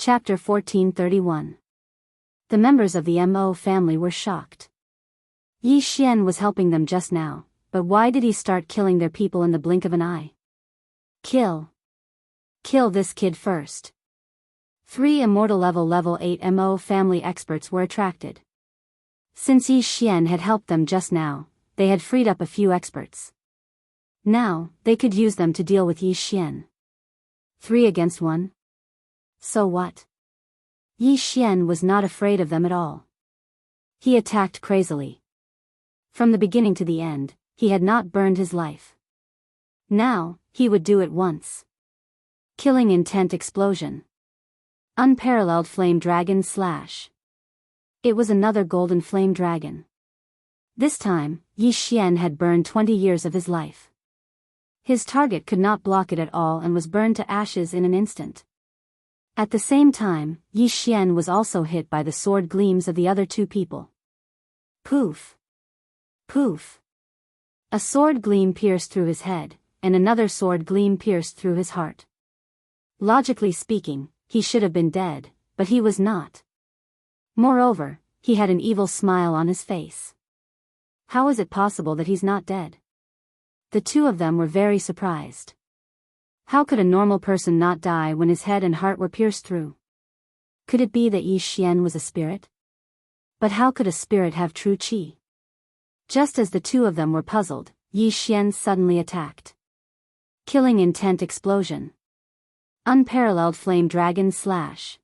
Chapter 1431. The members of the Mo family were shocked. Yi Xian was helping them just now, but why did he start killing their people in the blink of an eye? Kill this kid first. 3 immortal level 8 Mo family experts were attracted. Since Yi Xian had helped them just now, they had freed up a few experts. Now, they could use them to deal with Yi Xian. 3 against 1? So what? Yi Xian was not afraid of them at all. He attacked crazily. From the beginning to the end, he had not burned his life. Now, he would do it once. Killing intent explosion. Unparalleled flame dragon slash. It was another golden flame dragon. This time, Yi Xian had burned 20 years of his life. His target could not block it at all and was burned to ashes in an instant. At the same time, Yi Xian was also hit by the sword gleams of the other 2 people. Poof! Poof! A sword gleam pierced through his head, and another sword gleam pierced through his heart. Logically speaking, he should have been dead, but he was not. Moreover, he had an evil smile on his face. How is it possible that he's not dead? The 2 of them were very surprised. How could a normal person not die when his head and heart were pierced through? Could it be that Yi Xian was a spirit? But how could a spirit have true qi? Just as the 2 of them were puzzled, Yi Xian suddenly attacked. Killing intent explosion. Unparalleled flame dragon slash.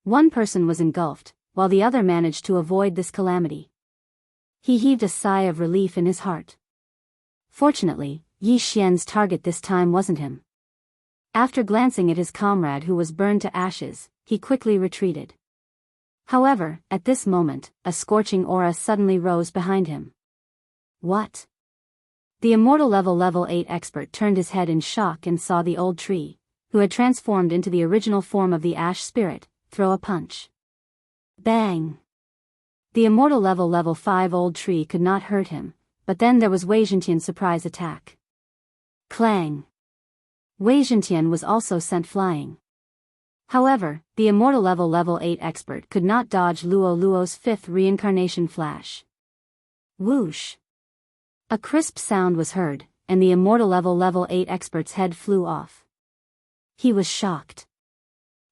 One person was engulfed, while the other managed to avoid this calamity. He heaved a sigh of relief in his heart. Fortunately, Yi Xian's target this time wasn't him. After glancing at his comrade who was burned to ashes, he quickly retreated. However, at this moment, a scorching aura suddenly rose behind him. What? The immortal level 8 expert turned his head in shock and saw the old tree, who had transformed into the original form of the ash spirit, throw a punch. Bang! The immortal level 5 old tree could not hurt him, but then there was Wei Zhentian's surprise attack. Clang! Wei Zhentian was also sent flying. However, the immortal level 8 expert could not dodge Luo's 5th reincarnation flash. Whoosh! A crisp sound was heard, and the immortal level 8 expert's head flew off. He was shocked.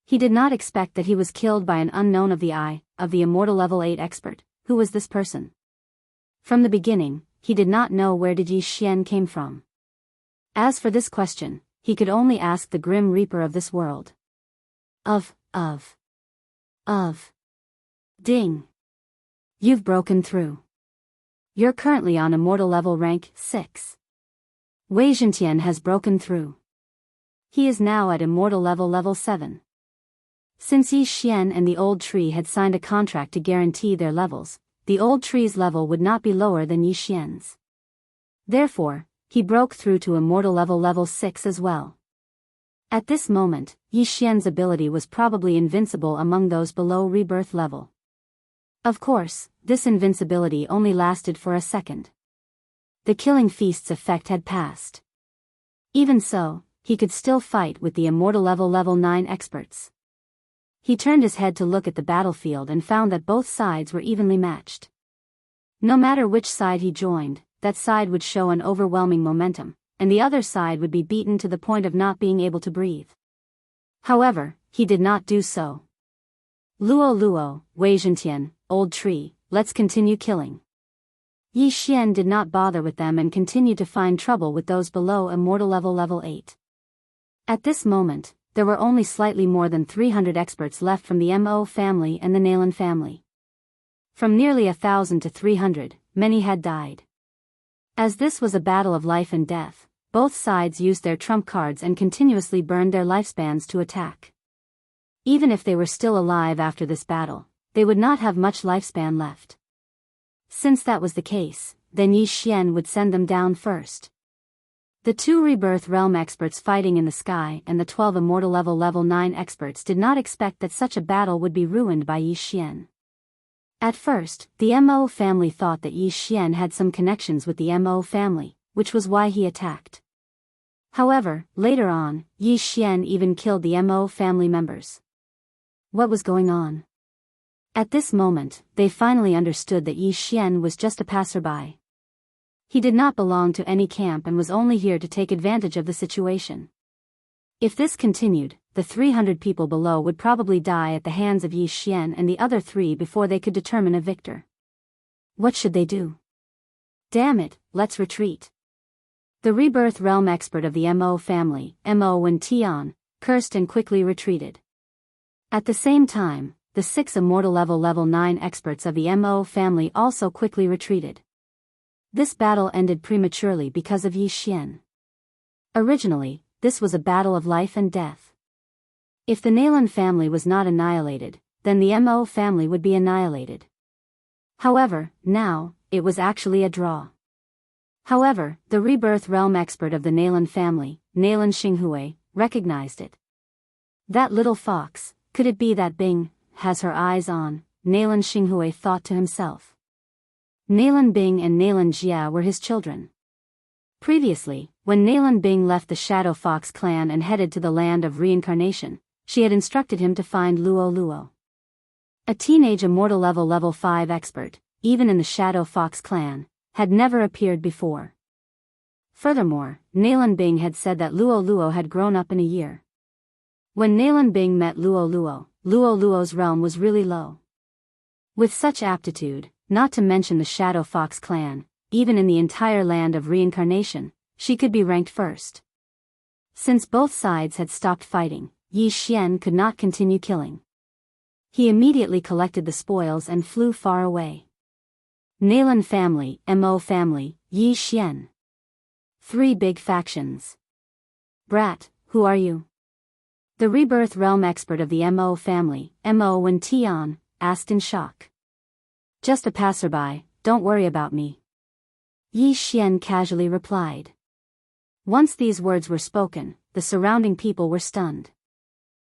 He did not expect that he was killed by an unknown of the eye of the immortal level 8 expert. Who was this person? From the beginning, he did not know where did Yi Xian came from. As for this question, he could only ask the Grim Reaper of this world. Of. Ding. You've broken through. You're currently on immortal level rank 6. Wei Zhentian has broken through. He is now at immortal level 7. Since Yi Xian and the old tree had signed a contract to guarantee their levels, the old tree's level would not be lower than Yi Xian's. Therefore, he broke through to immortal level 6 as well. At this moment, Yi Xian's ability was probably invincible among those below rebirth level. Of course, this invincibility only lasted for a second. The killing feast's effect had passed. Even so, he could still fight with the immortal level 9 experts. He turned his head to look at the battlefield and found that both sides were evenly matched. No matter which side he joined, that side would show an overwhelming momentum, and the other side would be beaten to the point of not being able to breathe. However, he did not do so. Luo, Wei Zhentian, old tree, let's continue killing. Yi Xian did not bother with them and continued to find trouble with those below immortal level 8. At this moment, there were only slightly more than 300 experts left from the Mo family and the Nalan family. From nearly 1,000 to 300, many had died. As this was a battle of life and death, both sides used their trump cards and continuously burned their lifespans to attack. Even if they were still alive after this battle, they would not have much lifespan left. Since that was the case, then Yi Xian would send them down first. The 2 rebirth realm experts fighting in the sky and the 12 immortal level 9 experts did not expect that such a battle would be ruined by Yi Xian. At first, the Mo family thought that Yi Xian had some connections with the Mo family, which was why he attacked. However, later on, Yi Xian even killed the Mo family members. What was going on? At this moment, they finally understood that Yi Xian was just a passerby. He did not belong to any camp and was only here to take advantage of the situation. If this continued, the 300 people below would probably die at the hands of Yi Xian and the other 3 before they could determine a victor. What should they do? Damn it, let's retreat. The Rebirth Realm expert of the Mo family, Mo Wen Tian, cursed and quickly retreated. At the same time, the 6 immortal level 9 experts of the Mo family also quickly retreated. This battle ended prematurely because of Yi Xian. Originally, this was a battle of life and death. If the Nalan family was not annihilated, then the Mo family would be annihilated. However, now, it was actually a draw. However, the Rebirth Realm expert of the Nalan family, Nalan Xinghui, recognized it. That little fox, could it be that Bing has her eyes on? Nalan Xinghui thought to himself. Nalan Bing and Nalan Jia were his children. Previously, when Nalan Bing left the Shadow Fox clan and headed to the land of reincarnation, she had instructed him to find Luo Luo. A teenage immortal level 5 expert, even in the Shadow Fox clan, had never appeared before. Furthermore, Nalan Bing had said that Luo Luo had grown up in a year. When Nalan Bing met Luo Luo, Luo Luo's realm was really low. With such aptitude, not to mention the Shadow Fox clan, even in the entire land of reincarnation, she could be ranked first. Since both sides had stopped fighting, Yi Xian could not continue killing. He immediately collected the spoils and flew far away. Nalan family, Mo family, Yi Xian. 3 big factions. Brat, who are you? The Rebirth Realm expert of the Mo family, Mo Wen Tian, asked in shock. Just a passerby, don't worry about me. Yi Xian casually replied. Once these words were spoken, the surrounding people were stunned.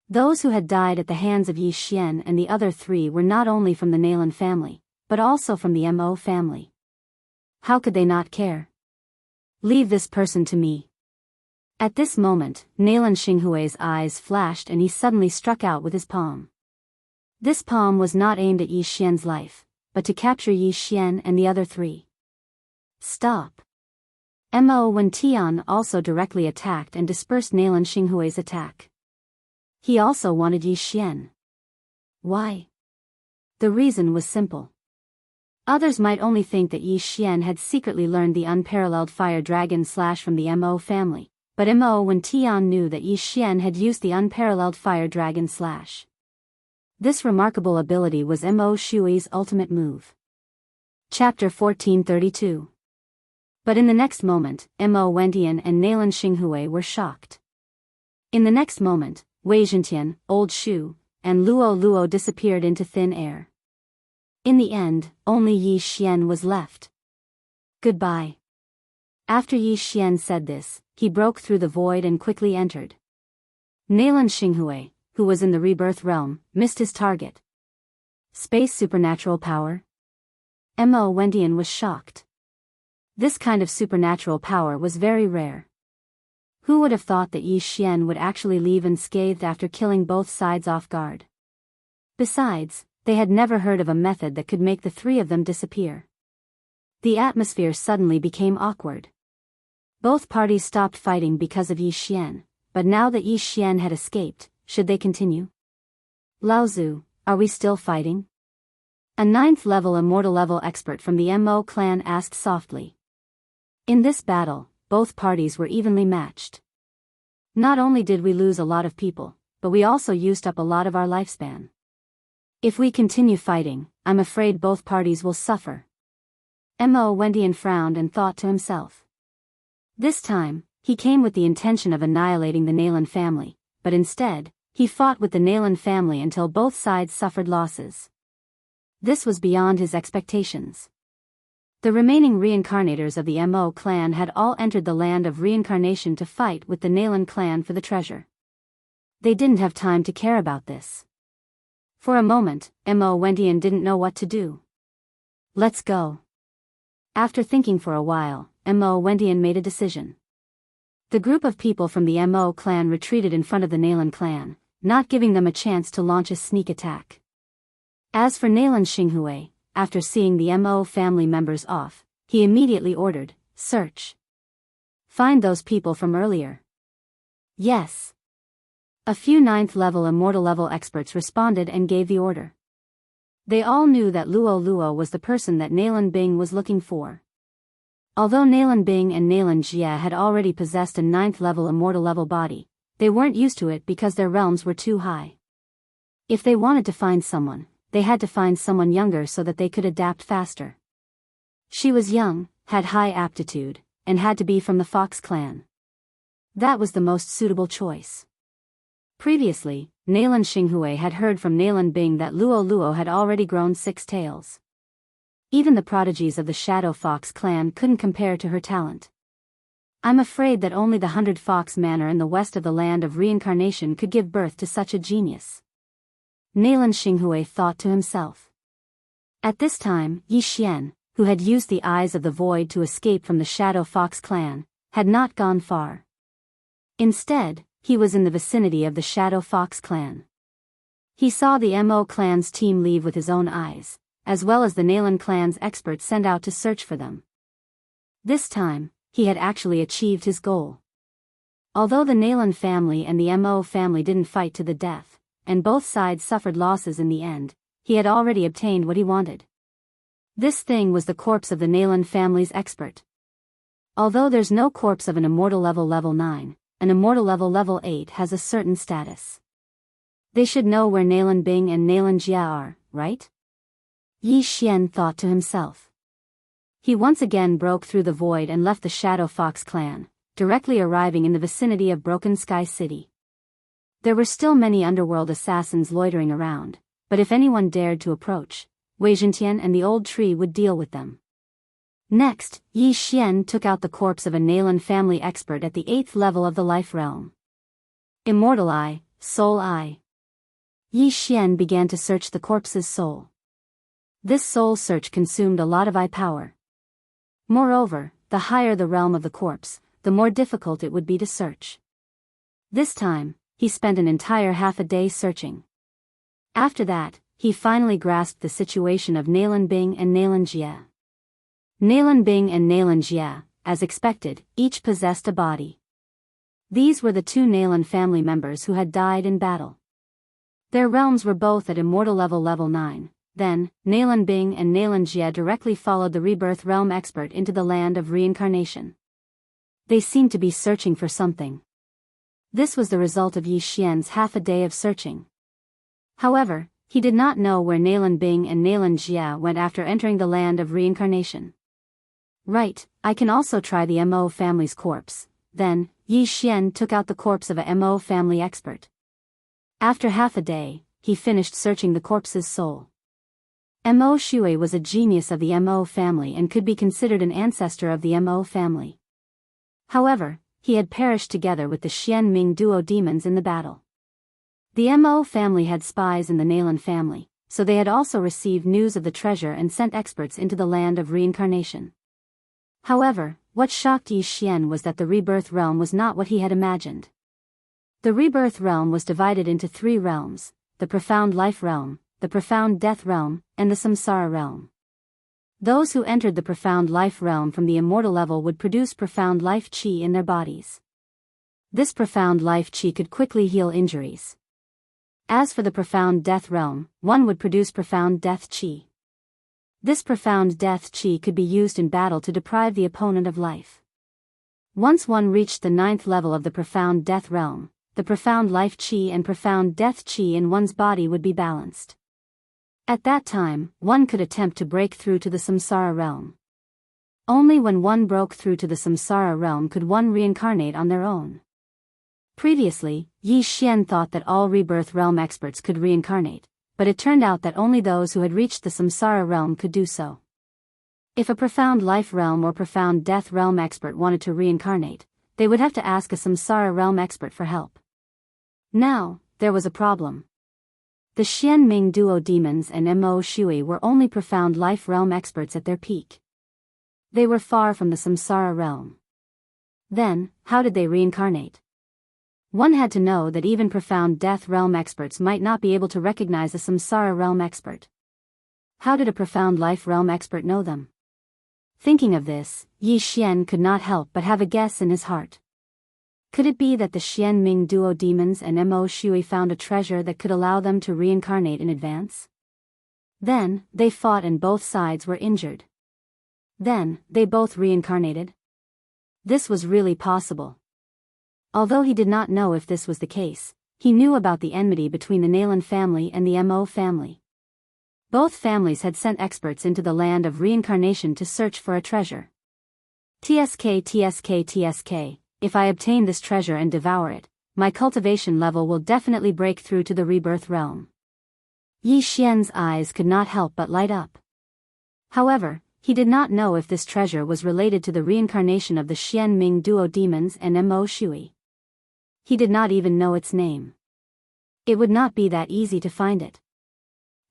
Those who had died at the hands of Yi Xian and the other 3 were not only from the Nalan family, but also from the Mo family. How could they not care? Leave this person to me. At this moment, Nalan Xinghui's eyes flashed and he suddenly struck out with his palm. This palm was not aimed at Yi Xian's life, but to capture Yi Xian and the other 3. Stop. Mo Wen Tian also directly attacked and dispersed Nalan Xinghui's attack. He also wanted Yi Xian. Why? The reason was simple. Others might only think that Yi Xian had secretly learned the unparalleled fire dragon slash from the Mo family, but Mo Wen Tian knew that Yi Xian had used the unparalleled fire dragon slash. This remarkable ability was Mo Shui's ultimate move. Chapter 1432. But in the next moment, Mo Wentian and Nalan Xinghui were shocked. In the next moment, Wei Zhentian, Old Shu, and Luo Luo disappeared into thin air. In the end, only Yi Xian was left. Goodbye. After Yi Xian said this, he broke through the void and quickly entered. Nalan Xinghui, who was in the Rebirth realm, missed his target. Space supernatural power? Mo Wentian was shocked. This kind of supernatural power was very rare. Who would have thought that Yi Xian would actually leave unscathed after killing both sides off guard? Besides, they had never heard of a method that could make the 3 of them disappear. The atmosphere suddenly became awkward. Both parties stopped fighting because of Yi Xian, but now that Yi Xian had escaped, should they continue? Laozu, are we still fighting? A 9th level immortal level expert from the Mo clan asked softly. In this battle, both parties were evenly matched. Not only did we lose a lot of people, but we also used up a lot of our lifespan. If we continue fighting, I'm afraid both parties will suffer. Mo Wentian frowned and thought to himself. This time, he came with the intention of annihilating the Nalan family, but instead, he fought with the Nalan family until both sides suffered losses. This was beyond his expectations. The remaining reincarnators of the Mo clan had all entered the land of reincarnation to fight with the Nalan clan for the treasure. They didn't have time to care about this. For a moment, Mo Wentian didn't know what to do. Let's go. After thinking for a while, Mo Wentian made a decision. The group of people from the Mo clan retreated in front of the Nalan clan, not giving them a chance to launch a sneak attack. As for Nalan Xinghui, after seeing the Mo family members off, he immediately ordered, "Search. Find those people from earlier." Yes. A few 9th level immortal level experts responded and gave the order. They all knew that Luo Luo was the person that Nalan Bing was looking for. Although Nalan Bing and Nalan Jia had already possessed a 9th level immortal level body, they weren't used to it because their realms were too high. If they wanted to find someone, they had to find someone younger so that they could adapt faster. She was young, had high aptitude, and had to be from the Fox clan. That was the most suitable choice. Previously, Nalan Xinghui had heard from Nalan Bing that Luo Luo had already grown 6 tails. Even the prodigies of the Shadow Fox clan couldn't compare to her talent. I'm afraid that only the 100 Fox Manor in the west of the land of reincarnation could give birth to such a genius. Nalan Xinghui thought to himself. At this time, Yi Xian, who had used the eyes of the void to escape from the Shadow Fox clan, had not gone far. Instead, he was in the vicinity of the Shadow Fox clan. He saw the Mo clan's team leave with his own eyes, as well as the Nalan clan's experts sent out to search for them. This time, he had actually achieved his goal. Although the Nalan family and the Mo family didn't fight to the death, and both sides suffered losses in the end, he had already obtained what he wanted. This thing was the corpse of the Nalan family's expert. Although there's no corpse of an immortal level 9, an immortal level 8 has a certain status. They should know where Nalan Bing and Nalan Jia are, right? Yi Xian thought to himself. He once again broke through the void and left the Shadow Fox clan, directly arriving in the vicinity of Broken Sky City. There were still many underworld assassins loitering around, but if anyone dared to approach, Wei Zhentian and the old tree would deal with them. Next, Yi Xian took out the corpse of a Nalan family expert at the 8th level of the life realm. Immortal Eye, Soul Eye. Yi Xian began to search the corpse's soul. This soul search consumed a lot of eye power. Moreover, the higher the realm of the corpse, the more difficult it would be to search. This time, he spent an entire half a day searching. After that, he finally grasped the situation of Nalan Bing and Nalan Jia. Nalan Bing and Nalan Jia, as expected, each possessed a body. These were the 2 Nalan family members who had died in battle. Their realms were both at immortal level 9, then, Nalan Bing and Nalan Jia directly followed the rebirth realm expert into the land of reincarnation. They seemed to be searching for something. This was the result of Yi Xian's half a day of searching. However, he did not know where Nalan Bing and Nalan Jia went after entering the land of reincarnation. Right, I can also try the Mo family's corpse. Then, Yi Xian took out the corpse of a Mo family expert. After half a day, he finished searching the corpse's soul. Mo Shui was a genius of the Mo family and could be considered an ancestor of the Mo family. However, he had perished together with the Xian Ming duo demons in the battle. The Mo family had spies in the Nalan family, so they had also received news of the treasure and sent experts into the land of reincarnation. However, what shocked Yi Xian was that the rebirth realm was not what he had imagined. The rebirth realm was divided into 3 realms, the profound life realm, the profound death realm, and the samsara realm. Those who entered the profound life realm from the immortal level would produce profound life chi in their bodies. This profound life chi could quickly heal injuries. As for the profound death realm, one would produce profound death chi. This profound death chi could be used in battle to deprive the opponent of life. Once one reached the 9th level of the profound death realm, the profound life chi and profound death chi in one's body would be balanced. At that time, one could attempt to break through to the samsara realm. Only when one broke through to the samsara realm could one reincarnate on their own. Previously, Yi Xian thought that all rebirth realm experts could reincarnate, but it turned out that only those who had reached the samsara realm could do so. If a profound life realm or profound death realm expert wanted to reincarnate, they would have to ask a samsara realm expert for help. Now, there was a problem. The Xian Ming duo demons and Mo Shui were only profound life realm experts at their peak. They were far from the samsara realm. Then, how did they reincarnate? One had to know that even profound Death Realm experts might not be able to recognize a Samsara Realm expert. How did a profound Life Realm expert know them? Thinking of this, Yi Xian could not help but have a guess in his heart. Could it be that the Xian Ming duo demons and Mo Shui found a treasure that could allow them to reincarnate in advance? Then, they fought and both sides were injured. Then, they both reincarnated? This was really possible. Although he did not know if this was the case, he knew about the enmity between the Nalan family and the Mo family. Both families had sent experts into the land of reincarnation to search for a treasure. TSK, if I obtain this treasure and devour it, my cultivation level will definitely break through to the rebirth realm. Yi Xian's eyes could not help but light up. However, he did not know if this treasure was related to the reincarnation of the Xian Ming duo demons and Mo Shui. He did not even know its name. It would not be that easy to find it.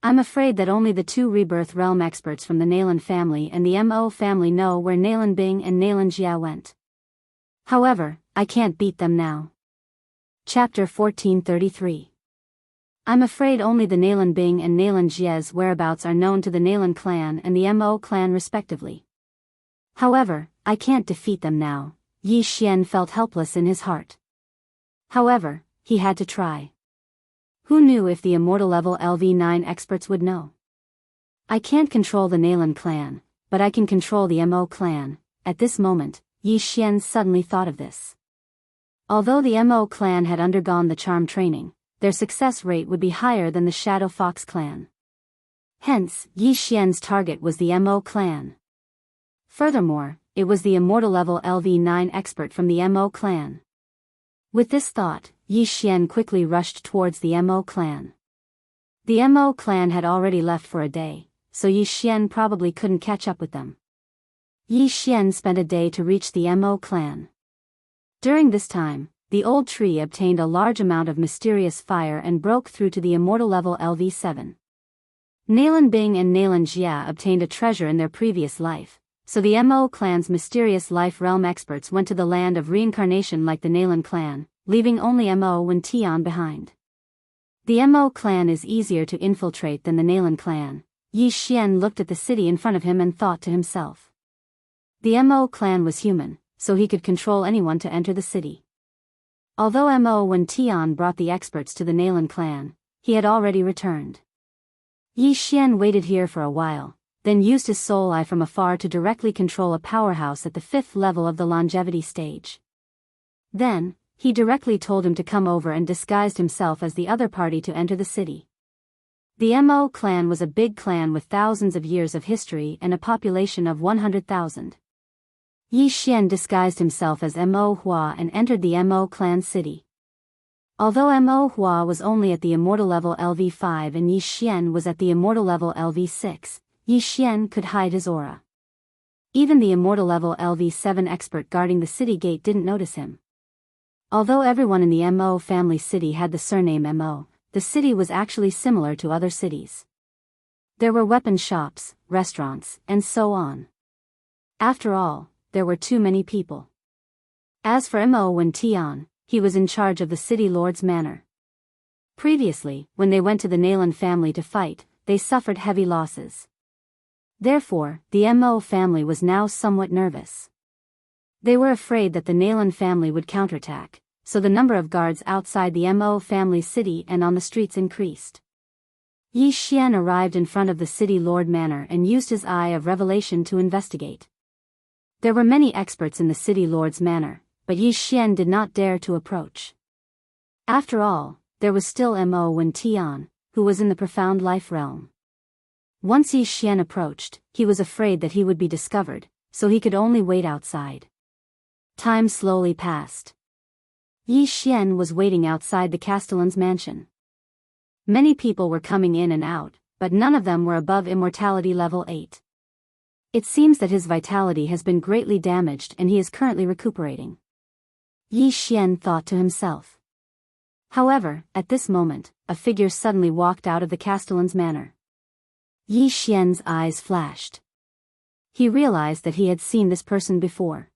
I'm afraid that only the two rebirth realm experts from the Nalan family and the Mo family know where Nalan Bing and Nalan Jia went. However, I can't beat them now. Chapter 1433. I'm afraid only the Nalan Bing and Nalan Jia's whereabouts are known to the Nalan clan and the Mo clan respectively. However, I can't defeat them now. Yi Xian felt helpless in his heart. However, he had to try. Who knew if the immortal level LV9 experts would know? I can't control the Nalan clan, but I can control the Mo clan. At this moment, Yi Xian suddenly thought of this. Although the Mo clan had undergone the charm training, their success rate would be higher than the Shadow Fox clan. Hence, Yi Xian's target was the Mo clan. Furthermore, it was the immortal level LV9 expert from the Mo clan. With this thought, Yi Xian quickly rushed towards the Mo clan. The Mo clan had already left for a day, so Yi Xian probably couldn't catch up with them. Yi Xian spent a day to reach the Mo clan. During this time, the old tree obtained a large amount of mysterious fire and broke through to the immortal level LV7. Nalan Bing and Nalan Jia obtained a treasure in their previous life, so the Mo clan's mysterious life realm experts went to the land of reincarnation like the Nalan clan, leaving only Mo Wen Tian behind. The Mo clan is easier to infiltrate than the Nalan clan. Yi Xian looked at the city in front of him and thought to himself. The Mo clan was human, so he could control anyone to enter the city. Although Mo Wen Tian brought the experts to the Nalan clan, he had already returned. Yi Xian waited here for a while, then used his soul eye from afar to directly control a powerhouse at the 5th level of the longevity stage. Then, he directly told him to come over and disguised himself as the other party to enter the city. The Mo clan was a big clan with thousands of years of history and a population of 100,000. Yi Xian disguised himself as Mo Hua and entered the Mo clan city. Although Mo Hua was only at the immortal level LV5 and Yi Xian was at the immortal level LV6, Yi Xian could hide his aura. Even the immortal level LV7 expert guarding the city gate didn't notice him. Although everyone in the Mo family city had the surname Mo, the city was actually similar to other cities. There were weapon shops, restaurants, and so on. After all, there were too many people. As for Mo Wen Tian, he was in charge of the city lord's manor. Previously, when they went to the Nalan family to fight, they suffered heavy losses. Therefore, the Mo family was now somewhat nervous. They were afraid that the Nalan family would counterattack, so the number of guards outside the Mo family city and on the streets increased. Yi Xian arrived in front of the city lord manor and used his eye of revelation to investigate. There were many experts in the city lord's manor, but Yi Xian did not dare to approach. After all, there was still Mo Wen Tian, who was in the profound life realm. Once Yi Xian approached, he was afraid that he would be discovered, so he could only wait outside. Time slowly passed. Yi Xian was waiting outside the castellan's mansion. Many people were coming in and out, but none of them were above immortality level 8. It seems that his vitality has been greatly damaged and he is currently recuperating. Yi Xian thought to himself. However, at this moment, a figure suddenly walked out of the castellan's manor. Yi Xian's eyes flashed. He realized that he had seen this person before.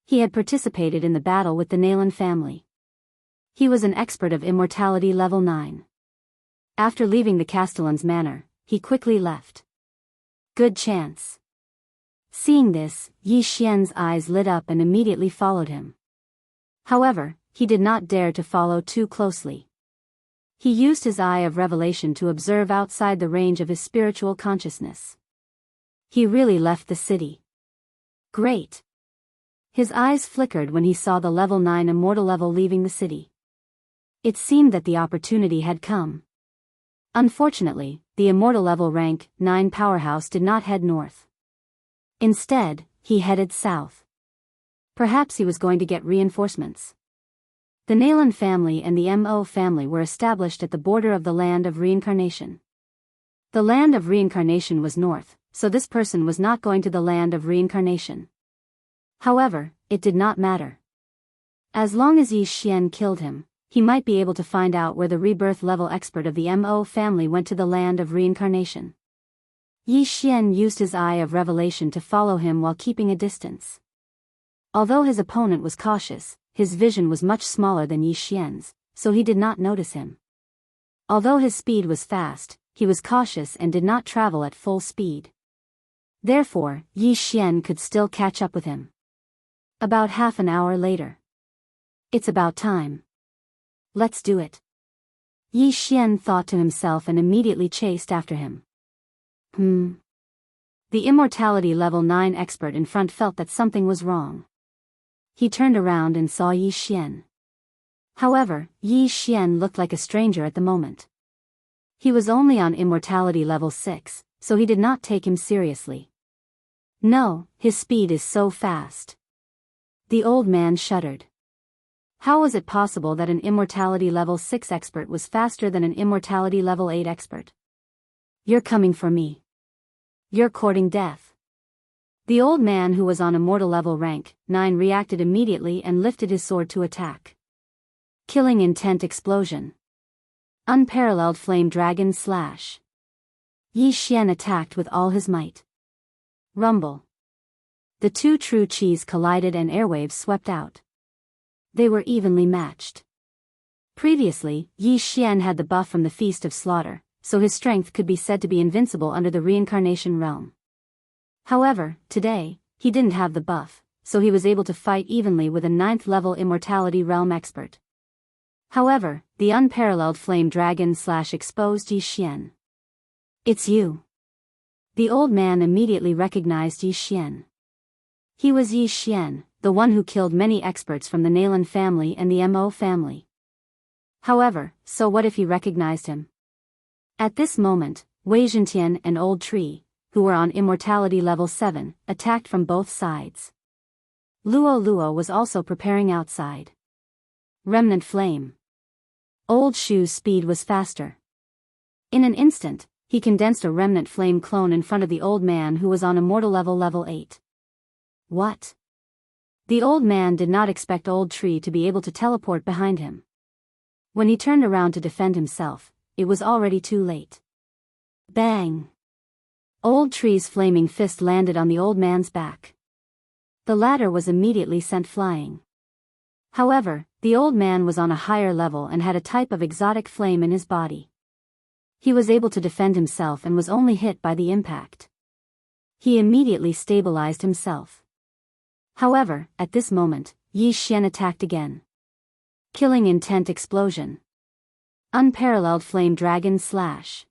He had participated in the battle with the Nalan family. He was an expert of immortality level 9. After leaving the Castellan's manor, he quickly left. Good chance. Seeing this, Yi Xian's eyes lit up and immediately followed him. However, he did not dare to follow too closely. He used his eye of revelation to observe outside the range of his spiritual consciousness. He really left the city. Great. His eyes flickered when he saw the level 9 immortal level leaving the city. It seemed that the opportunity had come. Unfortunately, the immortal level rank 9 powerhouse did not head north. Instead, he headed south. Perhaps he was going to get reinforcements. The Nalan family and the Mo family were established at the border of the land of reincarnation. The land of reincarnation was north, so this person was not going to the land of reincarnation. However, it did not matter. As long as Yi Xian killed him, he might be able to find out where the rebirth level expert of the Mo family went to the land of reincarnation. Yi Xian used his eye of revelation to follow him while keeping a distance. Although his opponent was cautious, his vision was much smaller than Yi Xian's, so he did not notice him. Although his speed was fast, he was cautious and did not travel at full speed. Therefore, Yi Xian could still catch up with him. About half an hour later. It's about time. Let's do it. Yi Xian thought to himself and immediately chased after him. The immortality level 9 expert in front felt that something was wrong. He turned around and saw Yi Xian. However, Yi Xian looked like a stranger at the moment. He was only on immortality level 6, so he did not take him seriously. No, his speed is so fast. The old man shuddered. How was it possible that an immortality level 6 expert was faster than an immortality level 8 expert? You're coming for me. You're courting death. The old man who was on immortal level rank 9 reacted immediately and lifted his sword to attack. Killing intent explosion. Unparalleled flame dragon slash. Yi Xian attacked with all his might. Rumble. The two true qis collided and airwaves swept out. They were evenly matched. Previously, Yi Xian had the buff from the Feast of Slaughter, so his strength could be said to be invincible under the reincarnation realm. However, today, he didn't have the buff, so he was able to fight evenly with a 9th level immortality realm expert. However, the unparalleled flame dragon slash exposed Yi Xian. It's you. The old man immediately recognized Yi Xian. He was Yi Xian, the one who killed many experts from the Nalan family and the Mo family. However, so what if he recognized him? At this moment, Wei Zhentian and Old Tree, who were on immortality level 7, attacked from both sides. Luo was also preparing outside. Remnant flame. Old Shu's speed was faster. In an instant, he condensed a remnant flame clone in front of the old man who was on immortal level 8. What? The old man did not expect Old Tree to be able to teleport behind him. When he turned around to defend himself, it was already too late. Bang! Old Tree's flaming fist landed on the old man's back. The latter was immediately sent flying. However, the old man was on a higher level and had a type of exotic flame in his body. He was able to defend himself and was only hit by the impact. He immediately stabilized himself. However, at this moment, Yi Xian attacked again. Killing intent explosion. Unparalleled flame dragon slash.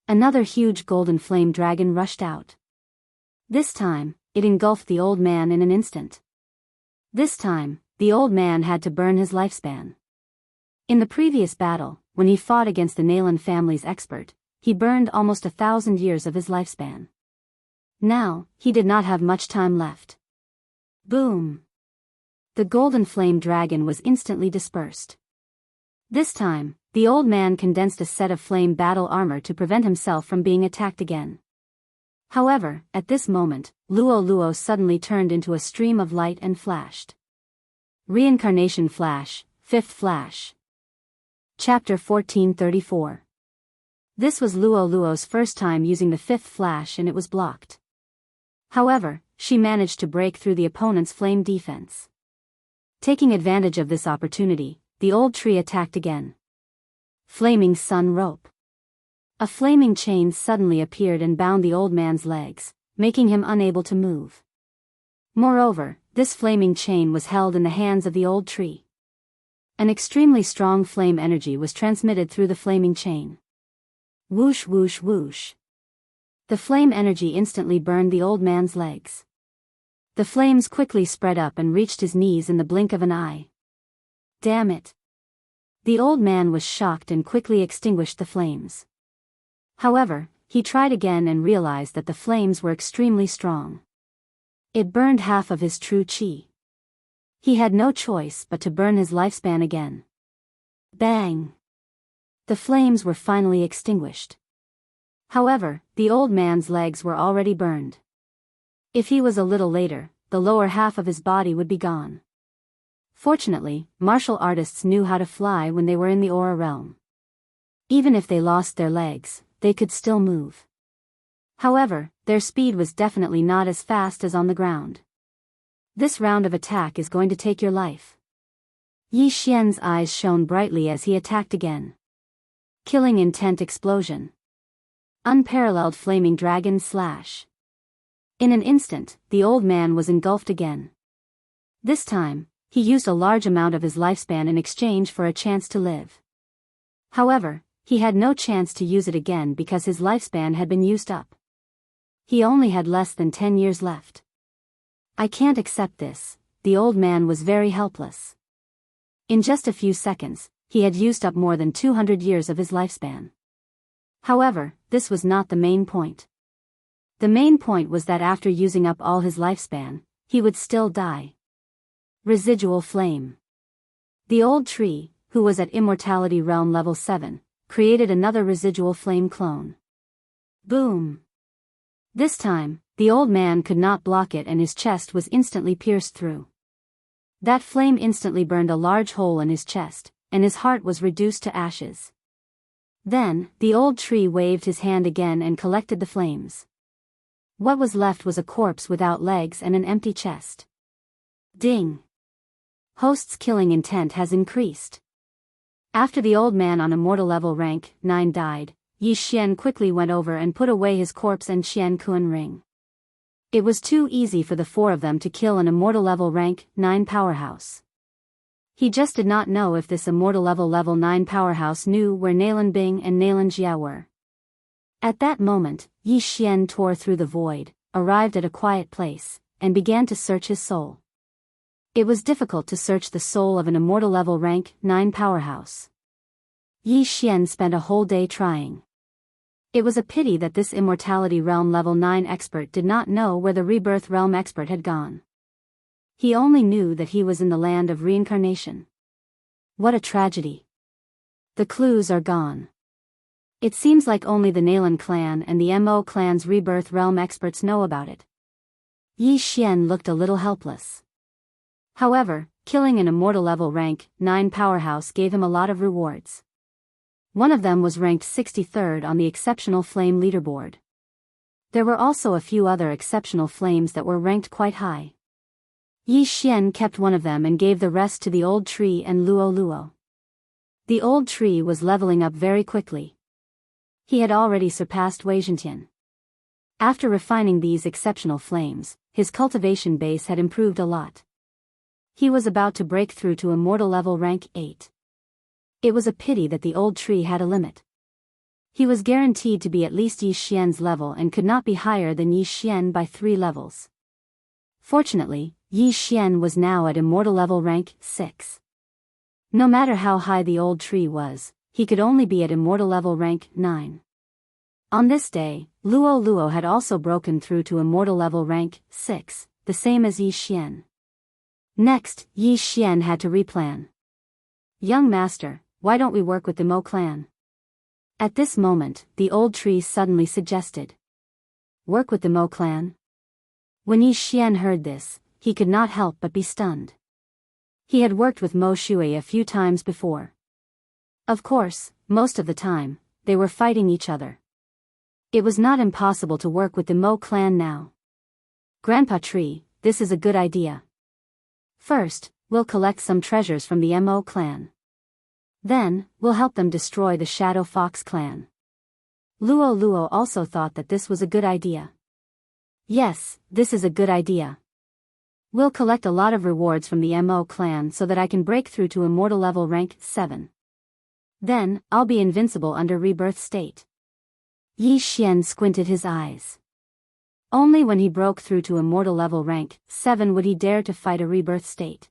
Another huge golden flame dragon rushed out. This time, it engulfed the old man in an instant. This time, the old man had to burn his lifespan. In the previous battle, when he fought against the Nalan family's expert, he burned almost 1,000 years of his lifespan. Now, he did not have much time left. Boom! The golden flame dragon was instantly dispersed. This time, the old man condensed a set of flame battle armor to prevent himself from being attacked again. However, at this moment, Luo suddenly turned into a stream of light and flashed. Reincarnation Flash, 5th Flash. Chapter 1434. This was Luo's first time using the 5th Flash and it was blocked. However, she managed to break through the opponent's flame defense. Taking advantage of this opportunity, the old tree attacked again. Flaming sun rope. A flaming chain suddenly appeared and bound the old man's legs, making him unable to move. Moreover, this flaming chain was held in the hands of the old tree. An extremely strong flame energy was transmitted through the flaming chain. Whoosh whoosh whoosh. The flame energy instantly burned the old man's legs. The flames quickly spread up and reached his knees in the blink of an eye. Damn it! The old man was shocked and quickly extinguished the flames. However, he tried again and realized that the flames were extremely strong. It burned half of his true chi. He had no choice but to burn his lifespan again. Bang! The flames were finally extinguished. However, the old man's legs were already burned. If he was a little later, the lower half of his body would be gone. Fortunately, martial artists knew how to fly when they were in the aura realm. Even if they lost their legs, they could still move. However, their speed was definitely not as fast as on the ground. This round of attack is going to take your life. Yi Xian's eyes shone brightly as he attacked again. Killing intent explosion. Unparalleled flaming dragon slash. In an instant, the old man was engulfed again. This time, he used a large amount of his lifespan in exchange for a chance to live. However, he had no chance to use it again because his lifespan had been used up. He only had less than 10 years left. I can't accept this, the old man was very helpless. In just a few seconds, he had used up more than 200 years of his lifespan. However, this was not the main point. The main point was that after using up all his lifespan, he would still die. Residual flame. The old tree, who was at Immortality Realm level 7, created another residual flame clone. Boom! This time, the old man could not block it and his chest was instantly pierced through. That flame instantly burned a large hole in his chest, and his heart was reduced to ashes. Then, the old tree waved his hand again and collected the flames. What was left was a corpse without legs and an empty chest. Ding! Host's killing intent has increased. After the old man on immortal level rank 9 died, Yi Xian quickly went over and put away his corpse and Qian Kun ring. It was too easy for the four of them to kill an immortal level rank 9 powerhouse. He just did not know if this immortal level 9 powerhouse knew where Nalan Bing and Nalan Jia were. At that moment, Yi Xian tore through the void, arrived at a quiet place, and began to search his soul. It was difficult to search the soul of an immortal level rank 9 powerhouse. Yi Xian spent a whole day trying. It was a pity that this Immortality Realm level 9 expert did not know where the Rebirth Realm expert had gone. He only knew that he was in the land of reincarnation. What a tragedy. The clues are gone. It seems like only the Nalan clan and the Mo clan's Rebirth Realm experts know about it. Yi Xian looked a little helpless. However, killing an immortal level rank 9 powerhouse gave him a lot of rewards. One of them was ranked 63rd on the Exceptional Flame leaderboard. There were also a few other exceptional flames that were ranked quite high. Yi Xian kept one of them and gave the rest to the old tree and Luo Luo. The old tree was leveling up very quickly. He had already surpassed Wei Zhentian. After refining these exceptional flames, his cultivation base had improved a lot. He was about to break through to immortal level rank 8. It was a pity that the old tree had a limit. He was guaranteed to be at least Yi Xian's level and could not be higher than Yi Xian by 3 levels. Fortunately, Yi Xian was now at immortal level rank 6. No matter how high the old tree was, he could only be at immortal level rank 9. On this day, Luo Luo had also broken through to immortal level rank 6, the same as Yi Xian. Next, Yi Xian had to replan. Young master, why don't we work with the Mo clan? At this moment, the old tree suddenly suggested. Work with the Mo clan? When Yi Xian heard this, he could not help but be stunned. He had worked with Mo Shui a few times before. Of course, most of the time, they were fighting each other. It was not impossible to work with the Mo clan now. Grandpa Tree, this is a good idea. First, we'll collect some treasures from the Mo clan. Then, we'll help them destroy the Shadow Fox clan. Luo also thought that this was a good idea. Yes, this is a good idea. We'll collect a lot of rewards from the Mo clan so that I can break through to immortal level rank 7. Then, I'll be invincible under rebirth state. Yi Xian squinted his eyes. Only when he broke through to immortal level rank 7 would he dare to fight a rebirth state.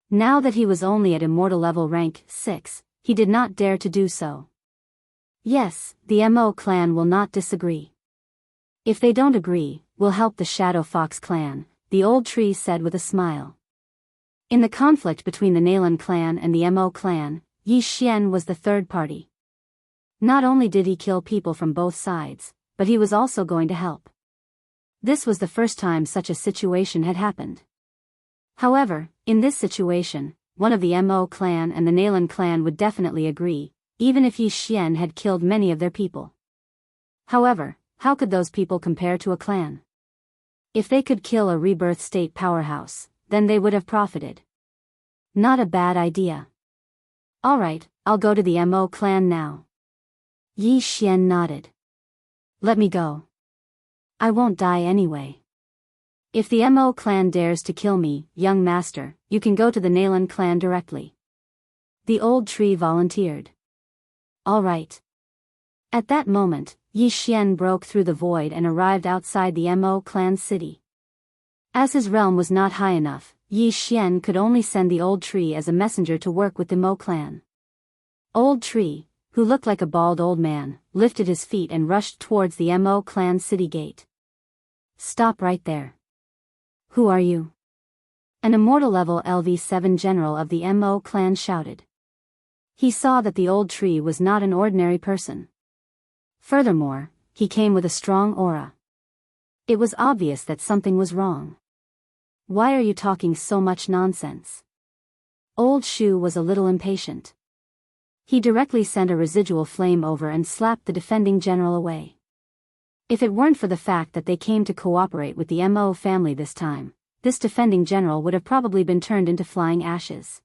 Now that he was only at immortal level rank 6, he did not dare to do so. Yes, the Mo clan will not disagree. If they don't agree, we'll help the Shadow Fox clan, the old tree said with a smile. In the conflict between the Nalan clan and the Mo clan, Yi Xian was the third party. Not only did he kill people from both sides, but he was also going to help. This was the first time such a situation had happened. However, in this situation, one of the Mo clan and the Nalan clan would definitely agree, even if Yi Xian had killed many of their people. However, how could those people compare to a clan? If they could kill a rebirth state powerhouse, then they would have profited. Not a bad idea. Alright, I'll go to the Mo clan now. Yi Xian nodded. Let me go. I won't die anyway. If the Mo clan dares to kill me, young master, you can go to the Nalan clan directly. The old tree volunteered. Alright. At that moment, Yi Xian broke through the void and arrived outside the Mo clan city. As his realm was not high enough, Yi Xian could only send the old tree as a messenger to work with the Mo clan. Old tree, who looked like a bald old man, lifted his feet and rushed towards the Mo clan city gate. Stop right there. Who are you? An immortal level LV7 general of the Mo clan shouted. He saw that the old tree was not an ordinary person. Furthermore, he came with a strong aura. It was obvious that something was wrong. Why are you talking so much nonsense? Old Shu was a little impatient. He directly sent a residual flame over and slapped the defending general away. If it weren't for the fact that they came to cooperate with the Mo family this time, this defending general would have probably been turned into flying ashes.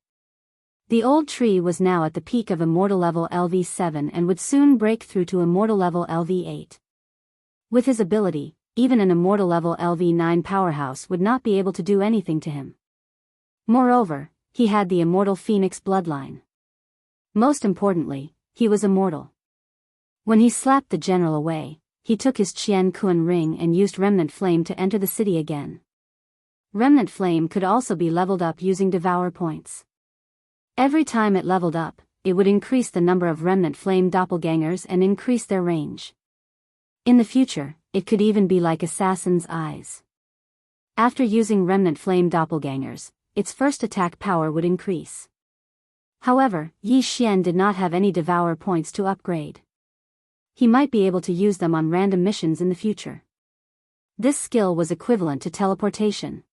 The old tree was now at the peak of immortal level LV7 and would soon break through to immortal level LV8. With his ability, even an immortal level LV9 powerhouse would not be able to do anything to him. Moreover, he had the immortal phoenix bloodline. Most importantly, he was immortal. When he slapped the general away, he took his Qian Kun ring and used Remnant Flame to enter the city again. Remnant Flame could also be leveled up using Devourer points. Every time it leveled up, it would increase the number of Remnant Flame doppelgangers and increase their range. In the future, it could even be like Assassin's Eyes. After using Remnant Flame doppelgangers, its first attack power would increase. However, Yi Xian did not have any Devourer points to upgrade. He might be able to use them on random missions in the future. This skill was equivalent to teleportation.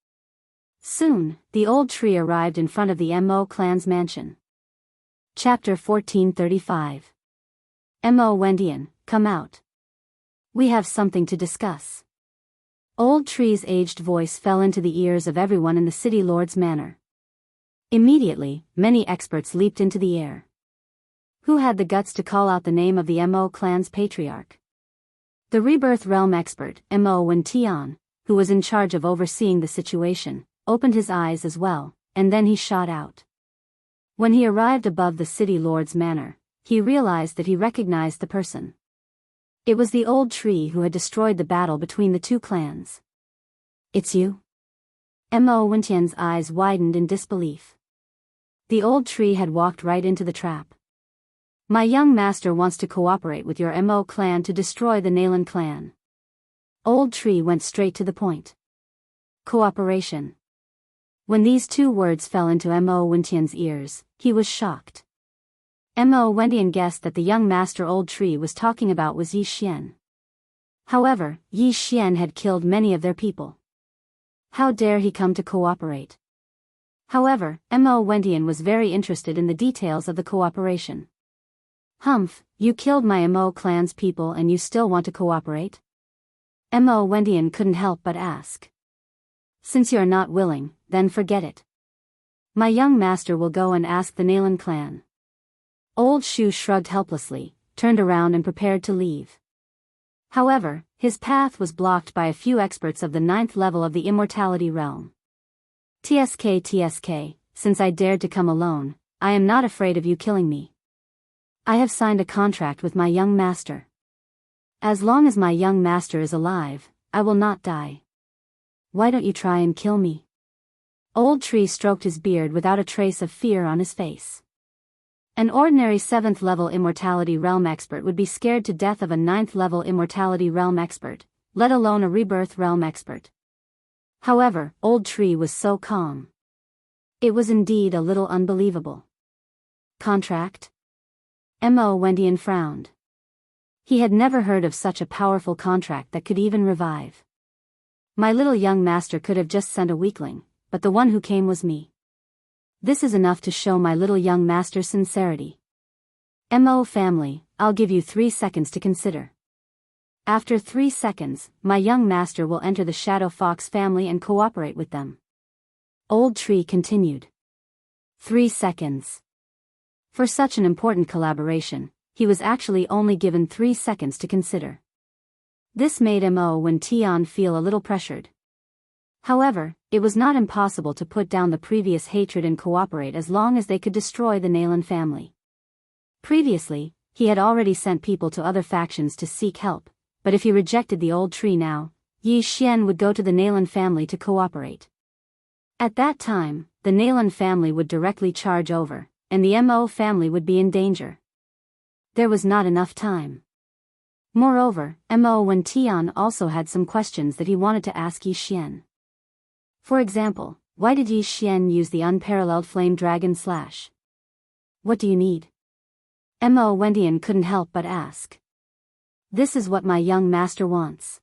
Soon, the old tree arrived in front of the Mo clan's mansion. Chapter 1435. Mo Wendian, come out. We have something to discuss. Old tree's aged voice fell into the ears of everyone in the city lord's manor. Immediately, many experts leaped into the air. Who had the guts to call out the name of the Mo clan's patriarch? The Rebirth Realm expert, Mo Wendian, who was in charge of overseeing the situation, opened his eyes as well, and then he shot out. When he arrived above the city lord's manor, he realized that he recognized the person. It was the old tree who had destroyed the battle between the two clans. It's you? Mo Wendian's eyes widened in disbelief. The old tree had walked right into the trap. My young master wants to cooperate with your Mo clan to destroy the Nalan clan. Old tree went straight to the point. Cooperation. When these two words fell into Mo Wendian's ears, he was shocked. Mo Wendian guessed that the young master old tree was talking about was Yi Xian. However, Yi Xian had killed many of their people. How dare he come to cooperate? However, Mo Wendian was very interested in the details of the cooperation. Humph, you killed my Mo clan's people and you still want to cooperate? Mo Wendian couldn't help but ask. Since you are not willing, then forget it. My young master will go and ask the Nalan clan. Old Shu shrugged helplessly, turned around and prepared to leave. However, his path was blocked by a few experts of the 9th level of the immortality realm. TSK, since I dared to come alone, I am not afraid of you killing me. I have signed a contract with my young master. As long as my young master is alive, I will not die. Why don't you try and kill me? Old Tree stroked his beard without a trace of fear on his face. An ordinary 7th level immortality realm expert would be scared to death of a 9th level immortality realm expert, let alone a rebirth realm expert. However, Old Tree was so calm. It was indeed a little unbelievable. Contract? Mo Wendian frowned. He had never heard of such a powerful contract that could even revive. My little young master could have just sent a weakling, but the one who came was me. This is enough to show my little young master's sincerity. Mo family, I'll give you 3 seconds to consider. After 3 seconds, my young master will enter the Shadow Fox family and cooperate with them. Old Tree continued. 3 seconds. For such an important collaboration, he was actually only given 3 seconds to consider. This made Mo Wendian feel a little pressured. However, it was not impossible to put down the previous hatred and cooperate as long as they could destroy the Nalan family. Previously, he had already sent people to other factions to seek help, but if he rejected the Old Tree now, Yi Xian would go to the Nalan family to cooperate. At that time, the Nalan family would directly charge over, and the Mo family would be in danger. There was not enough time. Moreover, Mo Wendian also had some questions that he wanted to ask Yi Xian. For example, why did Yi Xian use the unparalleled flame dragon slash? What do you need? Mo Wendian couldn't help but ask. This is what my young master wants.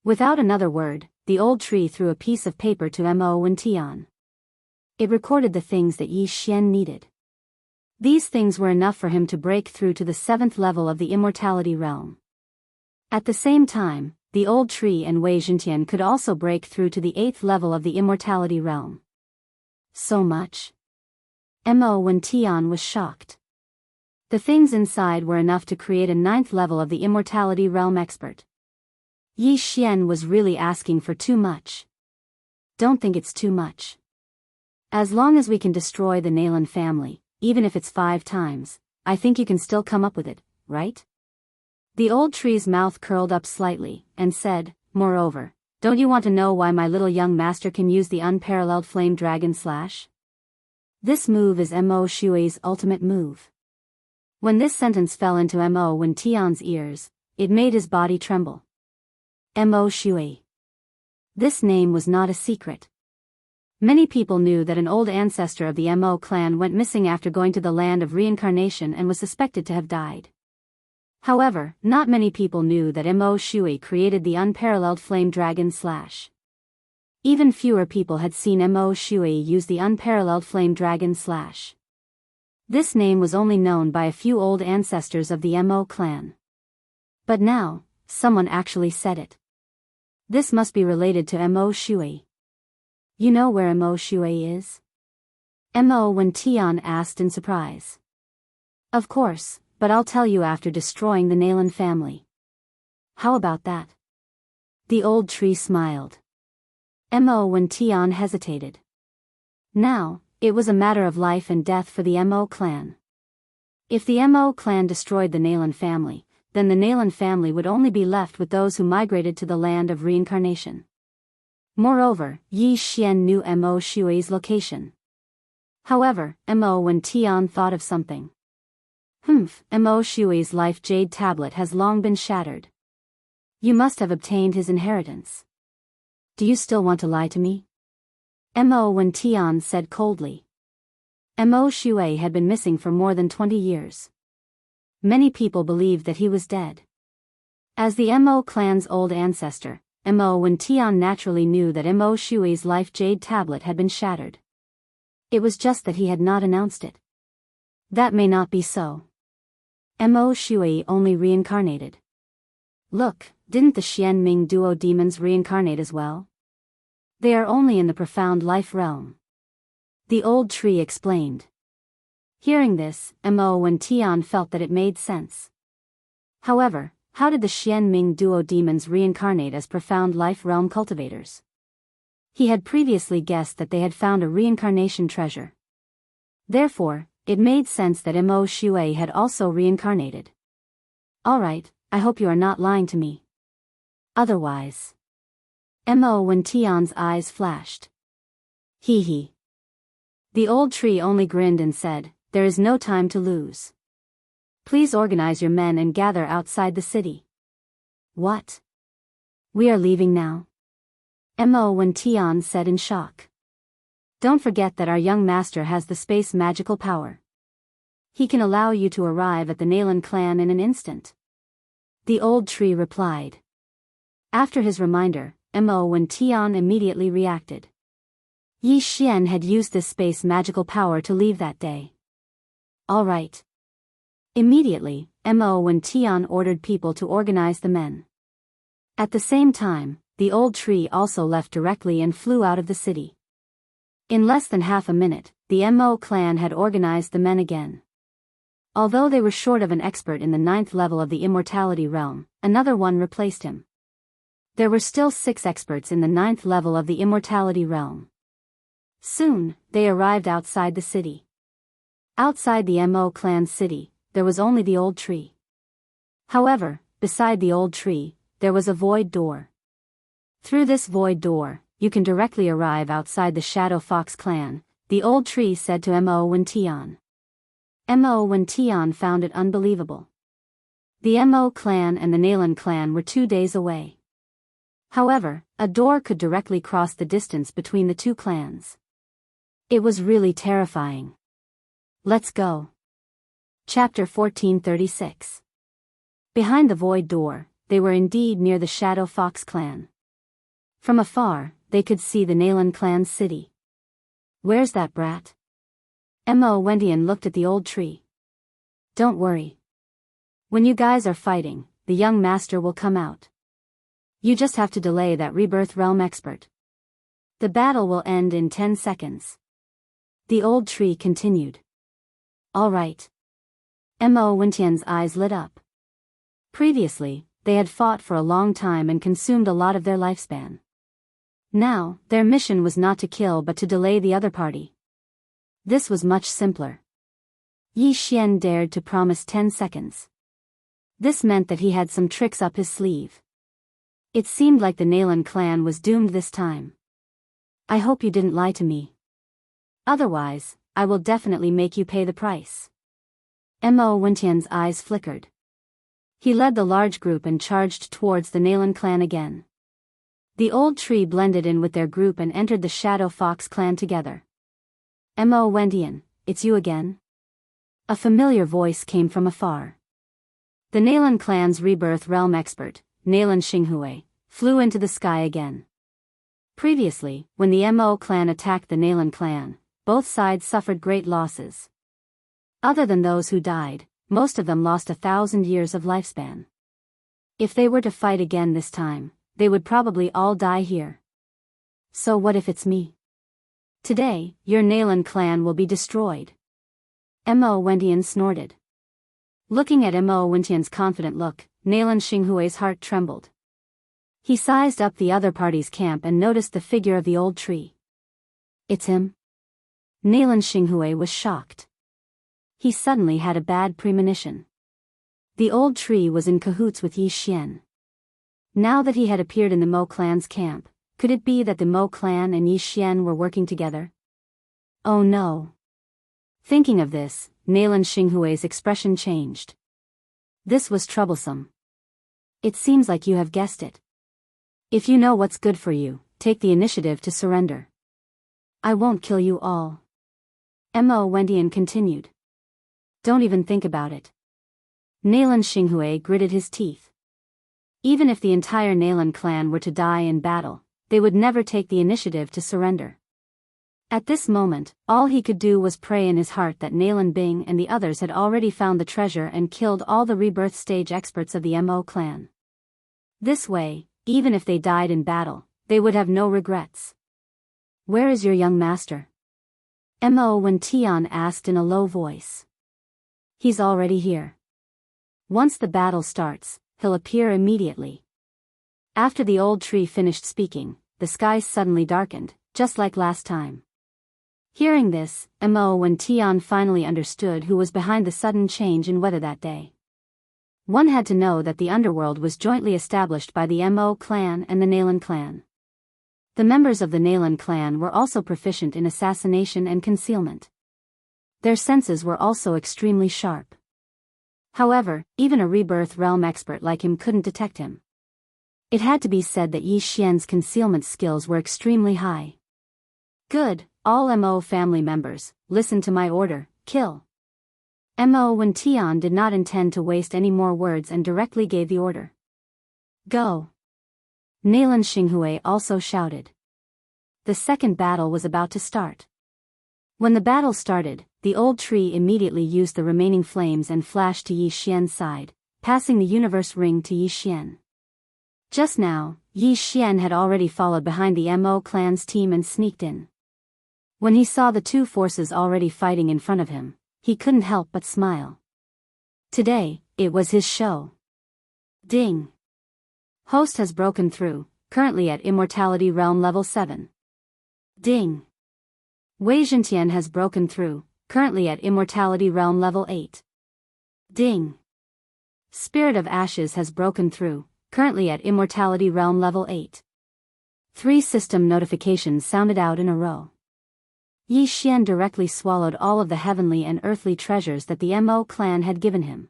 Without another word, the Old Tree threw a piece of paper to Mo Wendian. It recorded the things that Yi Xian needed. These things were enough for him to break through to the 7th level of the immortality realm. At the same time, the Old Tree and Wei Zhentian could also break through to the 8th level of the immortality realm. So much? Mo Wendian was shocked. The things inside were enough to create a 9th level of the immortality realm expert. Yi Xian was really asking for too much. Don't think it's too much. As long as we can destroy the Nalan family, even if it's 5 times, I think you can still come up with it, right? The Old Tree's mouth curled up slightly, and said, moreover, don't you want to know why my little young master can use the unparalleled flame dragon slash? This move is Mo Shui's ultimate move. When this sentence fell into Mo Wendian's ears, it made his body tremble. Mo Shui. This name was not a secret. Many people knew that an old ancestor of the Mo clan went missing after going to the land of reincarnation and was suspected to have died. However, not many people knew that Mo Shui created the unparalleled flame dragon slash. Even fewer people had seen Mo Shui use the unparalleled flame dragon slash. This name was only known by a few old ancestors of the Mo clan. But now, someone actually said it. This must be related to Mo Shui. You know where Mo Shui is? Mo Wendian asked in surprise. Of course, but I'll tell you after destroying the Nalan family. How about that? The Old Tree smiled. Mo Wendian hesitated. Now, it was a matter of life and death for the Mo clan. If the Mo clan destroyed the Nalan family, then the Nalan family would only be left with those who migrated to the land of reincarnation. Moreover, Yi Xian knew Mo Shui's location. However, Mo Wendian thought of something. Mo Shui's life jade tablet has long been shattered. You must have obtained his inheritance. Do you still want to lie to me? Mo Wendian said coldly. Mo Shui had been missing for more than 20 years. Many people believed that he was dead. As the Mo clan's old ancestor, Mo Wendian naturally knew that Mo Shui's life jade tablet had been shattered. It was just that he had not announced it. That may not be so. Mo Shui only reincarnated. Look, didn't the Xianming duo demons reincarnate as well? They are only in the profound life realm. The Old Tree explained. Hearing this, Mo and Tian felt that it made sense. However, how did the Xian-Ming duo demons reincarnate as profound life realm cultivators? He had previously guessed that they had found a reincarnation treasure. Therefore, it made sense that Mo Shui had also reincarnated. Alright, I hope you are not lying to me. Otherwise. Mo when Tian's eyes flashed. Hee hee. The old tree only grinned and said, "There is no time to lose. Please organize your men and gather outside the city." What? We are leaving now? Mo when Tian said in shock. Don't forget that our young master has the space magical power. He can allow you to arrive at the Nalan clan in an instant. The old tree replied. After his reminder, Mo when Tian immediately reacted. Yi Xian had used this space magical power to leave that day. Alright. Immediately, Mo when Tian ordered people to organize the men. At the same time, the old tree also left directly and flew out of the city. In less than half a minute, the Mo clan had organized the men again. Although they were short of an expert in the 9th level of the immortality realm, another one replaced him. There were still 6 experts in the 9th level of the immortality realm. Soon, they arrived outside the city. Outside the Mo clan city, there was only the old tree. However, beside the old tree, there was a void door. Through this void door, you can directly arrive outside the Shadow Fox clan, the old tree said to Mo when Tian. Mo when Tian found it unbelievable. The Mo clan and the Nalan clan were 2 days away. However, a door could directly cross the distance between the two clans. It was really terrifying. Let's go. Chapter 1436. Behind the void door, they were indeed near the Shadow Fox clan. From afar, they could see the Nalan clan's city. Where's that brat? Mo Wendian looked at the old tree. Don't worry. When you guys are fighting, the young master will come out. You just have to delay that rebirth realm expert. The battle will end in 10 seconds. The old tree continued. Alright. Mo Wendian's eyes lit up. Previously, they had fought for a long time and consumed a lot of their lifespan. Now, their mission was not to kill but to delay the other party. This was much simpler. Yi Xian dared to promise 10 seconds. This meant that he had some tricks up his sleeve. It seemed like the Nalan clan was doomed this time. I hope you didn't lie to me. Otherwise, I will definitely make you pay the price. Mo Wendian's eyes flickered. He led the large group and charged towards the Nalan clan again. The old tree blended in with their group and entered the Shadow Fox clan together. Mo Wendian, it's you again? A familiar voice came from afar. The Nalan clan's rebirth realm expert, Nalan Xinghui, flew into the sky again. Previously, when the Mo clan attacked the Nalan clan, both sides suffered great losses. Other than those who died, most of them lost 1,000 years of lifespan. If they were to fight again this time, they would probably all die here. So what if it's me? Today, your Nalan clan will be destroyed. Mo Wendian snorted. Looking at Mo Wendian's confident look, Nalan Xinghui's heart trembled. He sized up the other party's camp and noticed the figure of the old tree. It's him? Nalan Xinghui was shocked. He suddenly had a bad premonition. The old tree was in cahoots with Yi Xian. Now that he had appeared in the Mo clan's camp, could it be that the Mo clan and Yi Xian were working together? Oh no. Thinking of this, Nalan Xinghui's expression changed. This was troublesome. It seems like you have guessed it. If you know what's good for you, take the initiative to surrender. I won't kill you all. Mo Wendian continued. Don't even think about it. Nalan Xinghui gritted his teeth. Even if the entire Nalan clan were to die in battle, they would never take the initiative to surrender. At this moment, all he could do was pray in his heart that Nalan Bing and the others had already found the treasure and killed all the rebirth stage experts of the Mo clan. This way, even if they died in battle, they would have no regrets. Where is your young master? Mo Wen Tian asked in a low voice. He's already here. Once the battle starts, he'll appear immediately. After the old tree finished speaking, the skies suddenly darkened, just like last time. Hearing this, Mo Wen Tian finally understood who was behind the sudden change in weather that day. One had to know that the underworld was jointly established by the Mo clan and the Nalan clan. The members of the Nalan clan were also proficient in assassination and concealment. Their senses were also extremely sharp. However, even a rebirth realm expert like him couldn't detect him. It had to be said that Yi Xian's concealment skills were extremely high. Good, all Mo family members, listen to my order, kill. Mo Wen Tian did not intend to waste any more words and directly gave the order. Go. Nalan Xinghui also shouted. The second battle was about to start. When the battle started, the old tree immediately used the remaining flames and flashed to Yi Xian's side, passing the universe ring to Yi Xian. Just now, Yi Xian had already followed behind the Mo clan's team and sneaked in. When he saw the two forces already fighting in front of him, he couldn't help but smile. Today, it was his show. Ding! Host has broken through, currently at Immortality Realm Level 7. Ding! Wei Zhentian has broken through, currently at Immortality Realm Level 8. Ding! Spirit of Ashes has broken through, currently at Immortality Realm Level 8. 3 system notifications sounded out in a row. Yi Xian directly swallowed all of the heavenly and earthly treasures that the Mo clan had given him.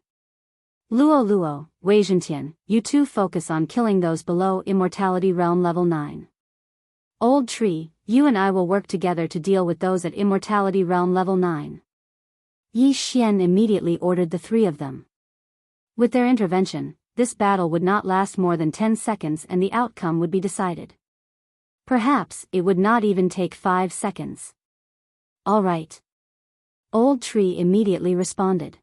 Luo, Wei Zhentian, you two focus on killing those below Immortality Realm Level 9. Old Tree, you and I will work together to deal with those at Immortality Realm Level 9. Yi Xian immediately ordered the 3 of them. With their intervention, this battle would not last more than 10 seconds and the outcome would be decided. Perhaps it would not even take 5 seconds. All right. Old Tree immediately responded.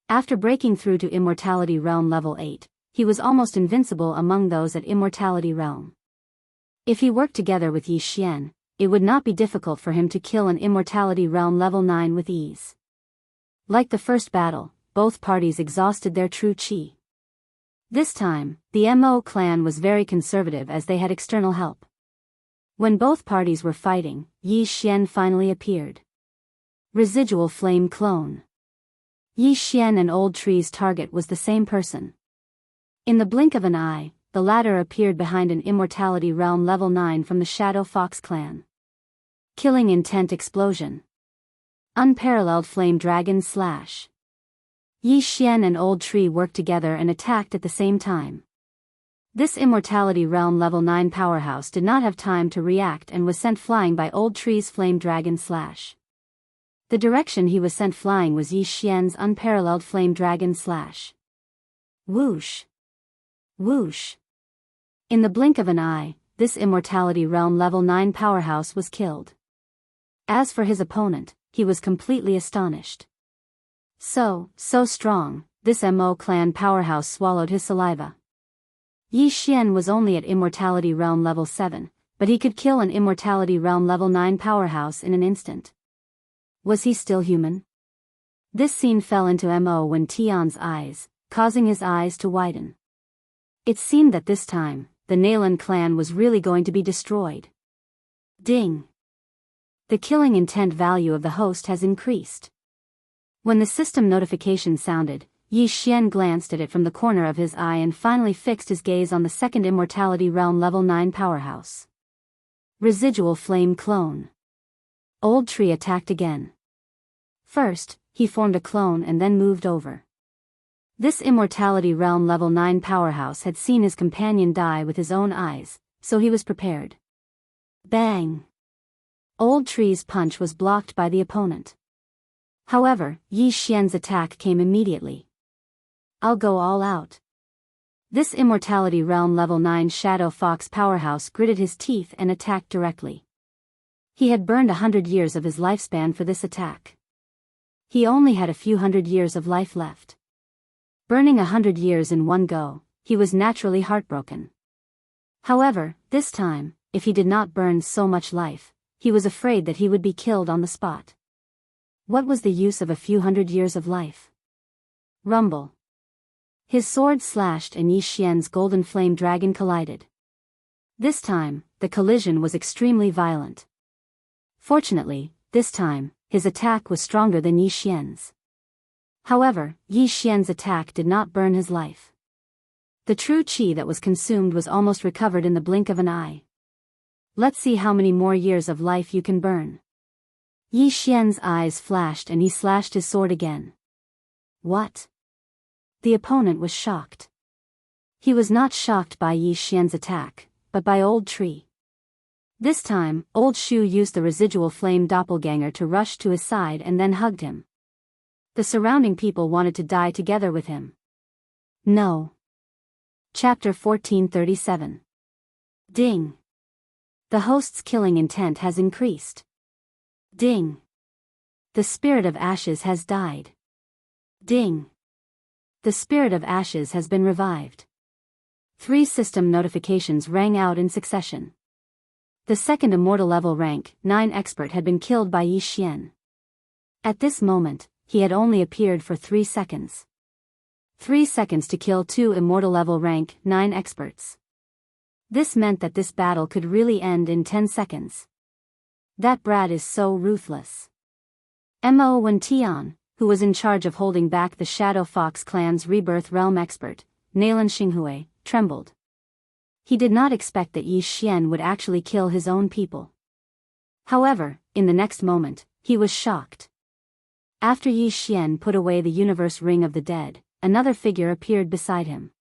After breaking through to Immortality Realm Level 8, he was almost invincible among those at Immortality Realm. If he worked together with Yi Xian, it would not be difficult for him to kill an Immortality Realm Level 9 with ease. Like the first battle, both parties exhausted their true qi. This time, the Mo clan was very conservative as they had external help. When both parties were fighting, Yi Xian finally appeared. Residual Flame Clone. Yi Xian and Old Tree's target was the same person. In the blink of an eye, the latter appeared behind an Immortality Realm Level 9 from the Shadow Fox clan. Killing Intent Explosion. Unparalleled Flame Dragon Slash. Yi Xian and Old Tree worked together and attacked at the same time. This Immortality Realm Level 9 powerhouse did not have time to react and was sent flying by Old Tree's Flame Dragon Slash. The direction he was sent flying was Yi Xian's Unparalleled Flame Dragon Slash. Whoosh! Whoosh! In the blink of an eye, this Immortality Realm Level 9 powerhouse was killed. As for his opponent, he was completely astonished. So strong, this Mo clan powerhouse swallowed his saliva. Yi Xian was only at Immortality Realm Level 7, but he could kill an Immortality Realm Level 9 powerhouse in an instant. Was he still human? This scene fell into Mo Wen Tian's eyes, causing his eyes to widen. It seemed that this time, the Nalan clan was really going to be destroyed. Ding! The killing intent value of the host has increased. When the system notification sounded, Yi Xian glanced at it from the corner of his eye and finally fixed his gaze on the second Immortality Realm Level 9 powerhouse. Residual Flame Clone. Old Tree attacked again. First, he formed a clone and then moved over. This Immortality Realm Level 9 powerhouse had seen his companion die with his own eyes, so he was prepared. Bang! Old Tree's punch was blocked by the opponent. However, Yi Xian's attack came immediately. I'll go all out. This Immortality Realm Level 9 Shadow Fox powerhouse gritted his teeth and attacked directly. He had burned 100 years of his lifespan for this attack. He only had a few hundred years of life left. Burning 100 years in one go, he was naturally heartbroken. However, this time, if he did not burn so much life, he was afraid that he would be killed on the spot. What was the use of a few hundred years of life? Rumble. His sword slashed and Yi Xian's golden flame dragon collided. This time, the collision was extremely violent. Fortunately, this time, his attack was stronger than Yi Xian's. However, Yi Xian's attack did not burn his life. The true qi that was consumed was almost recovered in the blink of an eye. Let's see how many more years of life you can burn. Yi Xian's eyes flashed and he slashed his sword again. What? The opponent was shocked. He was not shocked by Yi Xian's attack, but by Old Tree. This time, Old Shu used the residual flame doppelganger to rush to his side and then hugged him. The surrounding people wanted to die together with him. No. Chapter 1437. Ding. The host's killing intent has increased. Ding. The spirit of ashes has died. Ding. The spirit of ashes has been revived. 3 system notifications rang out in succession. The second immortal level rank 9 expert had been killed by Yi Xian. At this moment, he had only appeared for 3 seconds. 3 seconds to kill 2 immortal level rank 9 experts. This meant that this battle could really end in 10 seconds. That brat is so ruthless. Mo Wentian, who was in charge of holding back the Shadow Fox clan's Rebirth Realm expert, Nalan Xinghui, trembled. He did not expect that Yi Xian would actually kill his own people. However, in the next moment, he was shocked. After Yi Xian put away the universe ring of the dead, another figure appeared beside him.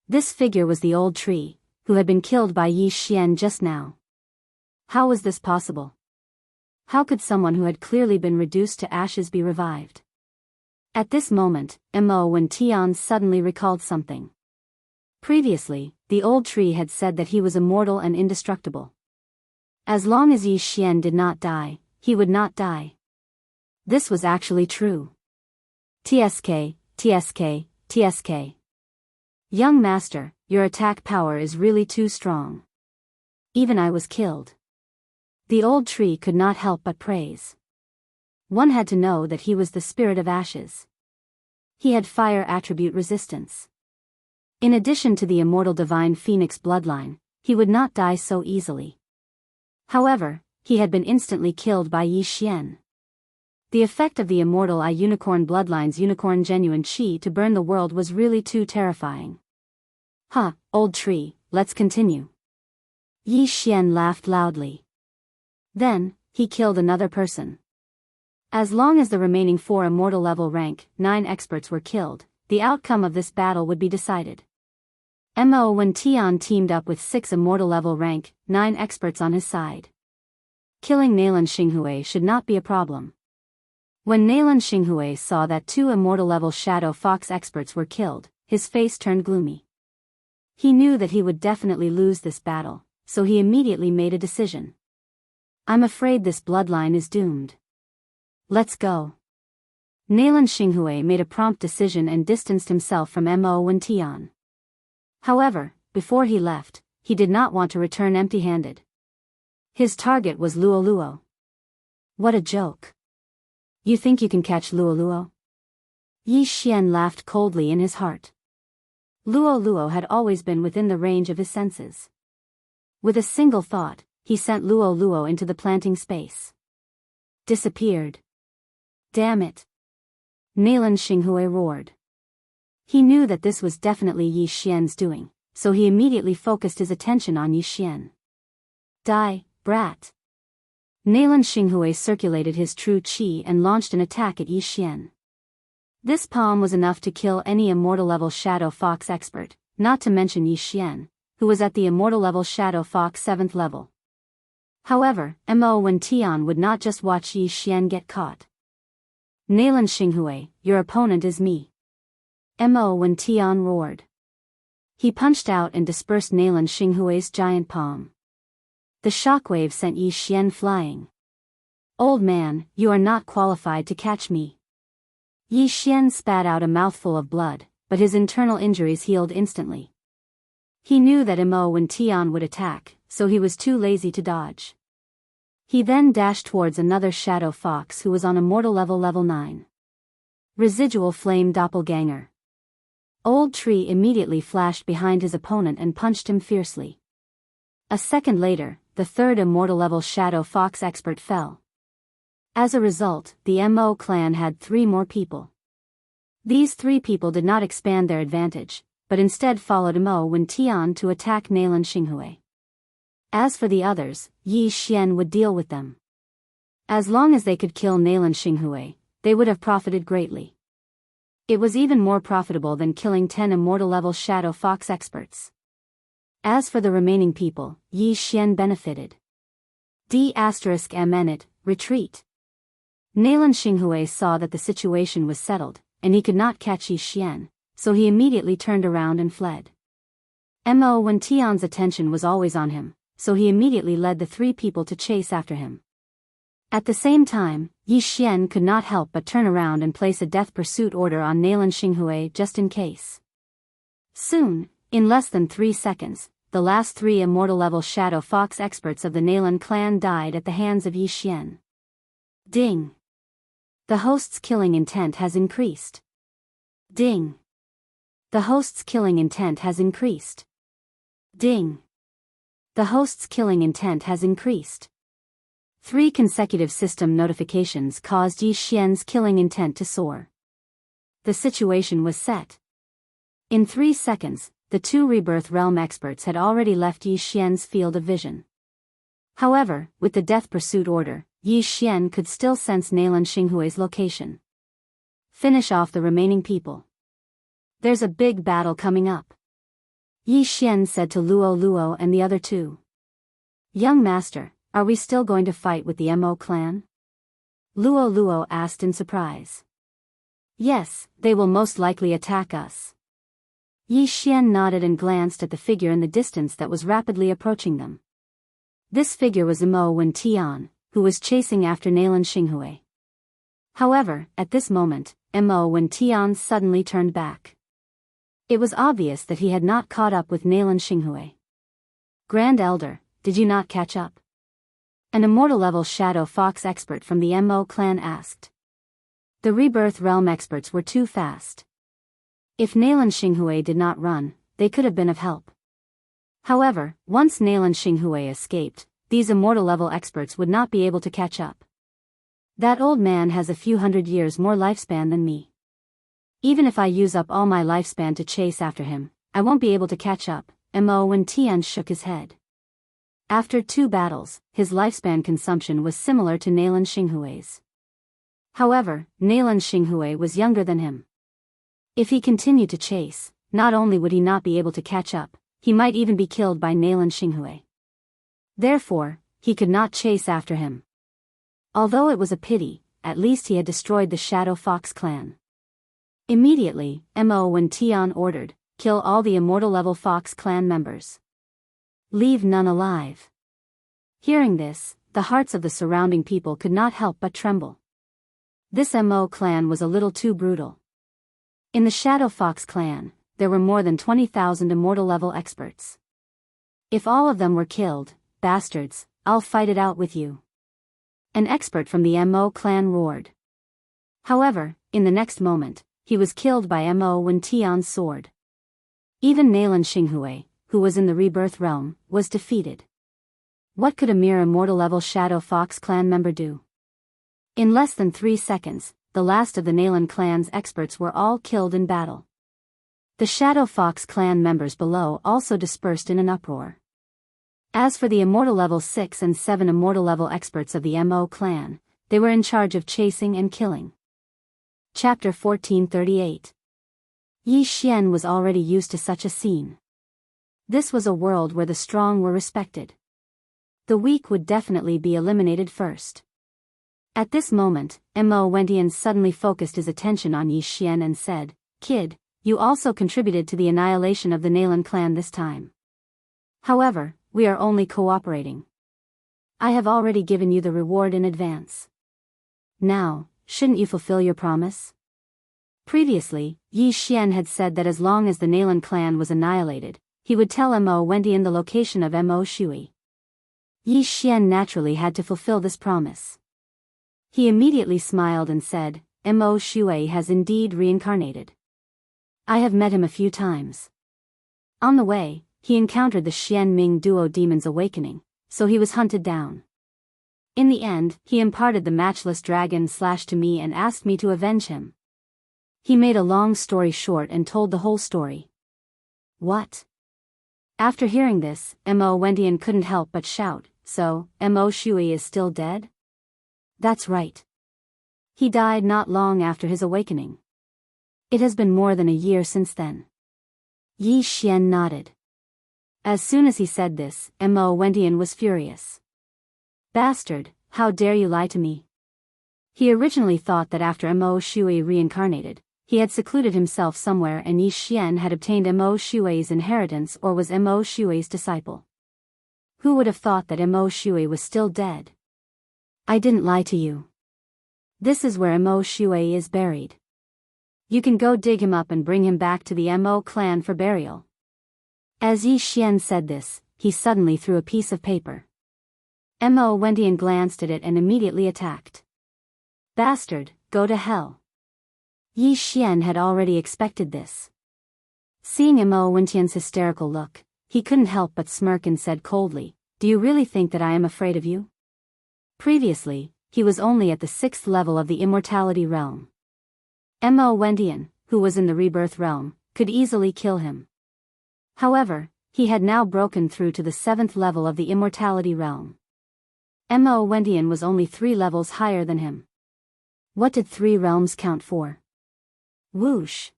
This figure was the Old Tree, who had been killed by Yi Xian just now. How was this possible? How could someone who had clearly been reduced to ashes be revived? At this moment, Mo Wentian suddenly recalled something. Previously, the Old Tree had said that he was immortal and indestructible. As long as Yi Xian did not die, he would not die. This was actually true. TSK, TSK, TSK. Young master, your attack power is really too strong. Even I was killed. The Old Tree could not help but praise. One had to know that he was the spirit of ashes. He had fire attribute resistance. In addition to the immortal divine phoenix bloodline, he would not die so easily. However, he had been instantly killed by Yi Xian. The effect of the immortal I unicorn bloodline's unicorn genuine qi to burn the world was really too terrifying. Old Tree, let's continue. Yi Xian laughed loudly. Then, he killed another person. As long as the remaining 4 immortal level rank 9 experts were killed, the outcome of this battle would be decided. Mo Wentian teamed up with 6 immortal level rank 9 experts on his side. Killing Nalan Xinghui should not be a problem. When Nalan Xinghui saw that 2 immortal level Shadow Fox experts were killed, his face turned gloomy. He knew that he would definitely lose this battle, so he immediately made a decision. I'm afraid this bloodline is doomed. Let's go. Nalan Xinghui made a prompt decision and distanced himself from Mo Wentian. However, before he left, he did not want to return empty-handed. His target was Luoluo. What a joke. You think you can catch Luoluo? Yi Xian laughed coldly in his heart. Luoluo had always been within the range of his senses. With a single thought, he sent Luoluo into the planting space. Disappeared. Damn it. Nalan Xinghui roared. He knew that this was definitely Yi Xian's doing, so he immediately focused his attention on Yi Xian. Die, brat. Nalan Xinghui circulated his true qi and launched an attack at Yi Xian. This palm was enough to kill any immortal level Shadow Fox expert, not to mention Yi Xian, who was at the immortal level Shadow Fox 7th level. However, Mo Wentian would not just watch Yi Xian get caught. Nalan Xinghui, your opponent is me. Mo Wentian roared. He punched out and dispersed Nalan Xinghui's giant palm. The shockwave sent Yi Xian flying. Old man, you are not qualified to catch me. Yi Xian spat out a mouthful of blood, but his internal injuries healed instantly. He knew that Mo Wentian would attack, so he was too lazy to dodge. He then dashed towards another shadow fox who was on immortal level 9. Residual flame doppelganger. Old Tree immediately flashed behind his opponent and punched him fiercely. A second later, the third immortal level shadow fox expert fell. As a result, the Mo clan had 3 more people. These 3 people did not expand their advantage, but instead followed Mo Wen Tian to attack Nailan Xinghui. As for the others, Yi Xian would deal with them. As long as they could kill Nailan Xinghui, they would have profited greatly. It was even more profitable than killing 10 immortal level shadow fox experts. As for the remaining people, Yi Xian benefited. D***MN retreat. Nailan Xinghui saw that the situation was settled, and he could not catch Yi Xian, so he immediately turned around and fled. Mo Wen Tian's attention was always on him, so he immediately led the 3 people to chase after him. At the same time, Yi Xian could not help but turn around and place a death pursuit order on Nailan Xinghui just in case. Soon, in less than 3 seconds, the last 3 immortal level shadow fox experts of the Nailan clan died at the hands of Yi Xian. Ding! The host's killing intent has increased. Ding! The host's killing intent has increased. Ding! The host's killing intent has increased. 3 consecutive system notifications caused Yi Xian's killing intent to soar. The situation was set. In 3 seconds, the 2 Rebirth Realm experts had already left Yi Xian's field of vision. However, with the death pursuit order, Yi Xian could still sense Nailan Xinghui's location. Finish off the remaining people. There's a big battle coming up. Yi Xian said to Luo and the other 2. Young master, are we still going to fight with the Mo clan? Luo asked in surprise. Yes, they will most likely attack us. Yi Xian nodded and glanced at the figure in the distance that was rapidly approaching them. This figure was Mo Wen Tian, who was chasing after Nailan Xinghui. However, at this moment, Mo Wen Tian suddenly turned back. It was obvious that he had not caught up with Nailan Xinghui. Grand Elder, did you not catch up? An immortal level shadow fox expert from the Mo clan asked. The Rebirth Realm experts were too fast. If Nailan Xinghui did not run, they could have been of help. However, once Nailan Xinghui escaped, these immortal level experts would not be able to catch up. That old man has a few hundred years more lifespan than me. Even if I use up all my lifespan to chase after him, I won't be able to catch up. Mo Wen Tian shook his head. After 2 battles, his lifespan consumption was similar to Nailan Xinghui's. However, Nailan Xinghui was younger than him. If he continued to chase, not only would he not be able to catch up, he might even be killed by Nailan Xinghui. Therefore, he could not chase after him. Although it was a pity, at least he had destroyed the Shadow Fox clan. Immediately, Mo Wen Tian ordered, kill all the immortal level Fox clan members. Leave none alive. Hearing this, the hearts of the surrounding people could not help but tremble. This Mo clan was a little too brutal. In the Shadow Fox clan, there were more than 20,000 immortal level experts. If all of them were killed, bastards, I'll fight it out with you. An expert from the Mo clan roared. However, in the next moment, he was killed by Mo Wen Tian's sword. Even Nailan Xinghui, who was in the Rebirth Realm, was defeated. What could a mere immortal level Shadow Fox clan member do? In less than 3 seconds, the last of the Nailan clan's experts were all killed in battle. The Shadow Fox clan members below also dispersed in an uproar. As for the immortal level 6 and 7 immortal level experts of the Mo clan, they were in charge of chasing and killing. Chapter 1438. Yi Xian was already used to such a scene. This was a world where the strong were respected. The weak would definitely be eliminated first. At this moment, Mo Wen Tian suddenly focused his attention on Yi Xian and said, "Kid, you also contributed to the annihilation of the Nailan clan this time. However, we are only cooperating. I have already given you the reward in advance. Now, shouldn't you fulfill your promise?" Previously, Yi Xian had said that as long as the Nailan clan was annihilated, he would tell Mo Wen Tian the location of Mo Shui. Yi Xian naturally had to fulfill this promise. He immediately smiled and said, Mo Shui has indeed reincarnated. I have met him a few times. On the way, he encountered the Xian Ming duo demons awakening, so he was hunted down. In the end, he imparted the matchless dragon slash to me and asked me to avenge him. He made a long story short and told the whole story. What? After hearing this, Mo Wendian couldn't help but shout, so, Mo Shui is still dead? That's right. He died not long after his awakening. It has been more than a year since then. Yi Xian nodded. As soon as he said this, Mo Wendian was furious. Bastard, how dare you lie to me? He originally thought that after Mo Shui reincarnated, he had secluded himself somewhere and Yi Xian had obtained Mo Shui's inheritance or was Mo Shui's disciple. Who would have thought that Mo Shui was still dead? I didn't lie to you. This is where Mo Shui is buried. You can go dig him up and bring him back to the Mo clan for burial. As Yi Xian said this, he suddenly threw a piece of paper. Mo Wendian glanced at it and immediately attacked. Bastard, go to hell. Yi Xian had already expected this. Seeing Mo Wendian's hysterical look, he couldn't help but smirk and said coldly, Do you really think that I am afraid of you? Previously, he was only at the 6th level of the immortality realm. Mo Wendian, who was in the rebirth realm, could easily kill him. However, he had now broken through to the 7th level of the immortality realm. Mo Wendian was only 3 levels higher than him. What did 3 realms count for? Whoosh!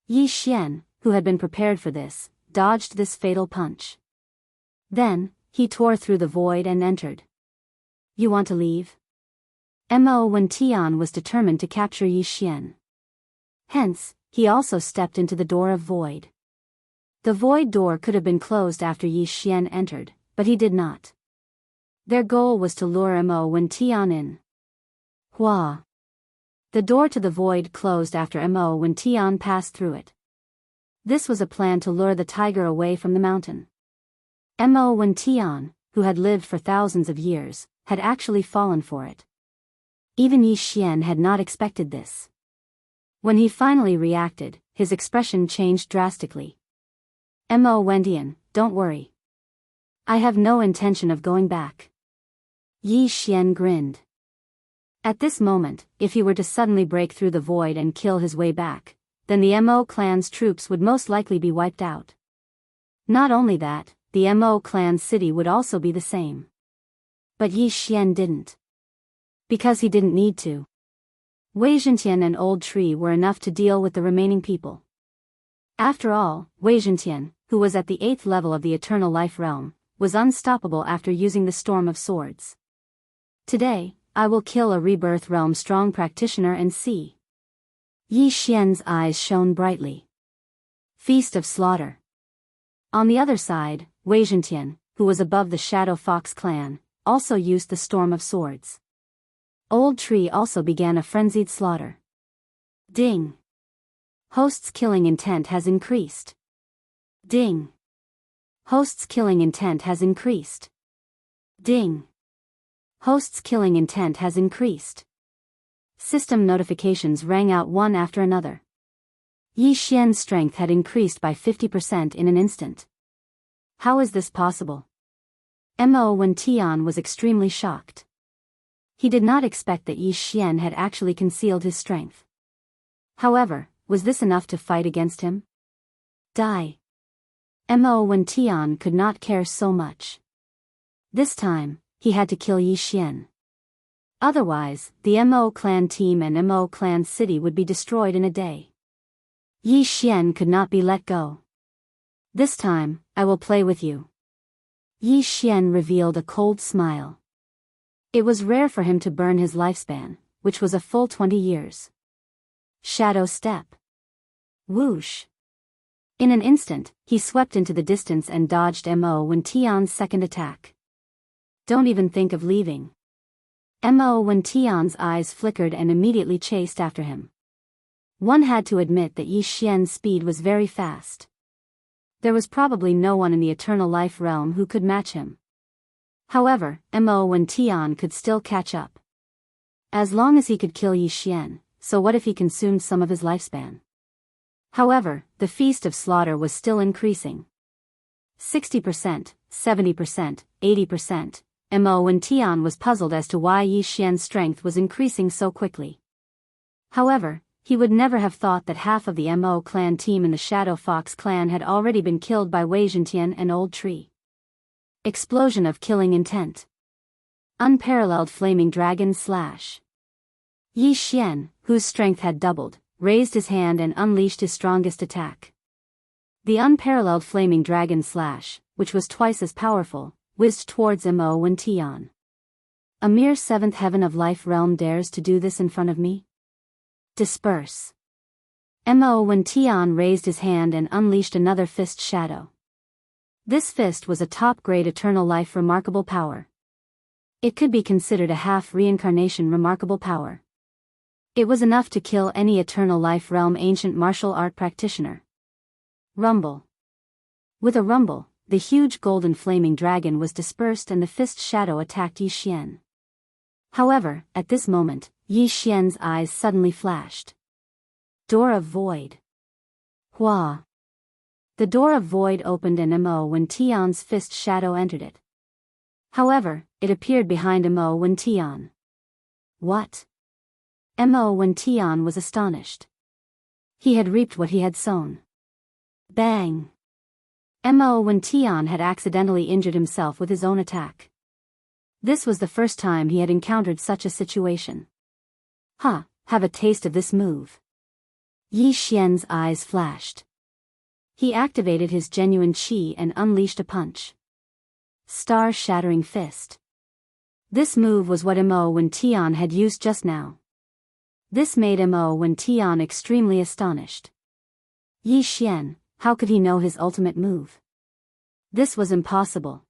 Yi Xian, who had been prepared for this, dodged this fatal punch. Then, he tore through the void and entered. You want to leave? Mo Wendian was determined to capture Yi Xian. Hence, he also stepped into the door of void. The void door could have been closed after Yi Xian entered, but he did not. Their goal was to lure Mo Wendian in. Hua! The door to the void closed after Mo Wendian passed through it. This was a plan to lure the tiger away from the mountain. Mo Wendian, who had lived for thousands of years, had actually fallen for it. Even Yi Xian had not expected this. When he finally reacted, his expression changed drastically. Mo Wendian, don't worry. I have no intention of going back. Yi Xian grinned. At this moment, if he were to suddenly break through the void and kill his way back, then the Mo clan's troops would most likely be wiped out. Not only that, the Mo clan city would also be the same. But Yi Xian didn't. Because he didn't need to. Wei Zhentian and Old Tree were enough to deal with the remaining people. After all, Wei Zhentian, who was at the 8th level of the Eternal Life Realm, was unstoppable after using the Storm of Swords. Today, I will kill a Rebirth Realm strong practitioner and see. Yi Xian's eyes shone brightly. Feast of Slaughter. On the other side, Wei Zhentian, who was above the Shadow Fox clan, also used the Storm of Swords. Old Tree also began a frenzied slaughter. Ding! Host's killing intent has increased. Ding! Host's killing intent has increased. Ding! Host's killing intent has increased. System notifications rang out one after another. Yi Xian's strength had increased by 50% in an instant. How is this possible? Mo Wendian was extremely shocked. He did not expect that Yi Xian had actually concealed his strength. However, was this enough to fight against him? Die. Mo Wendian could not care so much. This time, he had to kill Yi Xian. Otherwise, the Mo clan team and Mo clan city would be destroyed in a day. Yi Xian could not be let go. This time, I will play with you. Yi Xian revealed a cold smile. It was rare for him to burn his lifespan, which was a full 20 years. Shadow Step. Whoosh. In an instant, he swept into the distance and dodged Mo Wendian's second attack. Don't even think of leaving. Mo Wendian's eyes flickered and immediately chased after him. One had to admit that Yi Xian's speed was very fast. There was probably no one in the Eternal Life Realm who could match him. However, Mo Wen Tian could still catch up. As long as he could kill Yi Xian, so what if he consumed some of his lifespan? However, the feast of slaughter was still increasing. 60%, 70%, 80%. Mo Wen Tian was puzzled as to why Yi Xian's strength was increasing so quickly. However, he would never have thought that half of the Mo clan team in the Shadow Fox clan had already been killed by Wei Zhentian and Old Tree. Explosion of killing intent. Unparalleled flaming dragon slash. Yi Xian, whose strength had doubled, raised his hand and unleashed his strongest attack. The unparalleled flaming dragon slash, which was twice as powerful, whizzed towards Mo Wen Tian. A mere seventh heaven of life realm dares to do this in front of me? Disperse. Mo Wen Tian raised his hand and unleashed another fist shadow. This fist was a top-grade eternal life remarkable power. It could be considered a half-reincarnation remarkable power. It was enough to kill any eternal life realm ancient martial art practitioner. Rumble. With a rumble, the huge golden flaming dragon was dispersed and the fist shadow attacked Yi Xian. However, at this moment, Yi Xian's eyes suddenly flashed. Door of Void. Hua. The door of void opened and Mo Wen Tian's fist shadow entered it. However, it appeared behind Mo Wen Tian. What? Mo Wen Tian was astonished. He had reaped what he had sown. Bang! Mo Wen Tian had accidentally injured himself with his own attack. This was the first time he had encountered such a situation. Have a taste of this move. Yi Xian's eyes flashed. He activated his genuine qi and unleashed a punch. Star-shattering fist. This move was what Mo Wen Tian had used just now. This made Mo Wen Tian extremely astonished. Yi Xian, how could he know his ultimate move? This was impossible.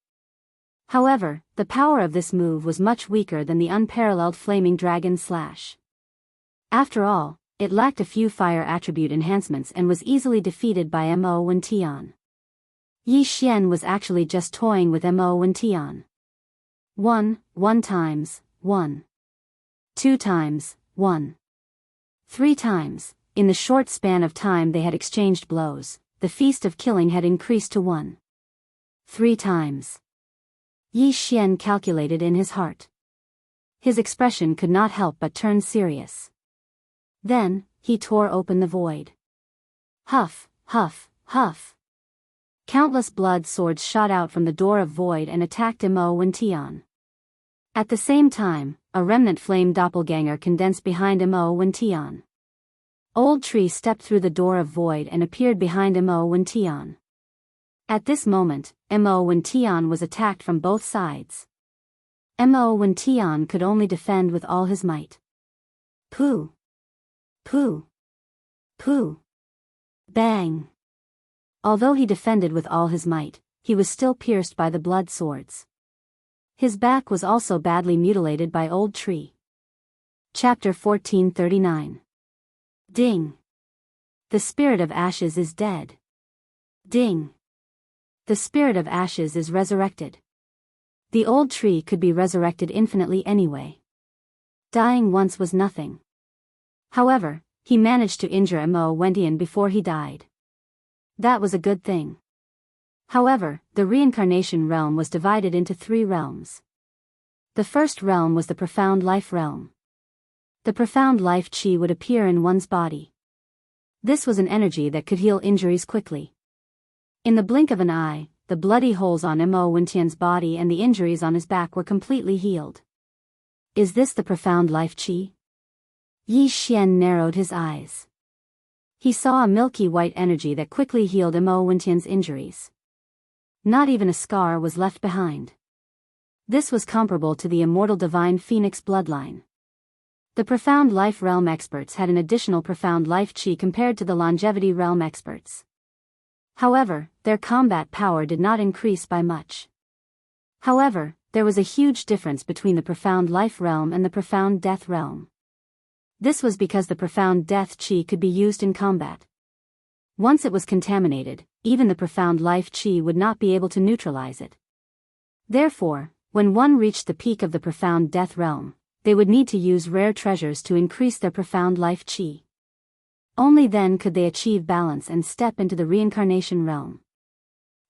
However, the power of this move was much weaker than the unparalleled flaming dragon slash. After all, it lacked a few fire attribute enhancements and was easily defeated by Mo Wen Tian. Yi Xian was actually just toying with Mo Wen Tian. 1 times, 1. 2 times, 1. 3 times, in the short span of time they had exchanged blows, the feast of killing had increased to 1. 3 times. Yi Xian calculated in his heart. His expression could not help but turn serious. Then, he tore open the void. Huff, huff, huff. Countless blood swords shot out from the door of void and attacked Mo Wen Tian. At the same time, a remnant flame doppelganger condensed behind Mo Wen Tian. Old Tree stepped through the door of void and appeared behind Mo Wen Tian. At this moment, Mo Wen Tian was attacked from both sides. Mo Wen Tian could only defend with all his might. Pooh! Pooh! Pooh! Bang! Although he defended with all his might, he was still pierced by the blood swords. His back was also badly mutilated by Old Tree. Chapter 1439. Ding! The spirit of ashes is dead. Ding! The spirit of ashes is resurrected. The Old Tree could be resurrected infinitely anyway. Dying once was nothing. However, he managed to injure Mo Wen Tian before he died. That was a good thing. However, the reincarnation realm was divided into 3 realms. The first realm was the profound life realm. The profound life qi would appear in one's body. This was an energy that could heal injuries quickly. In the blink of an eye, the bloody holes on Mo Wen Tian's body and the injuries on his back were completely healed. Is this the profound life qi? Yi Xian narrowed his eyes. He saw a milky white energy that quickly healed Mo Wen Tian's injuries. Not even a scar was left behind. This was comparable to the immortal divine phoenix bloodline. The profound life realm experts had an additional profound life qi compared to the longevity realm experts. However, their combat power did not increase by much. However, there was a huge difference between the profound life realm and the profound death realm. This was because the profound death qi could be used in combat. Once it was contaminated, even the profound life qi would not be able to neutralize it. Therefore, When one reached the peak of the profound death realm, they would need to use rare treasures to increase their profound life chi. Only then could they achieve balance and step into the reincarnation realm.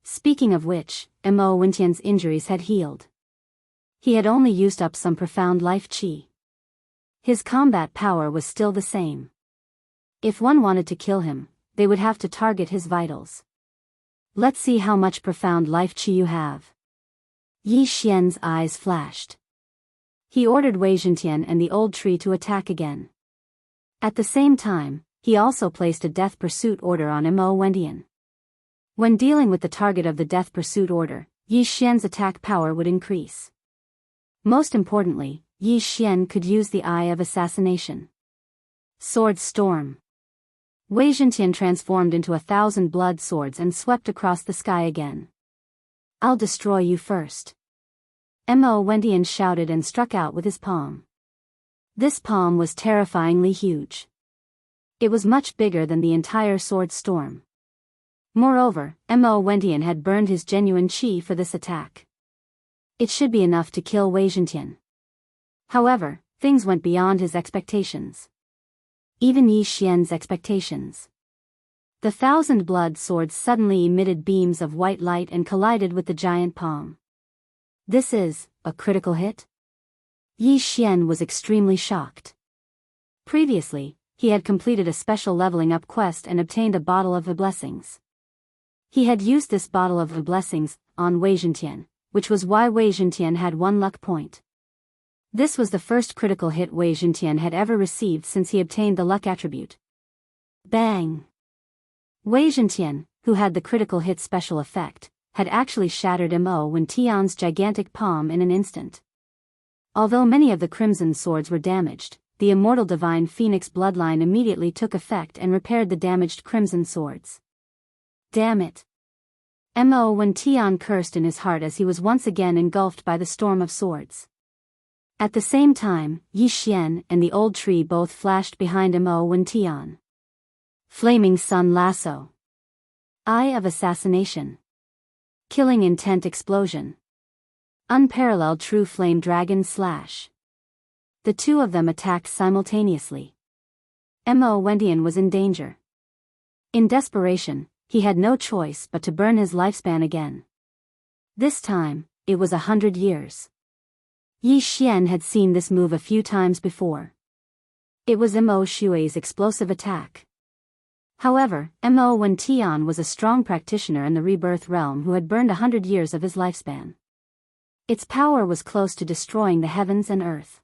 Speaking of which, Mo Wintian's injuries had healed. He had only used up some profound life chi. His combat power was still the same. If one wanted to kill him, they would have to target his vitals. Let's see how much profound life chi you have. Yi Xian's eyes flashed. He ordered Wei Zhentian and the old tree to attack again. At the same time, he also placed a death pursuit order on Mo Wendian. When dealing with the target of the death pursuit order, Yi Xian's attack power would increase. Most importantly, Yi Xian could use the Eye of Assassination. Sword Storm. Wei Zhentian transformed into 1,000 blood swords and swept across the sky again. I'll destroy you first. Mo Wendian shouted and struck out with his palm. This palm was terrifyingly huge. It was much bigger than the entire sword storm. Moreover, Mo Wendian had burned his genuine chi for this attack. It should be enough to kill Wei Zhentian. However, things went beyond his expectations. Even Yi Xian's expectations. The 1,000 blood swords suddenly emitted beams of white light and collided with the giant palm. This is a critical hit? Yi Xian was extremely shocked. Previously, he had completed a special leveling up quest and obtained a bottle of the blessings. He had used this bottle of the blessings on Wei Zhentian, which was why Wei Zhentian had 1 luck point. This was the first critical hit Wei Zhentian had ever received since he obtained the luck attribute. Bang! Wei Zhentian, who had the critical hit special effect, had actually shattered Mo Wintian's gigantic palm in an instant. Although many of the crimson swords were damaged, the immortal divine phoenix bloodline immediately took effect and repaired the damaged crimson swords. Damn it! Mo Wintian cursed in his heart as he was once again engulfed by the storm of swords. At the same time, Yi Xian and the old tree both flashed behind Mo Wintian. Flaming Sun Lasso. Eye of Assassination. Killing Intent Explosion. Unparalleled True Flame Dragon Slash. The two of them attacked simultaneously. Mo Wendian was in danger. In desperation, he had no choice but to burn his lifespan again. This time, it was 100 years. Yi Xian had seen this move a few times before. It was Mo Shui's explosive attack. However, Mo Wintian was a strong practitioner in the rebirth realm who had burned 100 years of his lifespan. Its power was close to destroying the heavens and earth.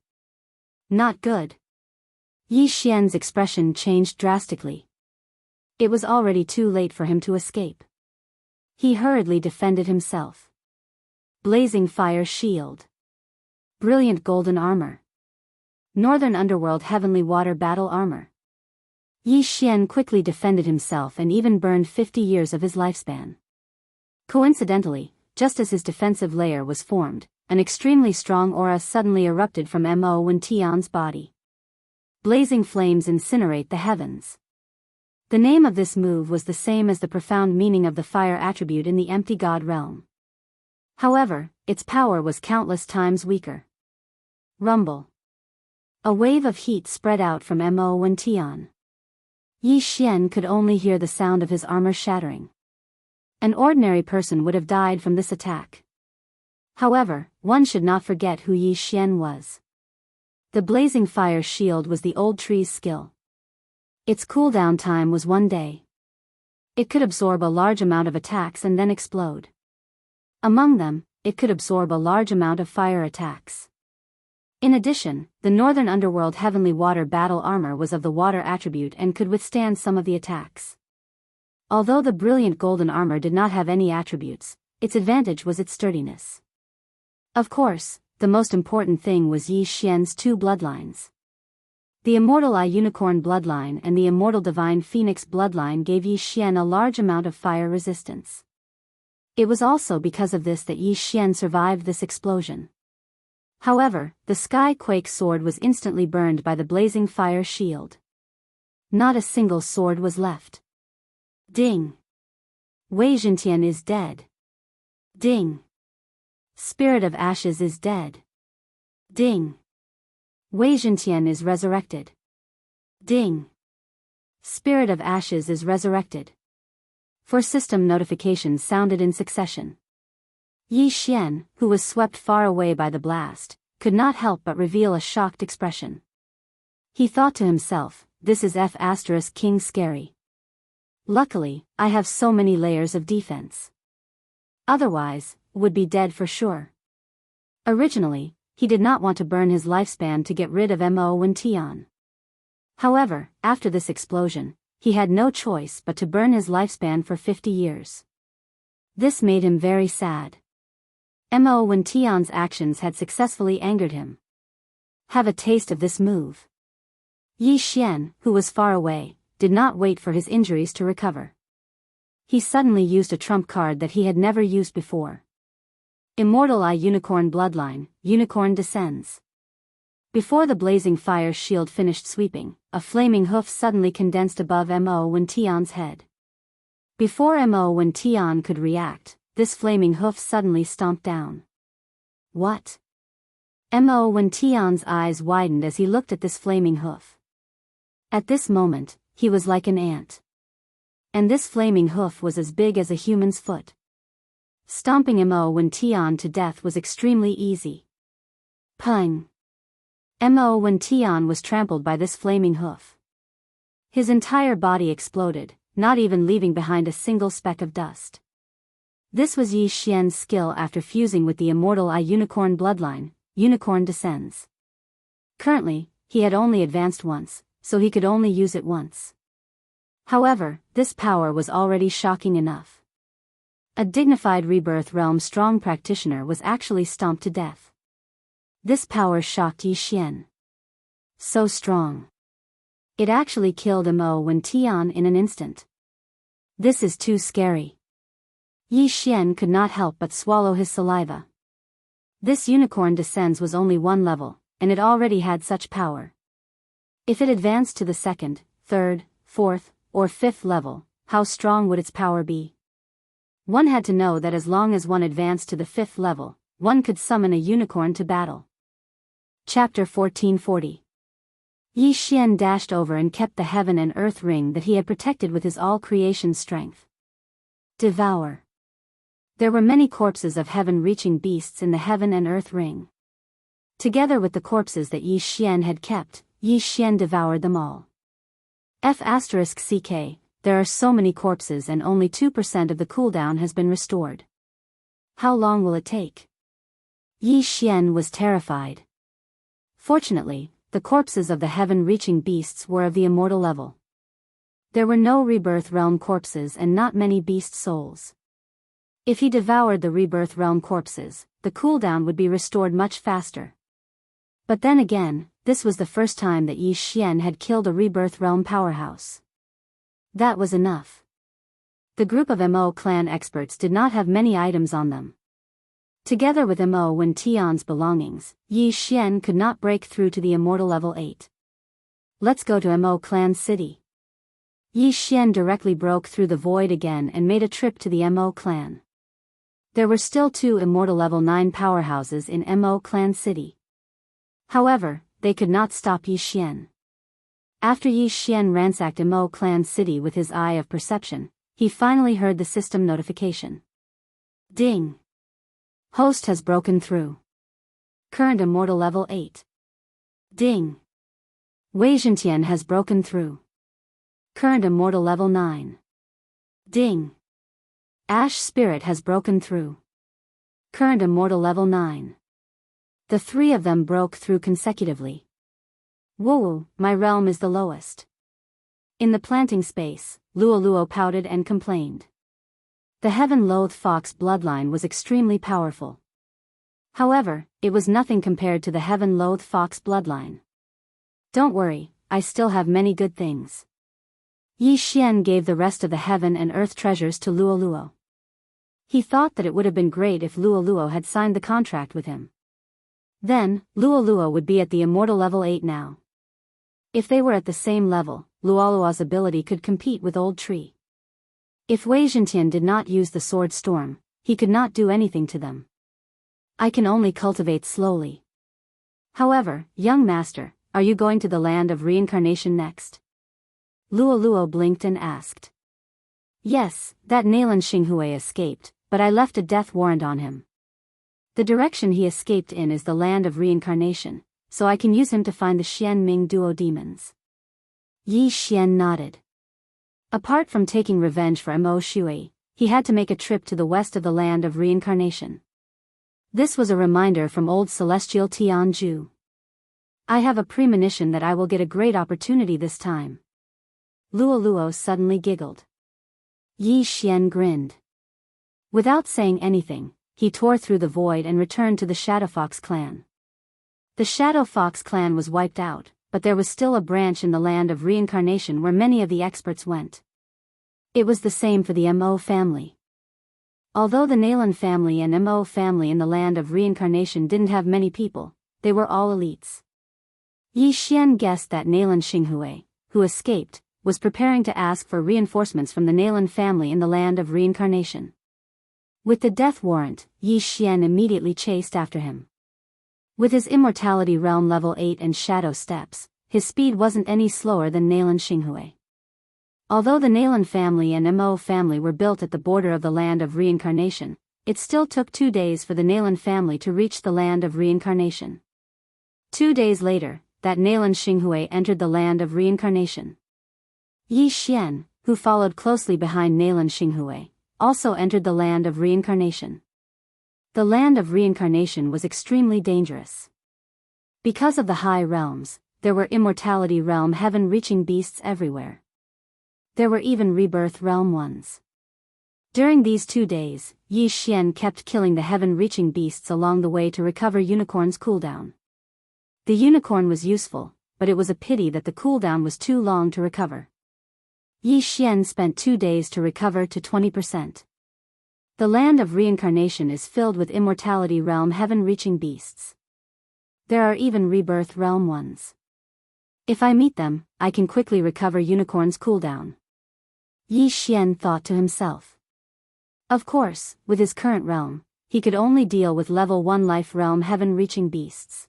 Not good. Yi Xian's expression changed drastically. It was already too late for him to escape. He hurriedly defended himself. Blazing Fire Shield. Brilliant Golden Armor. Northern Underworld Heavenly Water Battle Armor. Yi Xian quickly defended himself and even burned 50 years of his lifespan. Coincidentally, just as his defensive layer was formed, an extremely strong aura suddenly erupted from Mo Wintian's body. Blazing flames incinerate the heavens. The name of this move was the same as the profound meaning of the fire attribute in the empty god realm. However, its power was countless times weaker. Rumble. A wave of heat spread out from Mo Wintian. Yi Xian could only hear the sound of his armor shattering. An ordinary person would have died from this attack. However, one should not forget who Yi Xian was. The blazing fire shield was the old tree's skill. Its cooldown time was 1 day. It could absorb a large amount of attacks and then explode. Among them, it could absorb a large amount of fire attacks. In addition, the Northern Underworld Heavenly Water Battle Armor was of the water attribute and could withstand some of the attacks. Although the brilliant golden armor did not have any attributes, its advantage was its sturdiness. Of course, the most important thing was Yi Xian's 2 bloodlines. The Immortal Eye Unicorn bloodline and the Immortal Divine Phoenix bloodline gave Yi Xian a large amount of fire resistance. It was also because of this that Yi Xian survived this explosion. However, the Sky Quake sword was instantly burned by the blazing fire shield. Not a single sword was left. Ding! Wei Zhentian is dead. Ding! Spirit of ashes is dead. Ding. Wei Zhentian is resurrected. Ding. Spirit of ashes is resurrected. 4 system notifications sounded in succession. Yi Xian, who was swept far away by the blast, could not help but reveal a shocked expression. He thought to himself, this is King scary. Luckily, I have so many layers of defense. Otherwise, would be dead for sure. Originally, he did not want to burn his lifespan to get rid of Mo Wentian. However, after this explosion, he had no choice but to burn his lifespan for 50 years. This made him very sad. Mo Wentian's actions had successfully angered him. Have a taste of this move. Yi Xian, who was far away, did not wait for his injuries to recover. He suddenly used a trump card that he had never used before. Immortal Eye Unicorn Bloodline, Unicorn Descends. Before the blazing fire shield finished sweeping, a flaming hoof suddenly condensed above Mo Wentian's head. Before Mo Wentian could react, this flaming hoof suddenly stomped down. What? Mo Wentian's eyes widened as he looked at this flaming hoof. At this moment, he was like an ant. And this flaming hoof was as big as a human's foot. Stomping Mo Wentian to death was extremely easy. Pung! Mo Wentian was trampled by this flaming hoof. His entire body exploded, not even leaving behind a single speck of dust. This was Yi Xian's skill after fusing with the Immortal Eye Unicorn Bloodline, Unicorn Descends. Currently, he had only advanced once, so he could only use it once. However, this power was already shocking enough. A dignified Rebirth Realm strong practitioner was actually stomped to death. This power shocked Yi Xian. So strong. It actually killed Mo Wentian in an instant. This is too scary. Yi Xian could not help but swallow his saliva. This Unicorn Descends was only 1 level, and it already had such power. If it advanced to the 2nd, 3rd, 4th, or 5th level, how strong would its power be? One had to know that as long as one advanced to the 5th level, one could summon a unicorn to battle. Chapter 1440. Yi Xian dashed over and kept the heaven and earth ring that he had protected with his all-creation strength. Devour. There were many corpses of heaven-reaching beasts in the heaven and earth ring. Together with the corpses that Yi Xian had kept, Yi Xian devoured them all. *CK, there are so many corpses and only 2% of the cooldown has been restored. How long will it take? Yi Xian was terrified. Fortunately, the corpses of the heaven-reaching beasts were of the immortal level. There were no Rebirth Realm corpses and not many beast souls. If he devoured the Rebirth Realm corpses, the cooldown would be restored much faster. But then again, this was the first time that Yi Xian had killed a Rebirth Realm powerhouse. That was enough. The group of Mo clan experts did not have many items on them. Together with Mo Wentian's belongings, Yi Xian could not break through to the immortal level 8. Let's go to Mo clan city. Yi Xian directly broke through the void again and made a trip to the Mo clan. There were still 2 immortal level 9 powerhouses in Mo clan city. However, they could not stop Yi Xian. After Yi Xian ransacked Mo clan city with his eye of perception, he finally heard the system notification. Ding! Host has broken through. Current immortal level 8. Ding! Wei Zhentian has broken through. Current immortal level 9. Ding! Ash Spirit has broken through. Current immortal level 9. The 3 of them broke through consecutively. Whoa, my realm is the lowest. In the planting space, Luo pouted and complained. The heaven-loathed fox bloodline was extremely powerful. However, it was nothing compared to the heaven-loathed fox bloodline. Don't worry, I still have many good things. Yi Xian gave the rest of the heaven and earth treasures to Luo. He thought that it would have been great if Luo had signed the contract with him. Then, Luo would be at the immortal level 8 now. If they were at the same level, Luo's ability could compete with Old Tree. If Wei Zhentian did not use the Sword Storm, he could not do anything to them. I can only cultivate slowly. However, young master, are you going to the land of reincarnation next? Luo blinked and asked. Yes, that Nalan Xinghui escaped, but I left a death warrant on him. The direction he escaped in is the land of reincarnation, so I can use him to find the Xian Ming duo demons. Yi Xian nodded. Apart from taking revenge for Mo Shui, he had to make a trip to the west of the land of reincarnation. This was a reminder from old celestial Tianju. I have a premonition that I will get a great opportunity this time. Luo suddenly giggled. Yi Xian grinned. Without saying anything, he tore through the void and returned to the Shadow Fox clan. The Shadow Fox clan was wiped out, but there was still a branch in the land of reincarnation where many of the experts went. It was the same for the Mo family. Although the Nalan family and Mo family in the land of reincarnation didn't have many people, they were all elites. Yi Xian guessed that Nalan Xinghui, who escaped, was preparing to ask for reinforcements from the Nalan family in the land of reincarnation. With the death warrant, Yi Xian immediately chased after him. With his immortality realm level 8 and shadow steps, his speed wasn't any slower than Nalan Xinghui. Although the Nalan family and Mo family were built at the border of the land of reincarnation, it still took 2 days for the Nalan family to reach the land of reincarnation. 2 days later, that Nalan Xinghui entered the land of reincarnation. Yi Xian, who followed closely behind Nalan Xinghui, also entered the land of reincarnation. The land of reincarnation was extremely dangerous. Because of the high realms, there were immortality realm heaven-reaching beasts everywhere. There were even rebirth realm ones. During these 2 days, Yi Xian kept killing the heaven-reaching beasts along the way to recover Unicorn's cooldown. The unicorn was useful, but it was a pity that the cooldown was too long to recover. Yi Xian spent 2 days to recover to 20%. The land of reincarnation is filled with immortality realm heaven-reaching beasts. There are even rebirth realm ones. If I meet them, I can quickly recover Unicorn's cooldown. Yi Xian thought to himself. Of course, with his current realm, he could only deal with level 1 life realm heaven-reaching beasts.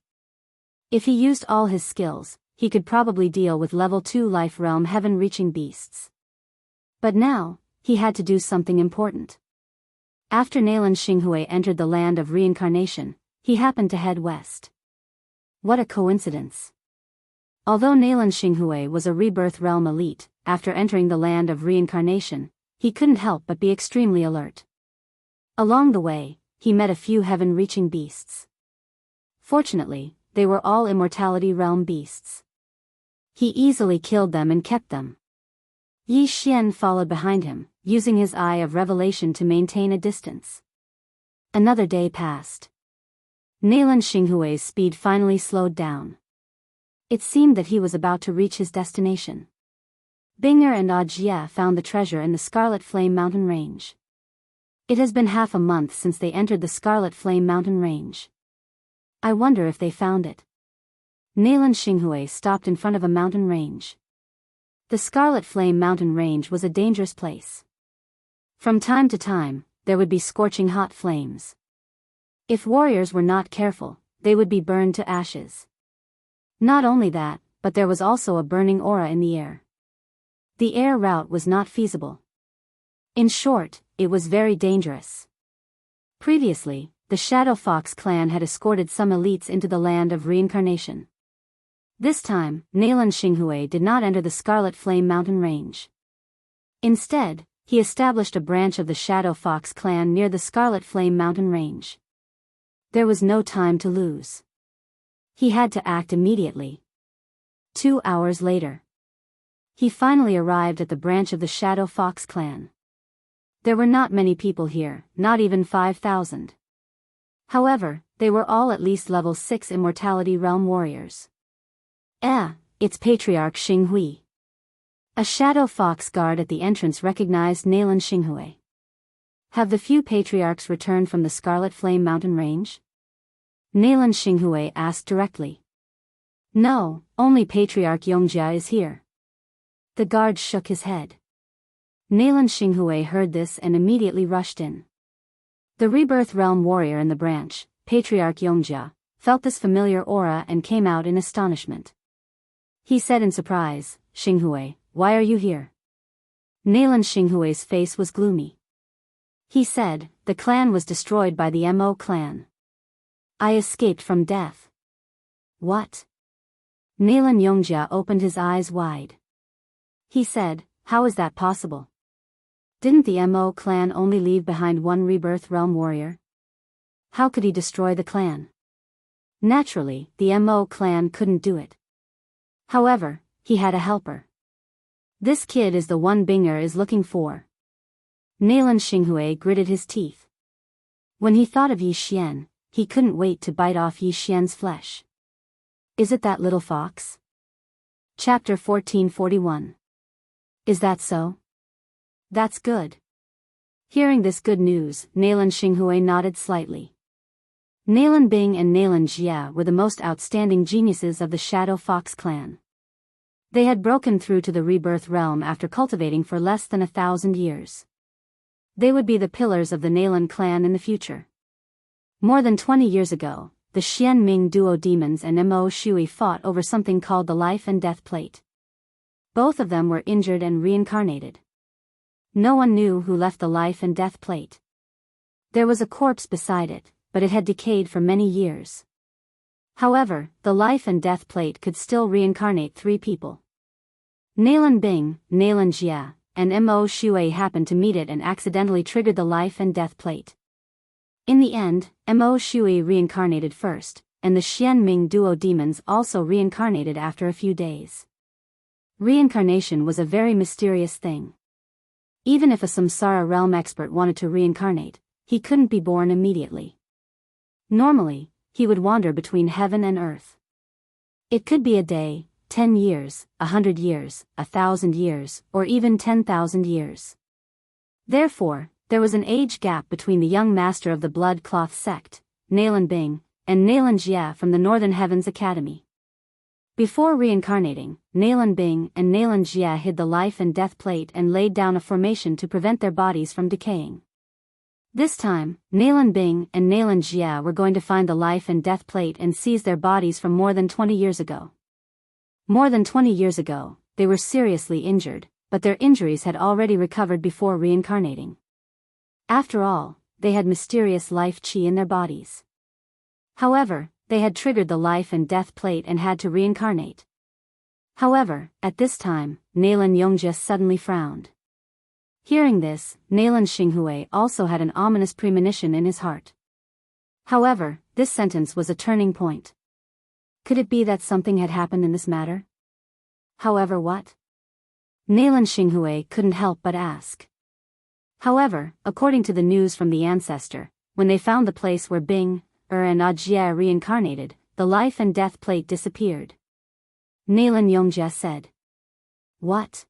If he used all his skills, he could probably deal with level 2 life realm heaven-reaching beasts. But now, he had to do something important. After Nalan Xinghui entered the land of reincarnation, he happened to head west. What a coincidence. Although Nalan Xinghui was a rebirth realm elite, after entering the land of reincarnation, he couldn't help but be extremely alert. Along the way, he met a few heaven-reaching beasts. Fortunately, they were all immortality realm beasts. He easily killed them and kept them. Yi Xian followed behind him, using his eye of revelation to maintain a distance. Another day passed. Nalan Xinghui's speed finally slowed down. It seemed that he was about to reach his destination. Binger and Ajia found the treasure in the Scarlet Flame Mountain Range. It has been half a month since they entered the Scarlet Flame Mountain Range. I wonder if they found it. Nalan Xinghui stopped in front of a mountain range. The Scarlet Flame Mountain Range was a dangerous place. From time to time, there would be scorching hot flames. If warriors were not careful, they would be burned to ashes. Not only that, but there was also a burning aura in the air. The air route was not feasible. In short, it was very dangerous. Previously, the Shadow Fox clan had escorted some elites into the land of reincarnation. This time, Nalan Xinghui did not enter the Scarlet Flame Mountain Range. Instead, he established a branch of the Shadow Fox clan near the Scarlet Flame Mountain Range. There was no time to lose. He had to act immediately. 2 hours later, he finally arrived at the branch of the Shadow Fox clan. There were not many people here, not even 5,000. However, they were all at least level 6 Immortality Realm warriors. It's Patriarch Xinghui. A Shadow Fox guard at the entrance recognized Nalan Xinghui. Have the few patriarchs returned from the Scarlet Flame Mountain Range? Nalan Xinghui asked directly. No, only Patriarch Yongjia is here. The guard shook his head. Nalan Xinghui heard this and immediately rushed in. The Rebirth Realm warrior in the branch, Patriarch Yongjia, felt this familiar aura and came out in astonishment. He said in surprise, "Xinghui, why are you here?" Nalan Xinghui's face was gloomy. He said, "The clan was destroyed by the Mo clan. I escaped from death." "What?" Nalan Yongjia opened his eyes wide. He said, "How is that possible? Didn't the Mo clan only leave behind one rebirth realm warrior? How could he destroy the clan? Naturally, the Mo clan couldn't do it. However, he had a helper. This kid is the one Binger is looking for." Nalan Xinghui gritted his teeth. When he thought of Yi Xian, he couldn't wait to bite off Yi Xian's flesh. "Is it that little fox?" Chapter 1441. Is that so? That's good. Hearing this good news, Nalan Xinghui nodded slightly. Nalan Bing and Nalan Jia were the most outstanding geniuses of the Shadow Fox clan. They had broken through to the rebirth realm after cultivating for less than 1,000 years. They would be the pillars of the Nalan clan in the future. More than 20 years ago, the Xian Ming duo demons and Mo Shui fought over something called the Life and Death Plate. Both of them were injured and reincarnated. No one knew who left the Life and Death Plate. There was a corpse beside it, but it had decayed for many years. However, the Life and Death Plate could still reincarnate 3 people. Nalan Bing, Nalan Jia, and Mo Shui happened to meet it and accidentally triggered the Life and Death Plate. In the end, Mo Shui reincarnated first, and the Xian Ming duo demons also reincarnated after a few days. Reincarnation was a very mysterious thing. Even if a Samsara realm expert wanted to reincarnate, he couldn't be born immediately. Normally, he would wander between heaven and earth. It could be a day, 10 years, 100 years, 1,000 years, or even 10,000 years. Therefore, there was an age gap between the young master of the Blood Cloth sect, Nalan Bing, and Nalan Jia from the Northern Heavens Academy. Before reincarnating, Nalan Bing and Nalan Jia hid the Life and Death Plate and laid down a formation to prevent their bodies from decaying. This time, Nalan Bing and Nalan Jia were going to find the Life and Death Plate and seize their bodies from more than 20 years ago. More than 20 years ago, they were seriously injured, but their injuries had already recovered before reincarnating. After all, they had mysterious life chi in their bodies. However, they had triggered the Life and Death Plate and had to reincarnate. However, at this time, Nalan Yongjia suddenly frowned. Hearing this, Nalan Xinghui also had an ominous premonition in his heart. However, this sentence was a turning point. Could it be that something had happened in this matter? However, what? Nalan Xinghui couldn't help but ask. However, according to the news from the ancestor, when they found the place where Bing, and Ajia reincarnated, the Life and Death Plate disappeared. Nalan Yongjia said. What?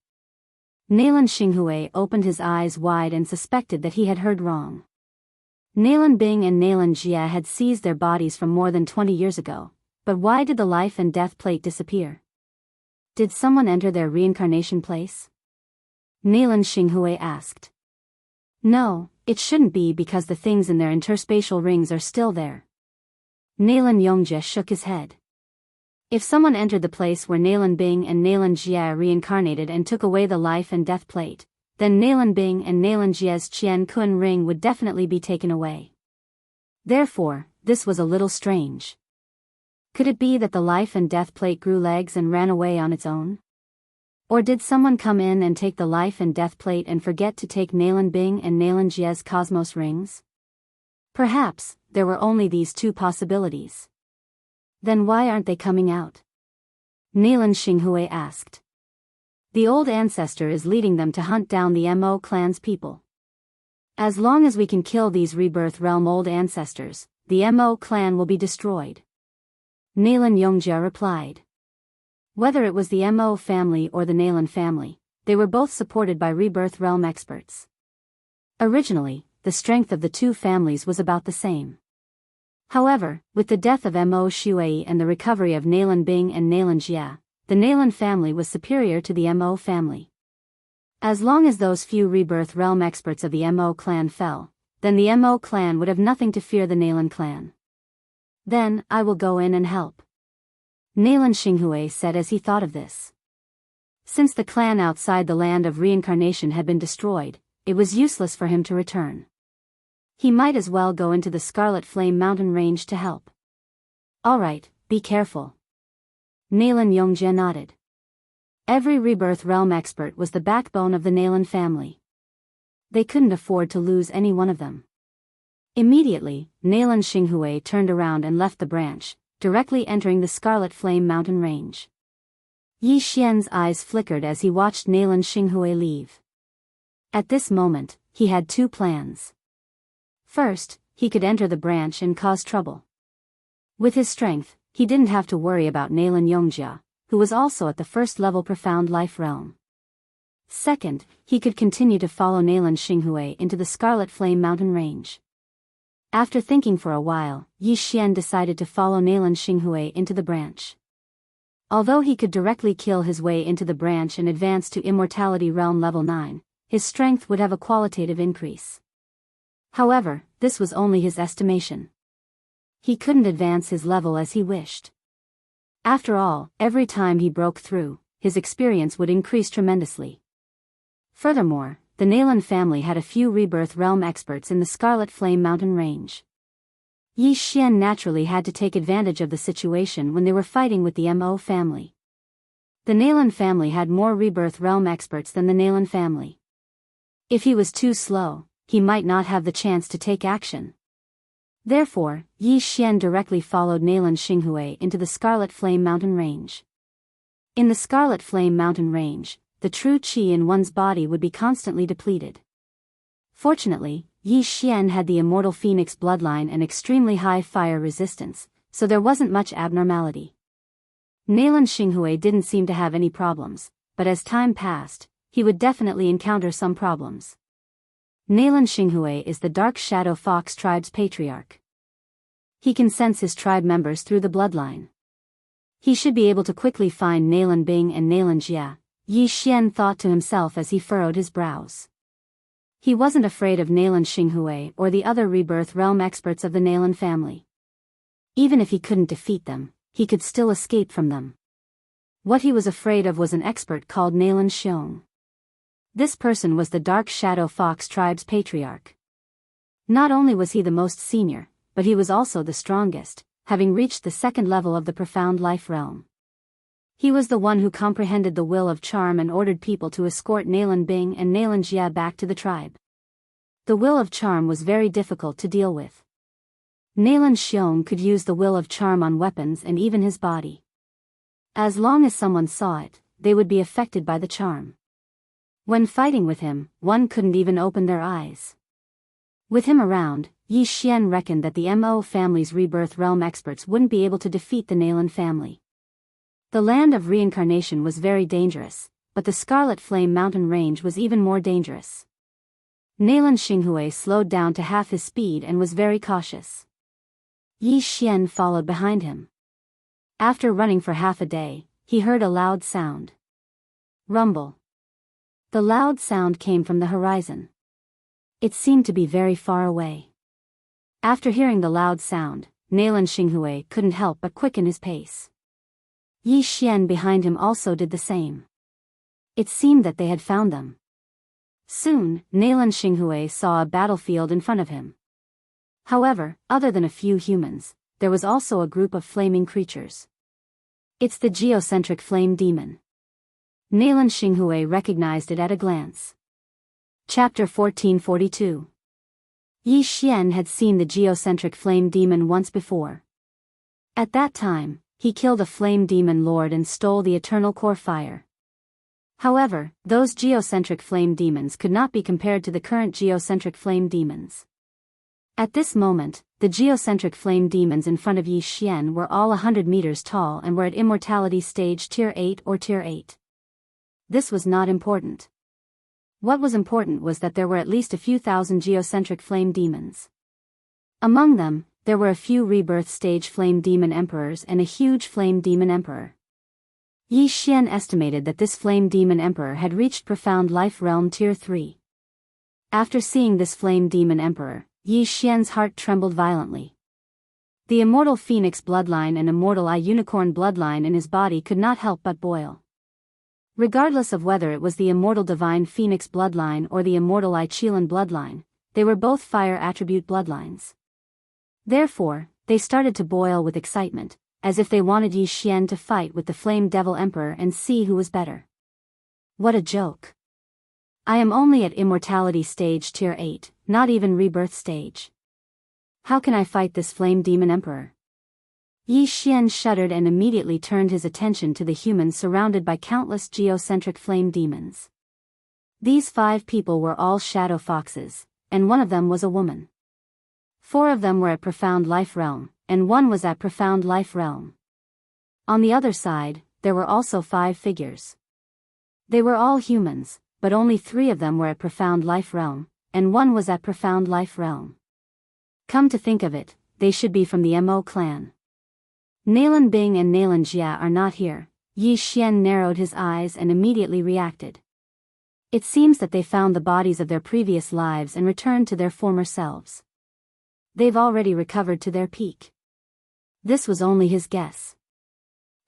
Nalan Xinghui opened his eyes wide and suspected that he had heard wrong. Nalan Bing and Nalan Jia had seized their bodies from more than 20 years ago, but why did the Life and Death Plate disappear? Did someone enter their reincarnation place? Nalan Xinghui asked. No, it shouldn't be because the things in their interspatial rings are still there. Nalan Yongjia shook his head. If someone entered the place where Nalan Bing and Nalan Jia reincarnated and took away the Life and Death Plate, then Nalan Bing and Nalan Jia's Qian Kun ring would definitely be taken away. Therefore, this was a little strange. Could it be that the Life and Death Plate grew legs and ran away on its own? Or did someone come in and take the Life and Death Plate and forget to take Nalan Bing and Nalan Jia's Cosmos rings? Perhaps, there were only these 2 possibilities. Then why aren't they coming out? Nalan Xinghui asked. The old ancestor is leading them to hunt down the Mo clan's people. As long as we can kill these rebirth realm old ancestors, the Mo clan will be destroyed. Nalan Yongjia replied. Whether it was the Mo family or the Nalan family, they were both supported by rebirth realm experts. Originally, the strength of the 2 families was about the same. However, with the death of Mo Shui and the recovery of Nalan Bing and Nalan Jia, the Nalan family was superior to the Mo family. As long as those few rebirth realm experts of the Mo clan fell, then the Mo clan would have nothing to fear the Nalan clan. Then, I will go in and help. Nalan Xinghui said as he thought of this. Since the clan outside the land of reincarnation had been destroyed, it was useless for him to return. He might as well go into the Scarlet Flame Mountain range to help. Alright, be careful. Nalan Yongjie nodded. Every rebirth realm expert was the backbone of the Nalan family. They couldn't afford to lose any one of them. Immediately, Nalan Xinghui turned around and left the branch, directly entering the Scarlet Flame Mountain range. Yi Xian's eyes flickered as he watched Nalan Xinghui leave. At this moment, he had two plans. First, he could enter the branch and cause trouble. With his strength, he didn't have to worry about Nalan Yongjie, who was also at the first level Profound Life realm. Second, he could continue to follow Nalan Xinghui into the Scarlet Flame Mountain range. After thinking for a while, Yi Xian decided to follow Nalan Xinghui into the branch. Although he could directly kill his way into the branch and advance to Immortality Realm Level 9, his strength would have a qualitative increase. However, this was only his estimation. He couldn't advance his level as he wished. After all, every time he broke through, his experience would increase tremendously. Furthermore, the Nalan family had a few rebirth realm experts in the Scarlet Flame Mountain range. Yi Xian naturally had to take advantage of the situation when they were fighting with the Mo family. The Nalan family had more rebirth realm experts than the Nalan family. If he was too slow, he might not have the chance to take action. Therefore, Yi Xian directly followed Nalan Xinghui into the Scarlet Flame Mountain range. In the Scarlet Flame Mountain range, the true qi in one's body would be constantly depleted. Fortunately, Yi Xian had the immortal phoenix bloodline and extremely high fire resistance, so there wasn't much abnormality. Nalan Xinghui didn't seem to have any problems, but as time passed, he would definitely encounter some problems. Nalan Xinghui is the Dark Shadow Fox tribe's patriarch. He can sense his tribe members through the bloodline. He should be able to quickly find Nalan Bing and Nalan Jia, Yi Xian thought to himself as he furrowed his brows. He wasn't afraid of Nalan Xinghui or the other rebirth realm experts of the Nalan family. Even if he couldn't defeat them, he could still escape from them. What he was afraid of was an expert called Nalan Xiong. This person was the Dark Shadow Fox tribe's patriarch. Not only was he the most senior, but he was also the strongest, having reached the second level of the Profound Life realm. He was the one who comprehended the will of charm and ordered people to escort Nalan Bing and Nalan Jia back to the tribe. The will of charm was very difficult to deal with. Nalan Xiong could use the will of charm on weapons and even his body. As long as someone saw it, they would be affected by the charm. When fighting with him, one couldn't even open their eyes. With him around, Yi Xian reckoned that the Mo family's rebirth realm experts wouldn't be able to defeat the Nalan family. The land of reincarnation was very dangerous, but the Scarlet Flame Mountain range was even more dangerous. Nalan Xinghui slowed down to half his speed and was very cautious. Yi Xian followed behind him. After running for half a day, he heard a loud sound. Rumble. The loud sound came from the horizon. It seemed to be very far away. After hearing the loud sound, Nalan Xinghui couldn't help but quicken his pace. Yi Xian behind him also did the same. It seemed that they had found them. Soon, Nalan Xinghui saw a battlefield in front of him. However, other than a few humans, there was also a group of flaming creatures. It's the geocentric flame demon. Nalan Xinghui recognized it at a glance. Chapter 1442. Yi Xian had seen the geocentric flame demon once before. At that time, he killed a flame demon lord and stole the eternal core fire. However, those geocentric flame demons could not be compared to the current geocentric flame demons. At this moment, the geocentric flame demons in front of Yi Xian were all 100 meters tall and were at Immortality Stage Tier 8 or Tier 8. This was not important. What was important was that there were at least a few thousand geocentric flame demons. Among them, there were a few rebirth stage flame demon emperors and a huge flame demon emperor. Yi Xian estimated that this flame demon emperor had reached Profound Life Realm Tier 3. After seeing this flame demon emperor, Yi Xian's heart trembled violently. The immortal phoenix bloodline and immortal eye unicorn bloodline in his body could not help but boil. Regardless of whether it was the immortal divine phoenix bloodline or the immortal eye Qilin bloodline, they were both fire attribute bloodlines. Therefore, they started to boil with excitement, as if they wanted Yi Xian to fight with the Flame Devil Emperor and see who was better. What a joke. I am only at immortality stage tier 8, not even rebirth stage. How can I fight this Flame Demon Emperor? Yi Xian shuddered and immediately turned his attention to the humans surrounded by countless geocentric flame demons. These 5 people were all shadow foxes, and one of them was a woman. 4 of them were at Profound Life Realm, and 1 was at Profound Life Realm. On the other side, there were also 5 figures. They were all humans, but only 3 of them were at Profound Life Realm, and 1 was at Profound Life Realm. Come to think of it, they should be from the Mo clan. Nalan Bing and Nalan Jia are not here. Yi Xian narrowed his eyes and immediately reacted. It seems that they found the bodies of their previous lives and returned to their former selves. They've already recovered to their peak. This was only his guess.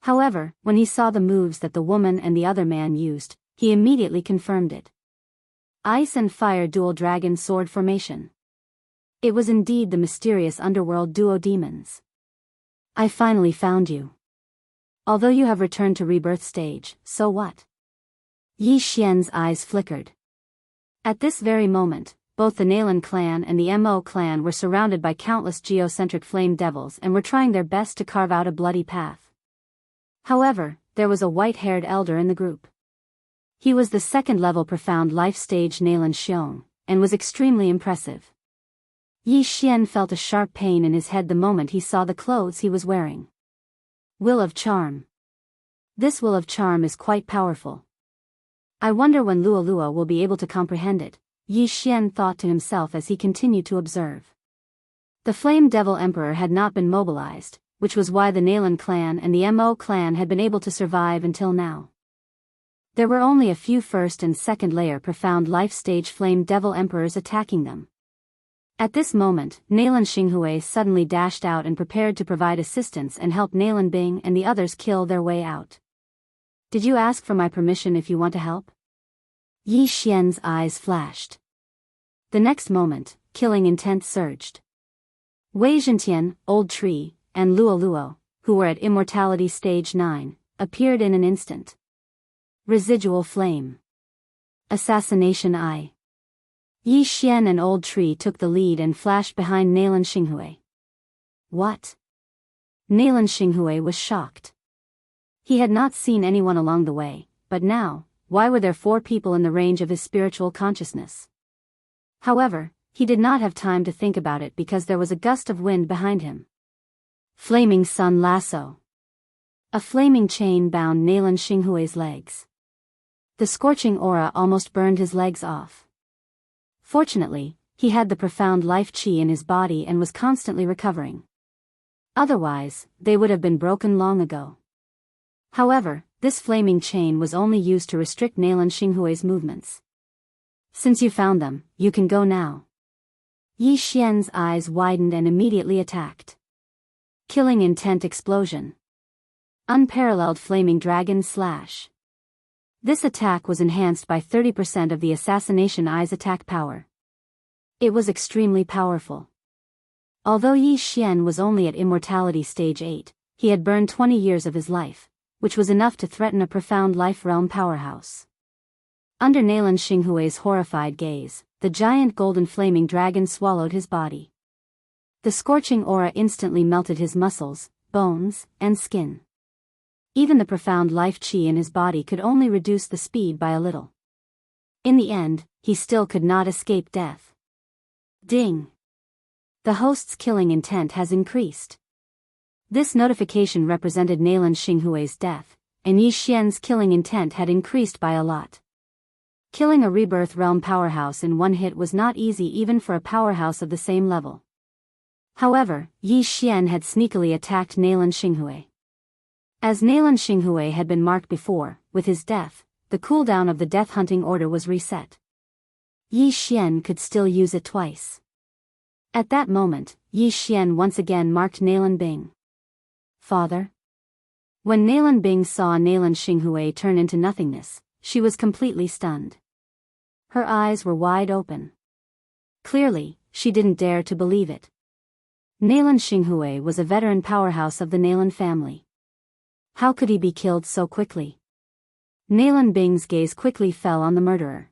However, when he saw the moves that the woman and the other man used, he immediately confirmed it. Ice and fire dual dragon sword formation. It was indeed the mysterious underworld duo demons. I finally found you. Although you have returned to rebirth stage, so what? Yi Xian's eyes flickered. At this very moment, both the Nalan clan and the Mo clan were surrounded by countless geocentric flame devils and were trying their best to carve out a bloody path. However, there was a white-haired elder in the group. He was the second-level Profound Life Stage Nalan Xiong, and was extremely impressive. Yi Xian felt a sharp pain in his head the moment he saw the clothes he was wearing. Will of Charm. This Will of Charm is quite powerful. I wonder when Luolua will be able to comprehend it, Yi Xian thought to himself as he continued to observe. The Flame Devil Emperor had not been mobilized, which was why the Nalan clan and the Mo clan had been able to survive until now. There were only a few first and second layer Profound Life Stage Flame Devil Emperors attacking them. At this moment, Nalan Xinghui suddenly dashed out and prepared to provide assistance and help Nalan Bing and the others kill their way out. Did you ask for my permission if you want to help? Yi Xian's eyes flashed. The next moment, killing intent surged. Wei Zhentian, Old Tree, and Luo Luo, who were at Immortality Stage 9, appeared in an instant. Residual Flame. Assassination Eye. Yi Xian and Old Tree took the lead and flashed behind Nalan Xinghui. What? Nalan Xinghui was shocked. He had not seen anyone along the way, but now, why were there 4 people in the range of his spiritual consciousness? However, he did not have time to think about it because there was a gust of wind behind him. Flaming Sun Lasso. A flaming chain bound Nalan Xinghui's legs. The scorching aura almost burned his legs off. Fortunately, he had the profound life qi in his body and was constantly recovering. Otherwise, they would have been broken long ago. However, this flaming chain was only used to restrict Nalan Xinghui's movements. Since you found them, you can go now. Yi Xian's eyes widened and immediately attacked. Killing Intent Explosion. Unparalleled Flaming Dragon Slash. This attack was enhanced by 30% of the Assassination Eye's attack power. It was extremely powerful. Although Yi Xian was only at Immortality Stage 8, he had burned 20 years of his life, which was enough to threaten a Profound Life Realm powerhouse. Under Nalan Xinghui's horrified gaze, the giant golden flaming dragon swallowed his body. The scorching aura instantly melted his muscles, bones, and skin. Even the profound life qi in his body could only reduce the speed by a little. In the end, he still could not escape death. Ding! The host's killing intent has increased. This notification represented Nalan Xinghui's death, and Yi Xian's killing intent had increased by a lot. Killing a rebirth realm powerhouse in one hit was not easy even for a powerhouse of the same level. However, Yi Xian had sneakily attacked Nalan Xinghui. As Nalan Xinghui had been marked before, with his death, the cooldown of the death hunting order was reset. Yi Xian could still use it twice. At that moment, Yi Xian once again marked Nalan Bing. Father? When Nalan Bing saw Nalan Xinghui turn into nothingness, she was completely stunned. Her eyes were wide open. Clearly, she didn't dare to believe it. Nalan Xinghui was a veteran powerhouse of the Nalan family. How could he be killed so quickly? Nalan Bing's gaze quickly fell on the murderer.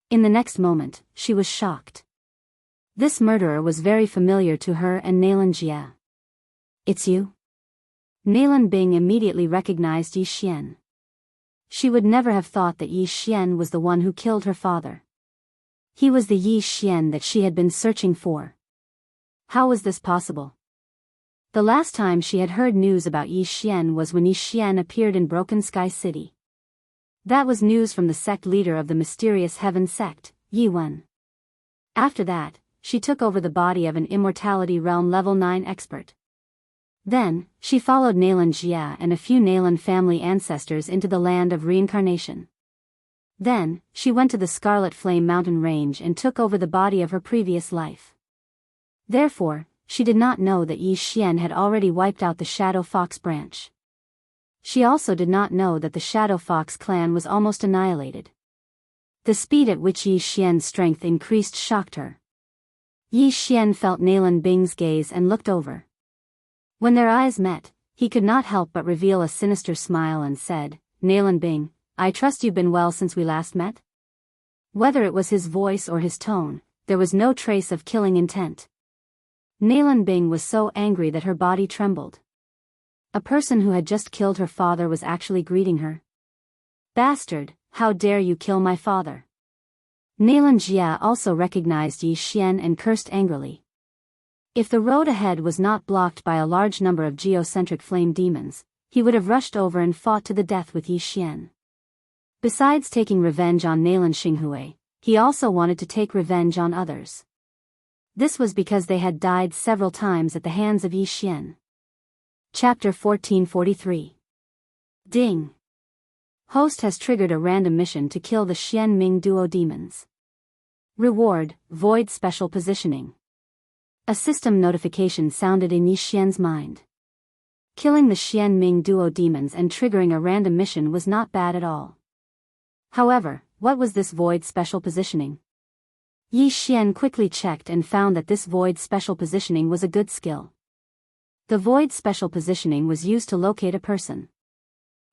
In the next moment, she was shocked. This murderer was very familiar to her and Nalan Jia. It's you? Nalan Bing immediately recognized Yi Xian. She would never have thought that Yi Xian was the one who killed her father. He was the Yi Xian that she had been searching for. How was this possible? The last time she had heard news about Yi Xian was when Yi Xian appeared in Broken Sky City. That was news from the sect leader of the mysterious heaven sect, Yi Wen. After that, she took over the body of an immortality realm level 9 expert. Then, she followed Nalan Jia and a few Nalan family ancestors into the land of reincarnation. Then, she went to the Scarlet Flame Mountain Range and took over the body of her previous life. Therefore, she did not know that Yi Xian had already wiped out the Shadow Fox branch. She also did not know that the Shadow Fox clan was almost annihilated. The speed at which Yi Xian's strength increased shocked her. Yi Xian felt Nalan Bing's gaze and looked over. When their eyes met, he could not help but reveal a sinister smile and said, "Nalan Bing, I trust you've been well since we last met?" Whether it was his voice or his tone, there was no trace of killing intent. Nalan Bing was so angry that her body trembled. A person who had just killed her father was actually greeting her. "Bastard, how dare you kill my father?" Nalan Jia also recognized Yi Xian and cursed angrily. If the road ahead was not blocked by a large number of geocentric flame demons, he would have rushed over and fought to the death with Yi Xian. Besides taking revenge on Nalan Xinghui, he also wanted to take revenge on others. This was because they had died several times at the hands of Yi Xian. Chapter 1443. Ding. Host has triggered a random mission to kill the Xian Ming duo demons. Reward, Void Special Positioning. A system notification sounded in Yi Xian's mind. Killing the Xian Ming duo demons and triggering a random mission was not bad at all. However, what was this Void Special Positioning? Yi Xian quickly checked and found that this Void Special Positioning was a good skill. The Void Special Positioning was used to locate a person.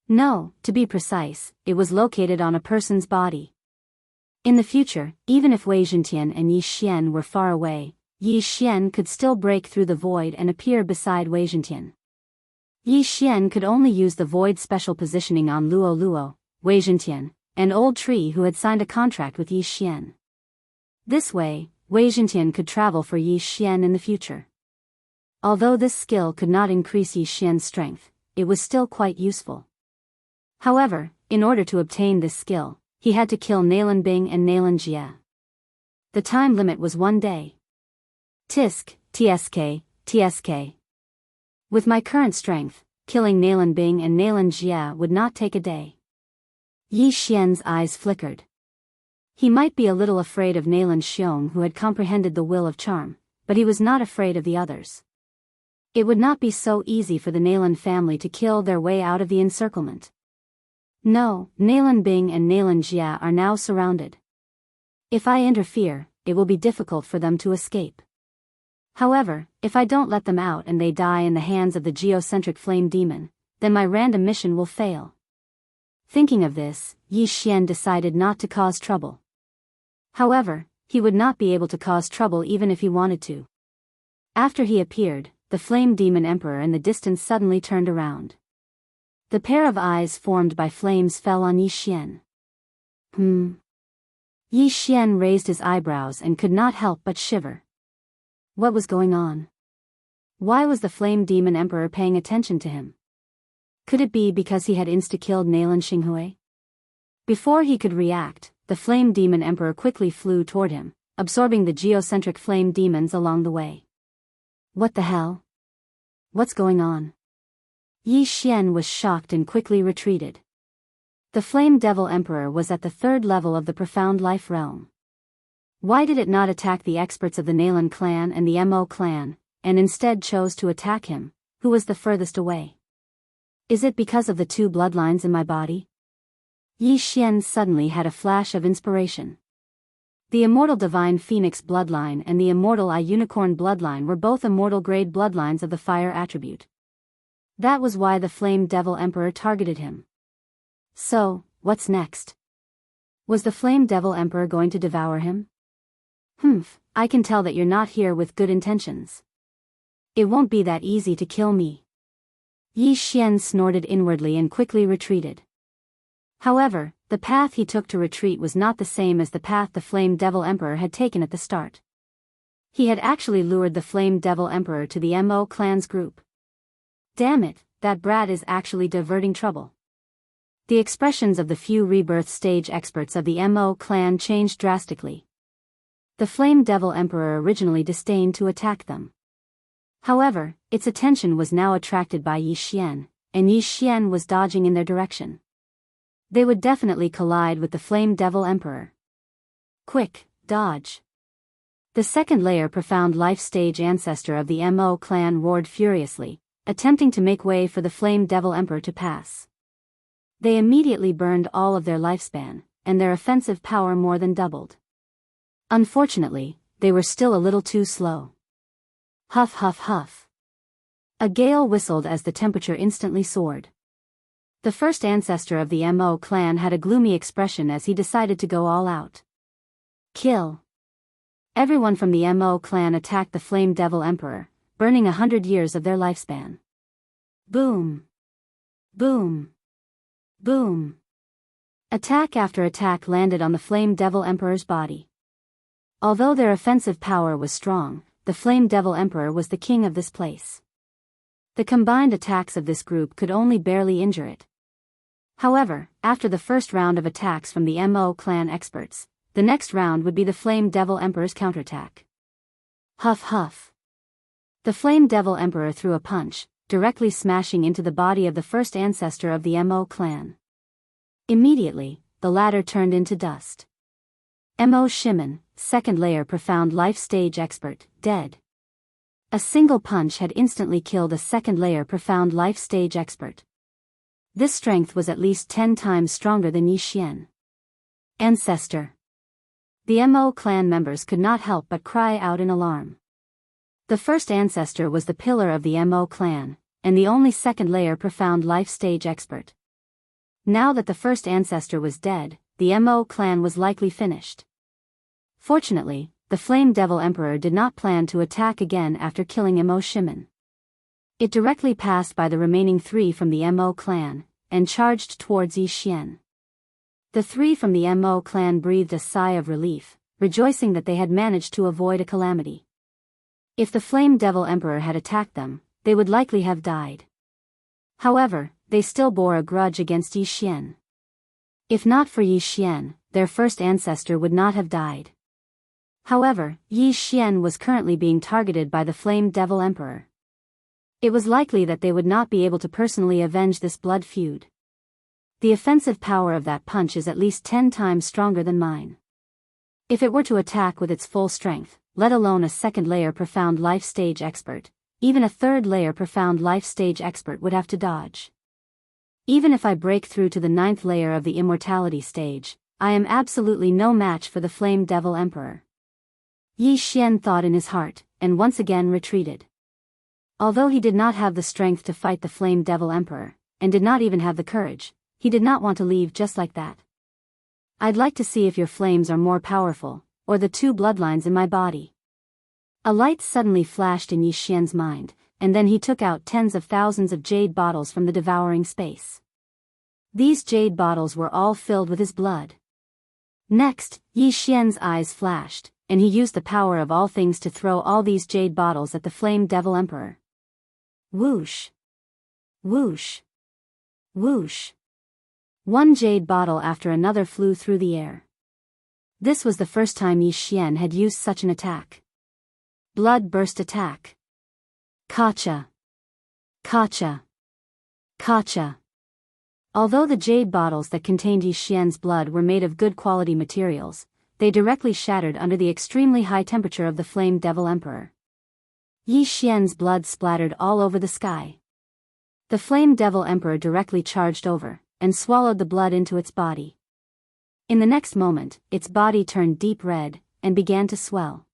No, to be precise, it was located on a person's body. In the future, even if Wei Zhentian and Yi Xian were far away, Yi Xian could still break through the void and appear beside Wei Zhentian. Yi Xian could only use the Void Special Positioning on Luo Luo, Wei Zhentian, an old tree who had signed a contract with Yi Xian. This way, Wei Zhentian could travel for Yi Xian in the future. Although this skill could not increase Yi Xian's strength, it was still quite useful. However, in order to obtain this skill, he had to kill Nalan Bing and Nalan Jia. The time limit was 1 day. Tisk, tsk, tsk. With my current strength, killing Nalan Bing and Nalan Jia would not take a day. Yi Xian's eyes flickered. He might be a little afraid of Nalan Xiong, who had comprehended the will of charm, but he was not afraid of the others. It would not be so easy for the Nalan family to kill their way out of the encirclement. No, Nalan Bing and Nalan Jia are now surrounded. If I interfere, it will be difficult for them to escape. However, if I don't let them out and they die in the hands of the geocentric flame demon, then my random mission will fail. Thinking of this, Yi Xian decided not to cause trouble. However, he would not be able to cause trouble even if he wanted to. After he appeared, the flame demon emperor in the distance suddenly turned around. The pair of eyes formed by flames fell on Yi Xian. Yi Xian raised his eyebrows and could not help but shiver. What was going on? Why was the flame demon emperor paying attention to him? Could it be because he had insta-killed Nalan Xinghui? Before he could react, the flame demon emperor quickly flew toward him, absorbing the geocentric flame demons along the way. What the hell? What's going on? Yi Xian was shocked and quickly retreated. The flame devil emperor was at the 3rd level of the profound life realm. Why did it not attack the experts of the Nalan clan and the Mo clan, and instead chose to attack him, who was the furthest away? Is it because of the two bloodlines in my body? Yi Xian suddenly had a flash of inspiration. The immortal divine phoenix bloodline and the immortal eye unicorn bloodline were both immortal grade bloodlines of the fire attribute. That was why the flame devil emperor targeted him. So, what's next? Was the flame devil emperor going to devour him? I can tell that you're not here with good intentions. It won't be that easy to kill me. Yi Xian snorted inwardly and quickly retreated. However, the path he took to retreat was not the same as the path the Flame Devil Emperor had taken at the start. He had actually lured the Flame Devil Emperor to the Mo clan's group. Damn it, that brat is actually diverting trouble. The expressions of the few rebirth stage experts of the Mo clan changed drastically. The Flame Devil Emperor originally disdained to attack them. However, its attention was now attracted by Yi Xian, and Yi Xian was dodging in their direction. They would definitely collide with the Flame Devil Emperor. Quick, dodge. The second layer profound life stage ancestor of the Mo clan roared furiously, attempting to make way for the Flame Devil Emperor to pass. They immediately burned all of their lifespan, and their offensive power more than doubled. Unfortunately, they were still a little too slow. Huff huff huff. A gale whistled as the temperature instantly soared. The first ancestor of the Mo clan had a gloomy expression as he decided to go all out. Kill. Everyone from the Mo clan attacked the Flame Devil Emperor, burning 100 years of their lifespan. Boom. Boom. Boom. Attack after attack landed on the Flame Devil Emperor's body. Although their offensive power was strong, the Flame Devil Emperor was the king of this place. The combined attacks of this group could only barely injure it. However, after the first round of attacks from the Mo clan experts, the next round would be the Flame Devil Emperor's counterattack. Huff huff. The Flame Devil Emperor threw a punch, directly smashing into the body of the first ancestor of the Mo clan. Immediately, the latter turned into dust. Mo Shimon, second layer profound life stage expert, dead. A single punch had instantly killed a second layer profound life stage expert. This strength was at least 10 times stronger than Yi Xian. Ancestor. The Mo clan members could not help but cry out in alarm. The first ancestor was the pillar of the Mo clan, and the only second layer profound life stage expert. Now that the first ancestor was dead, the Mo clan was likely finished. Fortunately, the Flame Devil Emperor did not plan to attack again after killing Mo Shimon. It directly passed by the remaining 3 from the Mo clan, and charged towards Yi Xian. The 3 from the Mo clan breathed a sigh of relief, rejoicing that they had managed to avoid a calamity. If the Flame Devil Emperor had attacked them, they would likely have died. However, they still bore a grudge against Yi Xian. If not for Yi Xian, their first ancestor would not have died. However, Yi Xian was currently being targeted by the Flame Devil Emperor. It was likely that they would not be able to personally avenge this blood feud. The offensive power of that punch is at least 10 times stronger than mine. If it were to attack with its full strength, let alone a second layer profound life stage expert, even a third layer profound life stage expert would have to dodge. Even if I break through to the 9th layer of the immortality stage, I am absolutely no match for the Flame Devil Emperor. Yi Xian thought in his heart, and once again retreated. Although he did not have the strength to fight the Flame Devil Emperor, and did not even have the courage, he did not want to leave just like that. I'd like to see if your flames are more powerful, or the 2 bloodlines in my body. A light suddenly flashed in Yi Xian's mind, and then he took out tens of thousands of jade bottles from the devouring space. These jade bottles were all filled with his blood. Next, Yi Xian's eyes flashed, and he used the power of all things to throw all these jade bottles at the Flame Devil Emperor. Whoosh! Whoosh! Whoosh! One jade bottle after another flew through the air. This was the first time Yi Xian had used such an attack. Blood burst attack. Kacha! Kacha! Kacha! Although the jade bottles that contained Yi Xian's blood were made of good quality materials, they directly shattered under the extremely high temperature of the Flame Devil Emperor. Yi Xian's blood splattered all over the sky. The Flame Devil Emperor directly charged over, and swallowed the blood into its body. In the next moment, its body turned deep red, and began to swell.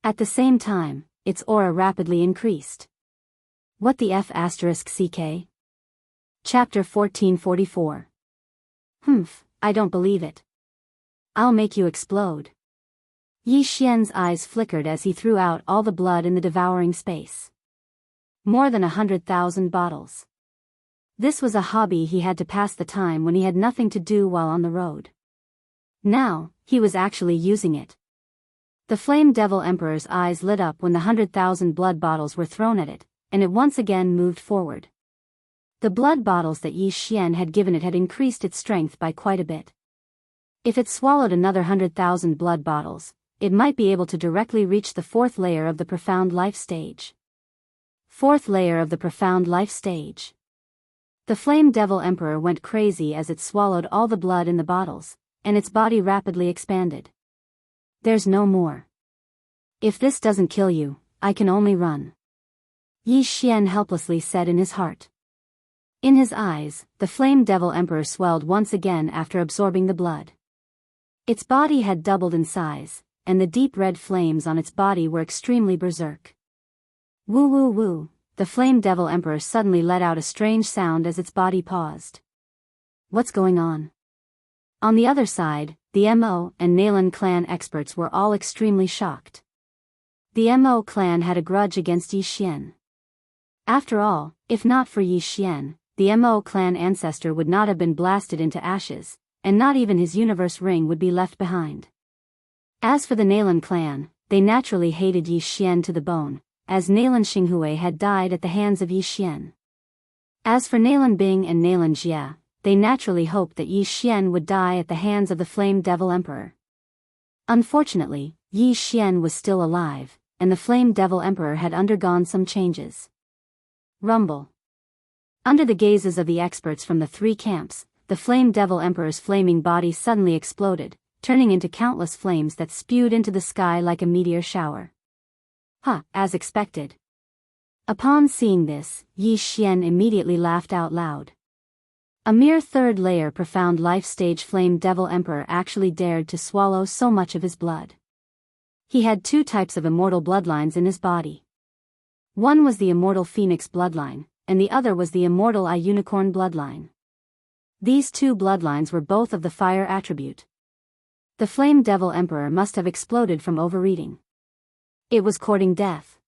At the same time, its aura rapidly increased. What the F***CK? Chapter 1444. Humph, I don't believe it. I'll make you explode. Yi Xian's eyes flickered as he threw out all the blood in the devouring space. More than 100,000 bottles. This was a hobby he had to pass the time when he had nothing to do while on the road. Now, he was actually using it. The Flame Devil Emperor's eyes lit up when the 100,000 blood bottles were thrown at it, and it once again moved forward. The blood bottles that Yi Xian had given it had increased its strength by quite a bit. If it swallowed another 100,000 blood bottles, it might be able to directly reach the fourth layer of the Profound Life Stage. Fourth layer of the Profound Life Stage. The Flame Devil Emperor went crazy as it swallowed all the blood in the bottles, and its body rapidly expanded. There's no more. If this doesn't kill you, I can only run. Yi Xian helplessly said in his heart. In his eyes, the Flame Devil Emperor swelled once again after absorbing the blood. Its body had doubled in size, and the deep red flames on its body were extremely berserk. Woo woo woo, the Flame Devil Emperor suddenly let out a strange sound as its body paused. What's going on? On the other side, the Mo and Nalan clan experts were all extremely shocked. The Mo clan had a grudge against Yi Xian. After all, if not for Yi Xian, the Mo clan ancestor would not have been blasted into ashes, and not even his universe ring would be left behind. As for the Nalan clan, they naturally hated Yi Xian to the bone, as Nalan Xinghui had died at the hands of Yi Xian. As for Nalan Bing and Nalan Jia, they naturally hoped that Yi Xian would die at the hands of the Flame Devil Emperor. Unfortunately, Yi Xian was still alive, and the Flame Devil Emperor had undergone some changes. Rumble. Under the gazes of the experts from the three camps, the Flame Devil Emperor's flaming body suddenly exploded, turning into countless flames that spewed into the sky like a meteor shower. As expected. Upon seeing this, Yi Xian immediately laughed out loud. A mere third layer Profound Life Stage Flame Devil Emperor actually dared to swallow so much of his blood. He had two types of immortal bloodlines in his body. One was the immortal Phoenix bloodline, and the other was the immortal Eye Unicorn bloodline. These two bloodlines were both of the fire attribute. The Flame Devil Emperor must have exploded from overeating. It was courting death.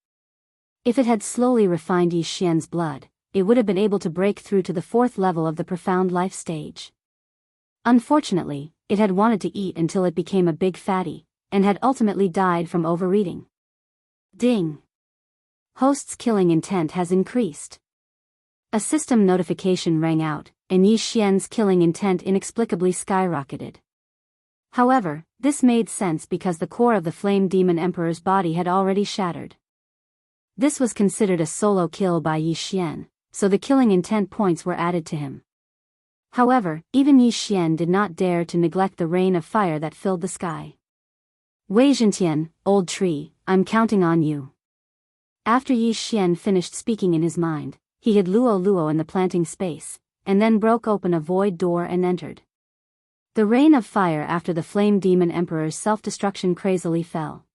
If it had slowly refined Yi Xian's blood, it would have been able to break through to the fourth level of the Profound Life Stage. Unfortunately, it had wanted to eat until it became a big fatty, and had ultimately died from overeating. Ding! Host's killing intent has increased. A system notification rang out, and Yi Xian's killing intent inexplicably skyrocketed. However, this made sense because the core of the Flame Demon Emperor's body had already shattered. This was considered a solo kill by Yi Xian, so the killing intent points were added to him. However, even Yi Xian did not dare to neglect the rain of fire that filled the sky. Wei Zhentian, old tree, I'm counting on you. After Yi Xian finished speaking in his mind, he hid Luo Luo in the planting space, and then broke open a void door and entered. The rain of fire after the Flame Demon Emperor's self-destruction crazily fell.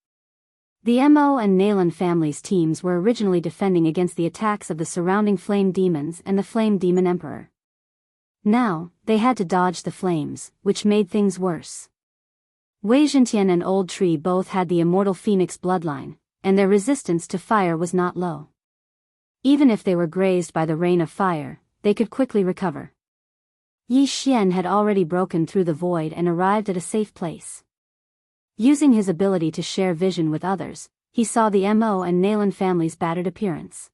The Mo and Nalan families' teams were originally defending against the attacks of the surrounding Flame Demons and the Flame Demon Emperor. Now, they had to dodge the flames, which made things worse. Wei Zhentian and Old Tree both had the immortal Phoenix bloodline, and their resistance to fire was not low. Even if they were grazed by the rain of fire, they could quickly recover. Yi Xian had already broken through the void and arrived at a safe place. Using his ability to share vision with others, he saw the Mo and Nalan families' battered appearance.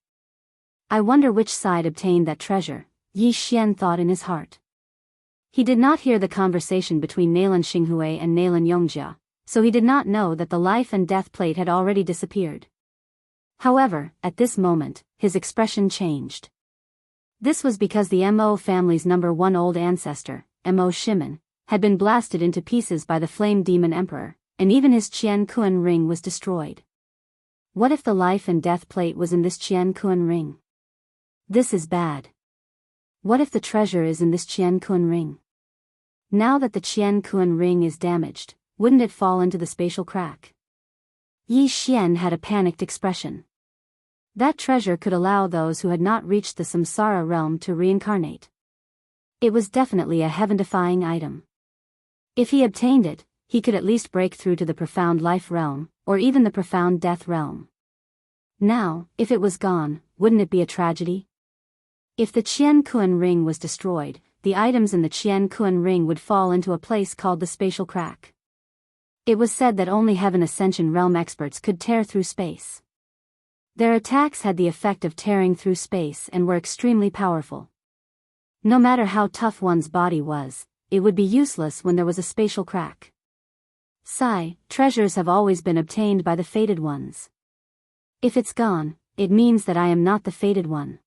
I wonder which side obtained that treasure, Yi Xian thought in his heart. He did not hear the conversation between Nalan Xinghui and Nalan Yongjia, so he did not know that the life and death plate had already disappeared. However, at this moment, his expression changed. This was because the Mo family's number one old ancestor, Mo Shimen, had been blasted into pieces by the Flame Demon Emperor, and even his Qian Kuan ring was destroyed. What if the life and death plate was in this Qian Kuan ring? This is bad. What if the treasure is in this Qian Kuan ring? Now that the Qian Kuan ring is damaged, wouldn't it fall into the spatial crack? Yi Xian had a panicked expression. That treasure could allow those who had not reached the samsara realm to reincarnate. It was definitely a heaven-defying item. If he obtained it, he could at least break through to the profound life realm, or even the profound death realm. Now, if it was gone, wouldn't it be a tragedy? If the Qian Kuan ring was destroyed, the items in the Qian Kuan ring would fall into a place called the spatial crack. It was said that only Heaven Ascension Realm experts could tear through space. Their attacks had the effect of tearing through space and were extremely powerful. No matter how tough one's body was, it would be useless when there was a spatial crack. Treasures have always been obtained by the fated ones. If it's gone, it means that I am not the fated one.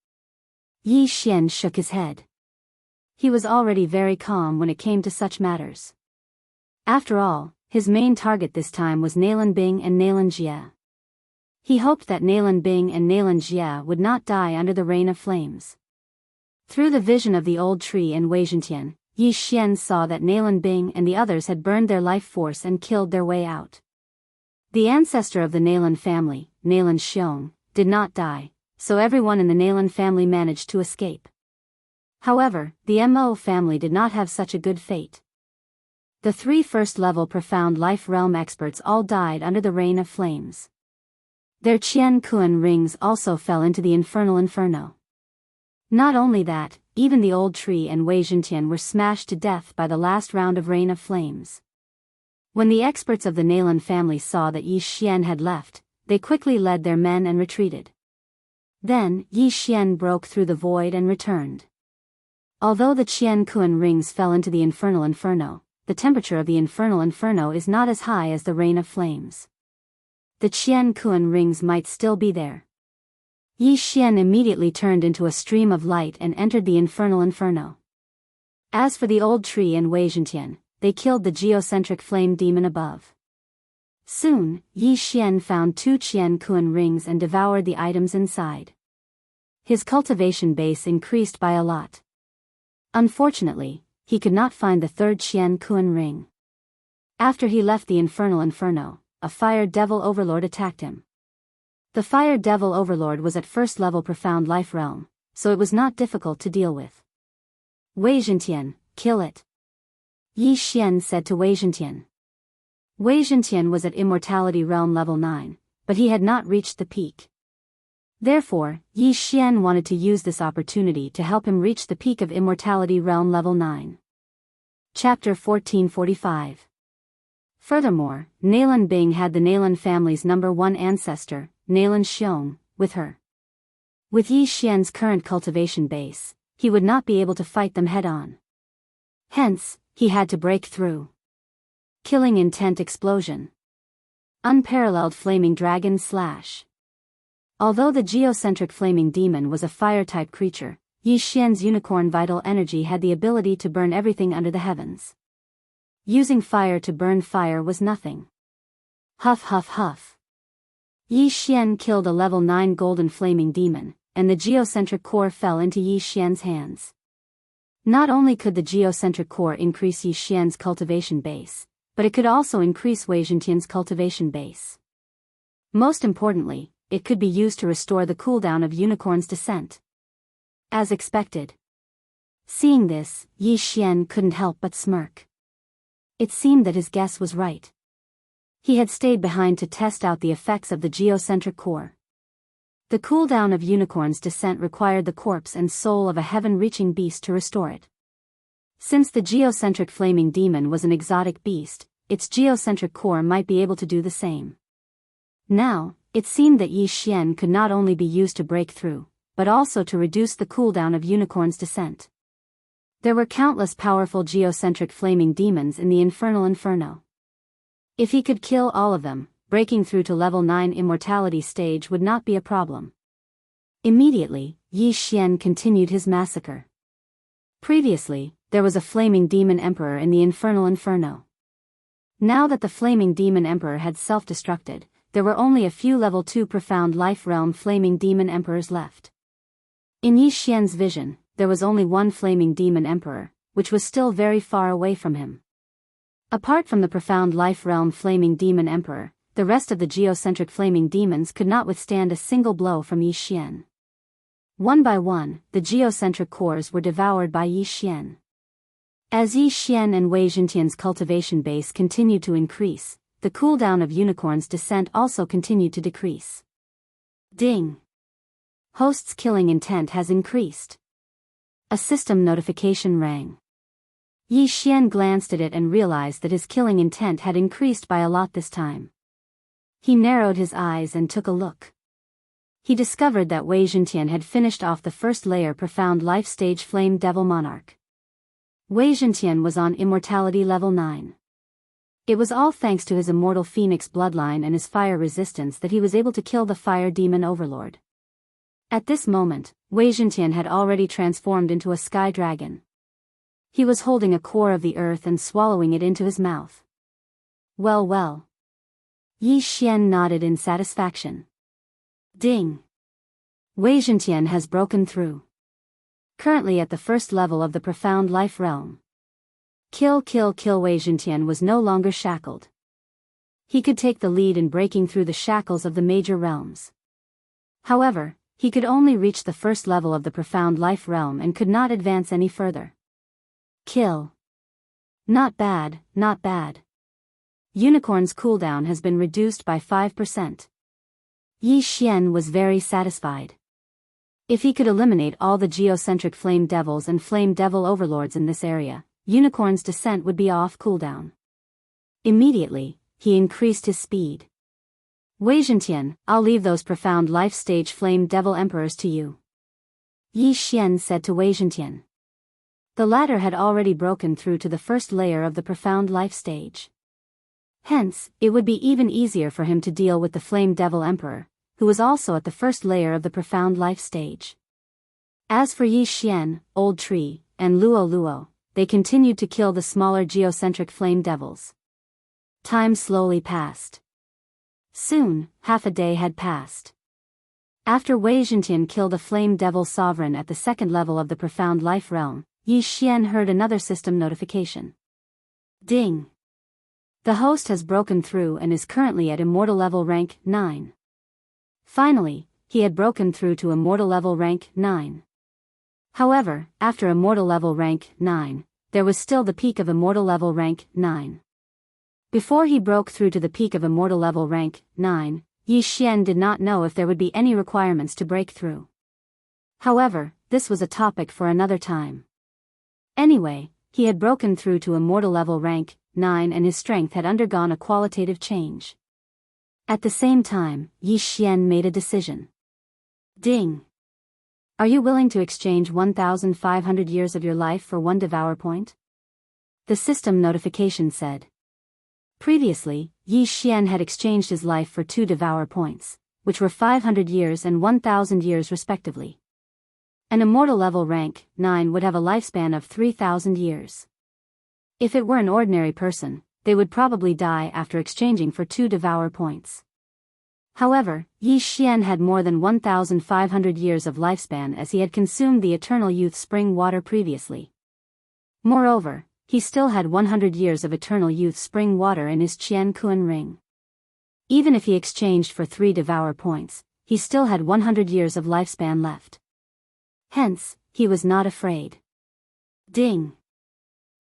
Yi Xian shook his head. He was already very calm when it came to such matters. After all, his main target this time was Nalan Bing and Nalan Jie. He hoped that Nalan Bing and Nalan Jie would not die under the rain of flames. Through the vision of the old tree in Weizhantian, Yi Xian saw that Nalan Bing and the others had burned their life force and killed their way out. The ancestor of the Nalan family, Nalan Xiong, did not die, so everyone in the Nalan family managed to escape. However, the Mo family did not have such a good fate. The 3 first-level profound life realm experts all died under the rain of flames. Their Qian Kuan rings also fell into the infernal inferno. Not only that, even the old tree and Weizhantian were smashed to death by the last round of rain of flames. When the experts of the Nalan family saw that Yi Xian had left, they quickly led their men and retreated. Then, Yi Xian broke through the void and returned. Although the Qian Kuan rings fell into the infernal inferno, the temperature of the infernal inferno is not as high as the rain of flames. The Qian Kuan rings might still be there. Yi Xian immediately turned into a stream of light and entered the infernal inferno. As for the old tree and Weizhantian, they killed the geocentric flame demon above. Soon, Yi Xian found 2 Qian Kuan rings and devoured the items inside. His cultivation base increased by a lot. Unfortunately, he could not find the 3rd Qian Kuan ring. After he left the infernal inferno, a fire devil overlord attacked him. The fire devil overlord was at first level profound life realm, so it was not difficult to deal with. Weizhantian, kill it. Yi Xian said to Weizhantian. Weizhantian was at immortality realm level 9, but he had not reached the peak. Therefore, Yi Xian wanted to use this opportunity to help him reach the peak of immortality realm level 9. Chapter 1445. Furthermore, Nalan Bing had the Nalan family's number 1 ancestor, Nalan Xiong, with her. With Yi Xian's current cultivation base, he would not be able to fight them head-on. Hence, he had to break through. Killing intent explosion. Unparalleled flaming dragon slash. Although the geocentric flaming demon was a fire-type creature, Yi Xian's unicorn vital energy had the ability to burn everything under the heavens. Using fire to burn fire was nothing. Huff huff huff. Yi Xian killed a level 9 golden flaming demon, and the geocentric core fell into Yi Xian's hands. Not only could the geocentric core increase Yi Xian's cultivation base, but it could also increase Weizhantian's cultivation base. Most importantly, it could be used to restore the cooldown of Unicorn's descent. As expected. Seeing this, Yi Xian couldn't help but smirk. It seemed that his guess was right. He had stayed behind to test out the effects of the geocentric core. The cooldown of Unicorn's descent required the corpse and soul of a heaven-reaching beast to restore it. Since the geocentric flaming demon was an exotic beast, its geocentric core might be able to do the same. Now, it seemed that Yi Xian could not only be used to break through, but also to reduce the cooldown of Unicorn's descent. There were countless powerful geocentric flaming demons in the infernal inferno. If he could kill all of them, breaking through to level 9 immortality stage would not be a problem. Immediately, Yi Xian continued his massacre. Previously, there was a flaming demon emperor in the infernal inferno. Now that the flaming demon emperor had self-destructed, there were only a few level 2 profound life realm flaming demon emperors left. In Yi Xian's vision, there was only one flaming demon emperor, which was still very far away from him. Apart from the profound life realm flaming demon emperor, the rest of the geocentric flaming demons could not withstand a single blow from Yi Xian. One by one, the geocentric cores were devoured by Yi Xian. As Yi Xian and Wei Zhentian's cultivation base continued to increase, the cooldown of Unicorn's descent also continued to decrease. Ding! Host's killing intent has increased. A system notification rang. Yi Xian glanced at it and realized that his killing intent had increased by a lot this time. He narrowed his eyes and took a look. He discovered that Wei Zhentian had finished off the first layer profound life stage Flame Devil Monarch. Wei Zhentian was on immortality level 9. It was all thanks to his immortal phoenix bloodline and his fire resistance that he was able to kill the fire demon overlord. At this moment, Wei Zhentian had already transformed into a sky dragon. He was holding a core of the earth and swallowing it into his mouth. Well well. Yi Xian nodded in satisfaction. Ding! Wei Zhentian has broken through. Currently at the first level of the profound life realm. Kill Wei Zhentian was no longer shackled. He could take the lead in breaking through the shackles of the major realms. However, he could only reach the first level of the profound life realm and could not advance any further. Kill. Not bad, not bad. Unicorn's cooldown has been reduced by 5%. Yi Xian was very satisfied. If he could eliminate all the geocentric flame devils and flame devil overlords in this area, Unicorn's descent would be off cooldown. Immediately, he increased his speed. Wei Zhentian, I'll leave those profound life stage flame devil emperors to you. Yi Xian said to Wei Zhentian. The latter had already broken through to the first layer of the profound life stage. Hence, it would be even easier for him to deal with the flame devil emperor, who was also at the first layer of the profound life stage. As for Yi Xian, Old Tree, and Luo, they continued to kill the smaller geocentric flame devils. Time slowly passed. Soon, half a day had passed. After Wei Zhentian killed a flame devil sovereign at the second level of the profound life realm, Yi Xian heard another system notification. Ding! The host has broken through and is currently at immortal level rank 9. Finally, he had broken through to immortal level rank 9. However, after immortal level rank 9, there was still the peak of immortal level rank 9. Before he broke through to the peak of immortal level rank 9, Yi Xian did not know if there would be any requirements to break through. However, this was a topic for another time. Anyway, he had broken through to immortal level rank 9 and his strength had undergone a qualitative change. At the same time, Yi Xian made a decision. Ding! Are you willing to exchange 1,500 years of your life for one devour point? The system notification said. Previously, Yi Xian had exchanged his life for 2 devour points, which were 500 years and 1,000 years respectively. An immortal level rank 9 would have a lifespan of 3,000 years. If it were an ordinary person, they would probably die after exchanging for 2 devour points. However, Yi Xian had more than 1,500 years of lifespan as he had consumed the eternal youth spring water previously. Moreover, he still had 100 years of eternal youth spring water in his Qian Kuan ring. Even if he exchanged for 3 devour points, he still had 100 years of lifespan left. Hence, he was not afraid. Ding!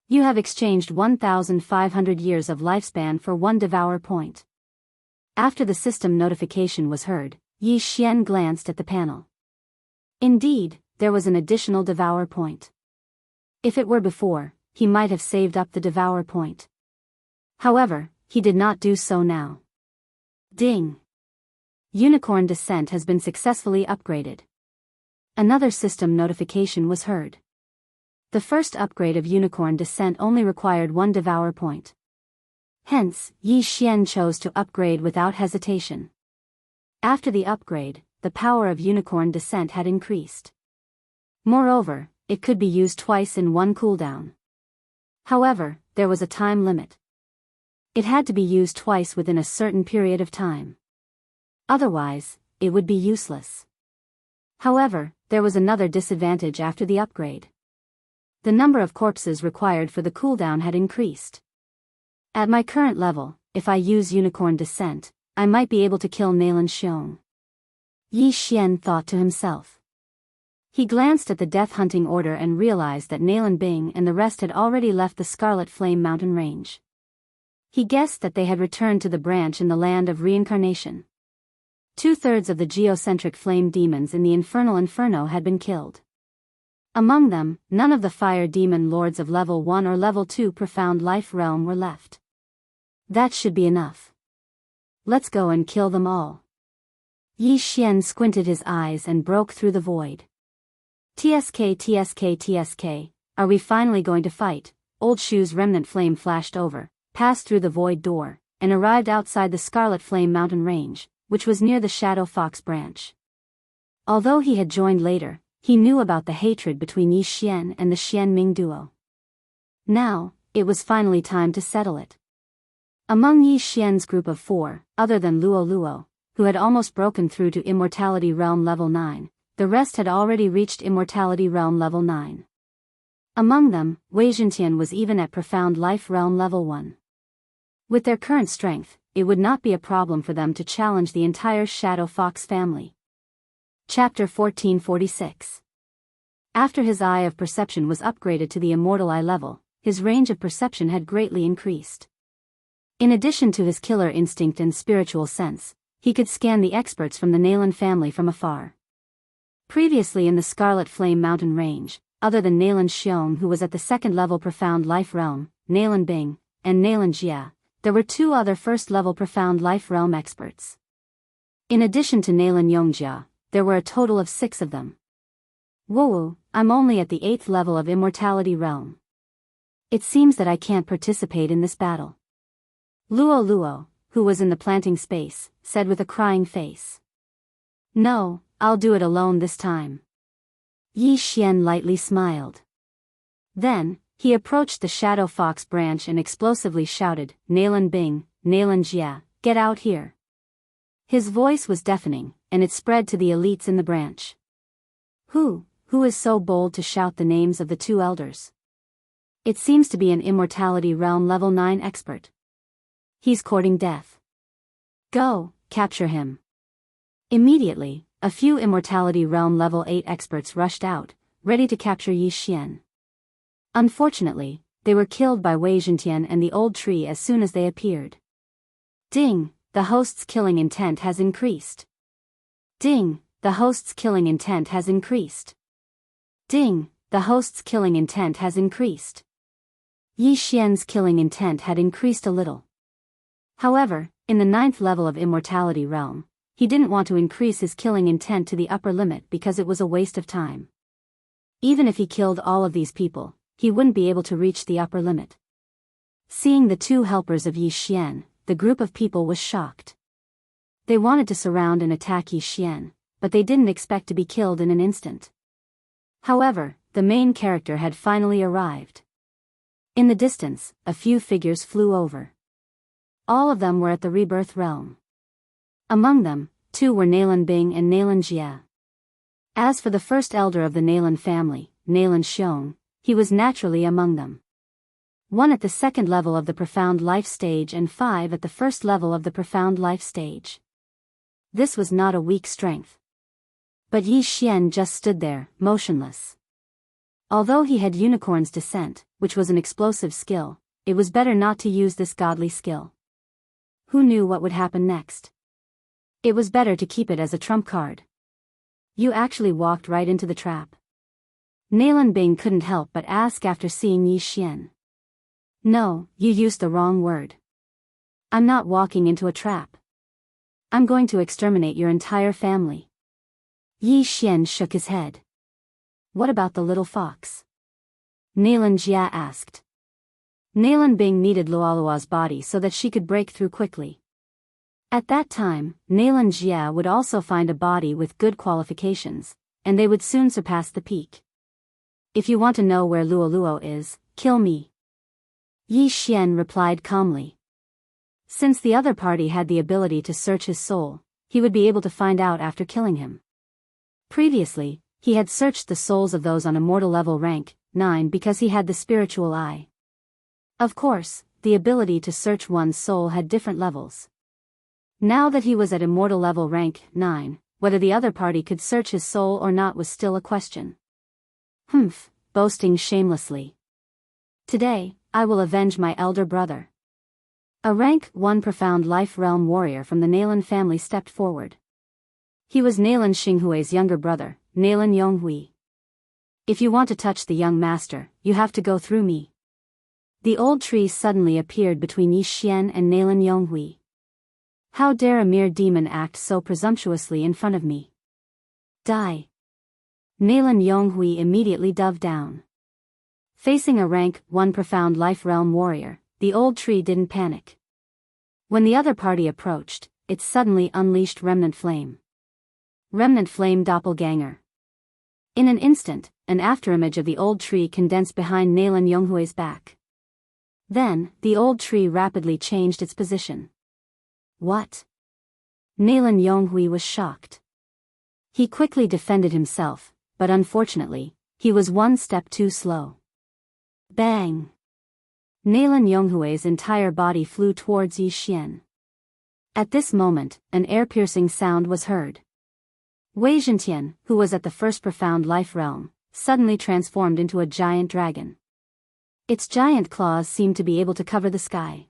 You have exchanged 1,500 years of lifespan for 1 devour point. After the system notification was heard, Yi Xian glanced at the panel. Indeed, there was an additional devour point. If it were before, he might have saved up the devour point. However, he did not do so now. Ding! Unicorn descent has been successfully upgraded. Another system notification was heard. The first upgrade of Unicorn descent only required 1 devour point. Hence, Yi Xian chose to upgrade without hesitation. After the upgrade, the power of Unicorn descent had increased. Moreover, it could be used twice in one cooldown. However, there was a time limit. It had to be used twice within a certain period of time. Otherwise, it would be useless. However, there was another disadvantage after the upgrade. The number of corpses required for the cooldown had increased. At my current level, if I use Unicorn Descent, I might be able to kill Nalan Xiong. Yi Xian thought to himself. He glanced at the death hunting order and realized that Nalan Bing and the rest had already left the Scarlet Flame Mountain range. He guessed that they had returned to the branch in the land of reincarnation. 2/3 of the geocentric flame demons in the Infernal Inferno had been killed. Among them, none of the fire demon lords of level 1 or level 2 profound life realm were left. That should be enough. Let's go and kill them all. Yi Xian squinted his eyes and broke through the void. TSK, are we finally going to fight? Old Shu's remnant flame flashed over, passed through the void door, and arrived outside the Scarlet Flame Mountain range, which was near the Shadow Fox branch. Although he had joined later, he knew about the hatred between Yi Xian and the Xian Ming duo. Now, it was finally time to settle it. Among Yi Xian's group of 4, other than Luo Luo, who had almost broken through to Immortality Realm level 9, the rest had already reached Immortality Realm level 9. Among them, Wei Zhentian was even at Profound Life Realm level 1. With their current strength, it would not be a problem for them to challenge the entire Shadow Fox family. Chapter 1446. After his Eye of Perception was upgraded to the Immortal Eye level, his range of perception had greatly increased. In addition to his killer instinct and spiritual sense, he could scan the experts from the Nalan family from afar. Previously in the Scarlet Flame Mountain range, other than Nalan Xiong, who was at the second-level Profound Life Realm, Nalan Bing, and Nalan Jia, there were 2 other first-level Profound Life Realm experts. In addition to Nalan Yongjia, there were a total of 6 of them. Whoa, I'm only at the 8th level of Immortality Realm. It seems that I can't participate in this battle. Luo Luo, who was in the planting space, said with a crying face. No, I'll do it alone this time. Yi Xian lightly smiled. Then, he approached the Shadow Fox branch and explosively shouted, Nalan Bing, Nalan Jia, get out here. His voice was deafening, and it spread to the elites in the branch. Who is so bold to shout the names of the 2 elders? It seems to be an Immortality Realm level 9 expert. He's courting death. Go, capture him. Immediately, a few Immortality Realm level 8 experts rushed out, ready to capture Yi Xian. Unfortunately, they were killed by Wei Zhentian and the old tree as soon as they appeared. Ding, the host's killing intent has increased. Ding, the host's killing intent has increased. Ding, the host's killing intent has increased. Yi Xian's killing intent had increased a little. However, in the 9th level of Immortality Realm, he didn't want to increase his killing intent to the upper limit because it was a waste of time. Even if he killed all of these people, he wouldn't be able to reach the upper limit. Seeing the 2 helpers of Yi Xian, the group of people was shocked. They wanted to surround and attack Yi Xian, but they didn't expect to be killed in an instant. However, the main character had finally arrived. In the distance, a few figures flew over. All of them were at the Rebirth Realm. Among them, 2 were Nalan Bing and Nalan Jia. As for the first elder of the Nalan family, Nalan Xiong, he was naturally among them. 1 at the 2nd level of the Profound Life stage and 5 at the 1st level of the Profound Life stage. This was not a weak strength. But Yi Xian just stood there, motionless. Although he had Unicorn's Descent, which was an explosive skill, it was better not to use this godly skill. Who knew what would happen next? It was better to keep it as a trump card. You actually walked right into the trap. Nalan Bing couldn't help but ask after seeing Yi Xian. No, you used the wrong word. I'm not walking into a trap. I'm going to exterminate your entire family. Yi Xian shook his head. What about the little fox? Nalan Jia asked. Nalan Bing needed Luolua's body so that she could break through quickly. At that time, Nalan Jia would also find a body with good qualifications, and they would soon surpass the peak. If you want to know where Luoluo is, kill me. Yi Xian replied calmly. Since the other party had the ability to search his soul, he would be able to find out after killing him. Previously, he had searched the souls of those on immortal level rank 9 because he had the spiritual eye. Of course, the ability to search one's soul had different levels. Now that he was at immortal level rank 9, whether the other party could search his soul or not was still a question. Boasting shamelessly. Today, I will avenge my elder brother. A rank 1 profound life realm warrior from the Nalan family stepped forward. He was Nalan Xinghui's younger brother, Nalan Yonghui. If you want to touch the young master, you have to go through me. The old tree suddenly appeared between Yi Xian and Nalan Yonghui. How dare a mere demon act so presumptuously in front of me? Die. Nalan Yonghui immediately dove down. Facing a rank 1 profound life realm warrior, the old tree didn't panic. When the other party approached, it suddenly unleashed Remnant Flame. Remnant Flame Doppelganger. In an instant, an afterimage of the old tree condensed behind Nalan Yonghui's back. Then, the old tree rapidly changed its position. What? Nalan Yonghui was shocked. He quickly defended himself, but unfortunately, he was one step too slow. Bang! Nalan Yonghui's entire body flew towards Yi Xian. At this moment, an air-piercing sound was heard. Wei Zhentian, who was at the first profound life realm, suddenly transformed into a giant dragon. Its giant claws seemed to be able to cover the sky.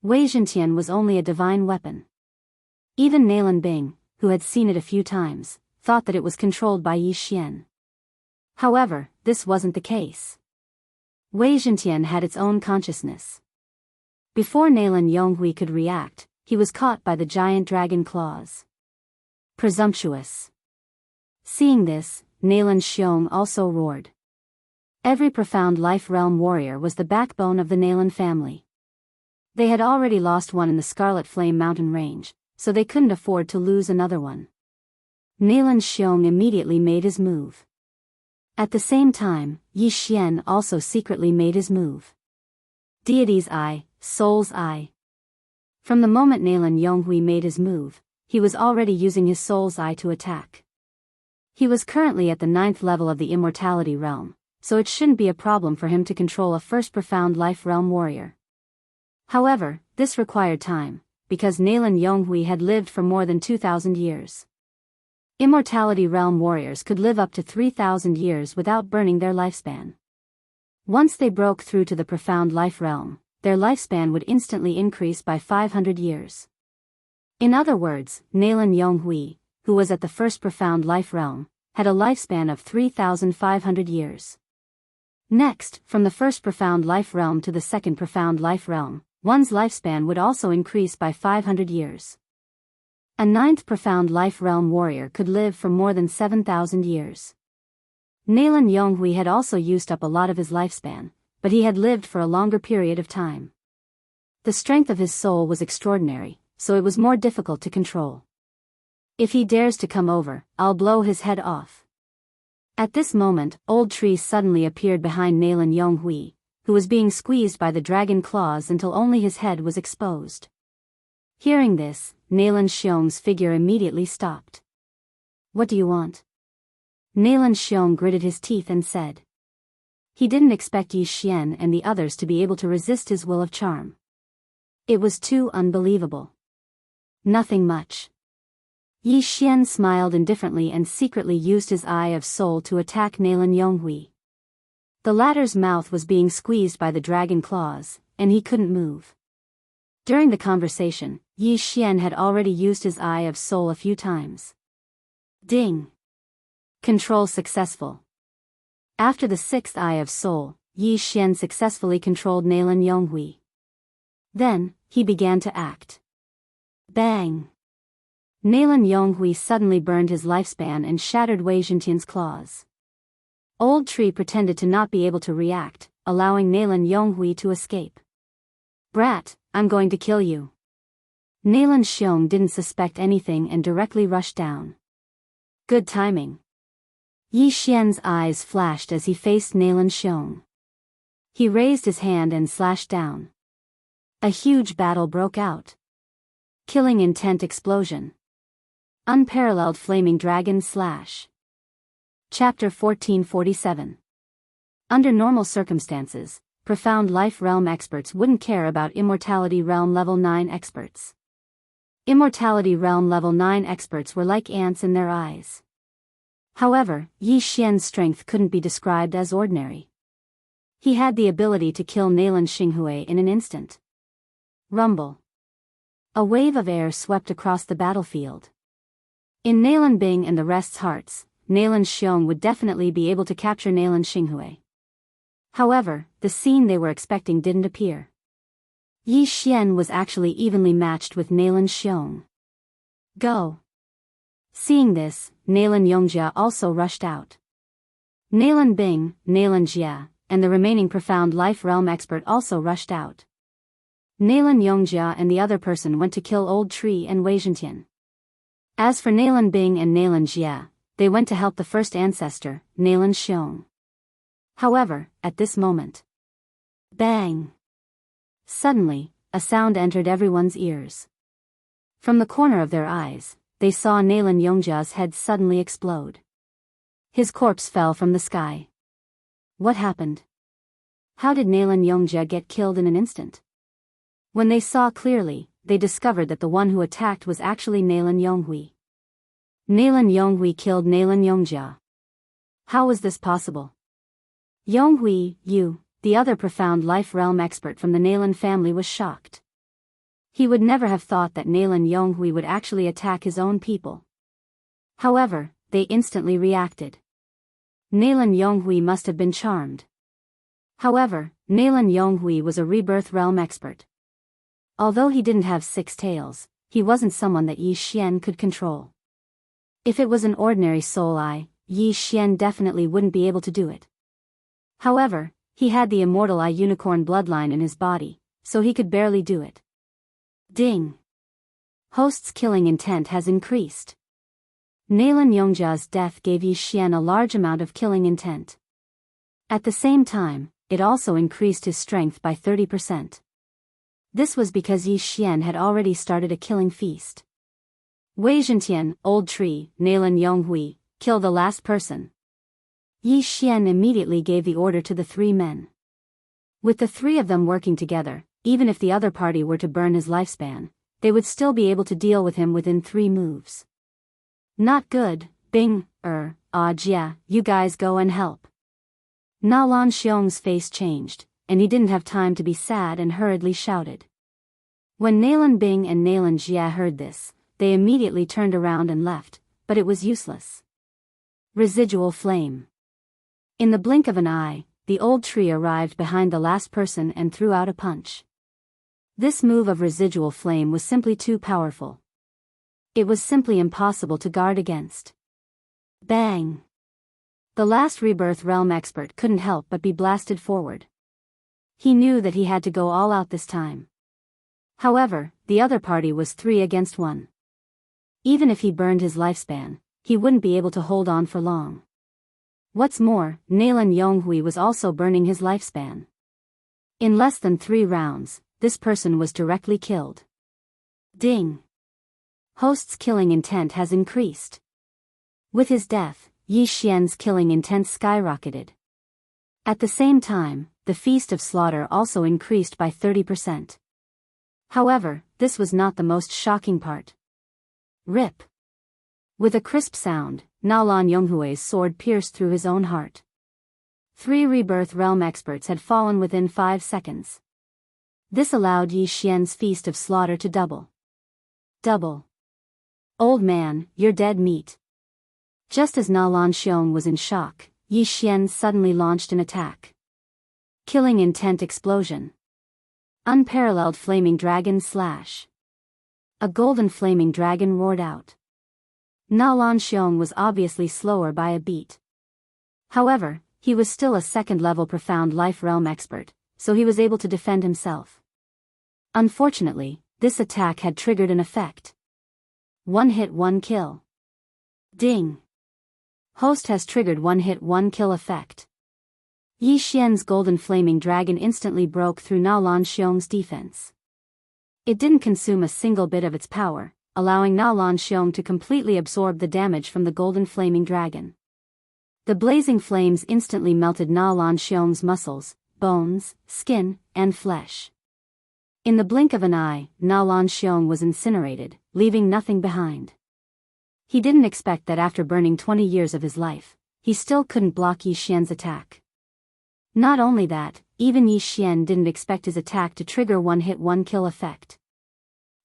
Wei Zhentian was only a divine weapon. Even Nalan Bing, who had seen it a few times, thought that it was controlled by Yi Xian. However, this wasn't the case. Wei Zhentian had its own consciousness. Before Nalan Yonghui could react, he was caught by the giant dragon claws. Presumptuous. Seeing this, Nalan Xiong also roared. Every profound life realm warrior was the backbone of the Nalan family. They had already lost one in the Scarlet Flame Mountain range, so they couldn't afford to lose another one. Nalan Xiong immediately made his move. At the same time, Yi Xian also secretly made his move. Deity's Eye, Soul's Eye. From the moment Nalan Yonghui made his move, he was already using his Soul's Eye to attack. He was currently at the 9th level of the Immortality Realm, so it shouldn't be a problem for him to control a first profound life realm warrior. However, this required time, because Nalan Yonghui had lived for more than 2,000 years. Immortality Realm warriors could live up to 3,000 years without burning their lifespan. Once they broke through to the Profound Life Realm, their lifespan would instantly increase by 500 years. In other words, Nalan Yonghui, who was at the first Profound Life Realm, had a lifespan of 3,500 years. Next, from the first Profound Life Realm to the second Profound Life Realm, one's lifespan would also increase by 500 years. A 9th Profound Life Realm warrior could live for more than 7,000 years. Nalan Yonghui had also used up a lot of his lifespan, but he had lived for a longer period of time. The strength of his soul was extraordinary, so it was more difficult to control. If he dares to come over, I'll blow his head off. At this moment, Old Tree suddenly appeared behind Nalan Yonghui, who was being squeezed by the dragon claws until only his head was exposed. Hearing this, Nalan Xiong's figure immediately stopped. What do you want? Nalan Xiong gritted his teeth and said. He didn't expect Yi Xian and the others to be able to resist his will of charm. It was too unbelievable. Nothing much. Yi Xian smiled indifferently and secretly used his Eye of Soul to attack Nalan Yonghui. The latter's mouth was being squeezed by the dragon claws, and he couldn't move. During the conversation, Yi Xian had already used his Eye of Soul a few times. Ding! Control successful. After the 6th Eye of Soul, Yi Xian successfully controlled Nalan Yonghui. Then, he began to act. Bang! Nalan Yonghui suddenly burned his lifespan and shattered Wei Zhentian's claws. Old Tree pretended to not be able to react, allowing Nalan Yonghui to escape. Brat, I'm going to kill you. Nalan Xiong didn't suspect anything and directly rushed down. Good timing. Yi Xian's eyes flashed as he faced Nalan Xiong. He raised his hand and slashed down. A huge battle broke out. Killing intent explosion. Unparalleled flaming dragon slash. Chapter 1447. Under normal circumstances, profound life realm experts wouldn't care about immortality realm level 9 experts. Immortality realm level 9 experts were like ants in their eyes. However, Yi Xian's strength couldn't be described as ordinary. He had the ability to kill Nalan Xinghui in an instant. Rumble. A wave of air swept across the battlefield. In Nalan Bing and the rest's hearts, Nalan Xiong would definitely be able to capture Nalan Xinghui. However, the scene they were expecting didn't appear. Yi Xian was actually evenly matched with Nalan Xiong. Go! Seeing this, Nalan Yongjia also rushed out. Nalan Bing, Nalan Jia, and the remaining profound life realm expert also rushed out. Nalan Yongjia and the other person went to kill Old Tree and Wei Zhentian. As for Nalan Bing and Nalan Jia, they went to help the first ancestor, Nalan Xiong. However, at this moment. Bang! Suddenly, a sound entered everyone's ears. From the corner of their eyes, they saw Nalan Yongjia's head suddenly explode. His corpse fell from the sky. What happened? How did Nalan Yongjia get killed in an instant? When they saw clearly, they discovered that the one who attacked was actually Nalan Yonghui. Nalan Yonghui killed Nalan Yongjia. How was this possible? Yonghui, you, the other profound life realm expert from the Nalan family, was shocked. He would never have thought that Nalan Yonghui would actually attack his own people. However, they instantly reacted. Nalan Yonghui must have been charmed. However, Nalan Yonghui was a rebirth realm expert. Although he didn't have 6 tails, he wasn't someone that Yi Xian could control. If it was an ordinary soul eye, Yi Xian definitely wouldn't be able to do it. However, he had the immortal eye unicorn bloodline in his body, so he could barely do it. Ding! Host's killing intent has increased. Nalan Yongjia's death gave Yi Xian a large amount of killing intent. At the same time, it also increased his strength by 30%. This was because Yi Xian had already started a killing feast. Wei Zhentian, Old Tree, Nalan Yonghui, kill the last person. Yi Xian immediately gave the order to the 3 men. With the 3 of them working together, even if the other party were to burn his lifespan, they would still be able to deal with him within 3 moves. Not good, Bing, Jia, you guys go and help. Nalan Xiong's face changed, and he didn't have time to be sad and hurriedly shouted. When Nalan Bing and Nalan Jia heard this, they immediately turned around and left, but it was useless. Residual flame. In the blink of an eye, the Old Tree arrived behind the last person and threw out a punch. This move of residual flame was simply too powerful. It was simply impossible to guard against. Bang! The last rebirth realm expert couldn't help but be blasted forward. He knew that he had to go all out this time. However, the other party was 3 against 1. Even if he burned his lifespan, he wouldn't be able to hold on for long. What's more, Nalan Yonghui was also burning his lifespan. In less than 3 rounds, this person was directly killed. Ding! Host's killing intent has increased. With his death, Yi Xian's killing intent skyrocketed. At the same time, the Feast of Slaughter also increased by 30%. However, this was not the most shocking part. Rip! With a crisp sound, Nalan Yonghui's sword pierced through his own heart. 3 rebirth realm experts had fallen within 5 seconds. This allowed Yi Xian's Feast of Slaughter to double. Double. Old man, you're dead meat. Just as Nalan Xiong was in shock, Yi Xian suddenly launched an attack. Killing intent explosion. Unparalleled flaming dragon slash. A golden flaming dragon roared out. Nalan Xiong was obviously slower by a beat. However, he was still a 2nd-level profound life realm expert, so he was able to defend himself. Unfortunately, this attack had triggered an effect. 1 hit 1 kill. Ding! Host has triggered one-hit one-kill effect. Yi Xian's golden flaming dragon instantly broke through Na Lanxiong's defense. It didn't consume a single bit of its power, allowing Na Lanxiong to completely absorb the damage from the golden flaming dragon. The blazing flames instantly melted Na Lanxiong's muscles, bones, skin, and flesh. In the blink of an eye, Na Lanxiong was incinerated, leaving nothing behind. He didn't expect that after burning 20 years of his life, he still couldn't block Yi Xian's attack. Not only that, even Yi Xian didn't expect his attack to trigger one-hit one-kill effect.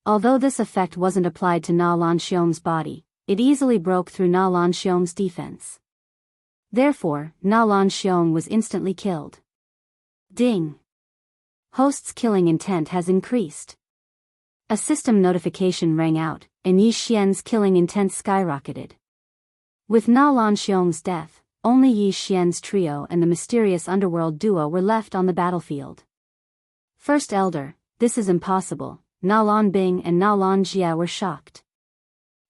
Although this effect wasn't applied to Na Lanxiong's body, it easily broke through Na Lanxiong's defense. Therefore, Na Lanxiong was instantly killed. Ding! Host's killing intent has increased. A system notification rang out, and Yi Xian's killing intent skyrocketed. With Na Lanxiong's death, only Yi Xian's trio and the mysterious underworld duo were left on the battlefield. First Elder, this is impossible. Na Lanbing and Na Lanjia were shocked.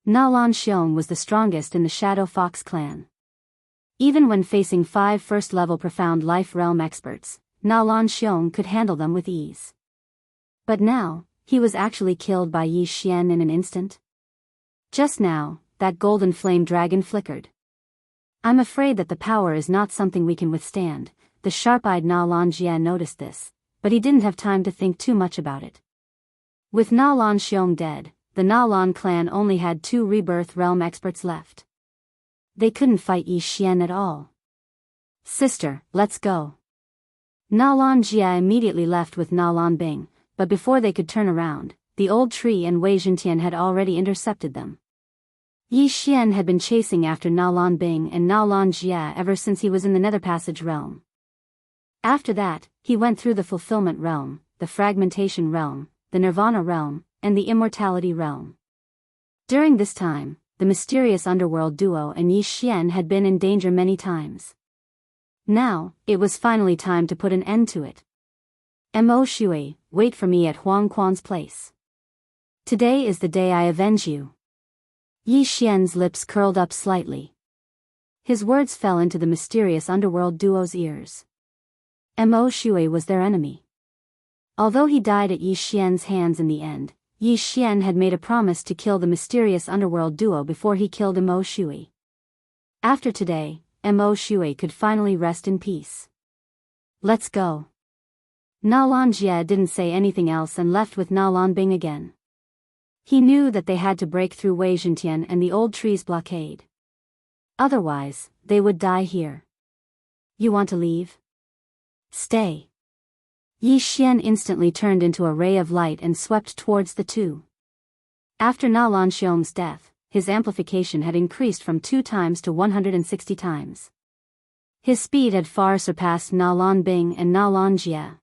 Na Lanxiong was the strongest in the Shadow Fox clan. Even when facing 5 first-level Profound Life Realm experts, Na Lanxiong could handle them with ease. But now, he was actually killed by Yi Xian in an instant. Just now, that golden flame dragon flickered. I'm afraid that the power is not something we can withstand. The sharp-eyed Na Lanjia noticed this, but he didn't have time to think too much about it. With Na Lanxiong dead, the Na Lan clan only had 2 rebirth realm experts left. They couldn't fight Yi Xian at all. Sister, let's go. Na Lanjia immediately left with Na Lanbing, but before they could turn around, the old tree and Wei Zhentian had already intercepted them. Yi Xian had been chasing after Na Lanbing and Na Lanjia ever since he was in the Nether Passage realm. After that, he went through the Fulfillment realm, the Fragmentation realm, the Nirvana realm, and the Immortality realm. During this time, the mysterious underworld duo and Yi Xian had been in danger many times. Now, it was finally time to put an end to it. Mo Shui, wait for me at Huang Quan's place. Today is the day I avenge you. Yi Xian's lips curled up slightly. His words fell into the mysterious underworld duo's ears. Mo Shui was their enemy. Although he died at Yi Xian's hands in the end, Yi Xian had made a promise to kill the mysterious underworld duo before he killed Mo Shui. After today, Mo Shui could finally rest in peace. Let's go. Na Lanjia didn't say anything else and left with Na Lanbing again. He knew that they had to break through Wei Zhentian and the old tree's blockade. Otherwise, they would die here. You want to leave? Stay. Yi Xian instantly turned into a ray of light and swept towards the two. After Na Lanxiong's death, his amplification had increased from 2 times to 160 times. His speed had far surpassed Na Lanbing and Na Lanjia.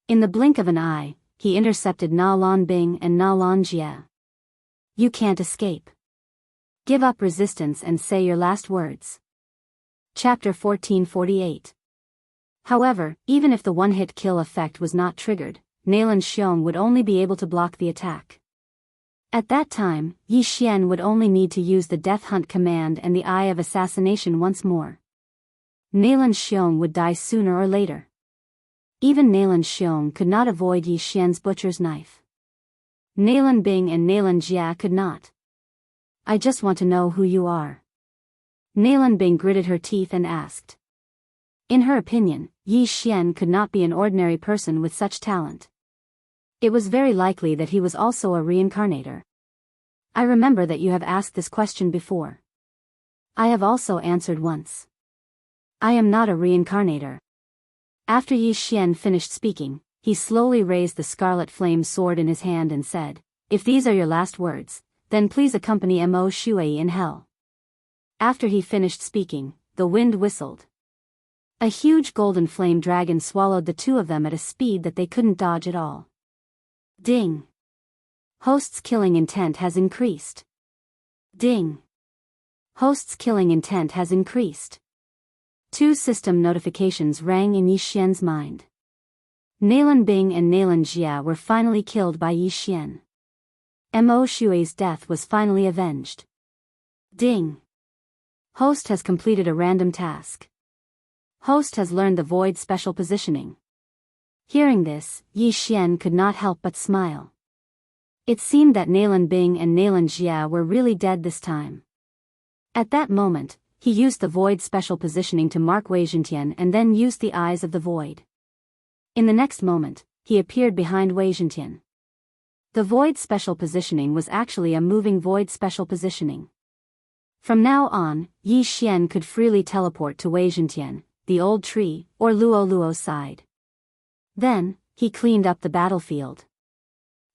In the blink of an eye, he intercepted Na Lanbing and Na Lanjia. You can't escape. Give up resistance and say your last words. Chapter 1448. However, even if the one-hit kill effect was not triggered, Na Lanxiong would only be able to block the attack. At that time, Yi Xian would only need to use the Death Hunt command and the Eye of Assassination once more. Na Lanxiong would die sooner or later. Even Na Lanxiong could not avoid Yi Xian's butcher's knife. Na Lanbing and Na Lanjia could not. I just want to know who you are. Na Lanbing gritted her teeth and asked. In her opinion, Yi Xian could not be an ordinary person with such talent. It was very likely that he was also a reincarnator. I remember that you have asked this question before. I have also answered once. I am not a reincarnator. After Yi Xian finished speaking, he slowly raised the scarlet flame sword in his hand and said, If these are your last words, then please accompany Mo Shui in hell. After he finished speaking, the wind whistled. A huge golden flame dragon swallowed the two of them at a speed that they couldn't dodge at all. Ding! Host's killing intent has increased. Ding! Host's killing intent has increased. 2 system notifications rang in Yi Xian's mind. Na Lanbing and Na Lanjia were finally killed by Yi Xian. Mo Shui's death was finally avenged. Ding! Host has completed a random task. Host has learned the void special positioning. Hearing this, Yi Xian could not help but smile. It seemed that Nalan Bing and Nalan Jia were really dead this time. At that moment, he used the void special positioning to mark Wei Zhentian and then used the eyes of the void. In the next moment, he appeared behind Wei Zhentian. The void special positioning was actually a moving void special positioning. From now on, Yi Xian could freely teleport to Wei Zhentian, the old tree, or Luo Luo's side. Then, he cleaned up the battlefield.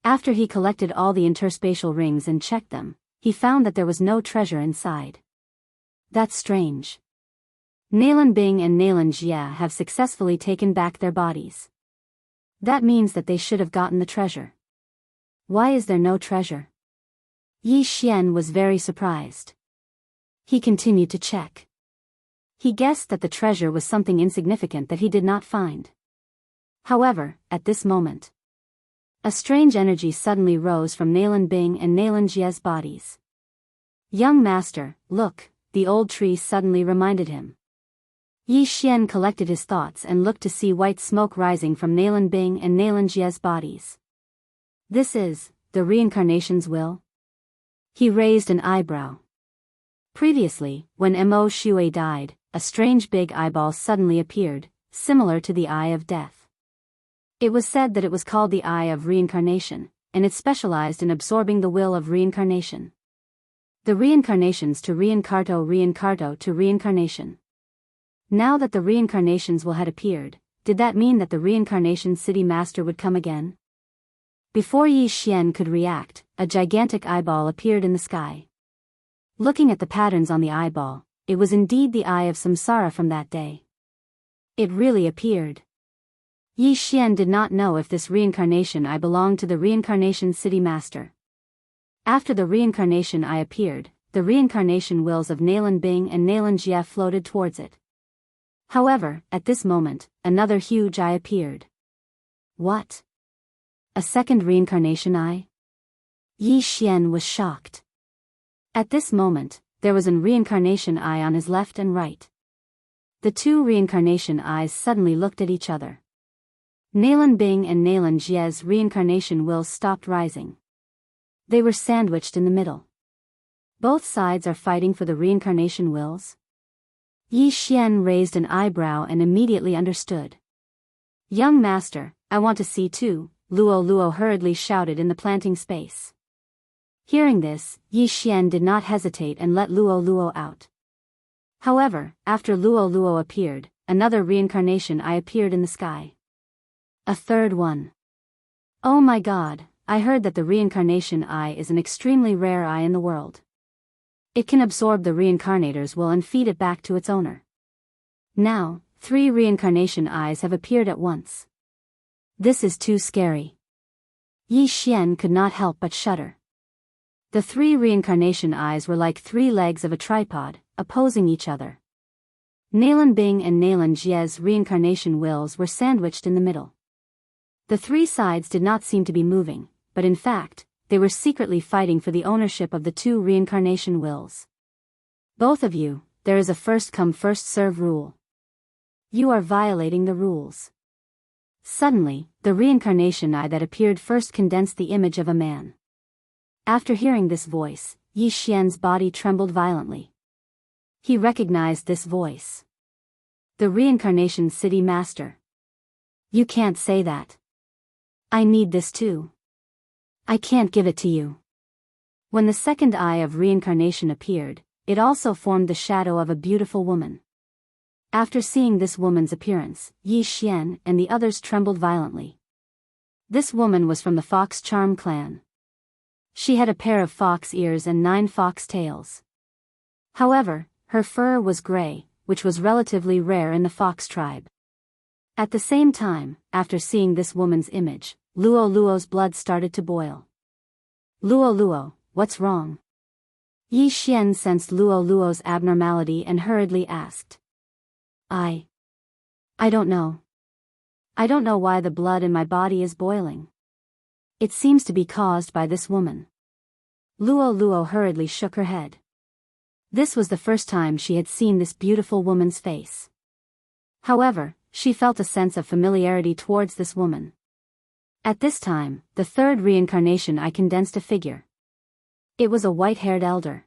After he collected all the interspatial rings and checked them, he found that there was no treasure inside. That's strange. Nalan Bing and Nalan Jia have successfully taken back their bodies. That means that they should have gotten the treasure. Why is there no treasure? Yi Xian was very surprised. He continued to check. He guessed that the treasure was something insignificant that he did not find. However, at this moment, a strange energy suddenly rose from Nalan Bing and Nalan Jia's bodies. Young master, look, the old tree suddenly reminded him. Yi Xian collected his thoughts and looked to see white smoke rising from Nalan Bing and Nalan Jia's bodies. This is the reincarnation's will? He raised an eyebrow. Previously, when Mo Shui died, a strange big eyeball suddenly appeared, similar to the Eye of Death. It was said that it was called the Eye of Reincarnation, and it specialized in absorbing the will of reincarnation. The reincarnations to reincarto to reincarnation. Now that the reincarnations will had appeared, did that mean that the reincarnation city master would come again? Before Yi Xian could react, a gigantic eyeball appeared in the sky. Looking at the patterns on the eyeball, it was indeed the Eye of Samsara from that day. It really appeared. Yi Xian did not know if this reincarnation eye belonged to the reincarnation city master. After the reincarnation eye appeared, the reincarnation wills of Nalan Bing and Nalan Jia floated towards it. However, at this moment, another huge eye appeared. What? A second reincarnation eye? Yi Xian was shocked. At this moment, there was a reincarnation eye on his left and right. The two reincarnation eyes suddenly looked at each other. Nalan Bing and Nalan Jia's reincarnation wills stopped rising. They were sandwiched in the middle. Both sides are fighting for the reincarnation wills? Yi Xian raised an eyebrow and immediately understood. Young master, I want to see too, Luo Luo hurriedly shouted in the planting space. Hearing this, Yi Xian did not hesitate and let Luo Luo out. However, after Luo Luo appeared, another reincarnation eye appeared in the sky. A third one. Oh my god, I heard that the reincarnation eye is an extremely rare eye in the world. It can absorb the reincarnator's will and feed it back to its owner. Now, 3 reincarnation eyes have appeared at once. This is too scary. Yi Xian could not help but shudder. The 3 reincarnation eyes were like 3 legs of a tripod, opposing each other. Nalan Bing and Nalan Jia's reincarnation wills were sandwiched in the middle. The 3 sides did not seem to be moving, but in fact, they were secretly fighting for the ownership of the 2 reincarnation wills. Both of you, there is a first-come first-serve rule. You are violating the rules. Suddenly, the reincarnation eye that appeared first condensed the image of a man. After hearing this voice, Yi Xian's body trembled violently. He recognized this voice. The reincarnation city master. You can't say that. I need this too. I can't give it to you. When the second eye of reincarnation appeared, it also formed the shadow of a beautiful woman. After seeing this woman's appearance, Yi Xian and the others trembled violently. This woman was from the Fox Charm clan. She had a pair of fox ears and 9 fox tails. However, her fur was gray, which was relatively rare in the fox tribe. At the same time, after seeing this woman's image, Luo Luo's blood started to boil. Luo Luo, what's wrong? Yi Xian sensed Luo Luo's abnormality and hurriedly asked. I don't know. I don't know why the blood in my body is boiling. It seems to be caused by this woman. Luo Luo hurriedly shook her head. This was the first time she had seen this beautiful woman's face. However, she felt a sense of familiarity towards this woman. At this time, the third reincarnation I condensed a figure. It was a white-haired elder.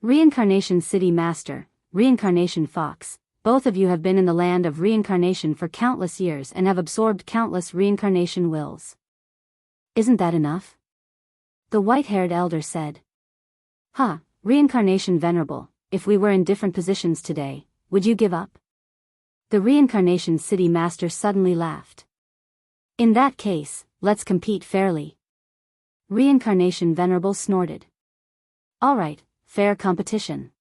Reincarnation City Master, Reincarnation Fox, both of you have been in the land of reincarnation for countless years and have absorbed countless reincarnation wills. Isn't that enough? The white-haired elder said. Huh, Reincarnation Venerable, if we were in different positions today, would you give up? The Reincarnation City Master suddenly laughed. In that case, let's compete fairly. Reincarnation Venerable snorted. All right, fair competition.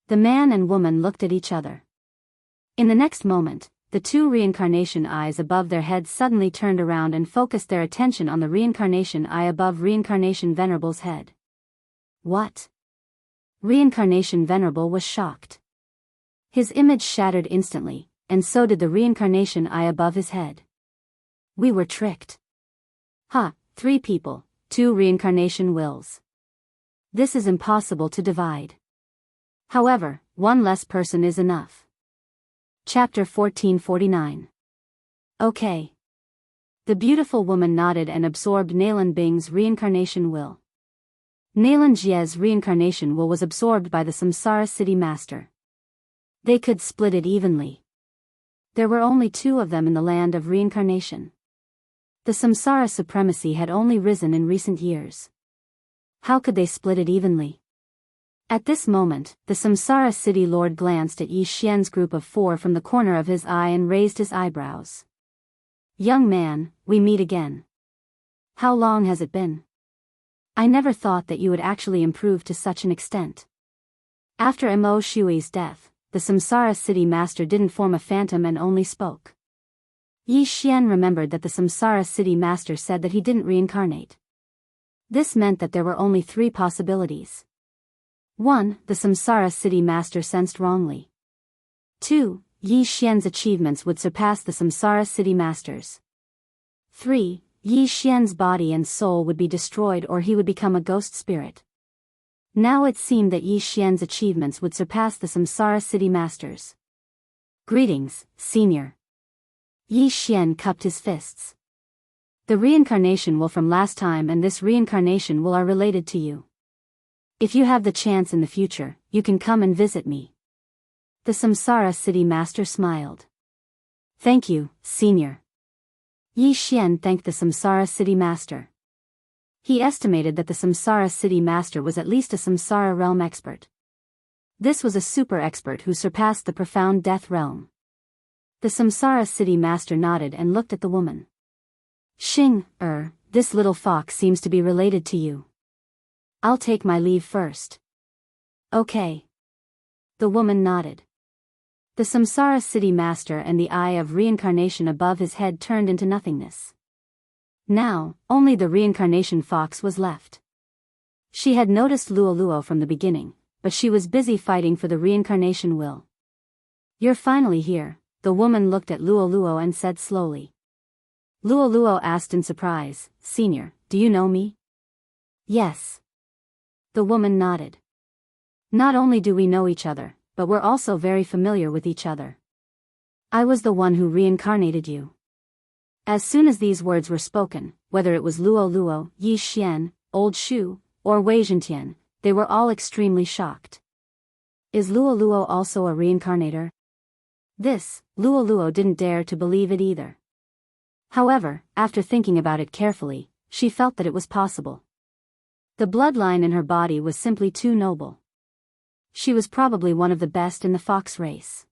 The man and woman looked at each other. In the next moment, the two reincarnation eyes above their heads suddenly turned around and focused their attention on the reincarnation eye above Reincarnation Venerable's head. What? Reincarnation Venerable was shocked. His image shattered instantly, and so did the reincarnation eye above his head. We were tricked. Ha, 3 people, 2 reincarnation wills. This is impossible to divide. However, 1 less person is enough. Chapter 1449. Okay. The beautiful woman nodded and absorbed Nalan Bing's reincarnation will. Nalan Jie's reincarnation will was absorbed by the Samsara City Master. They could split it evenly. There were only 2 of them in the land of reincarnation. The Samsara supremacy had only risen in recent years. How could they split it evenly? At this moment, the Samsara City Lord glanced at Yi Xian's group of 4 from the corner of his eye and raised his eyebrows. Young man, we meet again. How long has it been? I never thought that you would actually improve to such an extent. After Mo Shui's death, the Samsara City Master didn't form a phantom and only spoke. Yi Xian remembered that the Samsara City Master said that he didn't reincarnate. This meant that there were only 3 possibilities. 1. The Samsara City Master sensed wrongly. 2. Yi Xian's achievements would surpass the Samsara City Master's. 3. Yi Xian's body and soul would be destroyed or he would become a ghost spirit. Now it seemed that Yi Xian's achievements would surpass the Samsara City Master's. Greetings, Senior. Yi Xian cupped his fists. The reincarnation will from last time and this reincarnation will are related to you. If you have the chance in the future, you can come and visit me. The Samsara City Master smiled. Thank you, Senior. Yi Xian thanked the Samsara City Master. He estimated that the Samsara City Master was at least a Samsara realm expert. This was a super expert who surpassed the profound death realm. The Samsara City Master nodded and looked at the woman. Xing, this little fox seems to be related to you. I'll take my leave first. Okay. The woman nodded. The Samsara City Master and the eye of reincarnation above his head turned into nothingness. Now, only the reincarnation fox was left. She had noticed Luo from the beginning, but she was busy fighting for the reincarnation will. You're finally here, the woman looked at Luo and said slowly. Luo asked in surprise, Senior, do you know me? Yes. The woman nodded. Not only do we know each other, but we're also very familiar with each other. I was the one who reincarnated you. As soon as these words were spoken, whether it was Luo, Yi Xian, Old Shu, or Wei Zhentian, they were all extremely shocked. Is Luo also a reincarnator? This, Luo didn't dare to believe it either. However, after thinking about it carefully, she felt that it was possible. The bloodline in her body was simply too noble. She was probably one of the best in the fox race.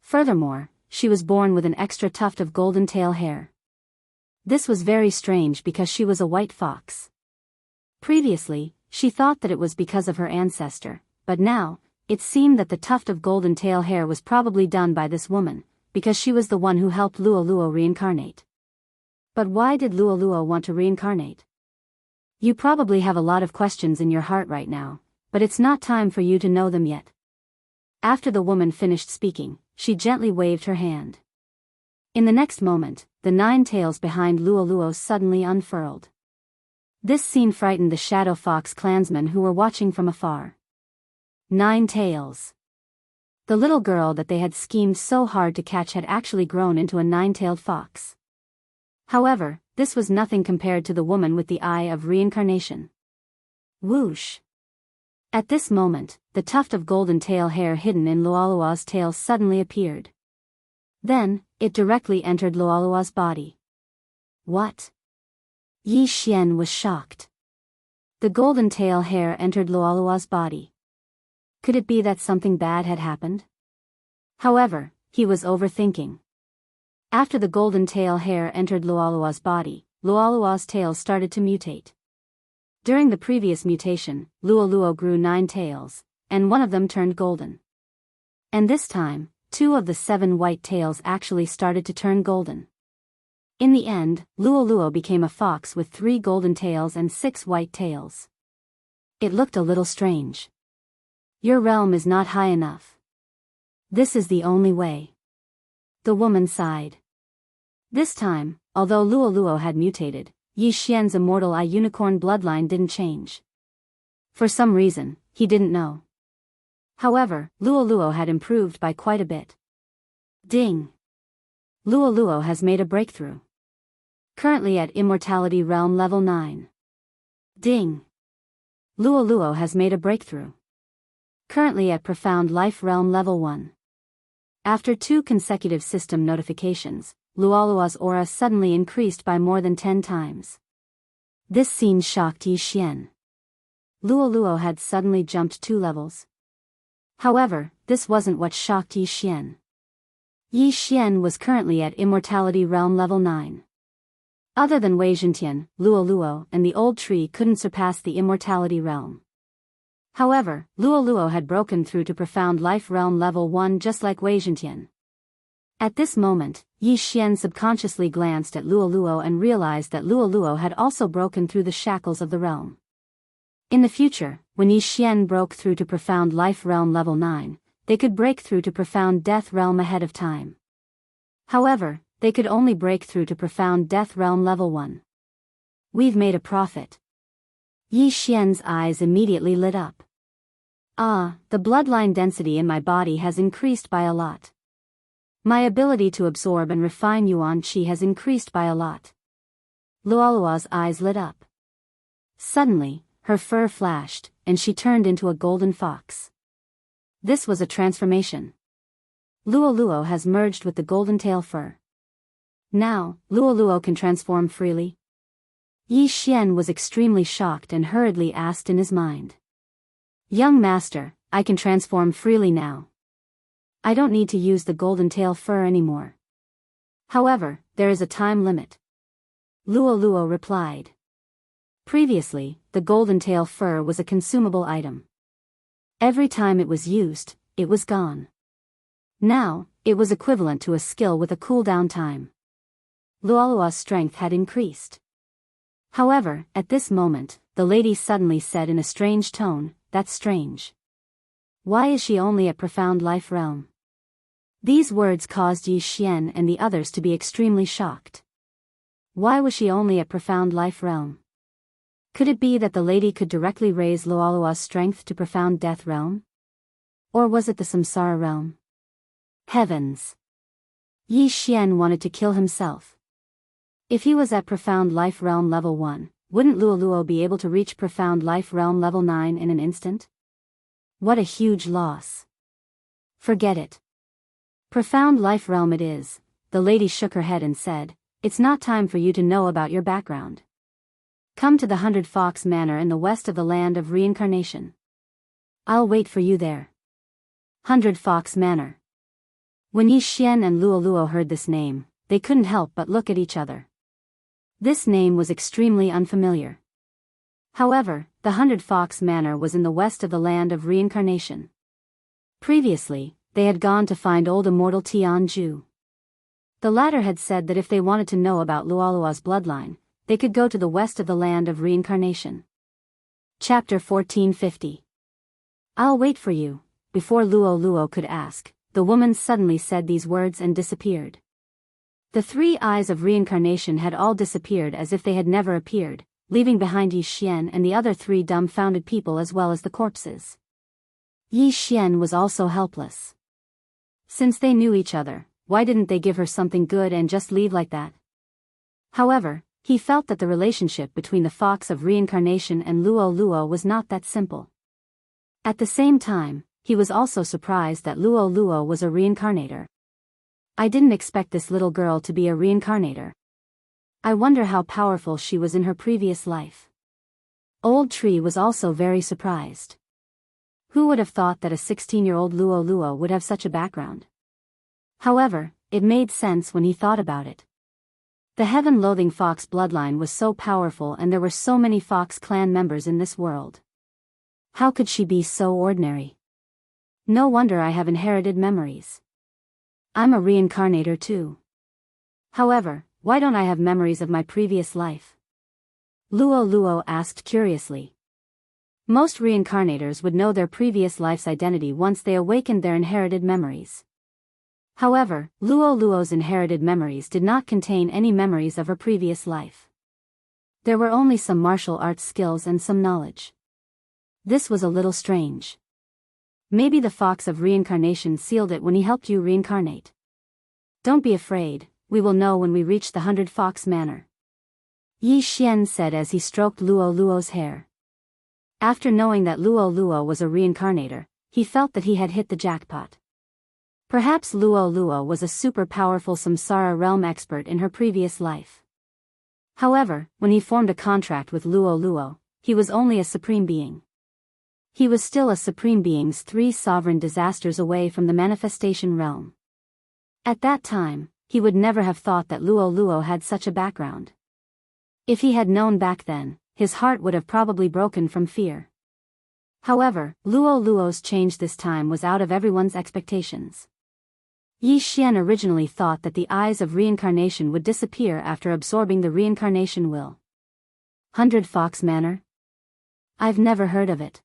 Furthermore, she was born with an extra tuft of golden tail hair. This was very strange because she was a white fox. Previously, she thought that it was because of her ancestor, but now, it seemed that the tuft of golden tail hair was probably done by this woman, because she was the one who helped Luo reincarnate. But why did Luo want to reincarnate? You probably have a lot of questions in your heart right now, but it's not time for you to know them yet. After the woman finished speaking, she gently waved her hand. In the next moment, the 9 tails behind Luo suddenly unfurled. This scene frightened the Shadow Fox clansmen who were watching from afar. 9 tails. The little girl that they had schemed so hard to catch had actually grown into a 9-tailed fox. However, this was nothing compared to the woman with the eye of reincarnation. Whoosh! At this moment, the tuft of golden tail hair hidden in Luolua's tail suddenly appeared. Then, it directly entered Luolua's body. What? Yi Xian was shocked. The golden tail hair entered Luolua's body. Could it be that something bad had happened? However, he was overthinking. After the golden tail hair entered Luolua's body, Luolua's tail started to mutate. During the previous mutation, Luoluo grew 9 tails, and one of them turned golden. And this time, 2 of the 7 white tails actually started to turn golden. In the end, Luoluo became a fox with 3 golden tails and 6 white tails. It looked a little strange. Your realm is not high enough. This is the only way. The woman sighed. This time, although Luoluo had mutated, Yi Xian's immortal eye unicorn bloodline didn't change. For some reason, he didn't know. However, Luoluo had improved by quite a bit. Ding! Luoluo has made a breakthrough. Currently at Immortality Realm Level 9. Ding! Luoluo has made a breakthrough. Currently at Profound Life Realm Level 1. After 2 consecutive system notifications, Luolua's aura suddenly increased by more than 10 times. This scene shocked Yi Xian. Luoluo had suddenly jumped 2 levels. However, this wasn't what shocked Yi Xian. Yi Xian was currently at Immortality Realm Level 9. Other than Wei Zhentian, Luoluo and the old tree couldn't surpass the Immortality Realm. However, Luoluo had broken through to Profound Life Realm Level 1 just like Wei Zhentian. At this moment, Yi Xian subconsciously glanced at Luoluo and realized that Luoluo had also broken through the shackles of the realm. In the future, when Yi Xian broke through to Profound Life Realm Level 9, they could break through to Profound Death Realm ahead of time. However, they could only break through to Profound Death Realm Level 1. We've made a profit. Yi Xian's eyes immediately lit up. Ah, the bloodline density in my body has increased by a lot. My ability to absorb and refine Yuan Qi has increased by a lot. Luolua's eyes lit up. Suddenly, her fur flashed, and she turned into a golden fox. This was a transformation. Luoluo has merged with the golden tail fur. Now, Luoluo can transform freely. Yi Xian was extremely shocked and hurriedly asked in his mind. Young master, I can transform freely now. I don't need to use the golden tail fur anymore. However, there is a time limit. Luoluo replied. Previously, the golden tail fur was a consumable item. Every time it was used, it was gone. Now, it was equivalent to a skill with a cooldown time. Luolua's strength had increased. However, at this moment, the lady suddenly said in a strange tone, "That's strange. Why is she only at Profound Life Realm?" These words caused Yi Xian and the others to be extremely shocked. Why was she only at Profound Life Realm? Could it be that the lady could directly raise Luolua's strength to Profound Death Realm? Or was it the Samsara Realm? Heavens! Yi Xian wanted to kill himself. If he was at Profound Life Realm Level 1, wouldn't Luoluo be able to reach Profound Life Realm Level 9 in an instant? What a huge loss. Forget it. Profound Life Realm it is, the lady shook her head and said, "It's not time for you to know about your background. Come to the 100 Fox Manor in the west of the land of reincarnation. I'll wait for you there." 100 Fox Manor. When Yi Xian and Luoluo heard this name, they couldn't help but look at each other. This name was extremely unfamiliar. However, the 100 Fox Manor was in the west of the land of reincarnation. Previously, they had gone to find old immortal Tianju. The latter had said that if they wanted to know about Luolua's bloodline, they could go to the west of the land of reincarnation. Chapter 1450. I'll wait for you. Before Luoluo could ask, the woman suddenly said these words and disappeared. The 3 eyes of reincarnation had all disappeared as if they had never appeared, leaving behind Yi Xian and the other 3 dumbfounded people as well as the corpses. Yi Xian was also helpless. Since they knew each other, why didn't they give her something good and just leave like that? However, he felt that the relationship between the fox of reincarnation and Luo Luo was not that simple. At the same time, he was also surprised that Luo Luo was a reincarnator. I didn't expect this little girl to be a reincarnator. I wonder how powerful she was in her previous life. Old Tree was also very surprised. Who would have thought that a 16-year-old Luo Luo would have such a background? However, it made sense when he thought about it. The heaven-loathing fox bloodline was so powerful and there were so many fox clan members in this world. How could she be so ordinary? No wonder I have inherited memories. I'm a reincarnator too. However, why don't I have memories of my previous life? Luo Luo asked curiously. Most reincarnators would know their previous life's identity once they awakened their inherited memories. However, Luo Luo's inherited memories did not contain any memories of her previous life. There were only some martial arts skills and some knowledge. This was a little strange. Maybe the fox of reincarnation sealed it when he helped you reincarnate. Don't be afraid, we will know when we reach the 100 Fox Manor. Yi Xian said as he stroked Luo Luo's hair. After knowing that Luo Luo was a reincarnator, he felt that he had hit the jackpot. Perhaps Luo Luo was a super powerful Samsara realm expert in her previous life. However, when he formed a contract with Luo Luo, he was only a supreme being. He was still a supreme being's 3 sovereign disasters away from the manifestation realm. At that time, he would never have thought that Luo Luo had such a background. If he had known back then, his heart would have probably broken from fear. However, Luo Luo's change this time was out of everyone's expectations. Yi Xian originally thought that the eyes of reincarnation would disappear after absorbing the reincarnation will. 100 Fox Manor? I've never heard of it.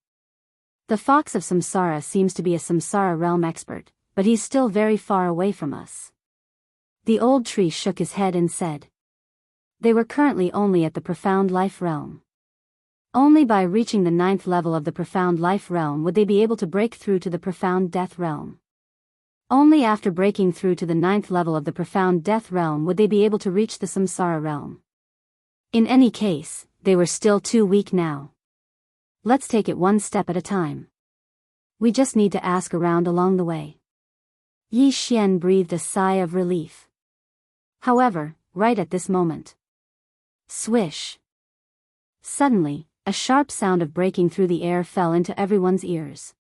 The fox of Samsara seems to be a Samsara realm expert, but he's still very far away from us. The old tree shook his head and said. They were currently only at the profound life realm. Only by reaching the 9th level of the profound life realm would they be able to break through to the profound death realm. Only after breaking through to the 9th level of the profound death realm would they be able to reach the Samsara realm. In any case, they were still too weak now. Let's take it one step at a time. We just need to ask around along the way. Yi Xian breathed a sigh of relief. However, right at this moment. Swish. Suddenly, a sharp sound of breaking through the air fell into everyone's ears.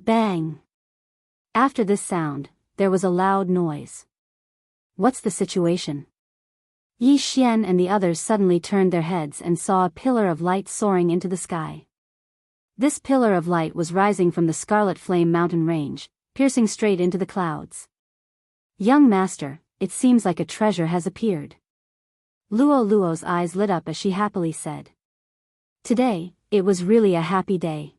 Bang! After this sound, there was a loud noise. What's the situation? Yi Xian and the others suddenly turned their heads and saw a pillar of light soaring into the sky. This pillar of light was rising from the Scarlet Flame mountain range, piercing straight into the clouds. Young master, it seems like a treasure has appeared. Luo Luo's eyes lit up as she happily said. Today, it was really a happy day.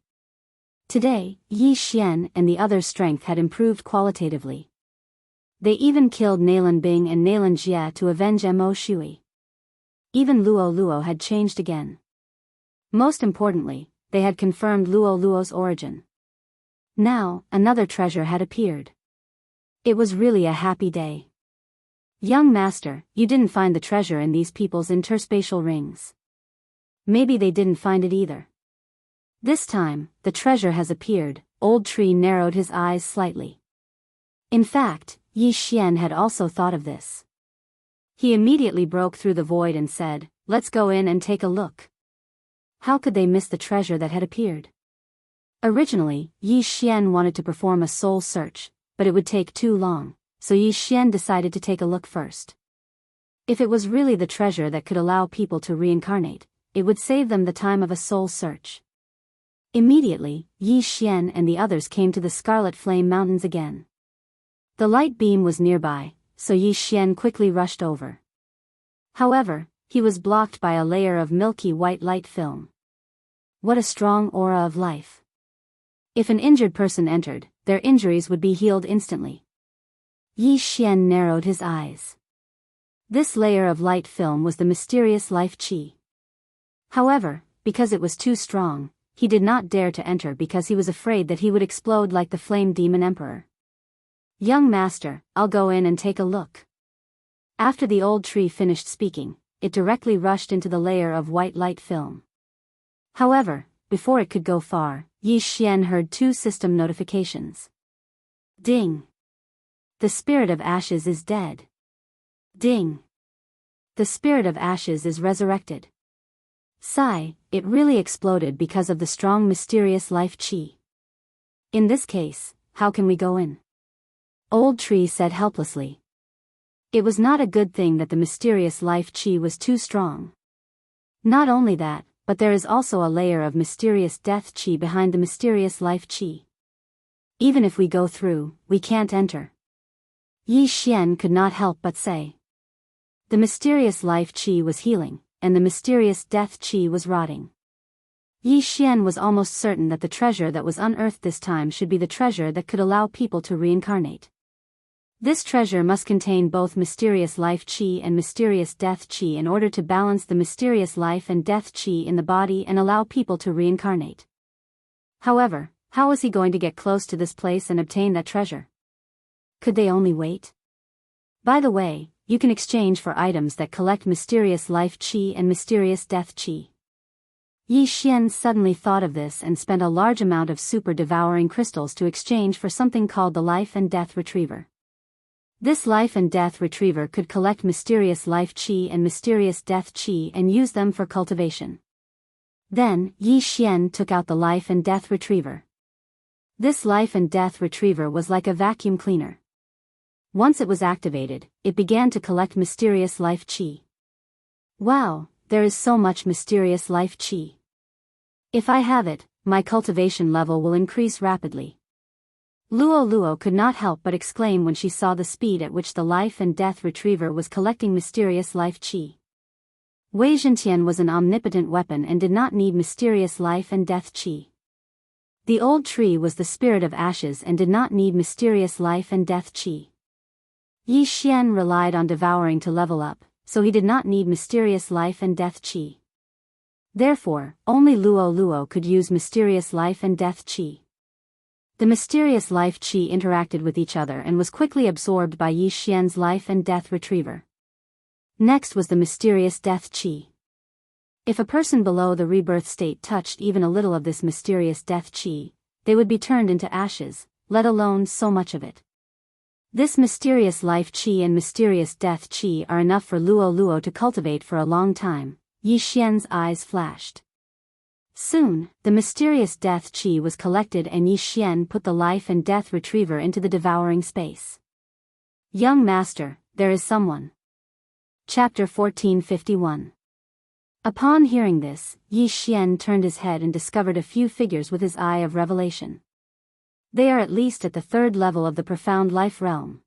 Today, Yi Xian and the others' strength had improved qualitatively. They even killed Nalan Bing and Nalan Jie to avenge Mo Shui. Even Luo Luo had changed again. Most importantly, they had confirmed Luo Luo's origin. Now, another treasure had appeared. It was really a happy day. Young master, you didn't find the treasure in these people's interspatial rings. Maybe they didn't find it either. This time, the treasure has appeared. Old Tree narrowed his eyes slightly. In fact, Yi Xian had also thought of this. He immediately broke through the void and said, let's go in and take a look. How could they miss the treasure that had appeared? Originally, Yi Xian wanted to perform a soul search, but it would take too long, so Yi Xian decided to take a look first. If it was really the treasure that could allow people to reincarnate, it would save them the time of a soul search. Immediately, Yi Xian and the others came to the Scarlet Flame Mountains again. The light beam was nearby, so Yi Xian quickly rushed over. However, he was blocked by a layer of milky white light film. What a strong aura of life. If an injured person entered, their injuries would be healed instantly. Yi Xian narrowed his eyes. This layer of light film was the mysterious life qi. However, because it was too strong, he did not dare to enter because he was afraid that he would explode like the Flame Demon Emperor. "Young master, I'll go in and take a look." After the old tree finished speaking, it directly rushed into the layer of white light film. However, before it could go far, Yi Xian heard two system notifications. Ding! The spirit of ashes is dead. Ding! The spirit of ashes is resurrected. Sigh, it really exploded because of the strong mysterious life chi. In this case, how can we go in? Old tree said helplessly. It was not a good thing that the mysterious life chi was too strong. Not only that, but there is also a layer of mysterious death chi behind the mysterious life chi. Even if we go through, we can't enter. Yi Xian could not help but say. The mysterious life chi was healing, and the mysterious death chi was rotting. Yi Xian was almost certain that the treasure that was unearthed this time should be the treasure that could allow people to reincarnate. This treasure must contain both mysterious life chi and mysterious death chi in order to balance the mysterious life and death chi in the body and allow people to reincarnate. However, how was he going to get close to this place and obtain that treasure? Could they only wait? By the way, you can exchange for items that collect mysterious life chi and mysterious death chi. Yi Xian suddenly thought of this and spent a large amount of super devouring crystals to exchange for something called the Life and Death Retriever. This Life and Death Retriever could collect mysterious life chi and mysterious death chi and use them for cultivation. Then, Yi Xian took out the Life and Death Retriever. This Life and Death Retriever was like a vacuum cleaner. Once it was activated, it began to collect mysterious life chi. Wow, there is so much mysterious life chi. If I have it, my cultivation level will increase rapidly. Luo could not help but exclaim when she saw the speed at which the Life and Death Retriever was collecting mysterious life chi. Wei Zhentian was an omnipotent weapon and did not need mysterious life and death chi. The old tree was the spirit of ashes and did not need mysterious life and death chi. Yi Xian relied on devouring to level up, so he did not need mysterious life and death chi. Therefore, only Luo could use mysterious life and death chi. The mysterious life chi interacted with each other and was quickly absorbed by Yi Xian's Life and Death Retriever. Next was the mysterious death chi. If a person below the rebirth state touched even a little of this mysterious death chi, they would be turned into ashes, let alone so much of it. This mysterious life chi and mysterious death chi are enough for Luo to cultivate for a long time. Yi Xian's eyes flashed. Soon, the mysterious death chi was collected and Yi Xian put the Life and Death Retriever into the devouring space. Young master, there is someone. Chapter 1451. Upon hearing this, Yi Xian turned his head and discovered a few figures with his eye of revelation. They are at least at the third level of the profound life realm.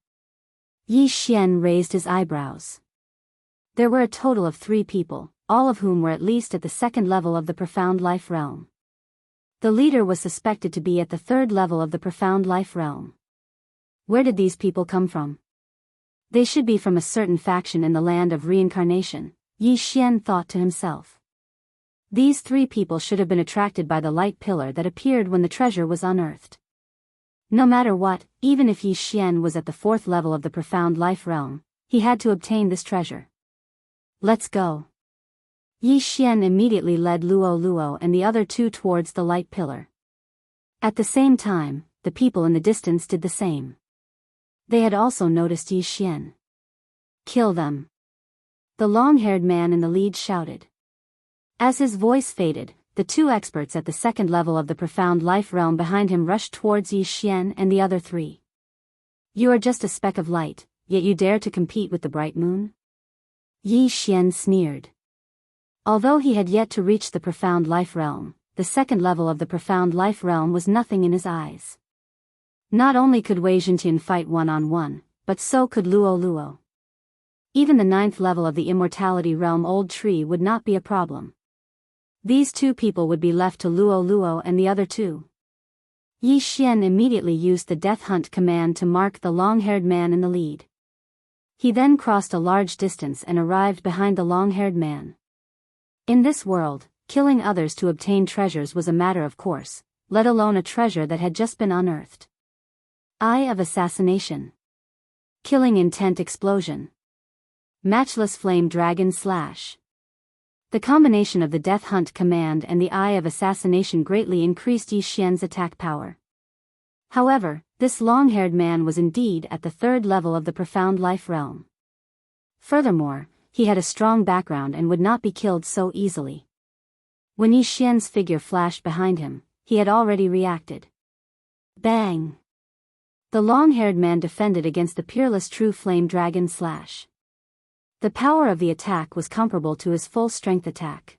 Yi Xian raised his eyebrows. There were a total of 3 people, all of whom were at least at the second level of the profound life realm. The leader was suspected to be at the third level of the profound life realm. Where did these people come from? They should be from a certain faction in the land of reincarnation, Yi Xian thought to himself. These 3 people should have been attracted by the light pillar that appeared when the treasure was unearthed. No matter what, even if Yi Xian was at the 4th level of the profound life realm, he had to obtain this treasure. Let's go. Yi Xian immediately led Luo and the other 2 towards the light pillar. At the same time, the people in the distance did the same. They had also noticed Yi Xian. Kill them. The long-haired man in the lead shouted. As his voice faded, the 2 experts at the second level of the profound life realm behind him rushed towards Yi Xian and the other 3. You are just a speck of light, yet you dare to compete with the bright moon? Yi Xian sneered. Although he had yet to reach the profound life realm, the second level of the profound life realm was nothing in his eyes. Not only could Wei Zhentian fight one-on-one, but so could Luo. Even the 9th level of the immortality realm old tree would not be a problem. These 2 people would be left to Luo and the other 2. Yi Xian immediately used the death hunt command to mark the long-haired man in the lead. He then crossed a large distance and arrived behind the long-haired man. In this world, killing others to obtain treasures was a matter of course, let alone a treasure that had just been unearthed. Eye of Assassination. Killing Intent Explosion. Matchless Flame Dragon Slash. The combination of the Death Hunt command and the Eye of Assassination greatly increased Yi Xian's attack power. However, this long-haired man was indeed at the third level of the Profound Life realm. Furthermore, he had a strong background and would not be killed so easily. When Yi Xian's figure flashed behind him, he had already reacted. Bang! The long-haired man defended against the peerless True Flame Dragon Slash. The power of the attack was comparable to his full-strength attack.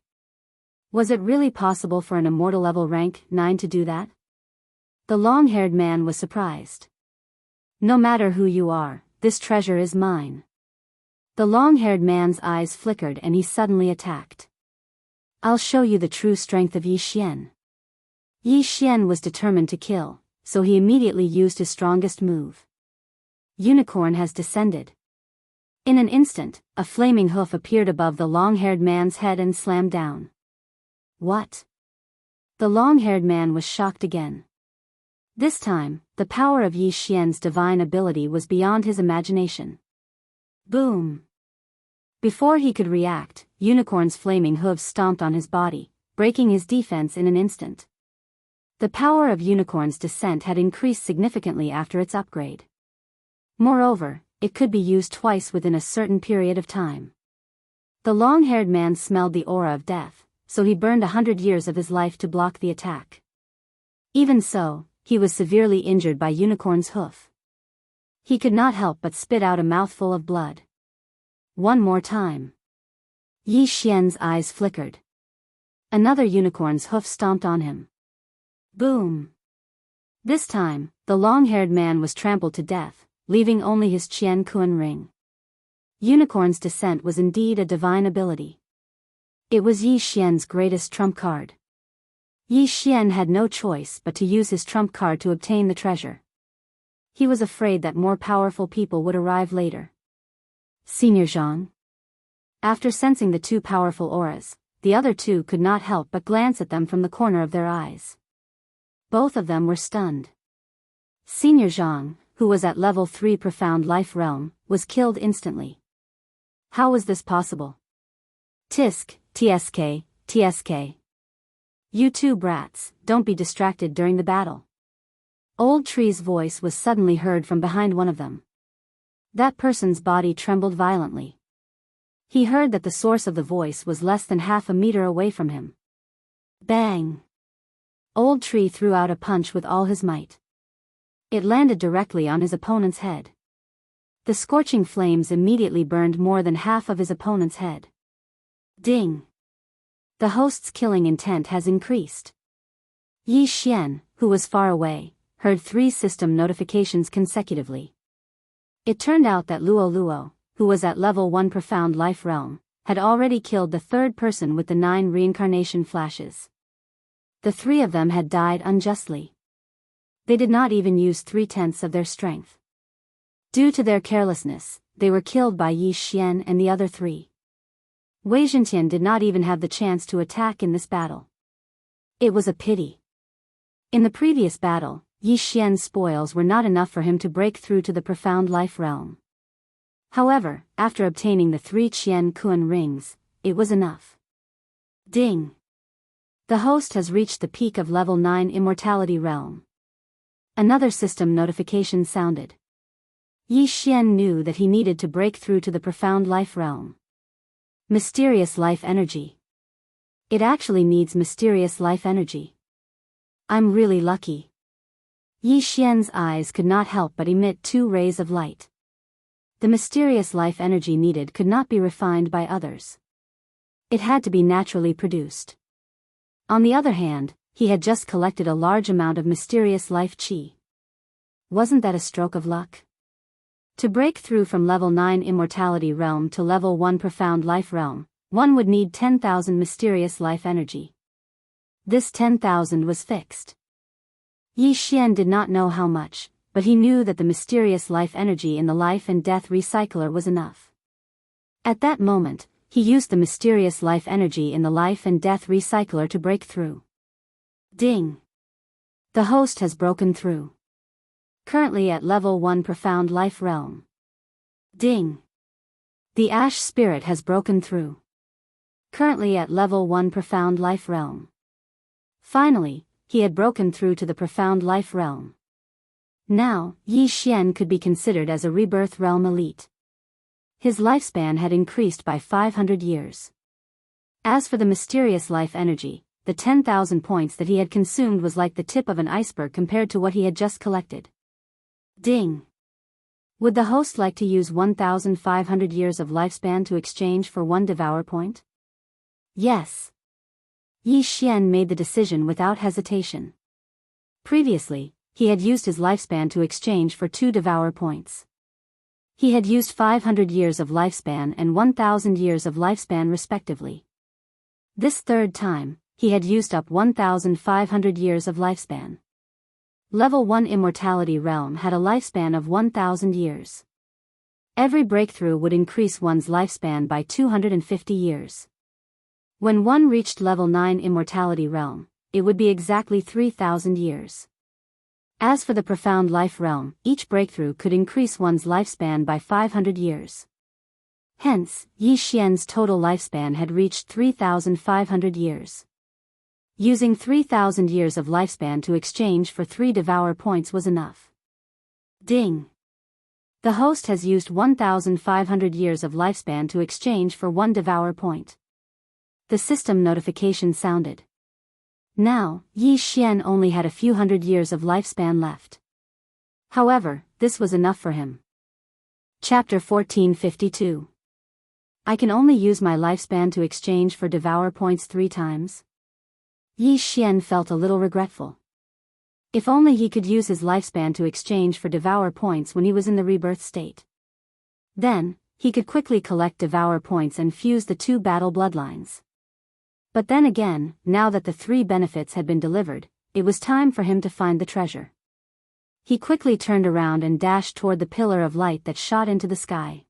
Was it really possible for an immortal level rank 9 to do that? The long-haired man was surprised. No matter who you are, this treasure is mine. The long-haired man's eyes flickered and he suddenly attacked. I'll show you the true strength of Yi Xian. Yi Xian was determined to kill, so he immediately used his strongest move. Unicorn has descended. In an instant, a flaming hoof appeared above the long-haired man's head and slammed down. What? The long-haired man was shocked again. This time, the power of Yi Xian's divine ability was beyond his imagination. Boom! Before he could react, Unicorn's flaming hooves stomped on his body, breaking his defense in an instant. The power of Unicorn's descent had increased significantly after its upgrade. Moreover, it could be used twice within a certain period of time. The long-haired man smelled the aura of death, so he burned 100 years of his life to block the attack. Even so, he was severely injured by Unicorn's hoof. He could not help but spit out a mouthful of blood. One more time. Yi Xian's eyes flickered. Another unicorn's hoof stomped on him. Boom! This time, the long-haired man was trampled to death, leaving only his Qian Kuan ring. Unicorn's descent was indeed a divine ability. It was Yi Xian's greatest trump card. Yi Xian had no choice but to use his trump card to obtain the treasure. He was afraid that more powerful people would arrive later. Senior Zhang. After sensing the two powerful auras, the other two could not help but glance at them from the corner of their eyes. Both of them were stunned. Senior Zhang, who was at level 3 Profound Life Realm, was killed instantly. How was this possible? Tisk, TSK, TSK. You two brats, don't be distracted during the battle. Old Tree's voice was suddenly heard from behind one of them. That person's body trembled violently. He heard that the source of the voice was less than half a meter away from him. Bang! Old Tree threw out a punch with all his might. It landed directly on his opponent's head. The scorching flames immediately burned more than half of his opponent's head. Ding! The host's killing intent has increased. Yi Xian, who was far away, heard 3 system notifications consecutively. It turned out that Luo Luo, who was at level 1 Profound Life Realm, had already killed the third person with the 9 reincarnation flashes. The 3 of them had died unjustly. They did not even use 3/10 of their strength. Due to their carelessness, they were killed by Yi Xian and the other 3. Wei Zhentian did not even have the chance to attack in this battle. It was a pity. In the previous battle, Yi Xian's spoils were not enough for him to break through to the Profound Life Realm. However, after obtaining the 3 Qian Kuan rings, it was enough. Ding! The host has reached the peak of level 9 Immortality Realm. Another system notification sounded. Yi Xian knew that he needed to break through to the Profound Life Realm. Mysterious Life Energy. It actually needs Mysterious Life Energy. I'm really lucky. Yi Xian's eyes could not help but emit 2 rays of light. The Mysterious Life Energy needed could not be refined by others. It had to be naturally produced. On the other hand, he had just collected a large amount of Mysterious Life Qi. Wasn't that a stroke of luck? To break through from level 9 Immortality Realm to level 1 Profound Life Realm, one would need 10,000 Mysterious Life Energy. This 10,000 was fixed. Yi Xian did not know how much, but he knew that the Mysterious Life Energy in the Life and Death Recycler was enough. At that moment, he used the mysterious life energy in the life and death recycler to break through. Ding! The host has broken through. Currently at level 1 profound life realm. Ding! The ash spirit has broken through. Currently at level 1 profound life realm. Finally, he had broken through to the profound life realm. Now, Yi Xian could be considered as a rebirth realm elite. His lifespan had increased by 500 years. As for the mysterious life energy, the 10,000 points that he had consumed was like the tip of an iceberg compared to what he had just collected. Ding! Would the host like to use 1,500 years of lifespan to exchange for 1 Devour point? Yes. Yi Xian made the decision without hesitation. Previously, he had used his lifespan to exchange for 2 Devour points. He had used 500 years of lifespan and 1,000 years of lifespan respectively. This third time, he had used up 1,500 years of lifespan. Level 1 Immortality Realm had a lifespan of 1,000 years. Every breakthrough would increase one's lifespan by 250 years. When one reached Level 9 Immortality Realm, it would be exactly 3,000 years. As for the Profound Life Realm, each breakthrough could increase one's lifespan by 500 years. Hence, Yi Xian's total lifespan had reached 3,500 years. Using 3,000 years of lifespan to exchange for 3 Devour points was enough. Ding! The host has used 1,500 years of lifespan to exchange for 1 Devour point. The system notification sounded. Now, Yi Xian only had a few hundred years of lifespan left. However, this was enough for him. Chapter 1452. I can only use my lifespan to exchange for Devour points 3 times. Yi Xian felt a little regretful. If only he could use his lifespan to exchange for Devour points when he was in the rebirth state. Then, he could quickly collect Devour points and fuse the 2 battle bloodlines. But then again, now that the 3 benefits had been delivered, it was time for him to find the treasure. He quickly turned around and dashed toward the pillar of light that shot into the sky.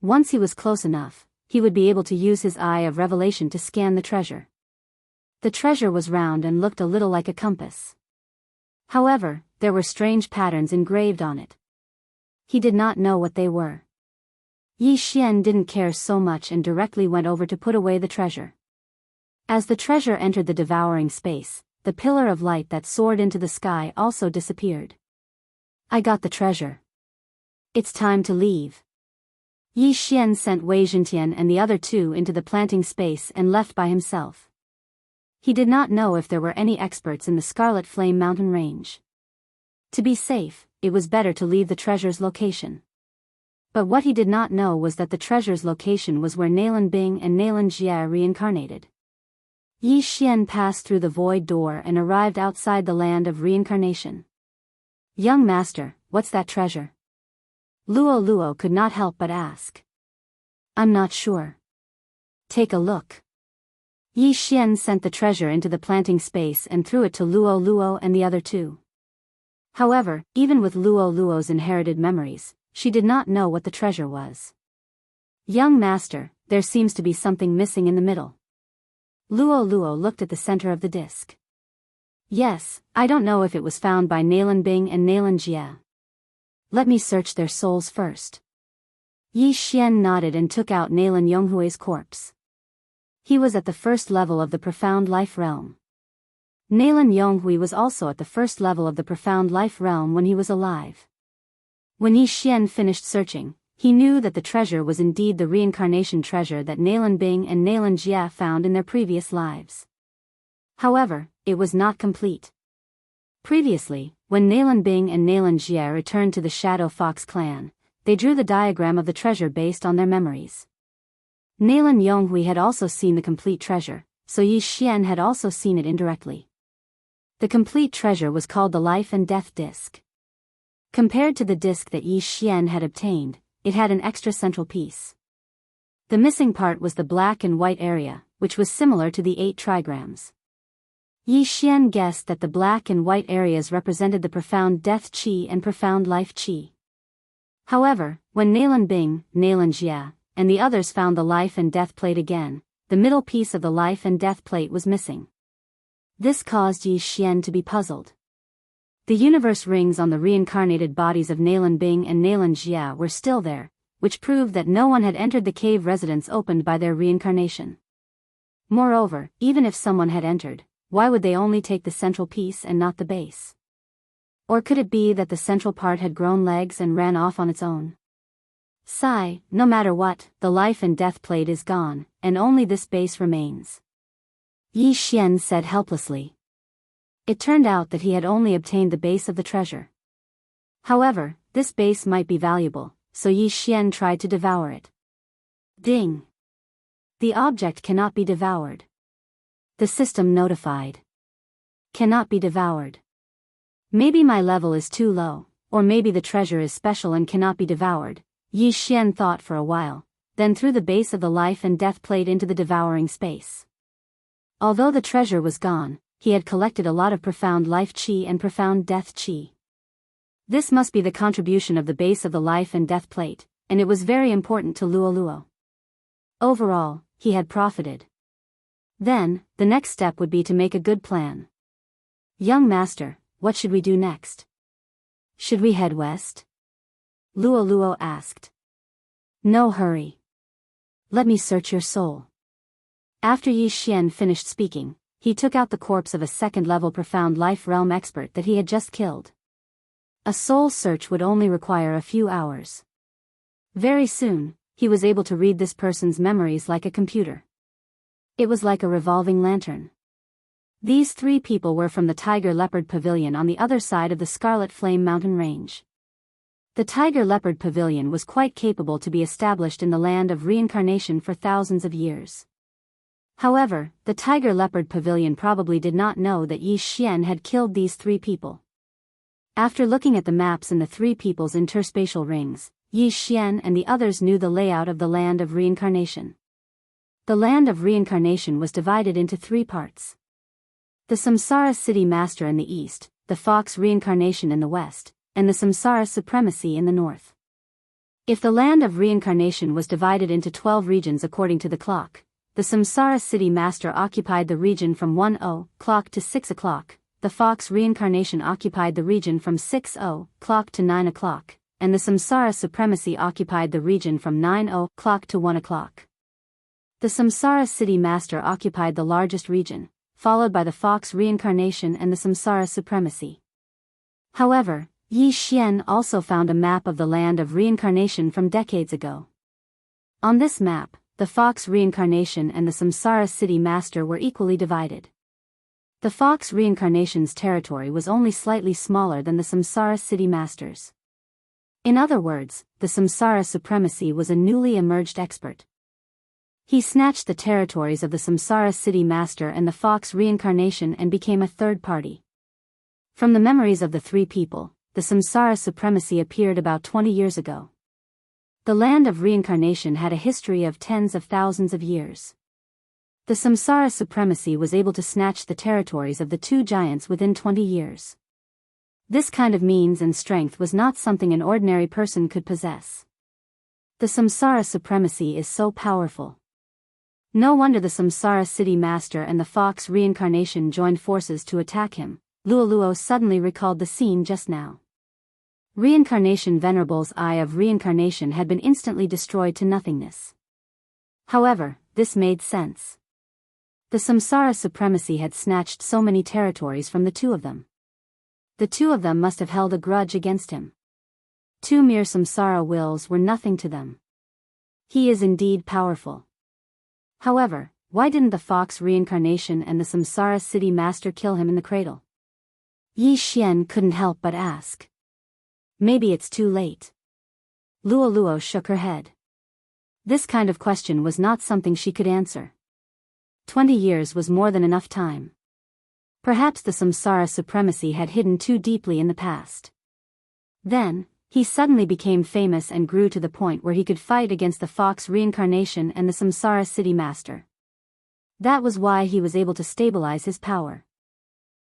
Once he was close enough, he would be able to use his eye of revelation to scan the treasure. The treasure was round and looked a little like a compass. However, there were strange patterns engraved on it. He did not know what they were. Yi Xian didn't care so much and directly went over to put away the treasure. As the treasure entered the devouring space, the pillar of light that soared into the sky also disappeared. I got the treasure. It's time to leave. Yi Xian sent Wei Zhentian and the other 2 into the planting space and left by himself. He did not know if there were any experts in the Scarlet Flame Mountain range. To be safe, it was better to leave the treasure's location. But what he did not know was that the treasure's location was where Nalan Bing and Nalan Jie reincarnated. Yi Xian passed through the void door and arrived outside the land of reincarnation. Young master, what's that treasure? Luo Luo could not help but ask. I'm not sure. Take a look. Yi Xian sent the treasure into the planting space and threw it to Luo Luo and the other 2. However, even with Luo Luo's inherited memories, she did not know what the treasure was. Young master, there seems to be something missing in the middle. Luo Luo looked at the center of the disc. Yes, I don't know if it was found by Nalan Bing and Nalan Jie. Let me search their souls first. Yi Xian nodded and took out Nalan Yonghui's corpse. He was at the first level of the Profound Life Realm. Nalan Yonghui was also at the first level of the Profound Life Realm when he was alive. When Yi Xian finished searching, he knew that the treasure was indeed the reincarnation treasure that Nalan Bing and Nalan Jie found in their previous lives. However, it was not complete. Previously, when Nalan Bing and Nalan Jie returned to the Shadow Fox clan, they drew the diagram of the treasure based on their memories. Nalan Yonghui had also seen the complete treasure, so Yi Xian had also seen it indirectly. The complete treasure was called the Life and Death Disc. Compared to the disc that Yi Xian had obtained, it had an extra central piece. The missing part was the black and white area, which was similar to the 8 trigrams. Yi Xian guessed that the black and white areas represented the profound death qi and profound life qi. However, when Nalan Bing, Nalan Jie, and the others found the life and death plate again. The middle piece of the life and death plate was missing. This caused Yi Xian to be puzzled. The universe rings on the reincarnated bodies of Nalan Bing and Nalan Jia were still there, which proved that no one had entered the cave residence opened by their reincarnation. Moreover, even if someone had entered, why would they only take the central piece and not the base? Or could it be that the central part had grown legs and ran off on its own? Sigh, no matter what, the life and death plate is gone, and only this base remains. Yi Xian said helplessly. It turned out that he had only obtained the base of the treasure. However, this base might be valuable, so Yi Xian tried to devour it. Ding! The object cannot be devoured. The system notified. Cannot be devoured. Maybe my level is too low, or maybe the treasure is special and cannot be devoured, Yi Xian thought for a while, then threw the base of the life and death plate into the devouring space. Although the treasure was gone, he had collected a lot of profound life qi and profound death qi. This must be the contribution of the base of the life and death plate, and it was very important to Luo Luo. Overall, he had profited. Then, the next step would be to make a good plan. Young master, what should we do next? Should we head west? Luo Luo asked. No hurry. Let me search your soul. After Yi Xian finished speaking, he took out the corpse of a second-level profound life realm expert that he had just killed. A soul search would only require a few hours. Very soon, he was able to read this person's memories like a computer. It was like a revolving lantern. These three people were from the Tiger Leopard Pavilion on the other side of the Scarlet Flame Mountain Range. The Tiger Leopard Pavilion was quite capable to be established in the land of reincarnation for thousands of years. However, the Tiger Leopard Pavilion probably did not know that Yi Xian had killed these three people. After looking at the maps in the three people's interspatial rings, Yi Xian and the others knew the layout of the land of reincarnation. The land of reincarnation was divided into three parts. The Samsara City Master in the east, the Fox Reincarnation in the west, and the Samsara Supremacy in the north. If the land of reincarnation was divided into 12 regions according to the clock, the Samsara City Master occupied the region from 1:00 to 6:00, the Fox Reincarnation occupied the region from 6:00 to 9:00, and the Samsara Supremacy occupied the region from 9:00 to 1:00. The Samsara City Master occupied the largest region, followed by the Fox Reincarnation and the Samsara Supremacy. However, Yi Xian also found a map of the land of reincarnation from decades ago. On this map, the Fox Reincarnation and the Samsara City Master were equally divided. The Fox Reincarnation's territory was only slightly smaller than the Samsara City Master's. In other words, the Samsara Supremacy was a newly emerged expert. He snatched the territories of the Samsara City Master and the Fox Reincarnation and became a third party. From the memories of the three people, the Samsara Supremacy appeared about 20 years ago. The land of reincarnation had a history of tens of thousands of years. The Samsara Supremacy was able to snatch the territories of the two giants within 20 years. This kind of means and strength was not something an ordinary person could possess. The Samsara Supremacy is so powerful. No wonder the Samsara City Master and the Fox Reincarnation joined forces to attack him. Luo Luo suddenly recalled the scene just now. Reincarnation Venerable's Eye of Reincarnation had been instantly destroyed to nothingness. However, this made sense. The Samsara Supremacy had snatched so many territories from the two of them. The two of them must have held a grudge against him. Two mere Samsara wills were nothing to them. He is indeed powerful. However, why didn't the Fox Reincarnation and the Samsara City Master kill him in the cradle? Yi Xian couldn't help but ask. Maybe it's too late. Luo Luo shook her head. This kind of question was not something she could answer. 20 years was more than enough time. Perhaps the Samsara Supremacy had hidden too deeply in the past. Then, he suddenly became famous and grew to the point where he could fight against the Fox Reincarnation and the Samsara City Master. That was why he was able to stabilize his power.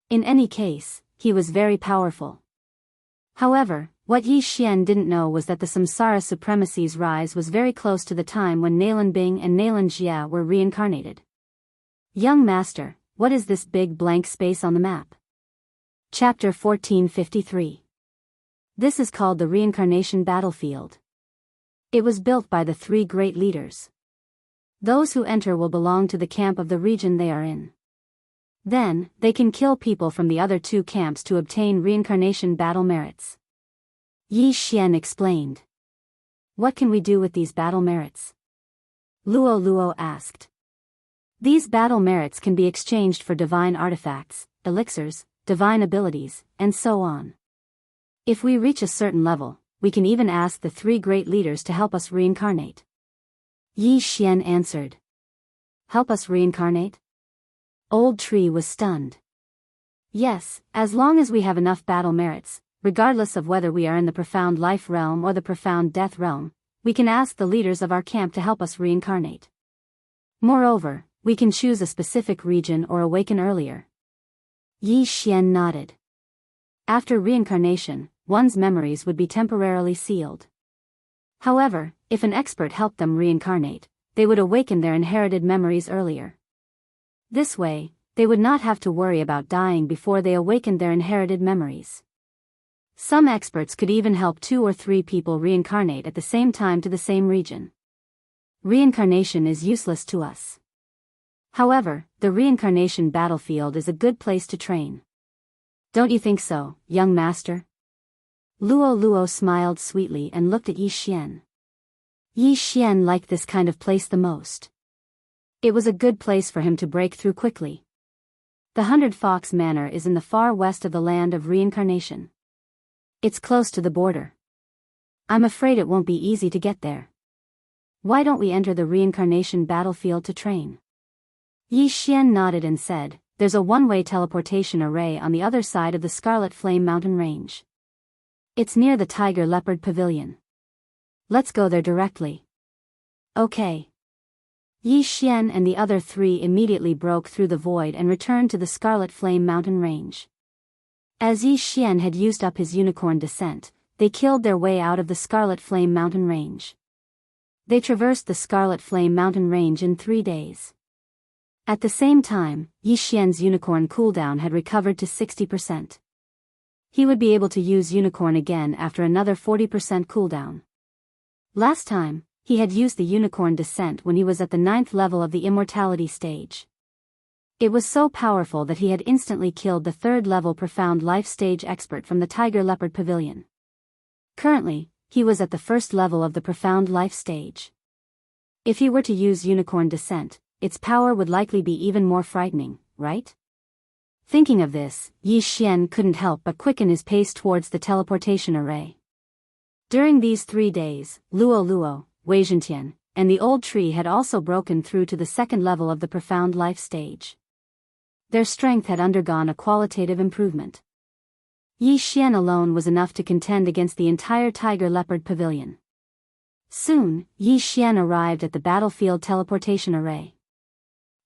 In any case, he was very powerful. However, What Yi Xian didn't know was that the Samsara supremacy's rise was very close to the time when Nalan Bing and Nalan Jia were reincarnated. Young master, what is this big blank space on the map? Chapter 1453. This is called the reincarnation battlefield. It was built by the three great leaders. Those who enter will belong to the camp of the region they are in. Then, they can kill people from the other two camps to obtain reincarnation battle merits. Yi Xian explained. What can we do with these battle merits? Luo Luo asked. These battle merits can be exchanged for divine artifacts, elixirs, divine abilities, and so on. If we reach a certain level, we can even ask the three great leaders to help us reincarnate. Yi Xian answered. Help us reincarnate? Old Tree was stunned. Yes, as long as we have enough battle merits, regardless of whether we are in the profound life realm or the profound death realm, we can ask the leaders of our camp to help us reincarnate. Moreover, we can choose a specific region or awaken earlier. Yi Xian nodded. After reincarnation, one's memories would be temporarily sealed. However, if an expert helped them reincarnate, they would awaken their inherited memories earlier. This way, they would not have to worry about dying before they awakened their inherited memories. Some experts could even help 2 or 3 people reincarnate at the same time to the same region. Reincarnation is useless to us. However, the reincarnation battlefield is a good place to train. Don't you think so, young master? Luo Luo smiled sweetly and looked at Yi Xian. Yi Xian liked this kind of place the most. It was a good place for him to break through quickly. The 100 Fox Manor is in the far west of the land of reincarnation. It's close to the border. I'm afraid it won't be easy to get there. Why don't we enter the reincarnation battlefield to train? Yi Xian nodded and said, there's a one-way teleportation array on the other side of the Scarlet Flame Mountain Range. It's near the Tiger Leopard Pavilion. Let's go there directly. Okay. Yi Xian and the other 3 immediately broke through the void and returned to the Scarlet Flame Mountain Range. As Yi Xian had used up his unicorn descent, they killed their way out of the Scarlet Flame Mountain Range. They traversed the Scarlet Flame Mountain Range in 3 days. At the same time, Yi Xian's unicorn cooldown had recovered to 60%. He would be able to use unicorn again after another 40% cooldown. Last time, he had used the unicorn descent when he was at the 9th level of the immortality stage. It was so powerful that he had instantly killed the 3rd level profound life stage expert from the Tiger Leopard Pavilion. Currently, he was at the 1st level of the profound life stage. If he were to use unicorn descent, its power would likely be even more frightening, right? Thinking of this, Yi Xian couldn't help but quicken his pace towards the teleportation array. During these 3 days, Luo Luo, Wei Zhentian, and the old tree had also broken through to the 2nd level of the profound life stage. Their strength had undergone a qualitative improvement. Yi Xian alone was enough to contend against the entire Tiger Leopard Pavilion. Soon, Yi Xian arrived at the battlefield teleportation array.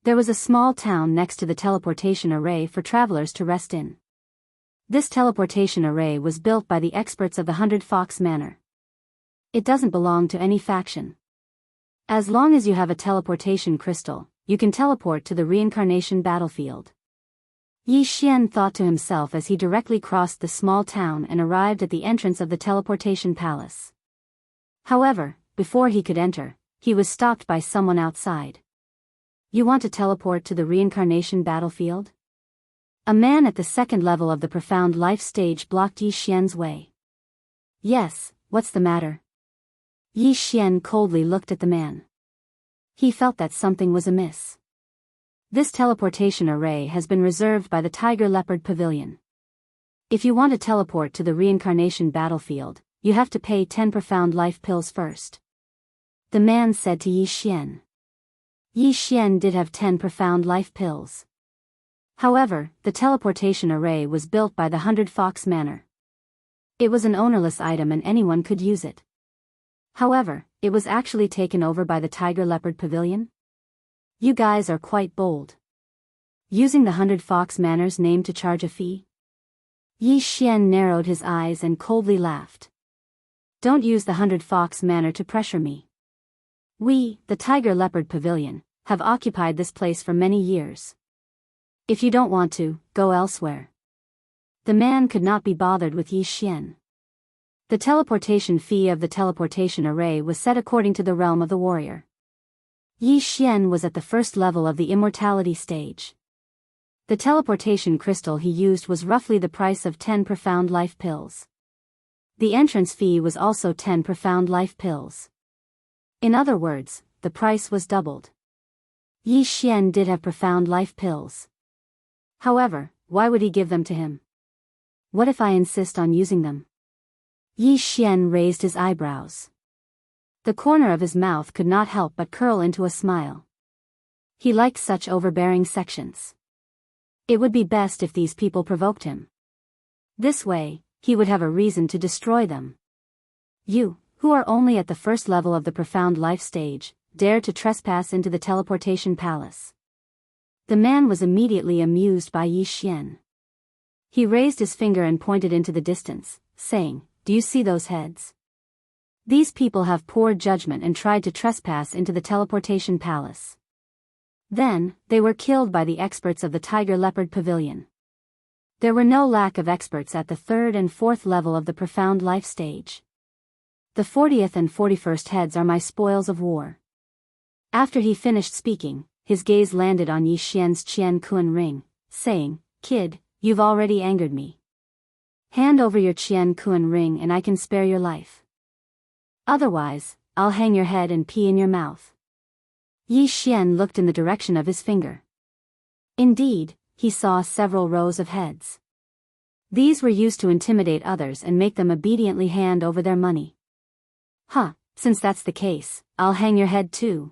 There was a small town next to the teleportation array for travelers to rest in. This teleportation array was built by the experts of the 100 Fox Manor. It doesn't belong to any faction. As long as you have a teleportation crystal, you can teleport to the reincarnation battlefield. Yi Xian thought to himself as he directly crossed the small town and arrived at the entrance of the teleportation palace. However, before he could enter, he was stopped by someone outside. You want to teleport to the reincarnation battlefield? A man at the 2nd level of the profound life stage blocked Yi Xian's way. Yes, what's the matter? Yi Xian coldly looked at the man. He felt that something was amiss. This teleportation array has been reserved by the Tiger Leopard Pavilion. If you want to teleport to the reincarnation battlefield, you have to pay 10 profound life pills first. The man said to Yi Xian. Yi Xian did have 10 profound life pills. However, the teleportation array was built by the 100 Fox Manor. It was an ownerless item and anyone could use it. However, it was actually taken over by the Tiger Leopard Pavilion? You guys are quite bold. Using the 100 Fox Manor's name to charge a fee? Yi Xian narrowed his eyes and coldly laughed. Don't use the 100-fox manner to pressure me. We, the Tiger Leopard Pavilion, have occupied this place for many years. If you don't want to, go elsewhere. The man could not be bothered with Yi Xian. The teleportation fee of the teleportation array was set according to the realm of the warrior. Yi Xian was at the first level of the immortality stage. The teleportation crystal he used was roughly the price of 10 profound life pills. The entrance fee was also 10 profound life pills. In other words, the price was doubled. Yi Xian did have profound life pills. However, why would he give them to him? What if I insist on using them? Yi Xian raised his eyebrows. The corner of his mouth could not help but curl into a smile. He liked such overbearing sections. It would be best if these people provoked him. This way, he would have a reason to destroy them. You, who are only at the first level of the profound life stage, dare to trespass into the teleportation palace. The man was immediately amused by Yi Xian. He raised his finger and pointed into the distance, saying, "Do you see those heads? These people have poor judgment and tried to trespass into the teleportation palace. Then, they were killed by the experts of the Tiger Leopard Pavilion." There were no lack of experts at the 3rd and 4th level of the profound life stage. The 40th and 41st heads are my spoils of war. After he finished speaking, his gaze landed on Yi Xian's Qian Kun ring, saying, "Kid, you've already angered me. Hand over your Qian Kun ring and I can spare your life. Otherwise, I'll hang your head and pee in your mouth." Yi Xian looked in the direction of his finger. Indeed, he saw several rows of heads. These were used to intimidate others and make them obediently hand over their money. Since that's the case, I'll hang your head too.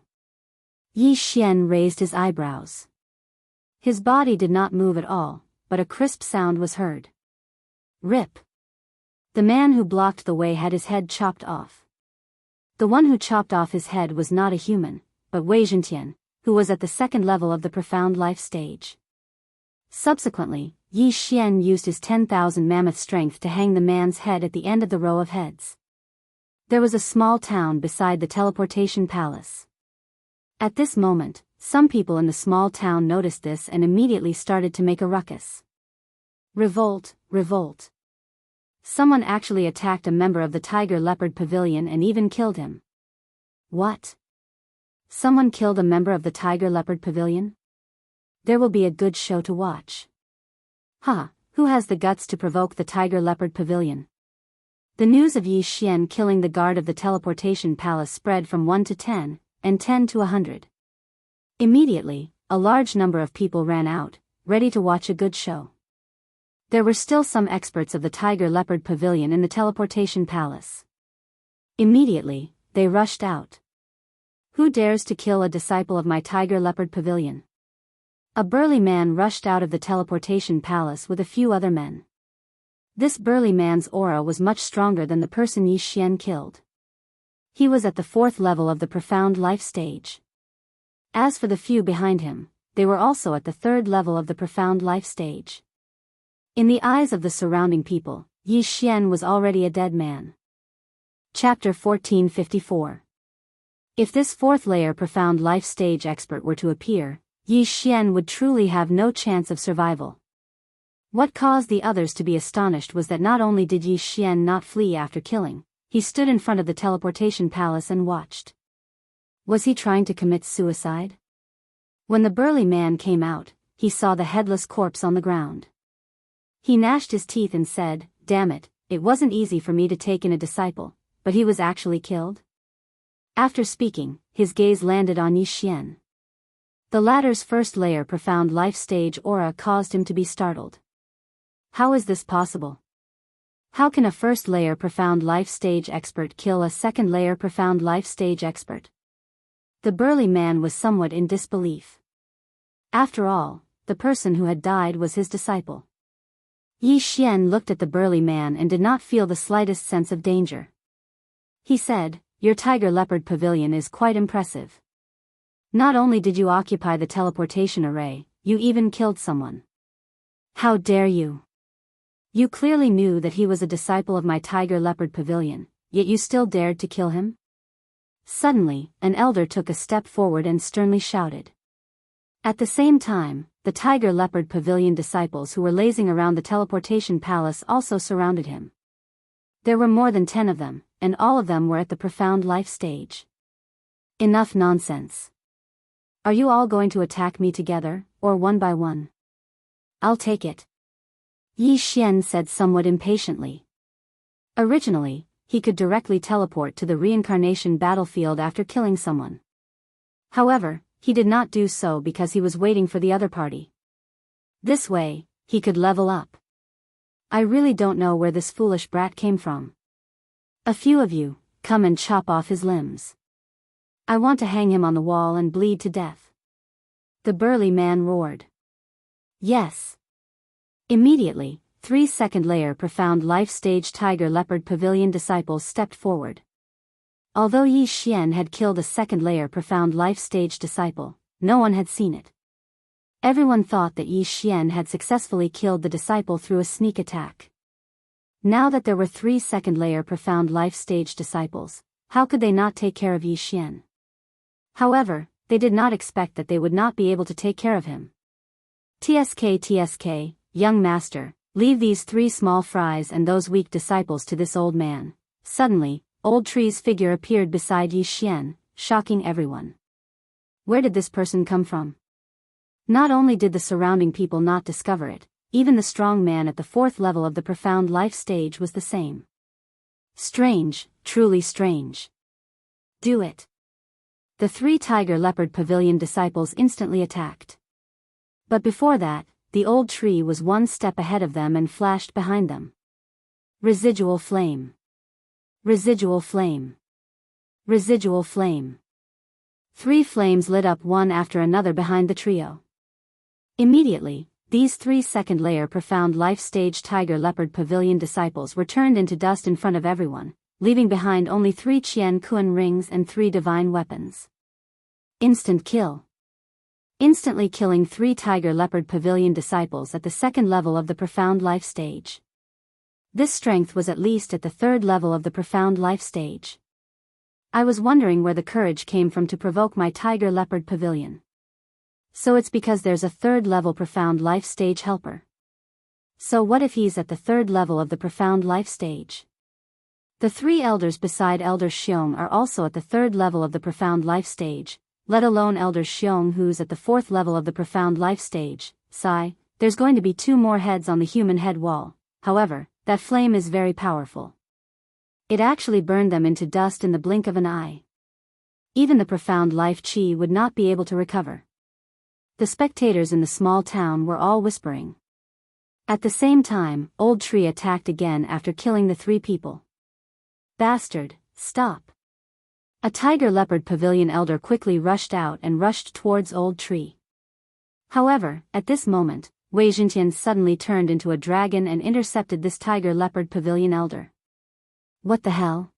Yi Xian raised his eyebrows. His body did not move at all, but a crisp sound was heard. Rip. The man who blocked the way had his head chopped off. The one who chopped off his head was not a human, but Wei Zhentian, who was at the 2nd level of the profound life stage. Subsequently, Yi Xian used his 10,000 mammoth strength to hang the man's head at the end of the row of heads. There was a small town beside the teleportation palace. At this moment, some people in the small town noticed this and immediately started to make a ruckus. Revolt, revolt. Someone actually attacked a member of the Tiger Leopard Pavilion and even killed him. What? Someone killed a member of the Tiger Leopard Pavilion? There will be a good show to watch. Who has the guts to provoke the Tiger Leopard Pavilion? The news of Yi Xian killing the guard of the teleportation palace spread from 1 to 10, and 10 to 100. Immediately, a large number of people ran out, ready to watch a good show. There were still some experts of the Tiger Leopard Pavilion in the teleportation palace. Immediately, they rushed out. Who dares to kill a disciple of my Tiger Leopard Pavilion? A burly man rushed out of the teleportation palace with a few other men. This burly man's aura was much stronger than the person Yi Xian killed. He was at the 4th level of the profound life stage. As for the few behind him, they were also at the 3rd level of the profound life stage. In the eyes of the surrounding people, Yi Xian was already a dead man. Chapter 1454. If this 4th layer profound life stage expert were to appear, Yi Xian would truly have no chance of survival. What caused the others to be astonished was that not only did Yi Xian not flee after killing, he stood in front of the teleportation palace and watched. Was he trying to commit suicide? When the burly man came out, he saw the headless corpse on the ground. He gnashed his teeth and said, "Damn it, it wasn't easy for me to take in a disciple, but he was actually killed?" After speaking, his gaze landed on Yi Xian. The latter's 1st layer profound life stage aura caused him to be startled. How is this possible? How can a 1st layer profound life stage expert kill a 2nd layer profound life stage expert? The burly man was somewhat in disbelief. After all, the person who had died was his disciple. Yi Xian looked at the burly man and did not feel the slightest sense of danger. He said, "Your Tiger Leopard Pavilion is quite impressive. Not only did you occupy the teleportation array, you even killed someone. How dare you? You clearly knew that he was a disciple of my Tiger Leopard Pavilion, yet you still dared to kill him? Suddenly, an elder took a step forward and sternly shouted. At the same time, the Tiger Leopard Pavilion disciples who were lazing around the teleportation palace also surrounded him. There were more than 10 of them, and all of them were at the profound life stage. Enough nonsense. Are you all going to attack me together, or one by one? I'll take it. Yi Xian said somewhat impatiently. Originally, he could directly teleport to the reincarnation battlefield after killing someone. However, he did not do so because he was waiting for the other party. This way, he could level up. I really don't know where this foolish brat came from. A few of you, come and chop off his limbs. I want to hang him on the wall and bleed to death. The burly man roared. Yes. Immediately, 3 second-layer profound life stage Tiger Leopard Pavilion disciples stepped forward. Although Yi Xian had killed a second-layer profound life stage disciple, no one had seen it. Everyone thought that Yi Xian had successfully killed the disciple through a sneak attack. Now that there were 3 second-layer profound life stage disciples, how could they not take care of Yi Xian? However, they did not expect that they would not be able to take care of him. TSK, young master, leave these 3 small fries and those weak disciples to this old man. Suddenly, Old Tree's figure appeared beside Yi Xian, shocking everyone. Where did this person come from? Not only did the surrounding people not discover it, even the strong man at the 4th level of the profound life stage was the same. Strange, truly strange. Do it. The 3 Tiger Leopard Pavilion disciples instantly attacked. But before that, the old tree was 1 step ahead of them and flashed behind them. Residual flame. Residual flame. Residual flame. 3 flames lit up one after another behind the trio. Immediately, these 3 second-layer profound life stage Tiger Leopard Pavilion disciples were turned into dust in front of everyone, leaving behind only 3 Qian Kuan rings and 3 divine weapons. Instant kill. Instantly killing 3 Tiger Leopard Pavilion disciples at the 2nd level of the profound life stage. This strength was at least at the 3rd level of the profound life stage. I was wondering where the courage came from to provoke my Tiger Leopard Pavilion. So it's because there's a 3rd level profound life stage helper. So what if he's at the 3rd level of the profound life stage? The 3 elders beside Elder Xiong are also at the 3rd level of the profound life stage, let alone Elder Xiong who's at the 4th level of the profound life stage. Sigh, there's going to be 2 more heads on the human head wall. However, that flame is very powerful. It actually burned them into dust in the blink of an eye. Even the profound life chi would not be able to recover. The spectators in the small town were all whispering. At the same time, Old Tree attacked again after killing the 3 people. Bastard, stop. A Tiger Leopard Pavilion elder quickly rushed out and rushed towards Old Tree. However, at this moment, Wei Jintian suddenly turned into a dragon and intercepted this Tiger Leopard Pavilion elder. What the hell?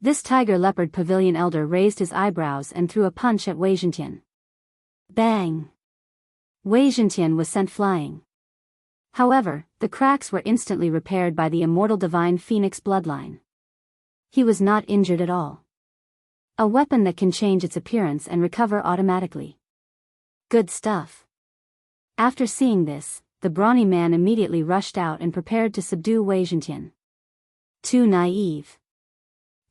This Tiger Leopard Pavilion elder raised his eyebrows and threw a punch at Wei Jintian. Bang! Wei Jintian was sent flying. However, the cracks were instantly repaired by the immortal divine phoenix bloodline. He was not injured at all. A weapon that can change its appearance and recover automatically. Good stuff. After seeing this, the brawny man immediately rushed out and prepared to subdue Wei Jintian. Too naive.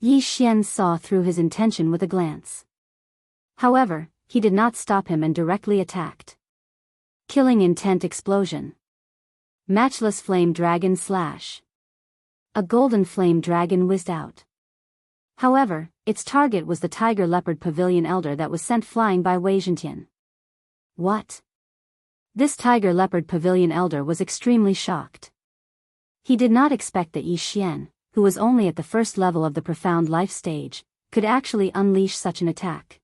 Yi Xian saw through his intention with a glance. However, he did not stop him and directly attacked. Killing intent explosion. Matchless flame dragon slash. A golden flame dragon whizzed out. However, its target was the Tiger Leopard Pavilion elder that was sent flying by Wei Jintian. What? This Tiger Leopard Pavilion elder was extremely shocked. He did not expect that Yi Xian, who was only at the 1st level of the profound life stage, could actually unleash such an attack.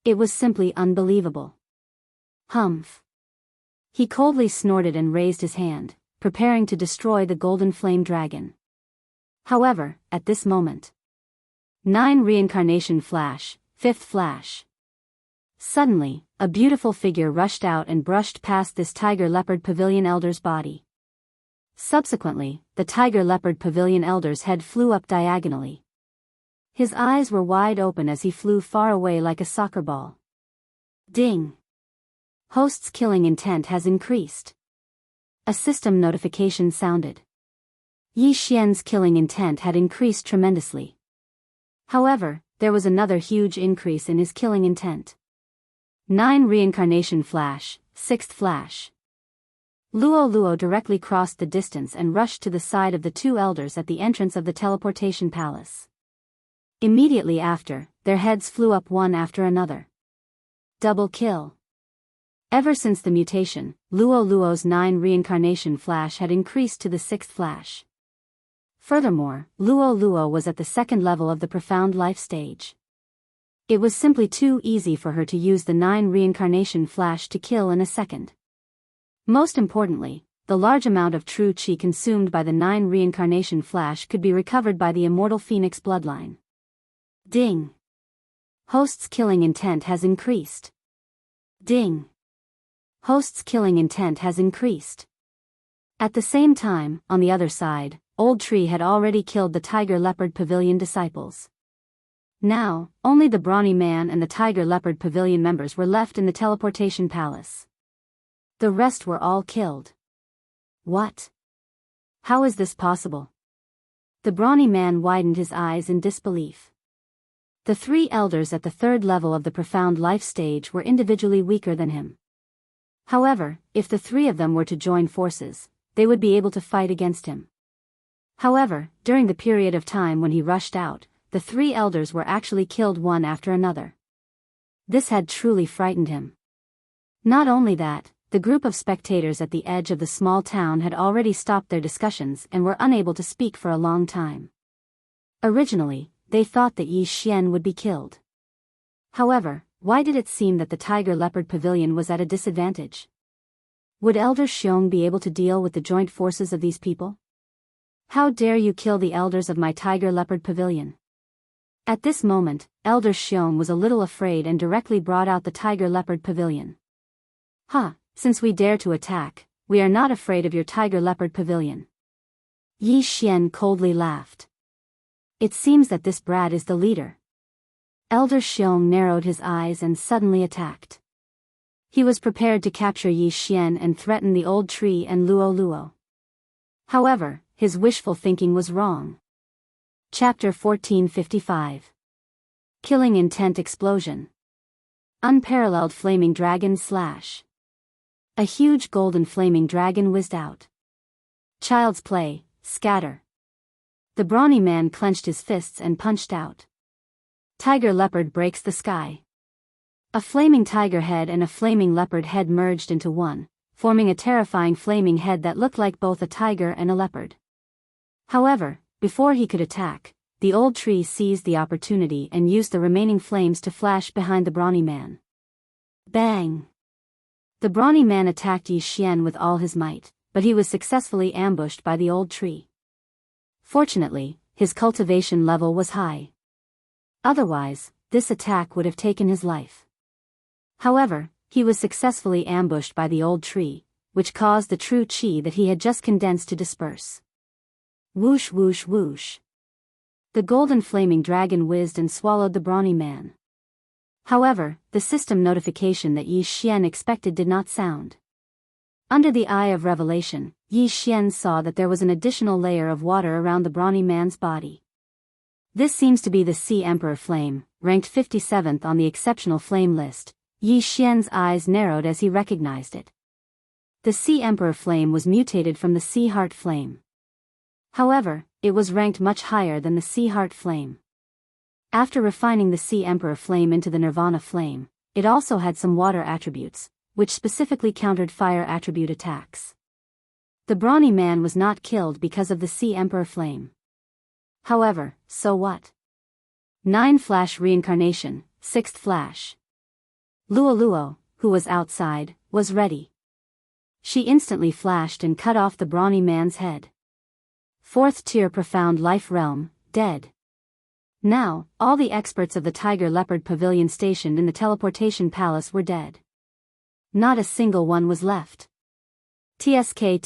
It was simply unbelievable. Humph. He coldly snorted and raised his hand, preparing to destroy the golden flame dragon. However, at this moment, 9 reincarnation flash, 5th flash. Suddenly, a beautiful figure rushed out and brushed past this Tiger Leopard Pavilion elder's body. Subsequently, the Tiger Leopard Pavilion elder's head flew up diagonally. His eyes were wide open as he flew far away like a soccer ball. Ding! Host's killing intent has increased. A system notification sounded. Yi Xian's killing intent had increased tremendously. However, there was another huge increase in his killing intent. 9 Reincarnation Flash, 6th Flash. Luo directly crossed the distance and rushed to the side of the two elders at the entrance of the teleportation palace. Immediately after, their heads flew up one after another. Double kill. Ever since the mutation, Luo's 9 Reincarnation Flash had increased to the 6th Flash. Furthermore, Luo was at the 2nd level of the Profound Life stage. It was simply too easy for her to use the 9 Reincarnation Flash to kill in a second. Most importantly, the large amount of true Qi consumed by the 9 Reincarnation Flash could be recovered by the immortal Phoenix bloodline. Ding! Host's killing intent has increased. Ding! Host's killing intent has increased. At the same time, on the other side, Old Tree had already killed the Tiger Leopard Pavilion disciples. Now, only the Brawny Man and the Tiger Leopard Pavilion members were left in the teleportation palace. The rest were all killed. What? How is this possible? The Brawny Man widened his eyes in disbelief. The 3 elders at the 3rd level of the Profound Life stage were individually weaker than him. However, if the 3 of them were to join forces, they would be able to fight against him. However, during the period of time when he rushed out, the 3 elders were actually killed one after another. This had truly frightened him. Not only that, the group of spectators at the edge of the small town had already stopped their discussions and were unable to speak for a long time. Originally, they thought that Yi Xian would be killed. However, why did it seem that the Tiger Leopard Pavilion was at a disadvantage? Would Elder Xiong be able to deal with the joint forces of these people? How dare you kill the elders of my Tiger Leopard Pavilion? At this moment, Elder Xiong was a little afraid and directly brought out the Tiger Leopard Pavilion. Since we dare to attack, we are not afraid of your Tiger Leopard Pavilion. Yi Xian coldly laughed. It seems that this brat is the leader. Elder Xiong narrowed his eyes and suddenly attacked. He was prepared to capture Yi Xian and threaten the Old Tree and Luo. However, his wishful thinking was wrong. Chapter 1455. Killing Intent Explosion. Unparalleled Flaming Dragon Slash. A huge golden flaming dragon whizzed out. Child's play, scatter. The Brawny Man clenched his fists and punched out. Tiger Leopard breaks the sky. A flaming tiger head and a flaming leopard head merged into one, forming a terrifying flaming head that looked like both a tiger and a leopard. However, before he could attack, the Old Tree seized the opportunity and used the remaining flames to flash behind the Brawny Man. Bang! The Brawny Man attacked Yi Xian with all his might, but he was successfully ambushed by the Old Tree. Fortunately, his cultivation level was high. Otherwise, this attack would have taken his life. However, he was successfully ambushed by the Old Tree, which caused the true Qi that he had just condensed to disperse. Whoosh whoosh whoosh. The golden flaming dragon whizzed and swallowed the Brawny Man. However, the system notification that Yi Xian expected did not sound. Under the eye of revelation, Yi Xian saw that there was an additional layer of water around the Brawny Man's body. This seems to be the Sea Emperor Flame, ranked 57th on the exceptional flame list. Yi Xian's eyes narrowed as he recognized it. The Sea Emperor Flame was mutated from the Sea Heart Flame. However, it was ranked much higher than the Sea Heart Flame. After refining the Sea Emperor Flame into the Nirvana Flame, it also had some water attributes, which specifically countered fire attribute attacks. The Brawny Man was not killed because of the Sea Emperor Flame. However, so what? 9 Flash Reincarnation, 6th Flash. Luo, who was outside, was ready. She instantly flashed and cut off the Brawny Man's head. 4th Tier Profound Life Realm, dead. Now, all the experts of the Tiger Leopard Pavilion stationed in the teleportation palace were dead. Not a single one was left. TSK,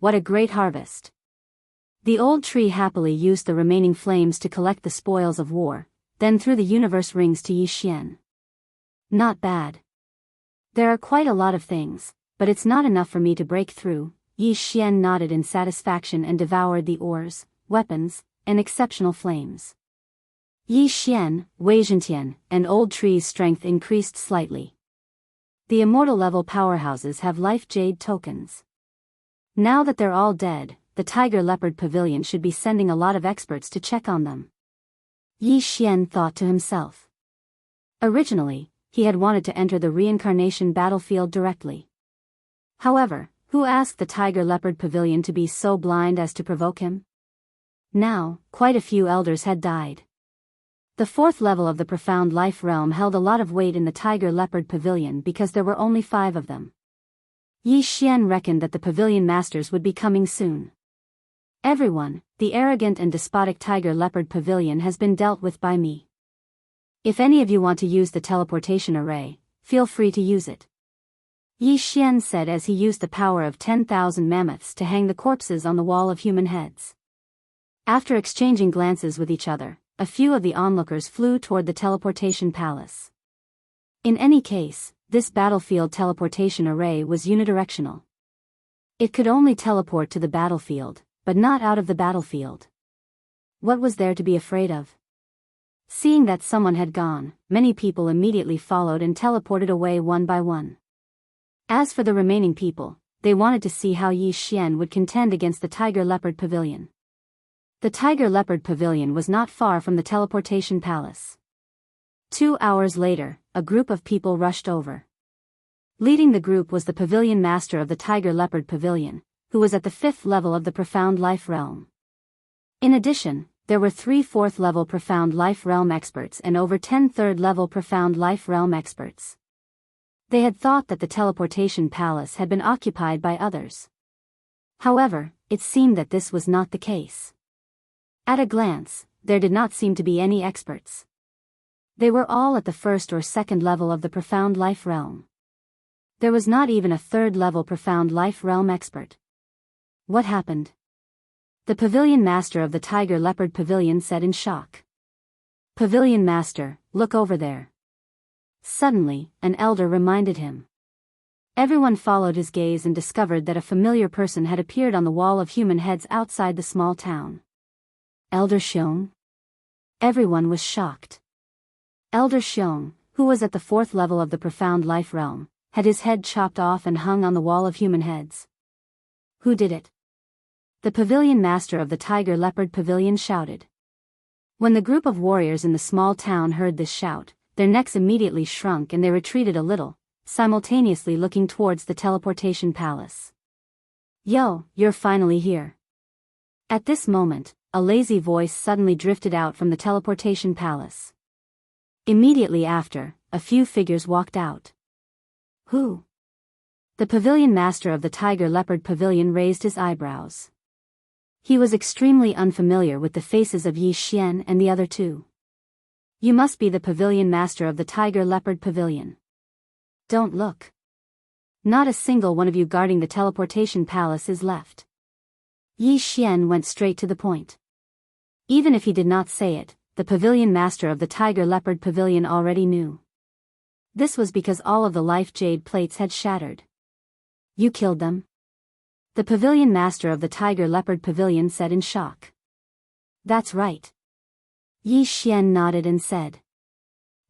what a great harvest. The old tree happily used the remaining flames to collect the spoils of war, then threw the universe rings to Yi Xian. Not bad. There are quite a lot of things, but it's not enough for me to break through. Yi Xian nodded in satisfaction and devoured the ores, weapons, and exceptional flames. Yi Xian, Wei Zhentian, and Old Tree's strength increased slightly. The immortal level powerhouses have life jade tokens. Now that they're all dead, the Tiger Leopard Pavilion should be sending a lot of experts to check on them. Yi Xian thought to himself. Originally, he had wanted to enter the reincarnation battlefield directly. However, who asked the Tiger Leopard Pavilion to be so blind as to provoke him? Now, quite a few elders had died. The fourth level of the Profound Life Realm held a lot of weight in the Tiger Leopard Pavilion because there were only 5 of them. Yi Xian reckoned that the pavilion masters would be coming soon. Everyone, the arrogant and despotic Tiger Leopard Pavilion has been dealt with by me. If any of you want to use the teleportation array, feel free to use it. Yi Xian said as he used the power of 10,000 mammoths to hang the corpses on the wall of human heads. After exchanging glances with each other, a few of the onlookers flew toward the teleportation palace. In any case, this battlefield teleportation array was unidirectional. It could only teleport to the battlefield, but not out of the battlefield. What was there to be afraid of? Seeing that someone had gone, many people immediately followed and teleported away one by one. As for the remaining people, they wanted to see how Yi Xian would contend against the Tiger Leopard Pavilion. The Tiger Leopard Pavilion was not far from the teleportation palace. 2 hours later, a group of people rushed over. Leading the group was the pavilion master of the Tiger Leopard Pavilion, who was at the 5th level of the Profound Life Realm. In addition, there were 3 4th-level Profound Life Realm experts and over 10 3rd-level Profound Life Realm experts. They had thought that the teleportation palace had been occupied by others. However, it seemed that this was not the case. At a glance, there did not seem to be any experts. They were all at the 1st or 2nd level of the Profound Life Realm. There was not even a 3rd-level Profound Life Realm expert. What happened? The pavilion master of the Tiger Leopard Pavilion said in shock. Pavilion master, look over there. Suddenly, an elder reminded him. Everyone followed his gaze and discovered that a familiar person had appeared on the wall of human heads outside the small town. Elder Xiong? Everyone was shocked. Elder Xiong, who was at the 4th level of the Profound Life Realm, had his head chopped off and hung on the wall of human heads. Who did it? The pavilion master of the Tiger Leopard Pavilion shouted. When the group of warriors in the small town heard this shout, their necks immediately shrunk and they retreated a little, simultaneously looking towards the teleportation palace. Yo, you're finally here. At this moment, a lazy voice suddenly drifted out from the teleportation palace. Immediately after, a few figures walked out. Who? The pavilion master of the Tiger Leopard Pavilion raised his eyebrows. He was extremely unfamiliar with the faces of Yi Xian and the other 2. You must be the pavilion master of the Tiger Leopard Pavilion. Don't look. Not a single one of you guarding the teleportation palace is left. Yi Xian went straight to the point. Even if he did not say it, the pavilion master of the Tiger Leopard Pavilion already knew. This was because all of the life jade plates had shattered. You killed them? The pavilion master of the Tiger Leopard Pavilion said in shock. That's right. Yi Xian nodded and said.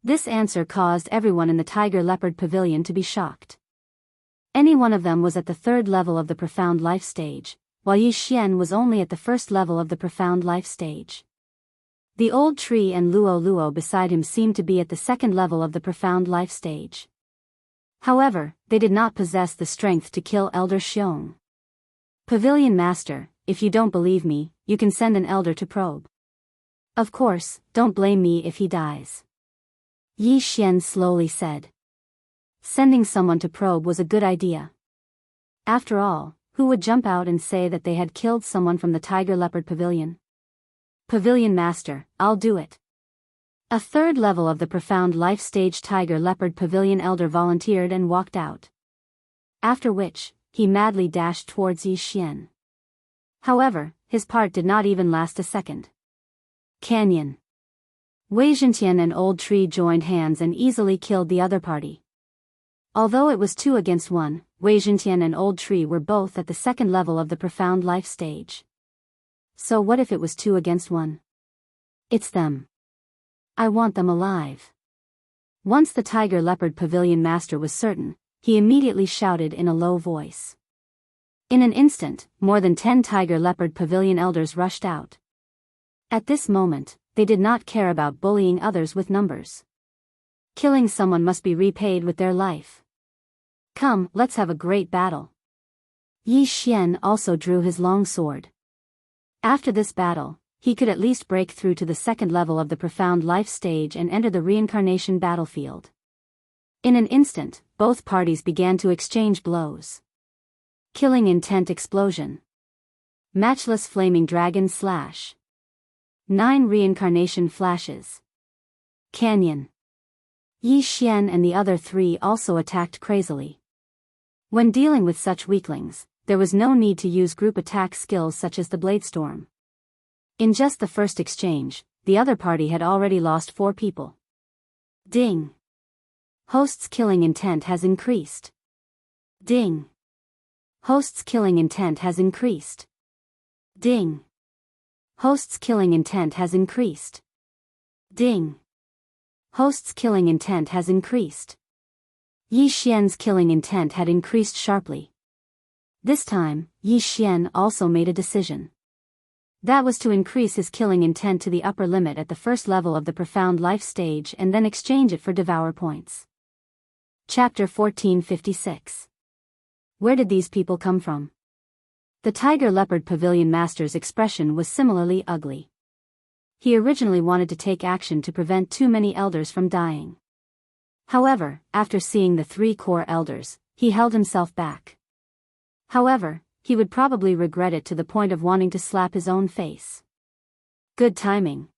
This answer caused everyone in the Tiger Leopard Pavilion to be shocked. Any one of them was at the 3rd level of the Profound Life stage, while Yi Xian was only at the 1st level of the Profound Life stage. The old tree and Luo Luo beside him seemed to be at the 2nd level of the Profound Life stage. However, they did not possess the strength to kill Elder Xiong. Pavilion Master, if you don't believe me, you can send an elder to probe. Of course, don't blame me if he dies. Yi Xian slowly said. Sending someone to probe was a good idea. After all, who would jump out and say that they had killed someone from the Tiger Leopard Pavilion? Pavilion Master, I'll do it. A 3rd level of the Profound Life Stage Tiger Leopard Pavilion elder volunteered and walked out. After which, he madly dashed towards Yi Xian. However, his part did not even last a second. Canyon. Wei Zhentian and Old Tree joined hands and easily killed the other party. Although it was 2 against 1, Wei Zhentian and Old Tree were both at the second level of the profound life stage. So what if it was 2 against 1? It's them. I want them alive. Once the Tiger Leopard Pavilion Master was certain, he immediately shouted in a low voice. In an instant, more than 10 Tiger Leopard Pavilion elders rushed out. At this moment, they did not care about bullying others with numbers. Killing someone must be repaid with their life. Come, let's have a great battle. Yi Xian also drew his long sword. After this battle, he could at least break through to the second level of the profound life stage and enter the reincarnation battlefield. In an instant, both parties began to exchange blows. Killing intent explosion. Matchless flaming dragon slash. 9 reincarnation flashes. Canyon. Yi Xian and the other 3 also attacked crazily. When dealing with such weaklings, there was no need to use group attack skills such as the Bladestorm. In just the first exchange, the other party had already lost 4 people. Ding. Host's killing intent has increased. Ding. Host's killing intent has increased. Ding. Host's killing intent has increased. Ding. Host's killing intent has increased. Yi Xian's killing intent had increased sharply. This time, Yi Xian also made a decision. That was to increase his killing intent to the upper limit at the first level of the profound life stage and then exchange it for Devour points. Chapter 1456. Where did these people come from? The Tiger Leopard Pavilion Master's expression was similarly ugly. He originally wanted to take action to prevent too many elders from dying. However, after seeing the 3 core elders, he held himself back. However, he would probably regret it to the point of wanting to slap his own face. Good timing.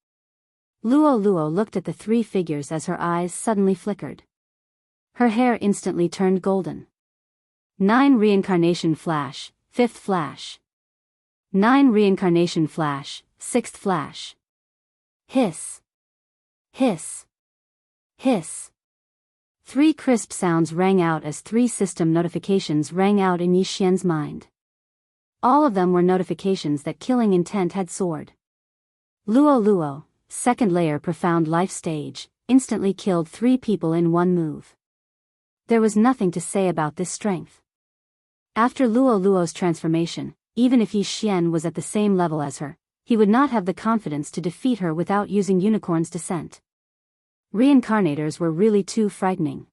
Luo Luo looked at the 3 figures as her eyes suddenly flickered. Her hair instantly turned golden. 9 reincarnation flash, 5th flash. 9 reincarnation flash, 6th flash. Hiss. Hiss. Hiss. 3 crisp sounds rang out as 3 system notifications rang out in Yi Xian's mind. All of them were notifications that killing intent had soared. Luo Luo, second layer profound life stage, instantly killed 3 people in 1 move. There was nothing to say about this strength. After Luo Luo's transformation, even if Yi Xian was at the same level as her, he would not have the confidence to defeat her without using Unicorn's Descent. Reincarnators were really too frightening.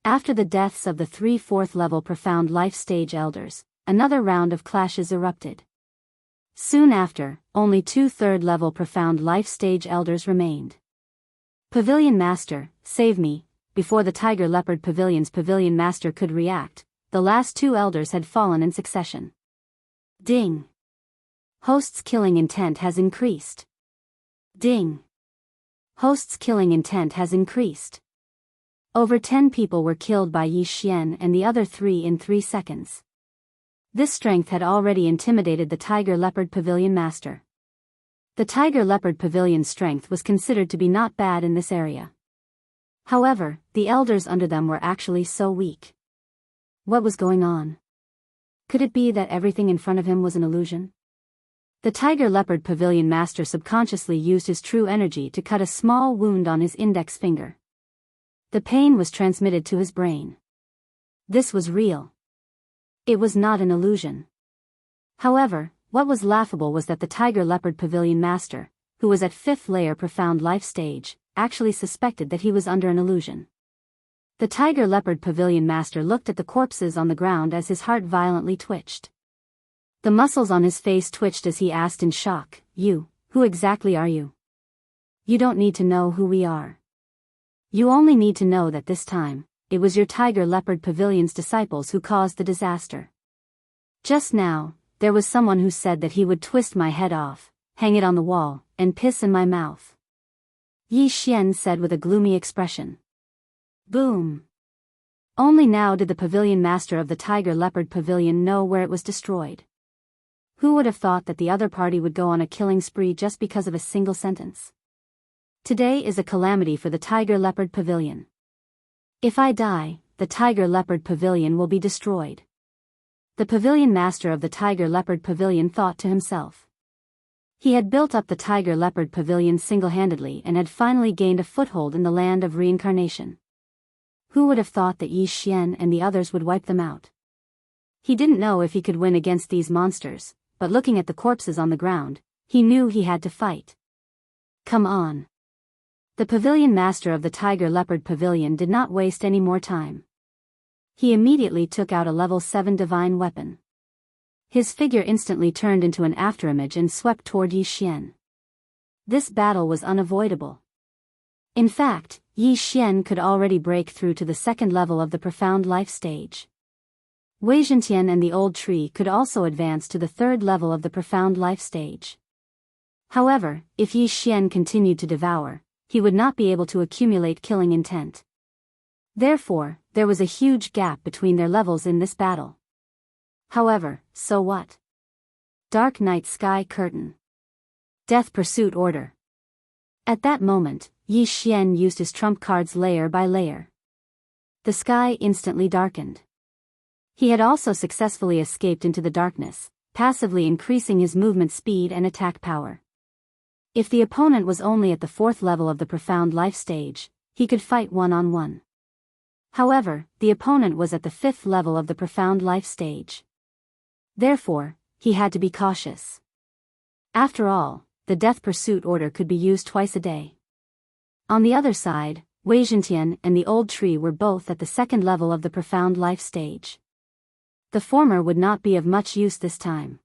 After the deaths of the 3 4th-level profound life stage elders, another round of clashes erupted. Soon after, only 2 3rd-level profound life stage elders remained. Pavilion Master, save me. Before the Tiger Leopard Pavilion's Pavilion Master could react, the last 2 elders had fallen in succession. Ding. Host's killing intent has increased. Ding. Host's killing intent has increased. Over 10 people were killed by Yi Xian and the other 3 in 3 seconds. This strength had already intimidated the Tiger Leopard Pavilion Master. The Tiger Leopard Pavilion's strength was considered to be not bad in this area. However, the elders under them were actually so weak. What was going on? Could it be that everything in front of him was an illusion? The Tiger Leopard Pavilion Master subconsciously used his true energy to cut a small wound on his index finger. The pain was transmitted to his brain. This was real. It was not an illusion. However, what was laughable was that the Tiger Leopard Pavilion Master, who was at 5th layer profound life stage, actually suspected that he was under an illusion. The Tiger Leopard Pavilion Master looked at the corpses on the ground as his heart violently twitched. The muscles on his face twitched as he asked in shock, who exactly are you? You don't need to know who we are. You only need to know that this time, it was your Tiger Leopard Pavilion's disciples who caused the disaster. Just now, there was someone who said that he would twist my head off, hang it on the wall, and piss in my mouth. Yi Xian said with a gloomy expression. Boom. Only now did the Pavilion Master of the Tiger Leopard Pavilion know where it was destroyed. Who would have thought that the other party would go on a killing spree just because of a single sentence? Today is a calamity for the Tiger Leopard Pavilion. If I die, the Tiger Leopard Pavilion will be destroyed. The pavilion master of the Tiger Leopard Pavilion thought to himself. He had built up the Tiger Leopard Pavilion single-handedly and had finally gained a foothold in the land of reincarnation. Who would have thought that Yi Xian and the others would wipe them out? He didn't know if he could win against these monsters, but looking at the corpses on the ground, he knew he had to fight. Come on. The pavilion master of the Tiger Leopard Pavilion did not waste any more time. He immediately took out a level 7 divine weapon. His figure instantly turned into an afterimage and swept toward Yi Xian. This battle was unavoidable. In fact, Yi Xian could already break through to the second level of the profound life stage. Wei Zhentian and the old tree could also advance to the third level of the profound life stage. However, if Yi Xian continued to devour, he would not be able to accumulate killing intent. Therefore, there was a huge gap between their levels in this battle. However, so what? Dark Night Sky Curtain. Death Pursuit Order. At that moment, Yi Xian used his trump cards layer by layer. The sky instantly darkened. He had also successfully escaped into the darkness, passively increasing his movement speed and attack power. If the opponent was only at the fourth level of the profound life stage, he could fight one-on-one. However, the opponent was at the fifth level of the profound life stage. Therefore, he had to be cautious. After all, the death pursuit order could be used twice a day. On the other side, Wei Zhentian and the old tree were both at the second level of the profound life stage. The former would not be of much use this time.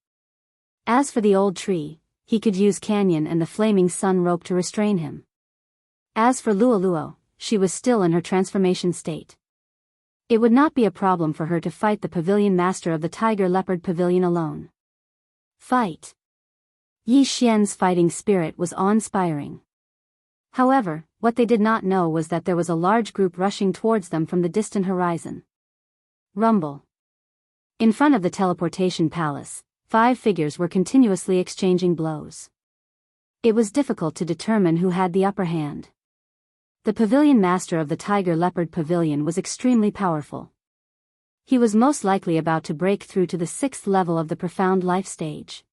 As for the old tree, he could use Canyon and the flaming sun rope to restrain him. As for Luo, she was still in her transformation state. It would not be a problem for her to fight the pavilion master of the Tiger Leopard Pavilion alone. Fight! Yi Xian's fighting spirit was awe-inspiring. However, what they did not know was that there was a large group rushing towards them from the distant horizon. Rumble. In front of the teleportation palace, 5 figures were continuously exchanging blows. It was difficult to determine who had the upper hand. The pavilion master of the Tiger Leopard Pavilion was extremely powerful. He was most likely about to break through to the 6th level of the profound life stage.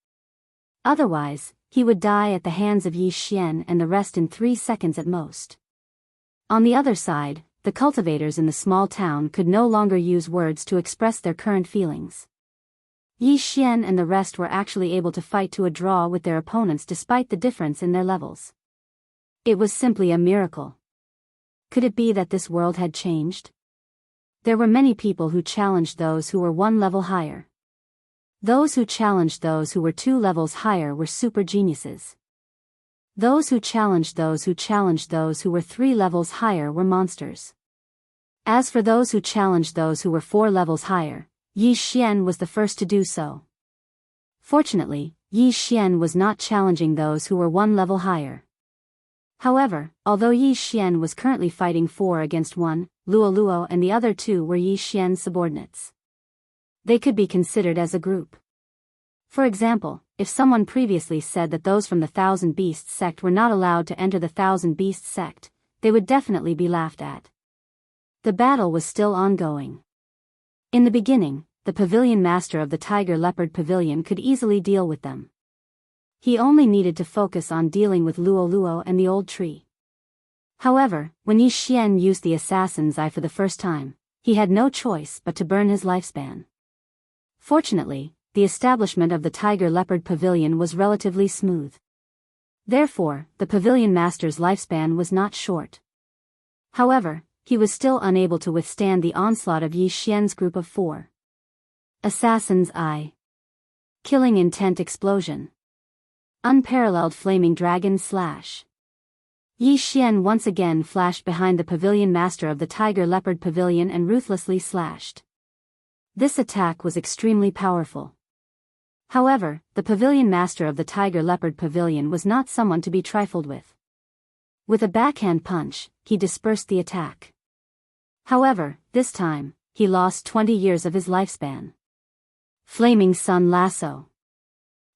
Otherwise, he would die at the hands of Yi Xian and the rest in 3 seconds at most. On the other side, the cultivators in the small town could no longer use words to express their current feelings. Yi Xian and the rest were actually able to fight to a draw with their opponents despite the difference in their levels. It was simply a miracle. Could it be that this world had changed? There were many people who challenged those who were 1 level higher. Those who challenged those who were 2 levels higher were super geniuses. Those who challenged those who were 3 levels higher were monsters. As for those who challenged those who were 4 levels higher, Yi Xian was the first to do so. Fortunately, Yi Xian was not challenging those who were 1 level higher. However, although Yi Xian was currently fighting 4 against 1, Luo and the other 2 were Yi Xian's subordinates. They could be considered as a group. For example, if someone previously said that those from the Thousand Beasts sect were not allowed to enter the Thousand Beasts sect, they would definitely be laughed at. The battle was still ongoing. In the beginning, the pavilion master of the Tiger Leopard Pavilion could easily deal with them. He only needed to focus on dealing with Luo and the old tree. However, when Yi Xian used the assassin's eye for the first time, he had no choice but to burn his lifespan. Fortunately, the establishment of the Tiger Leopard Pavilion was relatively smooth. Therefore, the pavilion master's lifespan was not short. However, he was still unable to withstand the onslaught of Yi Xian's group of 4. Assassin's Eye. Killing Intent Explosion. Unparalleled Flaming Dragon Slash. Yi Xian once again flashed behind the pavilion master of the Tiger Leopard Pavilion and ruthlessly slashed. This attack was extremely powerful. However, the pavilion master of the Tiger Leopard Pavilion was not someone to be trifled with. With a backhand punch, he dispersed the attack. However, this time, he lost 20 years of his lifespan. Flaming Sun Lasso.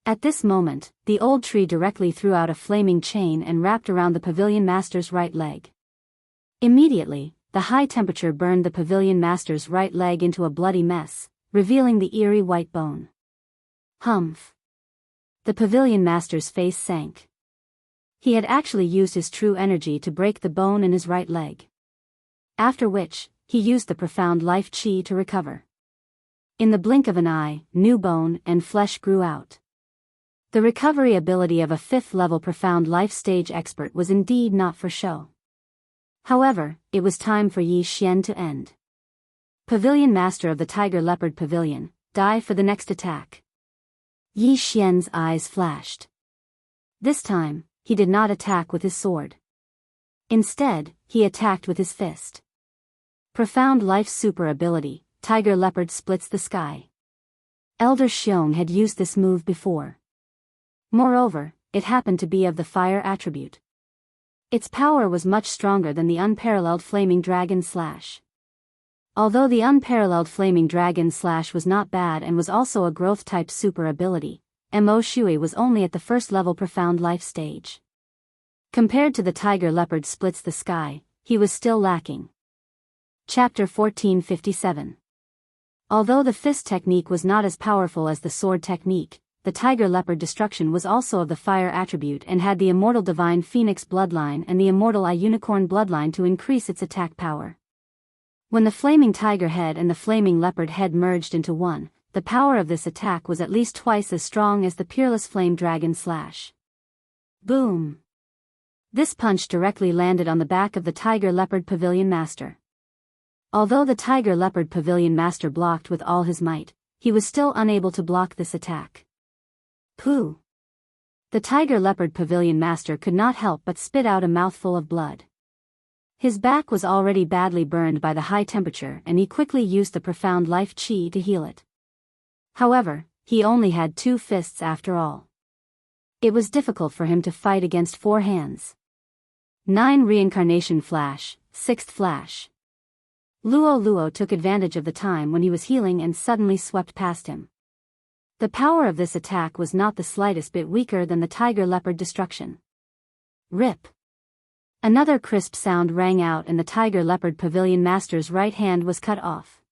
At this moment, the old tree directly threw out a flaming chain and wrapped around the pavilion master's right leg. Immediately, the high temperature burned the pavilion master's right leg into a bloody mess, revealing the eerie white bone. Humph! The pavilion master's face sank. He had actually used his true energy to break the bone in his right leg. After which, he used the profound life chi to recover. In the blink of an eye, new bone and flesh grew out. The recovery ability of a 5th-level profound life stage expert was indeed not for show. However, it was time for Yi Xian to end. Pavilion Master of the Tiger Leopard Pavilion, die for the next attack. Yi Xian's eyes flashed. This time, he did not attack with his sword. Instead, he attacked with his fist. Profound life super ability, Tiger Leopard splits the sky. Elder Xiong had used this move before. Moreover, it happened to be of the fire attribute. Its power was much stronger than the unparalleled Flaming Dragon Slash. Although the unparalleled Flaming Dragon Slash was not bad and was also a growth-type super ability, Mo Shui was only at the 1st-level profound life stage. Compared to the Tiger Leopard splits the sky, he was still lacking. Chapter 1457. Although the fist technique was not as powerful as the sword technique, the Tiger Leopard destruction was also of the fire attribute and had the immortal Divine Phoenix bloodline and the immortal Eye Unicorn bloodline to increase its attack power. When the Flaming Tiger head and the Flaming Leopard head merged into one, the power of this attack was at least twice as strong as the Peerless Flame Dragon Slash. Boom! This punch directly landed on the back of the Tiger Leopard Pavilion Master. Although the Tiger Leopard Pavilion Master blocked with all his might, he was still unable to block this attack. Pooh! The Tiger Leopard Pavilion Master could not help but spit out a mouthful of blood. His back was already badly burned by the high temperature and he quickly used the profound life chi to heal it. However, he only had 2 fists after all. It was difficult for him to fight against 4 hands. 9 Reincarnation Flash, 6th Flash. Luo took advantage of the time when he was healing and suddenly swept past him. The power of this attack was not the slightest bit weaker than the Tiger Leopard destruction. Rip! Another crisp sound rang out and the Tiger Leopard Pavilion Master's right hand was cut off.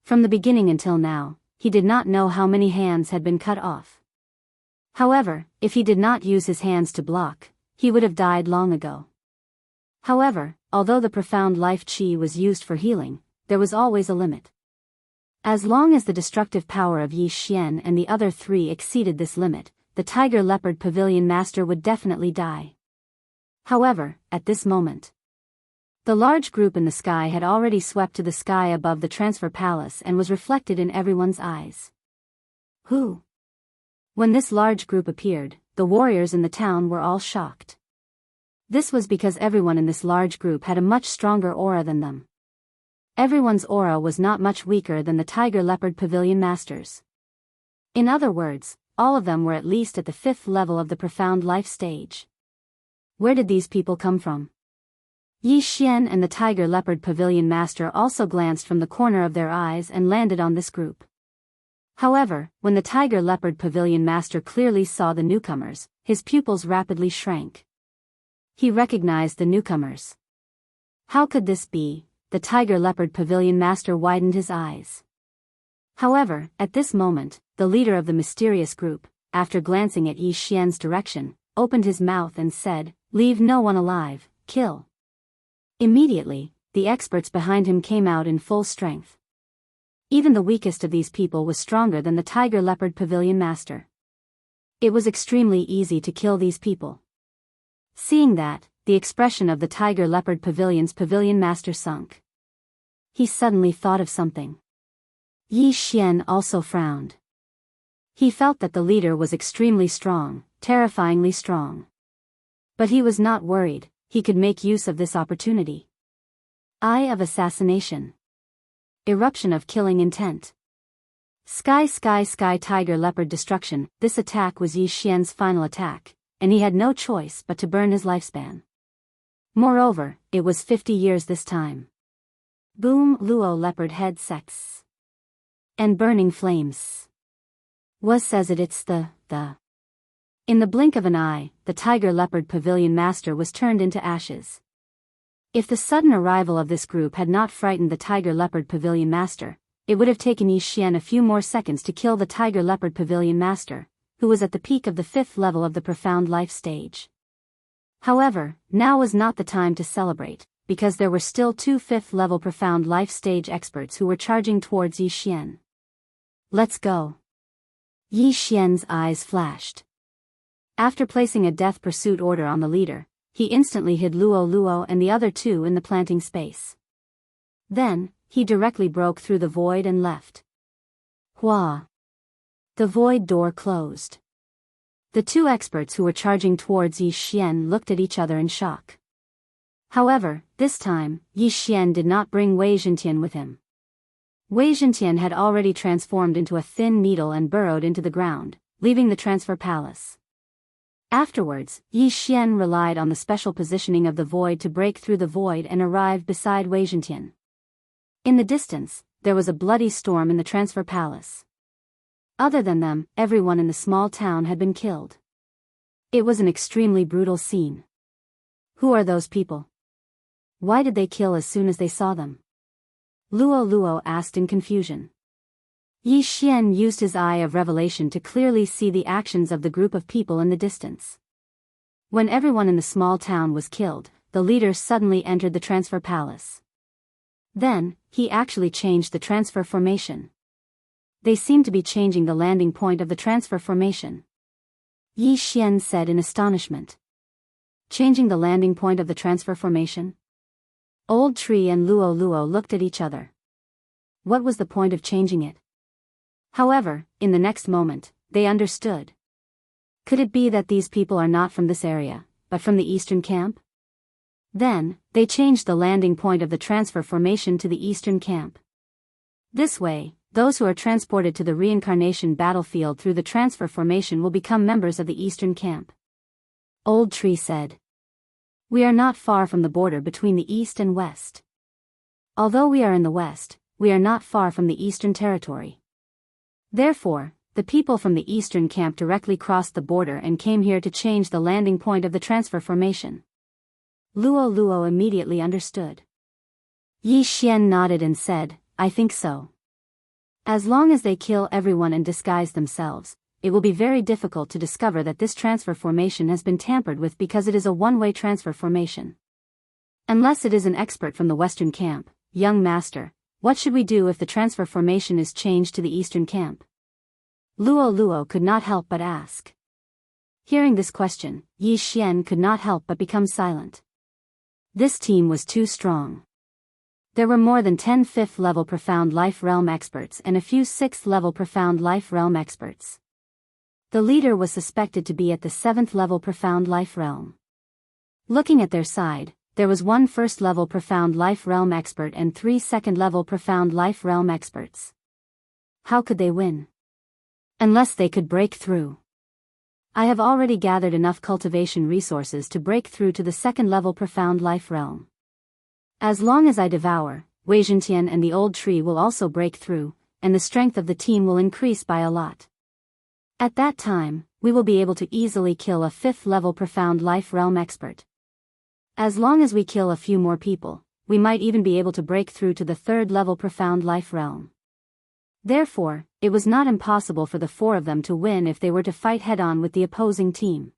From the beginning until now, he did not know how many hands had been cut off. However, if he did not use his hands to block, he would have died long ago. However, although the profound life chi was used for healing, there was always a limit. As long as the destructive power of Yi Xian and the other 3 exceeded this limit, the Tiger Leopard Pavilion Master would definitely die. However, at this moment, the large group in the sky had already swept to the sky above the transfer palace and was reflected in everyone's eyes. Who? When this large group appeared, the warriors in the town were all shocked. This was because everyone in this large group had a much stronger aura than them. Everyone's aura was not much weaker than the Tiger Leopard Pavilion Masters. In other words, all of them were at least at the 5th level of the profound life stage. Where did these people come from? Yi Xian and the Tiger Leopard Pavilion Master also glanced from the corner of their eyes and landed on this group. However, when the Tiger Leopard Pavilion Master clearly saw the newcomers, his pupils rapidly shrank. He recognized the newcomers. How could this be? The Tiger Leopard Pavilion Master widened his eyes. However, at this moment, the leader of the mysterious group, after glancing at Yi Xian's direction, opened his mouth and said, "Leave no one alive, kill." Immediately, the experts behind him came out in full strength. Even the weakest of these people was stronger than the Tiger Leopard Pavilion Master. It was extremely easy to kill these people. Seeing that, the expression of the Tiger Leopard Pavilion's Pavilion Master sunk. He suddenly thought of something. Yi Xian also frowned. He felt that the leader was extremely strong, terrifyingly strong. But he was not worried, he could make use of this opportunity. Eye of assassination. Eruption of killing intent. Sky Tiger Leopard destruction. This attack was Yi Xian's final attack, and he had no choice but to burn his lifespan. Moreover, it was 50 years this time. Boom! Luo Leopard head sex. And burning flames. Was says it's the. In the blink of an eye, the Tiger Leopard Pavilion Master was turned into ashes. If the sudden arrival of this group had not frightened the Tiger Leopard Pavilion Master, it would have taken Yi Xian a few more seconds to kill the Tiger Leopard Pavilion Master, who was at the peak of the 5th level of the Profound Life stage. However, now was not the time to celebrate, because there were still 2 5th level Profound Life stage experts who were charging towards Yi Xian. Let's go. Yi Xian's eyes flashed. After placing a death pursuit order on the leader, he instantly hid Luo Luo and the other 2 in the planting space. Then, he directly broke through the void and left. Hua! The void door closed. The 2 experts who were charging towards Yi Xian looked at each other in shock. However, this time, Yi Xian did not bring Wei Zhentian with him. Wei Zhentian had already transformed into a thin needle and burrowed into the ground, leaving the transfer palace. Afterwards, Yi Xian relied on the special positioning of the void to break through the void and arrive beside Wei Zhentian. In the distance, there was a bloody storm in the transfer palace. Other than them, everyone in the small town had been killed. It was an extremely brutal scene. Who are those people? Why did they kill as soon as they saw them? Luo Luo asked in confusion. Yi Xian used his eye of revelation to clearly see the actions of the group of people in the distance. When everyone in the small town was killed, the leader suddenly entered the transfer palace. Then, he actually changed the transfer formation. They seemed to be changing the landing point of the transfer formation. Yi Xian said in astonishment. Changing the landing point of the transfer formation? Old Tree and Luo Luo looked at each other. What was the point of changing it? However, in the next moment, they understood. Could it be that these people are not from this area, but from the eastern camp? Then, they changed the landing point of the transfer formation to the eastern camp. This way, those who are transported to the reincarnation battlefield through the transfer formation will become members of the eastern camp. Old Tree said. We are not far from the border between the east and west. Although we are in the west, we are not far from the eastern territory. Therefore, the people from the eastern camp directly crossed the border and came here to change the landing point of the transfer formation. Luo Luo immediately understood. Yi Xian nodded and said, I think so. As long as they kill everyone and disguise themselves, it will be very difficult to discover that this transfer formation has been tampered with because it is a one-way transfer formation. Unless it is an expert from the western camp, young master, what should we do if the transfer formation is changed to the eastern camp? Luo Luo could not help but ask. Hearing this question, Yi Xian could not help but become silent. This team was too strong. There were more than 10 5th level Profound Life Realm experts and a few 6th level Profound Life Realm experts. The leader was suspected to be at the 7th level Profound Life Realm. Looking at their side, there was 1 1st level Profound Life Realm expert and 3 2nd level Profound Life Realm experts. How could they win? Unless they could break through. I have already gathered enough cultivation resources to break through to the 2nd level Profound Life Realm. As long as I devour, Wei Zhentian and the Old Tree will also break through, and the strength of the team will increase by a lot. At that time, we will be able to easily kill a 5th level Profound Life Realm expert. As long as we kill a few more people, we might even be able to break through to the 3rd level Profound Life Realm. Therefore, it was not impossible for the 4 of them to win if they were to fight head-on with the opposing team.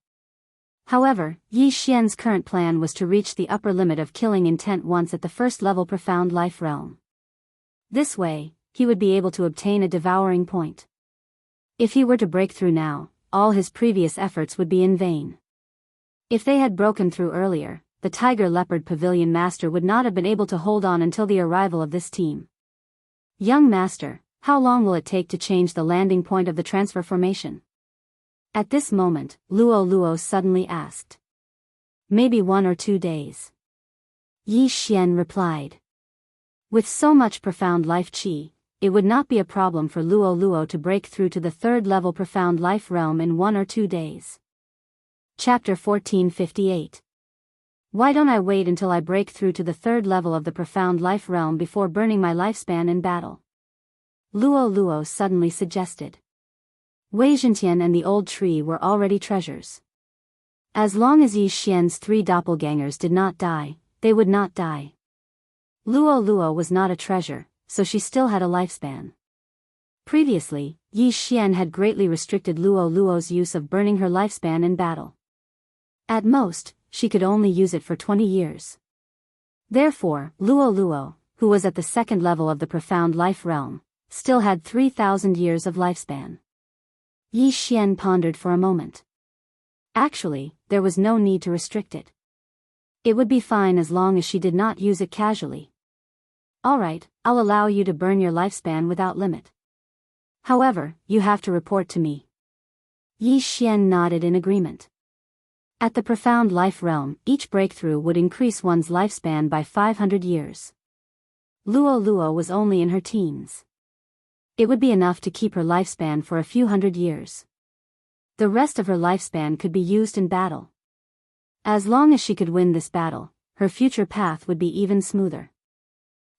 However, Yi Xian's current plan was to reach the upper limit of killing intent once at the 1st level Profound Life Realm. This way, he would be able to obtain a devouring point. If he were to break through now, all his previous efforts would be in vain. If they had broken through earlier, the Tiger Leopard Pavilion Master would not have been able to hold on until the arrival of this team. Young Master, how long will it take to change the landing point of the transfer formation? At this moment, Luo Luo suddenly asked. Maybe 1 or 2 days. Yi Xian replied. With so much profound life qi, it would not be a problem for Luo Luo to break through to the 3rd level Profound Life Realm in 1 or 2 days. Chapter 1458. Why don't I wait until I break through to the 3rd level of the Profound Life Realm before burning my lifespan in battle? Luo Luo suddenly suggested. Wei Zhentian and the old tree were already treasures. As long as Yi Xian's 3 doppelgangers did not die, they would not die. Luo Luo was not a treasure, so she still had a lifespan. Previously, Yi Xian had greatly restricted Luo Luo's use of burning her lifespan in battle. At most, she could only use it for 20 years. Therefore, Luo Luo, who was at the 2nd level of the profound life realm, still had 3,000 years of lifespan. Yi Xian pondered for a moment. Actually, there was no need to restrict it. It would be fine as long as she did not use it casually. Alright, I'll allow you to burn your lifespan without limit. However, you have to report to me. Yi Xian nodded in agreement. At the profound life realm, each breakthrough would increase one's lifespan by 500 years. Luo Luo was only in her teens. It would be enough to keep her lifespan for a few hundred years. The rest of her lifespan could be used in battle. As long as she could win this battle, her future path would be even smoother.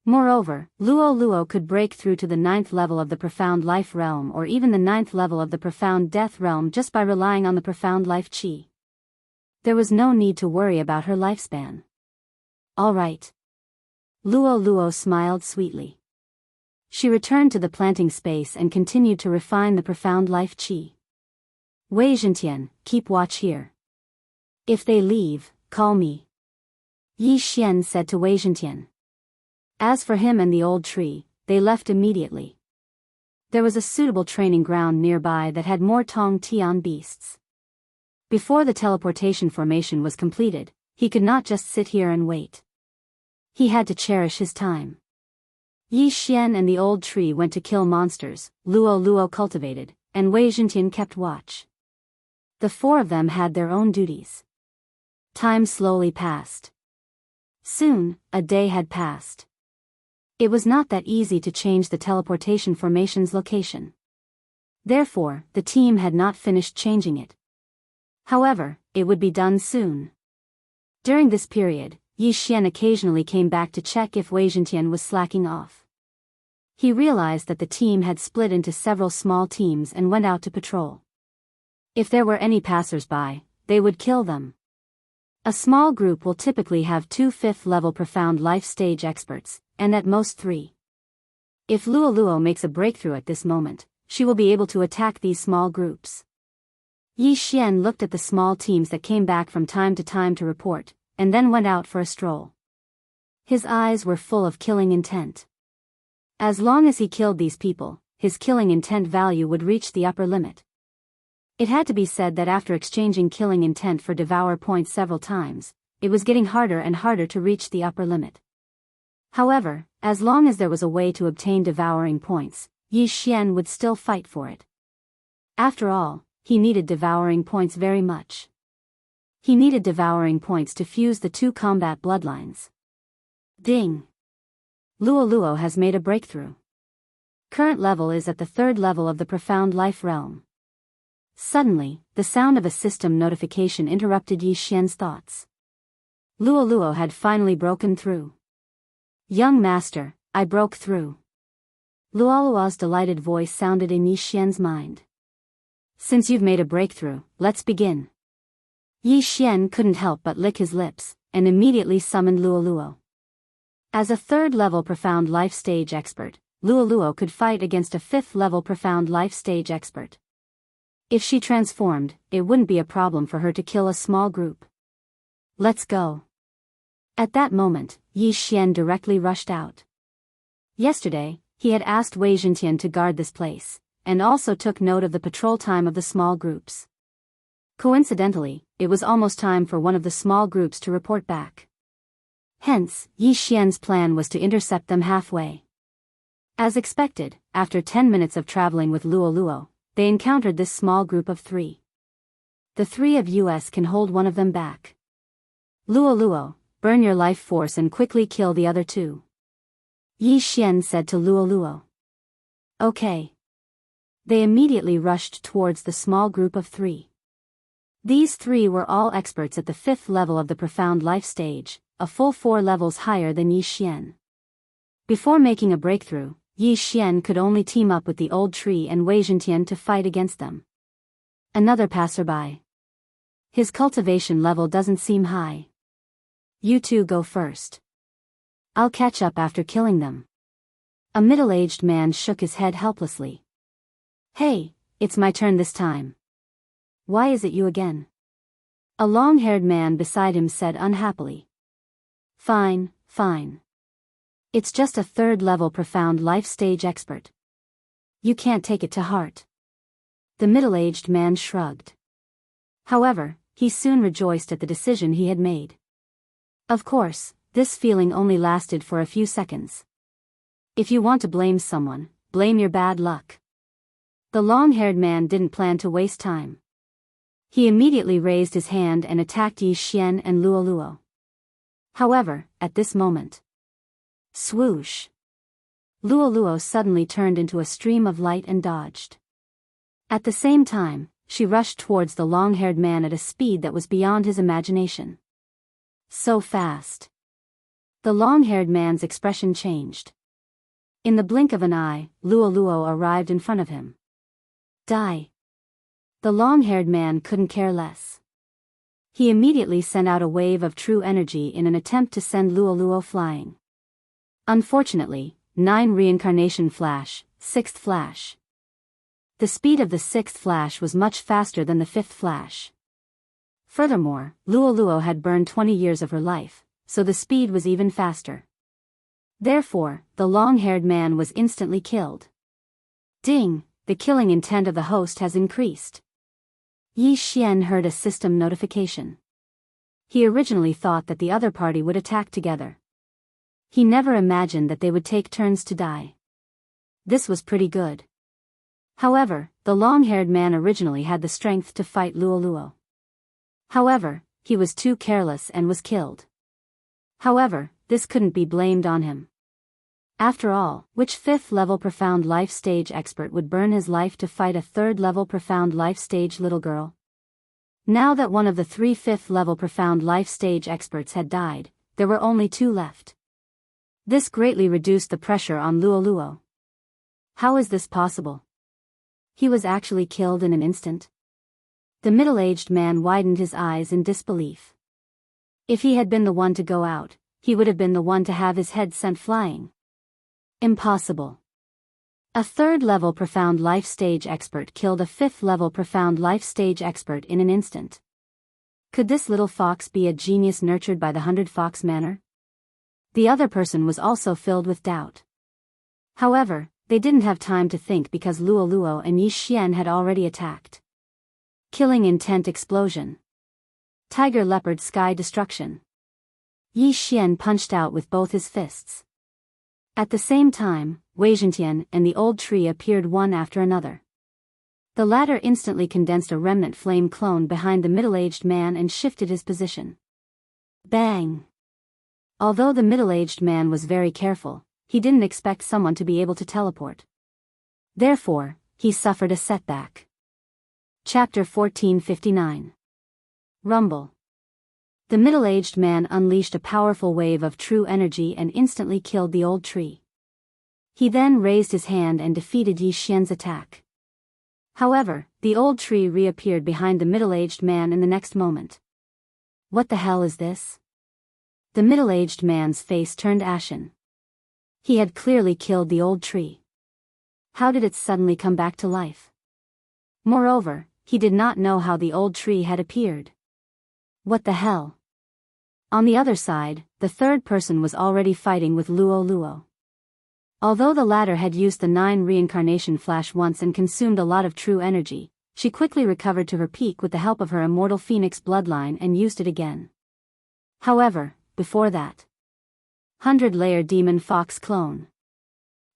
Moreover, Luo Luo could break through to the 9th level of the profound life realm or even the 9th level of the profound death realm just by relying on the profound life chi. There was no need to worry about her lifespan. All right. Luo Luo smiled sweetly. She returned to the planting space and continued to refine the profound life chi. Wei Zhentian, keep watch here. If they leave, call me. Yi Xian said to Wei Zhentian. As for him and the old tree, they left immediately. There was a suitable training ground nearby that had more Tong Tian beasts. Before the teleportation formation was completed, he could not just sit here and wait. He had to cherish his time. Yi Xian and the old tree went to kill monsters, Luo Luo cultivated, and Wei Zhentian kept watch. The 4 of them had their own duties. Time slowly passed. Soon, a day had passed. It was not that easy to change the teleportation formation's location. Therefore, the team had not finished changing it. However, it would be done soon. During this period, Yi Xian occasionally came back to check if Wei Zhentian was slacking off. He realized that the team had split into several small teams and went out to patrol. If there were any passers-by, they would kill them. A small group will typically have 2 5th level profound life stage experts, and at most 3. If Luo Luo makes a breakthrough at this moment, she will be able to attack these small groups. Yi Xian looked at the small teams that came back from time to time to report, and then went out for a stroll. His eyes were full of killing intent. As long as he killed these people, his killing intent value would reach the upper limit. It had to be said that after exchanging killing intent for Devourer points several times, it was getting harder and harder to reach the upper limit. However, as long as there was a way to obtain devouring points, Yi Xian would still fight for it. After all, he needed devouring points very much. He needed devouring points to fuse the 2 combat bloodlines. Ding! Luo Luo has made a breakthrough. Current level is at the 3rd level of the profound life realm. Suddenly, the sound of a system notification interrupted Yi Xian's thoughts. Luo Luo had finally broken through. Young master, I broke through. Luo Luo's delighted voice sounded in Yi Xian's mind. Since you've made a breakthrough, let's begin. Yi Xian couldn't help but lick his lips, and immediately summoned Luo Luo. As a 3rd level profound life stage expert, Luo Luo could fight against a 5th level profound life stage expert. If she transformed, it wouldn't be a problem for her to kill a small group. Let's go. At that moment, Yi Xian directly rushed out. Yesterday, he had asked Wei Zhentian to guard this place, and also took note of the patrol time of the small groups. Coincidentally, it was almost time for one of the small groups to report back. Hence, Yi Xian's plan was to intercept them halfway. As expected, after 10 minutes of traveling with Luo Luo, they encountered this small group of 3. The 3 of us can hold one of them back. Luo Luo, burn your life force and quickly kill the other 2. Yi Xian said to Luo Luo. Okay. They immediately rushed towards the small group of 3. These 3 were all experts at the 5th level of the profound life stage, a full 4 levels higher than Yi Xian. Before making a breakthrough, Yi Xian could only team up with the old tree and Wei Zhentian to fight against them. Another passerby. His cultivation level doesn't seem high. You two go first. I'll catch up after killing them. A middle-aged man shook his head helplessly. Hey, it's my turn this time. Why is it you again? A long-haired man beside him said unhappily. Fine, fine. It's just a third-level profound life stage expert. You can't take it to heart. The middle-aged man shrugged. However, he soon rejoiced at the decision he had made. Of course, this feeling only lasted for a few seconds. If you want to blame someone, blame your bad luck. The long-haired man didn't plan to waste time. He immediately raised his hand and attacked Yi Xian and Luo Luo. However, at this moment, swoosh! Luo Luo suddenly turned into a stream of light and dodged. At the same time, she rushed towards the long-haired man at a speed that was beyond his imagination. So fast. The long-haired man's expression changed. In the blink of an eye, Luo Luo arrived in front of him. Die. The long-haired man couldn't care less. He immediately sent out a wave of true energy in an attempt to send Luo Luo flying. Unfortunately, 9 reincarnation flash, 6th flash. The speed of the 6th flash was much faster than the 5th flash. Furthermore, Luo Luo had burned 20 years of her life, so the speed was even faster. Therefore, the long-haired man was instantly killed. Ding! The killing intent of the host has increased. Yi Xian heard a system notification. He originally thought that the other party would attack together. He never imagined that they would take turns to die. This was pretty good. However, the long-haired man originally had the strength to fight Luo Luo. However, he was too careless and was killed. However, this couldn't be blamed on him. After all, which 5th-level profound life stage expert would burn his life to fight a 3rd-level profound life stage little girl? Now that one of the 3 5th-level profound life stage experts had died, there were only 2 left. This greatly reduced the pressure on Luo Luo. How is this possible? He was actually killed in an instant? The middle-aged man widened his eyes in disbelief. If he had been the one to go out, he would have been the one to have his head sent flying. Impossible. A 3rd-level profound life stage expert killed a 5th-level profound life stage expert in an instant. Could this little fox be a genius nurtured by the 100-fox manner? The other person was also filled with doubt. However, they didn't have time to think because Luo Luo and Yi Xian had already attacked. Killing intent explosion. Tiger leopard sky destruction. Yi Xian punched out with both his fists. At the same time, Wei Zhentian and the old tree appeared one after another. The latter instantly condensed a remnant flame clone behind the middle-aged man and shifted his position. Bang! Although the middle-aged man was very careful, he didn't expect someone to be able to teleport. Therefore, he suffered a setback. Chapter 1459. Rumble. The middle-aged man unleashed a powerful wave of true energy and instantly killed the old tree. He then raised his hand and defeated Yi Xian's attack. However, the old tree reappeared behind the middle-aged man in the next moment. What the hell is this? The middle-aged man's face turned ashen. He had clearly killed the old tree. How did it suddenly come back to life? Moreover, he did not know how the old tree had appeared. What the hell? On the other side, the third person was already fighting with Luo Luo. Although the latter had used the 9 reincarnation flash once and consumed a lot of true energy, she quickly recovered to her peak with the help of her immortal phoenix bloodline and used it again. However, before that, 100-layer demon fox clone.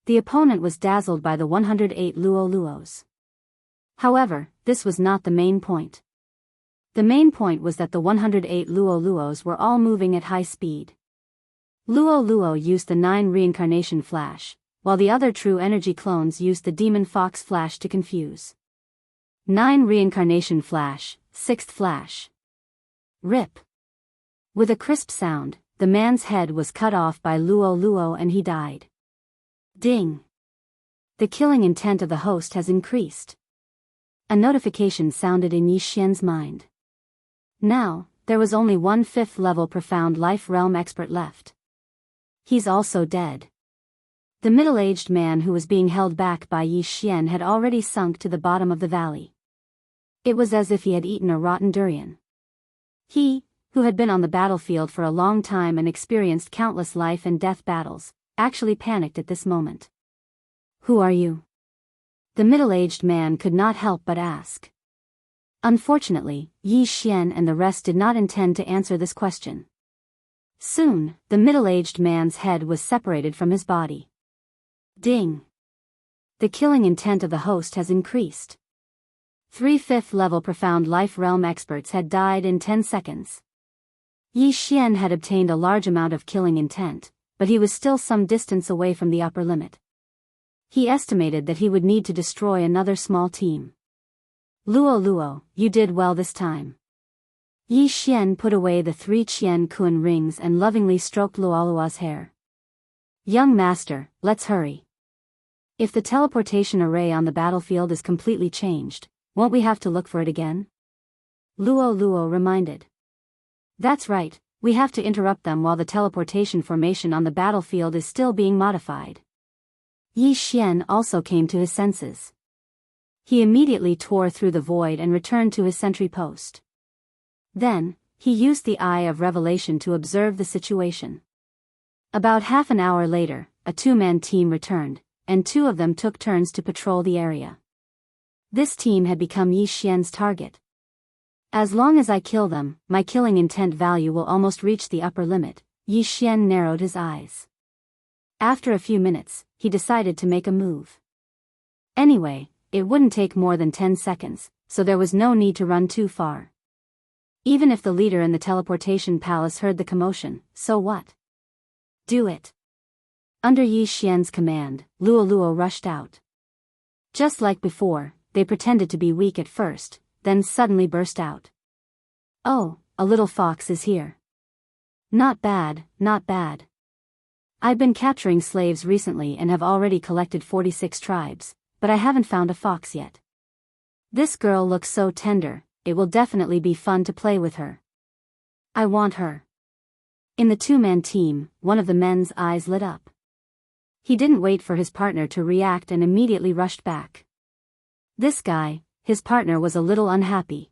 The opponent was dazzled by the 108 Luo Luos. However, this was not the main point. The main point was that the 108 Luo Luos were all moving at high speed. Luo Luo used the 9 reincarnation flash, while the other true energy clones used the demon fox flash to confuse. 9 reincarnation flash, 6th flash. Rip. With a crisp sound, the man's head was cut off by Luo Luo and he died. Ding. The killing intent of the host has increased. A notification sounded in Yi Xian's mind. Now, there was only one 5th level profound life realm expert left. He's also dead. The middle-aged man who was being held back by Yi Xian had already sunk to the bottom of the valley. It was as if he had eaten a rotten durian. He, who had been on the battlefield for a long time and experienced countless life and death battles, actually panicked at this moment. Who are you? The middle-aged man could not help but ask. Unfortunately, Yi Xian and the rest did not intend to answer this question. Soon, the middle-aged man's head was separated from his body. Ding! The killing intent of the host has increased. 3 5th level profound life realm experts had died in 10 seconds. Yi Xian had obtained a large amount of killing intent, but he was still some distance away from the upper limit. He estimated that he would need to destroy another small team. Luo, you did well this time. Yi Xian put away the 3 Qian Kun rings and lovingly stroked Luo's hair. Young master, let's hurry. If the teleportation array on the battlefield is completely changed, won't we have to look for it again? Luo reminded. That's right, we have to interrupt them while the teleportation formation on the battlefield is still being modified. Yi Xian also came to his senses. He immediately tore through the void and returned to his sentry post. Then, he used the Eye of Revelation to observe the situation. About half an hour later, a 2-man team returned, and 2 of them took turns to patrol the area. This team had become Yi Xian's target. As long as I kill them, my killing intent value will almost reach the upper limit. Yi Xian narrowed his eyes. After a few minutes, he decided to make a move. Anyway, it wouldn't take more than 10 seconds, so there was no need to run too far. Even if the leader in the teleportation palace heard the commotion, so what? Do it. Under Yi Xian's command, Luo rushed out. Just like before, they pretended to be weak at first, then suddenly burst out. Oh, a little fox is here. Not bad, not bad. I've been capturing slaves recently and have already collected 46 tribes, but I haven't found a fox yet. This girl looks so tender, it will definitely be fun to play with her. I want her. In the 2-man team, one of the men's eyes lit up. He didn't wait for his partner to react and immediately rushed back. This guy, his partner, was a little unhappy.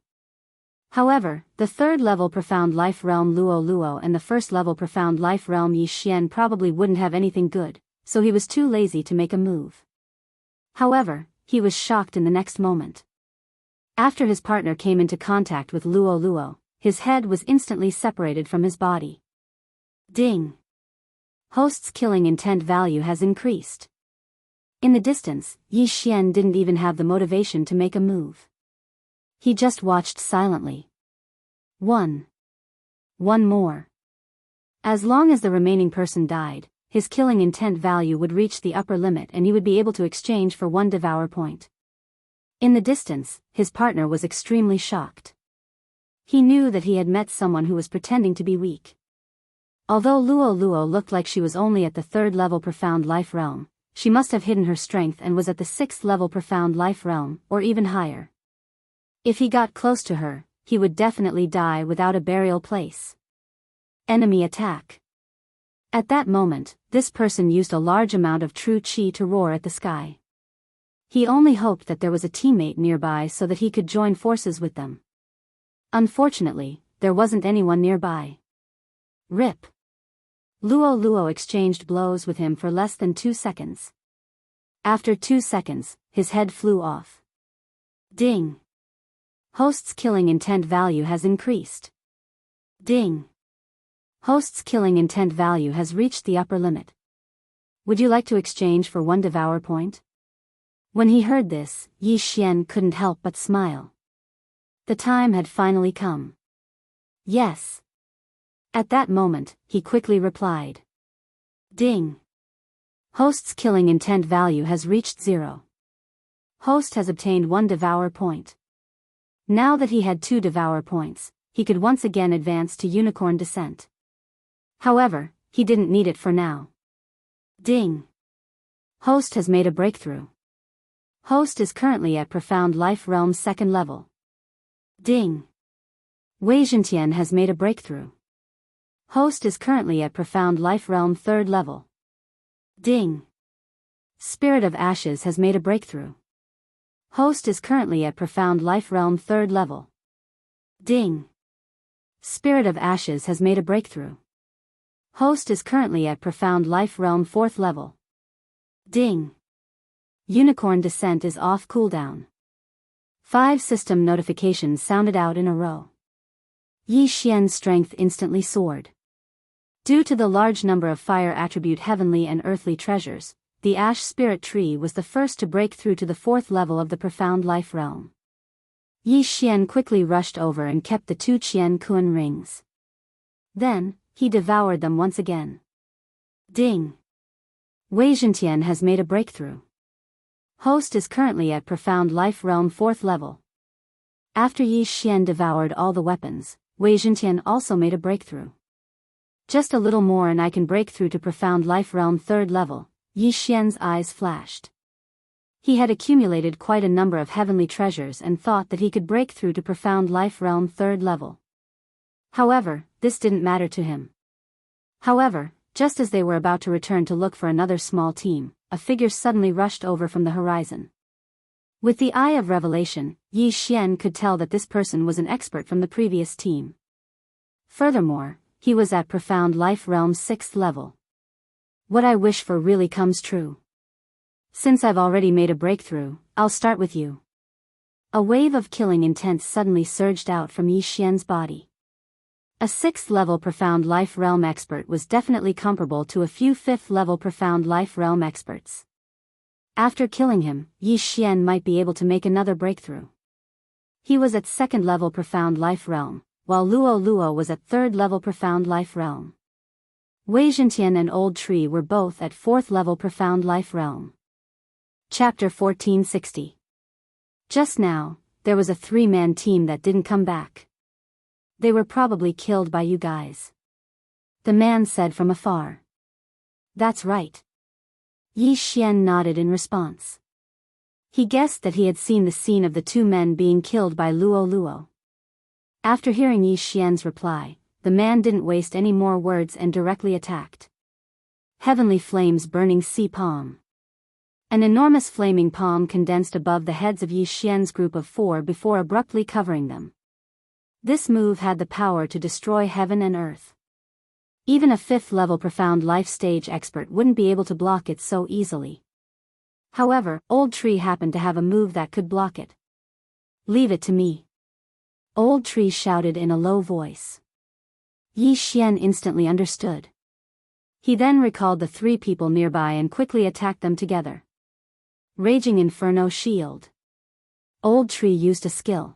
However, the 3rd level profound life realm Luo and the 1st level profound life realm Yi Xian probably wouldn't have anything good, so he was too lazy to make a move. However, he was shocked in the next moment. After his partner came into contact with Luo, his head was instantly separated from his body. Ding! Host's killing intent value has increased. In the distance, Yi Xian didn't even have the motivation to make a move. He just watched silently. One more. As long as the remaining person died, his killing intent value would reach the upper limit and he would be able to exchange for 1 Devour point. In the distance, his partner was extremely shocked. He knew that he had met someone who was pretending to be weak. Although Luo looked like she was only at the 3rd level profound life realm, she must have hidden her strength and was at the 6th level profound life realm, or even higher. If he got close to her, he would definitely die without a burial place. Enemy attack. At that moment, this person used a large amount of true chi to roar at the sky. He only hoped that there was a teammate nearby so that he could join forces with them. Unfortunately, there wasn't anyone nearby. Rip. Luo exchanged blows with him for less than 2 seconds. After 2 seconds, his head flew off. Ding. Host's killing intent value has increased. Ding. Host's killing intent value has reached the upper limit. Would you like to exchange for 1 Devour point? When he heard this, Yi Xian couldn't help but smile. The time had finally come. Yes. At that moment, he quickly replied. Ding. Host's killing intent value has reached 0. Host has obtained 1 Devour point. Now that he had 2 Devour points, he could once again advance to Unicorn Descent. However, he didn't need it for now. Ding. Host has made a breakthrough. Host is currently at Profound Life Realm 2nd level. Ding. Wei Zhentian has made a breakthrough. Host is currently at Profound Life Realm 3rd level. Ding. Spirit of Ashes has made a breakthrough. Host is currently at Profound Life Realm 3rd level. Ding. Spirit of Ashes has made a breakthrough. Host is currently at Profound Life Realm 4th level. Ding. Unicorn Descent is off cooldown. 5 system notifications sounded out in a row. Yi Xian's strength instantly soared. Due to the large number of fire attribute heavenly and earthly treasures, the Ash Spirit Tree was the first to break through to the 4th level of the Profound Life Realm. Yi Xian quickly rushed over and kept the 2 Qian Kuan rings. Then, he devoured them once again. Ding. Wei Zhentian has made a breakthrough. Host is currently at Profound Life Realm 4th level. After Yi Xian devoured all the weapons, Wei Zhentian also made a breakthrough. Just a little more and I can break through to Profound Life Realm 3rd level, Yi Xian's eyes flashed. He had accumulated quite a number of heavenly treasures and thought that he could break through to Profound Life Realm 3rd level. However, this didn't matter to him. However, just as they were about to return to look for another small team, a figure suddenly rushed over from the horizon. With the eye of revelation, Yi Xian could tell that this person was an expert from the previous team. Furthermore, he was at Profound Life Realm 6th level. What I wish for really comes true. Since I've already made a breakthrough, I'll start with you. A wave of killing intent suddenly surged out from Yi Xian's body. A 6th level Profound Life Realm expert was definitely comparable to a few 5th level Profound Life Realm experts. After killing him, Yi Xian might be able to make another breakthrough. He was at 2nd level Profound Life Realm, while Luo was at 3rd level Profound Life Realm. Wei Zhentian and Old Tree were both at 4th level Profound Life Realm. Chapter 1460. Just now, there was a 3-man team that didn't come back. They were probably killed by you guys. The man said from afar. That's right. Yi Xian nodded in response. He guessed that he had seen the scene of the 2 men being killed by Luo. After hearing Yi Xian's reply, the man didn't waste any more words and directly attacked. Heavenly Flames Burning Sea Palm. An enormous flaming palm condensed above the heads of Yi Xian's group of 4 before abruptly covering them. This move had the power to destroy heaven and earth. Even a 5th level Profound Life stage expert wouldn't be able to block it so easily. However, Old Tree happened to have a move that could block it. Leave it to me. Old Tree shouted in a low voice. Yi Xian instantly understood. He then recalled the 3 people nearby and quickly attacked them together. Raging Inferno Shield. Old Tree used a skill.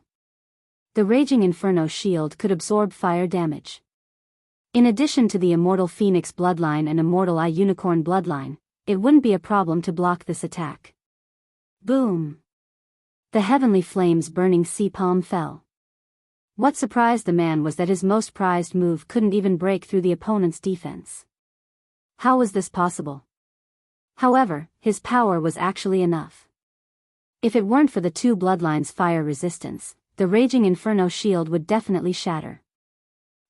The Raging Inferno Shield could absorb fire damage. In addition to the Immortal Phoenix bloodline and Immortal Eye Unicorn bloodline, it wouldn't be a problem to block this attack. Boom! The Heavenly Flames Burning Sea Palm fell. What surprised the man was that his most prized move couldn't even break through the opponent's defense. How was this possible? However, his power was actually enough. If it weren't for the 2 bloodlines' fire resistance, the Raging Inferno Shield would definitely shatter.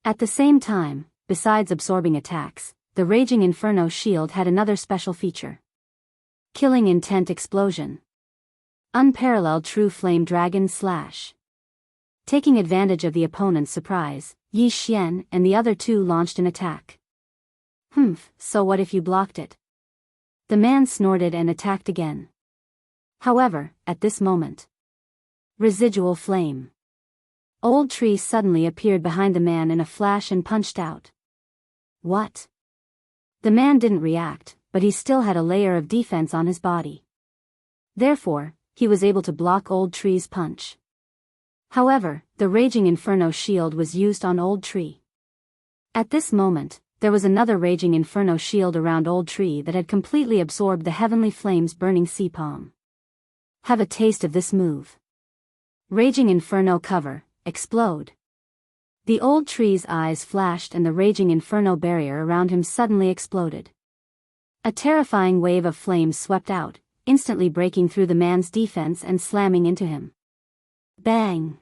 At the same time, besides absorbing attacks, the Raging Inferno Shield had another special feature. Killing Intent Explosion. Unparalleled True Flame Dragon Slash. Taking advantage of the opponent's surprise, Yi Xian and the other 2 launched an attack. So what if you blocked it? The man snorted and attacked again. However, at this moment. Residual Flame. Old Tree suddenly appeared behind the man in a flash and punched out. What? The man didn't react, but he still had a layer of defense on his body. Therefore, he was able to block Old Tree's punch. However, the Raging Inferno Shield was used on Old Tree. At this moment, there was another Raging Inferno Shield around Old Tree that had completely absorbed the Heavenly Flames Burning Sea Palm. Have a taste of this move. Raging Inferno Cover, Explode. The Old Tree's eyes flashed and the Raging Inferno barrier around him suddenly exploded. A terrifying wave of flames swept out, instantly breaking through the man's defense and slamming into him. Bang!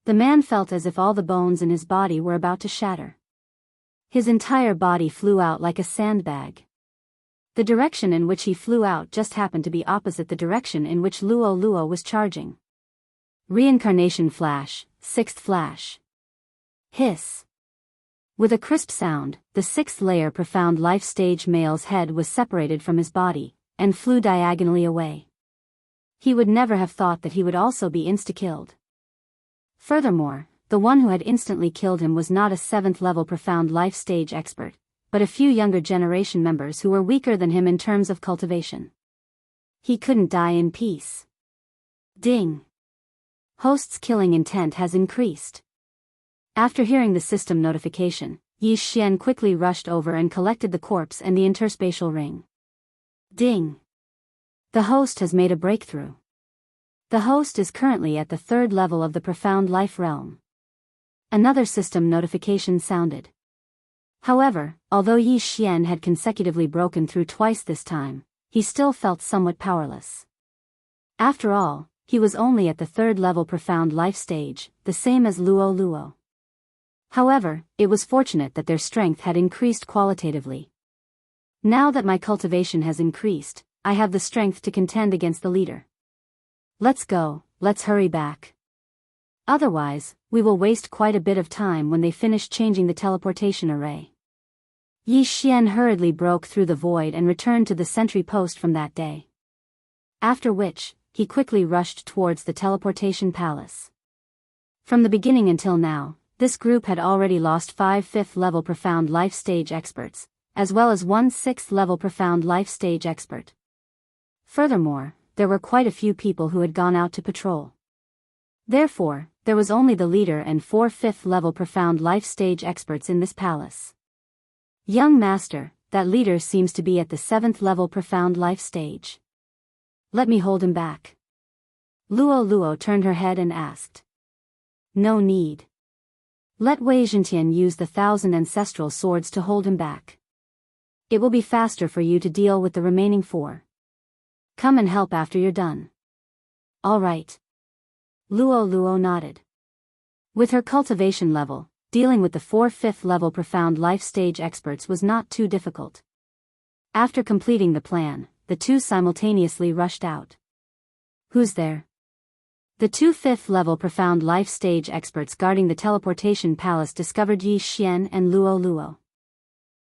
The man felt as if all the bones in his body were about to shatter. His entire body flew out like a sandbag. The direction in which he flew out just happened to be opposite the direction in which Luo Luo was charging. Reincarnation flash, sixth flash. Hiss. With a crisp sound, the sixth layer profound life stage male's head was separated from his body, and flew diagonally away. He would never have thought that he would also be insta-killed. Furthermore, the one who had instantly killed him was not a 7th level profound life stage expert, but a few younger generation members who were weaker than him in terms of cultivation. He couldn't die in peace. Ding! Host's killing intent has increased. After hearing the system notification, Yi Xian quickly rushed over and collected the corpse and the interspatial ring. Ding! The host has made a breakthrough. The host is currently at the 3rd level of the profound life realm. Another system notification sounded. However, although Yi Xian had consecutively broken through twice this time, he still felt somewhat powerless. After all, he was only at the 3rd level profound life stage, the same as Luo Luo. However, it was fortunate that their strength had increased qualitatively. Now that my cultivation has increased, I have the strength to contend against the leader. Let's go, let's hurry back. Otherwise, we will waste quite a bit of time when they finish changing the teleportation array. Yi Xian hurriedly broke through the void and returned to the sentry post from that day. After which, he quickly rushed towards the teleportation palace. From the beginning until now, this group had already lost 5 5th level profound life stage experts, as well as 1 6th level profound life stage expert. Furthermore, there were quite a few people who had gone out to patrol. Therefore, there was only the leader and 4 5th level profound life stage experts in this palace. Young master, that leader seems to be at the 7th level profound life stage. Let me hold him back. Luo Luo turned her head and asked. No need. Let Wei Zhentian use the 1,000 ancestral swords to hold him back. It will be faster for you to deal with the remaining 4. Come and help after you're done. All right. Luo Luo nodded. With her cultivation level, dealing with the 4 5th level profound life stage experts was not too difficult. After completing the plan, the two simultaneously rushed out. Who's there? The 2 5th level profound life stage experts guarding the teleportation palace discovered Yi Xian and Luo Luo.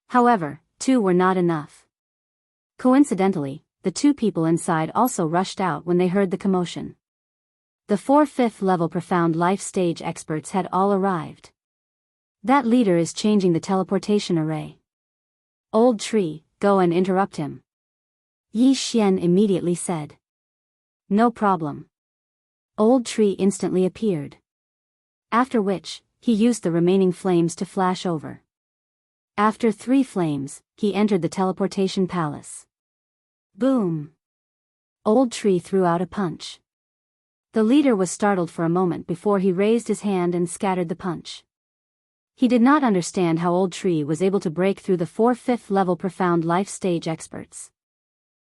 However, 2 were not enough. Coincidentally, the 2 people inside also rushed out when they heard the commotion. The 4 5th level profound life stage experts had all arrived. That leader is changing the teleportation array. Old tree, go and interrupt him. Yi Xian immediately said. No problem. Old tree instantly appeared. After which, he used the remaining flames to flash over. After 3 flames, he entered the teleportation palace. Boom! Old tree threw out a punch. The leader was startled for a moment before he raised his hand and scattered the punch. He did not understand how Old Tree was able to break through the 4 5th level profound life stage experts.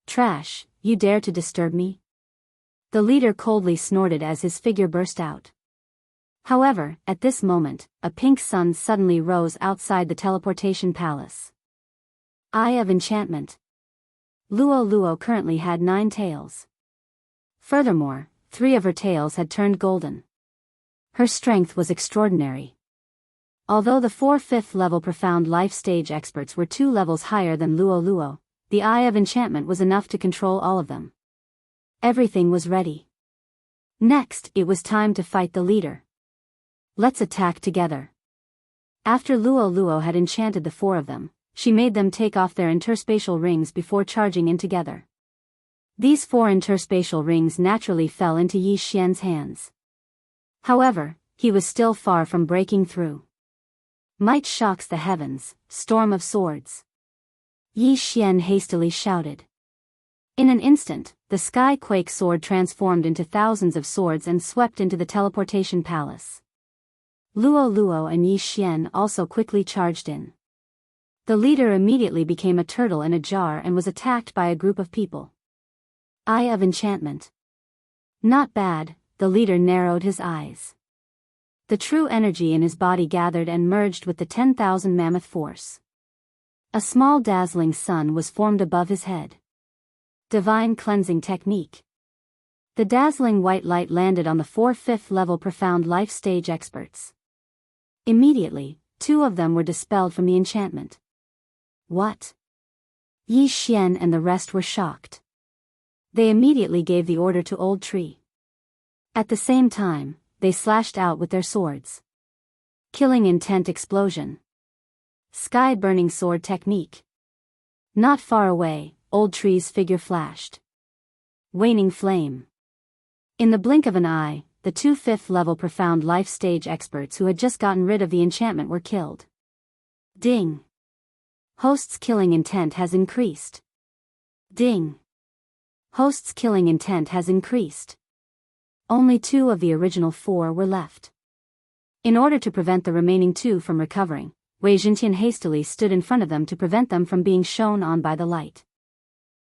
Trash, you dare to disturb me? The leader coldly snorted as his figure burst out. However, at this moment, a pink sun suddenly rose outside the teleportation palace. Eye of Enchantment. Luo Luo currently had 9 tails. Furthermore, 3 of her tails had turned golden. Her strength was extraordinary. Although the 4 5th level profound life stage experts were 2 levels higher than Luo Luo, the Eye of Enchantment was enough to control all of them. Everything was ready. Next, it was time to fight the leader. Let's attack together. After Luo Luo had enchanted the 4 of them, she made them take off their interspatial rings before charging in together. These 4 interspatial rings naturally fell into Yi Xian's hands. However, he was still far from breaking through. Might shocks the heavens, storm of swords. Yi Xian hastily shouted. In an instant, the sky quake sword transformed into thousands of swords and swept into the teleportation palace. Luo Luo and Yi Xian also quickly charged in. The leader immediately became a turtle in a jar and was attacked by a group of people. Eye of enchantment. Not bad, the leader narrowed his eyes. The true energy in his body gathered and merged with the 10,000 mammoth force. A small dazzling sun was formed above his head. Divine cleansing technique. The dazzling white light landed on the 4 5th level profound life stage experts. Immediately, 2 of them were dispelled from the enchantment. What? Yi Xian and the rest were shocked. They immediately gave the order to Old Tree. At the same time, they slashed out with their swords. Killing intent explosion. Sky burning sword technique. Not far away, Old Tree's figure flashed. Waning flame. In the blink of an eye, the 2 5th level profound life stage experts who had just gotten rid of the enchantment were killed. Ding. Host's killing intent has increased. Ding. Host's killing intent has increased. Only 2 of the original 4 were left. In order to prevent the remaining 2 from recovering, Wei Jintian hastily stood in front of them to prevent them from being shone on by the light.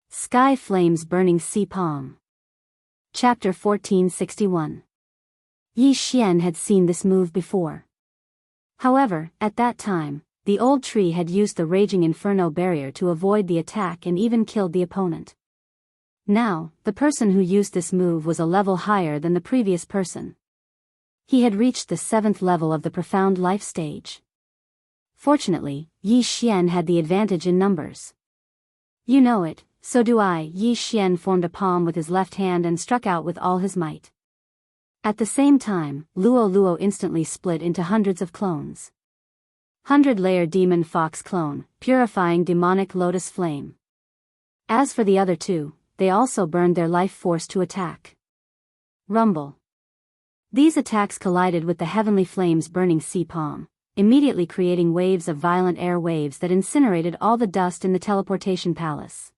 Sky flames burning sea palm. Chapter 1461. Yi Xian had seen this move before. However, at that time, the Old Tree had used the Raging Inferno barrier to avoid the attack and even killed the opponent. Now, the person who used this move was a level higher than the previous person. He had reached the 7th level of the profound life stage. Fortunately, Yi Xian had the advantage in numbers. You know it, so do I. Yi Xian formed a palm with his left hand and struck out with all his might. At the same time, Luo Luo instantly split into hundreds of clones. 100-layer demon fox clone, purifying demonic lotus flame. As for the other 2, they also burned their life force to attack. Rumble. These attacks collided with the heavenly flames burning sea palm, immediately creating waves of violent air waves that incinerated all the dust in the teleportation palace.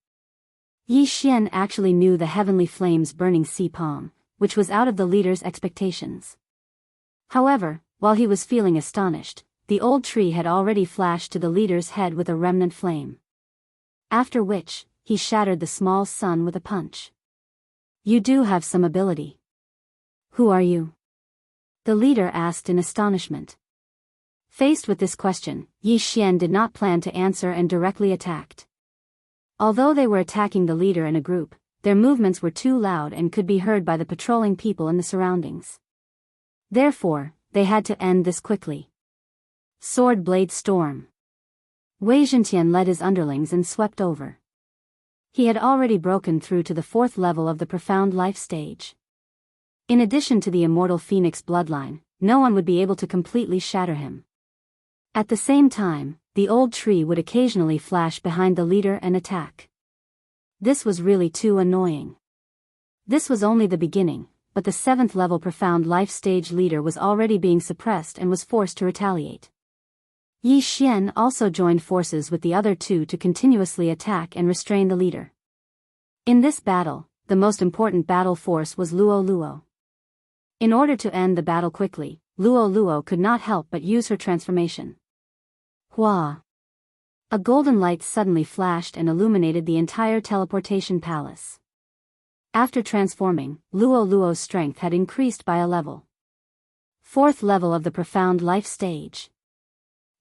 Yi Xian actually knew the heavenly flames burning sea palm, which was out of the leader's expectations. However, while he was feeling astonished, the Old Tree had already flashed to the leader's head with a remnant flame. After which, he shattered the small sun with a punch. You do have some ability. Who are you? The leader asked in astonishment. Faced with this question, Yi Xian did not plan to answer and directly attacked. Although they were attacking the leader in a group, their movements were too loud and could be heard by the patrolling people in the surroundings. Therefore, they had to end this quickly. Sword blade storm. Wei Jintian led his underlings and swept over. He had already broken through to the 4th level of the profound life stage. In addition to the immortal phoenix bloodline, no one would be able to completely shatter him. At the same time, the Old Tree would occasionally flash behind the leader and attack. This was really too annoying. This was only the beginning, but the 7th level profound life stage leader was already being suppressed and was forced to retaliate. Yi Xian also joined forces with the other 2 to continuously attack and restrain the leader. In this battle, the most important battle force was Luo Luo. In order to end the battle quickly, Luo Luo could not help but use her transformation. Hua! A golden light suddenly flashed and illuminated the entire teleportation palace. After transforming, Luo Luo's strength had increased by a level. 4th level of the profound life stage.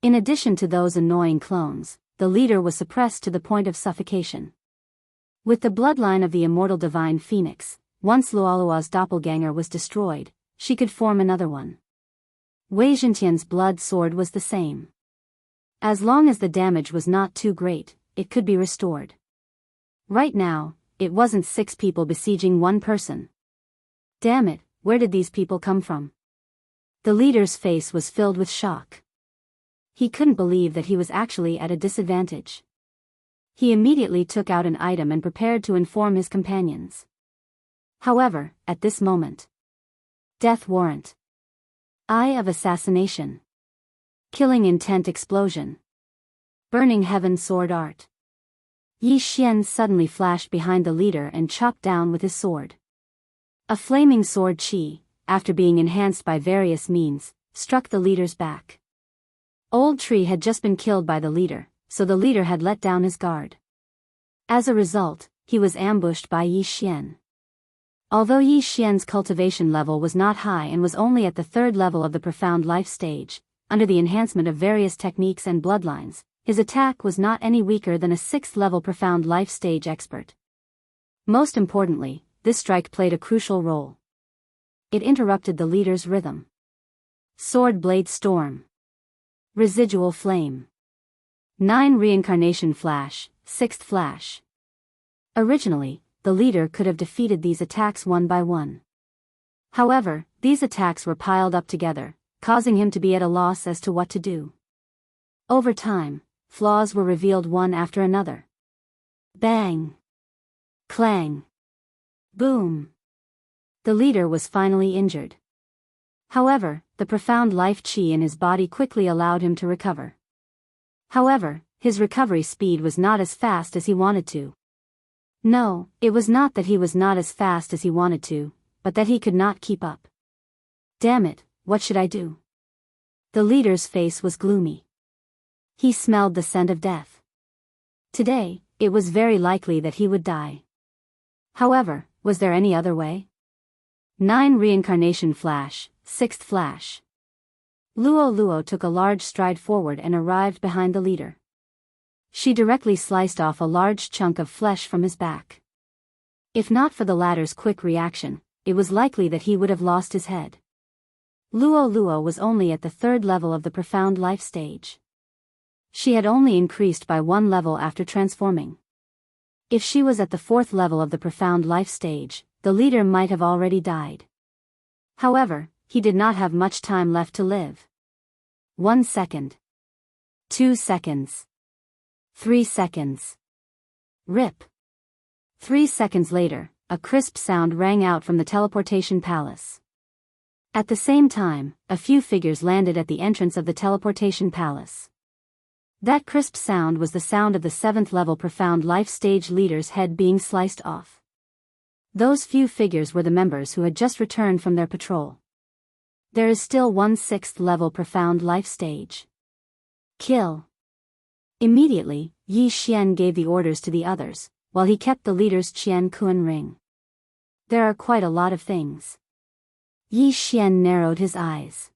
In addition to those annoying clones, the leader was suppressed to the point of suffocation. With the bloodline of the immortal divine phoenix, once Luolua's doppelganger was destroyed, she could form another one. Wei Jintian's blood sword was the same. As long as the damage was not too great, it could be restored. Right now, it wasn't 6 people besieging 1 person. Damn it, where did these people come from? The leader's face was filled with shock. He couldn't believe that he was actually at a disadvantage. He immediately took out an item and prepared to inform his companions. However, at this moment. Death warrant. Eye of assassination. Killing intent explosion. Burning heaven sword art. Yi Xian suddenly flashed behind the leader and chopped down with his sword. A flaming sword chi, after being enhanced by various means, struck the leader's back. Old Tree had just been killed by the leader, so the leader had let down his guard. As a result, he was ambushed by Yi Xian. Although Yi Xian's cultivation level was not high and was only at the third level of the profound life stage, under the enhancement of various techniques and bloodlines, his attack was not any weaker than a sixth-level profound life stage expert. Most importantly, this strike played a crucial role. It interrupted the leader's rhythm. Sword Blade Storm. Residual Flame. 9 Reincarnation Flash, 6th Flash. Originally, the leader could have defeated these attacks one by one. However, these attacks were piled up together, causing him to be at a loss as to what to do. Over time, flaws were revealed one after another. Bang! Clang! Boom! The leader was finally injured. However, the profound life qi in his body quickly allowed him to recover. However, his recovery speed was not as fast as he wanted to. No, it was not that he was not as fast as he wanted to, but that he could not keep up. Damn it, what should I do? The leader's face was gloomy. He smelled the scent of death. Today, it was very likely that he would die. However, was there any other way? 9 Reincarnation Flash, 6th Flash. Luo took a large stride forward and arrived behind the leader. She directly sliced off a large chunk of flesh from his back. If not for the latter's quick reaction, it was likely that he would have lost his head. Luo was only at the third level of the profound life stage. She had only increased by one level after transforming. If she was at the fourth level of the profound life stage, the leader might have already died. However, he did not have much time left to live. 1 second. 2 seconds. 3 seconds. Rip. 3 seconds later, a crisp sound rang out from the teleportation palace. At the same time, a few figures landed at the entrance of the teleportation palace. That crisp sound was the sound of the 7th level profound life stage leader's head being sliced off. Those few figures were the members who had just returned from their patrol. There is still one 6th level profound life stage. Kill. Immediately, Yi Xian gave the orders to the others, while he kept the leader's Qian Kun ring. There are quite a lot of things. Yi Xian narrowed his eyes.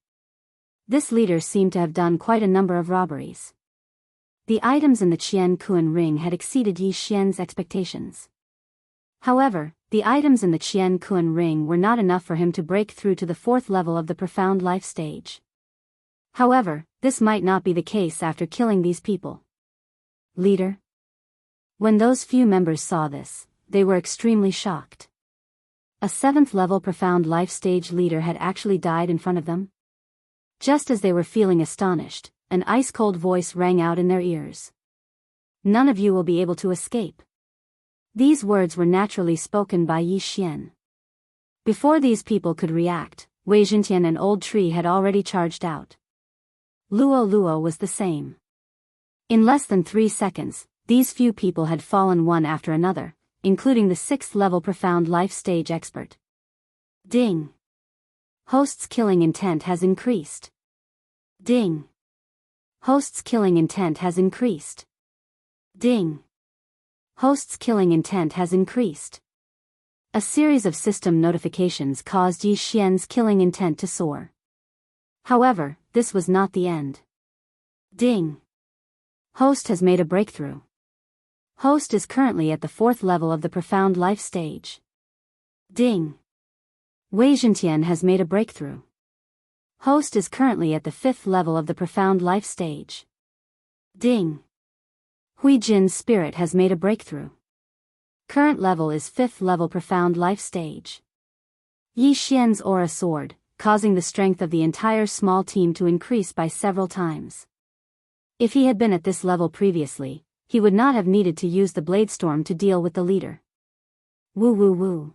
This leader seemed to have done quite a number of robberies. The items in the Qian Kun ring had exceeded Yi Xian's expectations. However, the items in the Qian Kun ring were not enough for him to break through to the 4th level of the profound life stage. However, this might not be the case after killing these people. Leader? When those few members saw this, they were extremely shocked. A 7th level profound life stage leader had actually died in front of them? Just as they were feeling astonished, an ice-cold voice rang out in their ears. None of you will be able to escape. These words were naturally spoken by Yi Xian. Before these people could react, Wei Zhentian and Old Tree had already charged out. Luo was the same. In less than 3 seconds, these few people had fallen one after another, including the 6th level profound life stage expert. Ding. Host's killing intent has increased. Ding. Host's killing intent has increased. Ding. Host's killing intent has increased. A series of system notifications caused Yi Xian's killing intent to soar. However, this was not the end. Ding. Host has made a breakthrough. Host is currently at the 4th level of the profound life stage. Ding. Wei Zhentian has made a breakthrough. Host is currently at the 5th level of the profound life stage. Ding. Hui Jin's spirit has made a breakthrough. Current level is 5th level profound life stage. Yi Xian's aura soared, causing the strength of the entire small team to increase by several times. If he had been at this level previously, he would not have needed to use the Blade Storm to deal with the leader. Woo.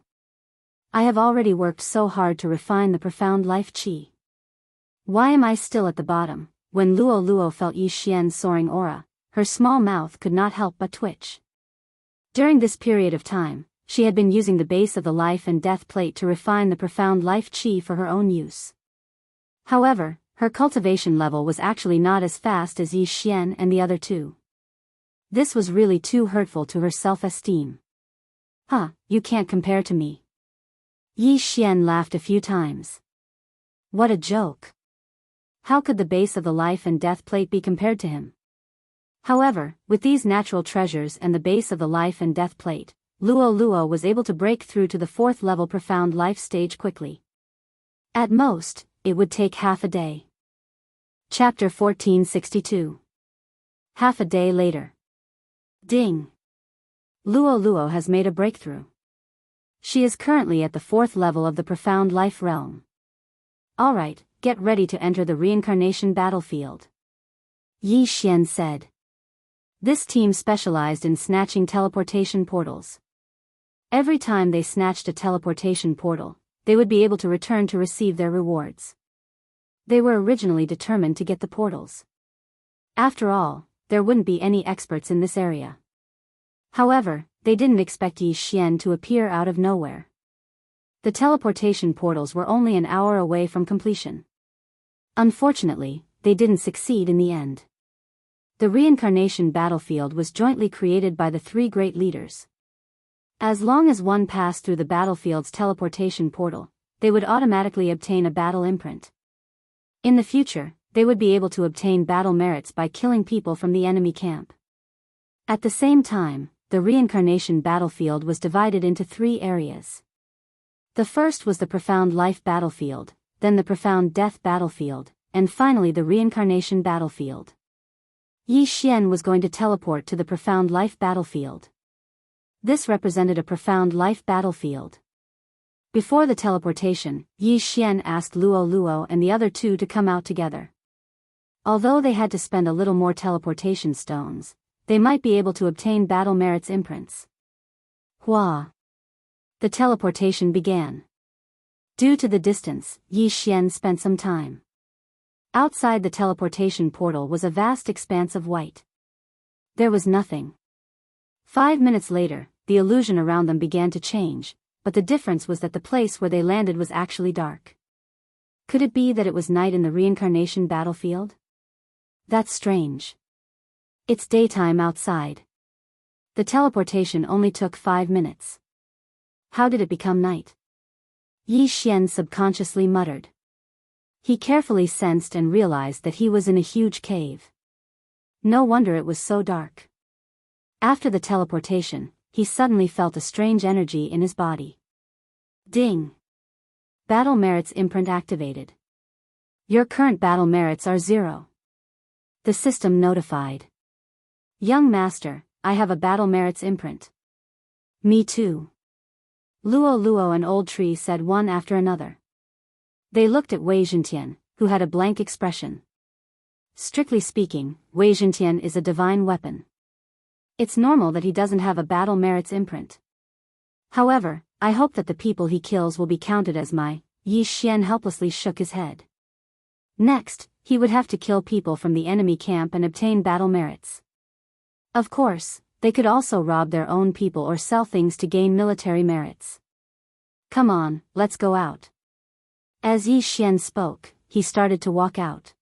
I have already worked so hard to refine the profound life qi. Why am I still at the bottom? When Luo felt Yi Xian's soaring aura, her small mouth could not help but twitch. During this period of time, she had been using the base of the life and death plate to refine the profound life qi for her own use. However, her cultivation level was actually not as fast as Yi Xian and the other two. This was really too hurtful to her self-esteem. Huh, you can't compare to me. Yi Xian laughed a few times. What a joke. How could the base of the life and death plate be compared to him? However, with these natural treasures and the base of the life and death plate, Luo was able to break through to the 4th level profound life stage quickly. At most, it would take half a day. Chapter 1462. Half a day later. Ding! Luo has made a breakthrough. She is currently at the 4th level of the profound life realm. Alright, get ready to enter the reincarnation battlefield. Yi Xian said. This team specialized in snatching teleportation portals. Every time they snatched a teleportation portal, they would be able to return to receive their rewards. They were originally determined to get the portals. After all, there wouldn't be any experts in this area. However, they didn't expect Yi Xian to appear out of nowhere. The teleportation portals were only an hour away from completion. Unfortunately, they didn't succeed in the end. The reincarnation battlefield was jointly created by the 3 great leaders. As long as one passed through the battlefield's teleportation portal, they would automatically obtain a battle imprint. In the future, they would be able to obtain battle merits by killing people from the enemy camp. At the same time, the reincarnation battlefield was divided into 3 areas. The first was the profound life battlefield, then the profound death battlefield, and finally the reincarnation battlefield. Yi Xian was going to teleport to the profound life battlefield. This represented a profound life battlefield. Before the teleportation, Yi Xian asked Luo and the other 2 to come out together. Although they had to spend a little more teleportation stones, they might be able to obtain battle merits imprints. Hua! The teleportation began. Due to the distance, Yi Xian spent some time. Outside the teleportation portal was a vast expanse of white. There was nothing. 5 minutes later, the illusion around them began to change, but the difference was that the place where they landed was actually dark. Could it be that it was night in the reincarnation battlefield? That's strange. It's daytime outside. The teleportation only took 5 minutes. How did it become night? Yi Xian subconsciously muttered. He carefully sensed and realized that he was in a huge cave. No wonder it was so dark. After the teleportation, he suddenly felt a strange energy in his body. Ding! Battle merits imprint activated. Your current battle merits are 0. The system notified. Young master, I have a battle merits imprint. Me too. Luo and Old Tree said one after another. They looked at Wei Zhentian, who had a blank expression. Strictly speaking, Wei Zhentian is a divine weapon. It's normal that he doesn't have a battle merits imprint. However, I hope that the people he kills will be counted as my. Yi Xian helplessly shook his head. Next, he would have to kill people from the enemy camp and obtain battle merits. Of course, they could also rob their own people or sell things to gain military merits. Come on, let's go out. As Yi Xian spoke, he started to walk out.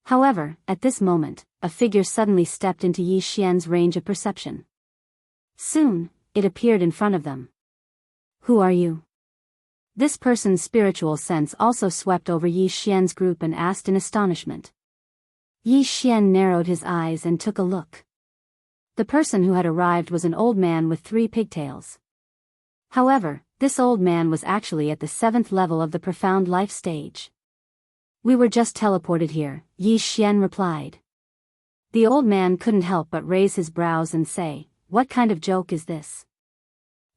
However, at this moment, a figure suddenly stepped into Yi Xian's range of perception. Soon, it appeared in front of them. Who are you? This person's spiritual sense also swept over Yi Xian's group and asked in astonishment. Yi Xian narrowed his eyes and took a look. The person who had arrived was an old man with 3 pigtails. However, this old man was actually at the 7th level of the profound life stage. We were just teleported here, Yi Xian replied. The old man couldn't help but raise his brows and say, what kind of joke is this?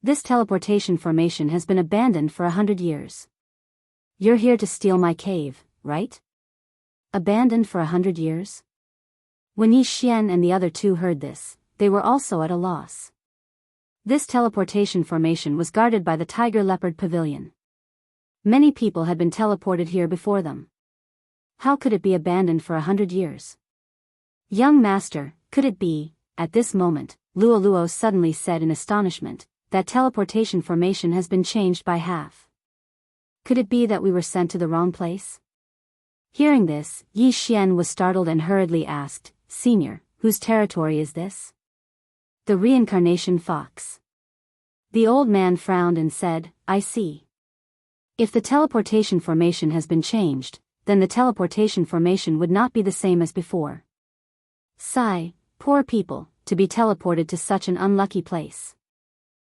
This teleportation formation has been abandoned for 100 years. You're here to steal my cave, right? Abandoned for 100 years? When Yi Xian and the other 2 heard this, they were also at a loss. This teleportation formation was guarded by the Tiger Leopard Pavilion. Many people had been teleported here before them. How could it be abandoned for 100 years? Young master, could it be, at this moment, Luo suddenly said in astonishment, that teleportation formation has been changed by half. Could it be that we were sent to the wrong place? Hearing this, Yi Xian was startled and hurriedly asked, Senior, whose territory is this? The reincarnation fox. The old man frowned and said, I see. If the teleportation formation has been changed, then the teleportation formation would not be the same as before. Sigh, poor people, to be teleported to such an unlucky place.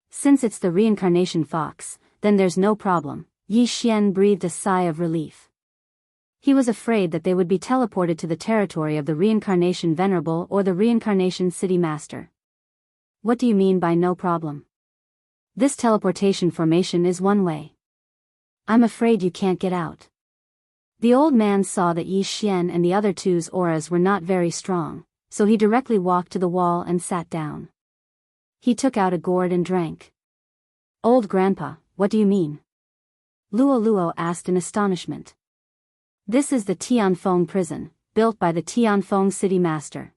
Since it's the reincarnation fox, then there's no problem. Yi Xian breathed a sigh of relief. He was afraid that they would be teleported to the territory of the reincarnation venerable or the reincarnation city master. What do you mean by no problem? This teleportation formation is one way. I'm afraid you can't get out. The old man saw that Yi Xian and the other two's auras were not very strong, so he directly walked to the wall and sat down. He took out a gourd and drank. Old grandpa, what do you mean? Luo Luo asked in astonishment. This is the Tianfeng prison, built by the Tianfeng city master.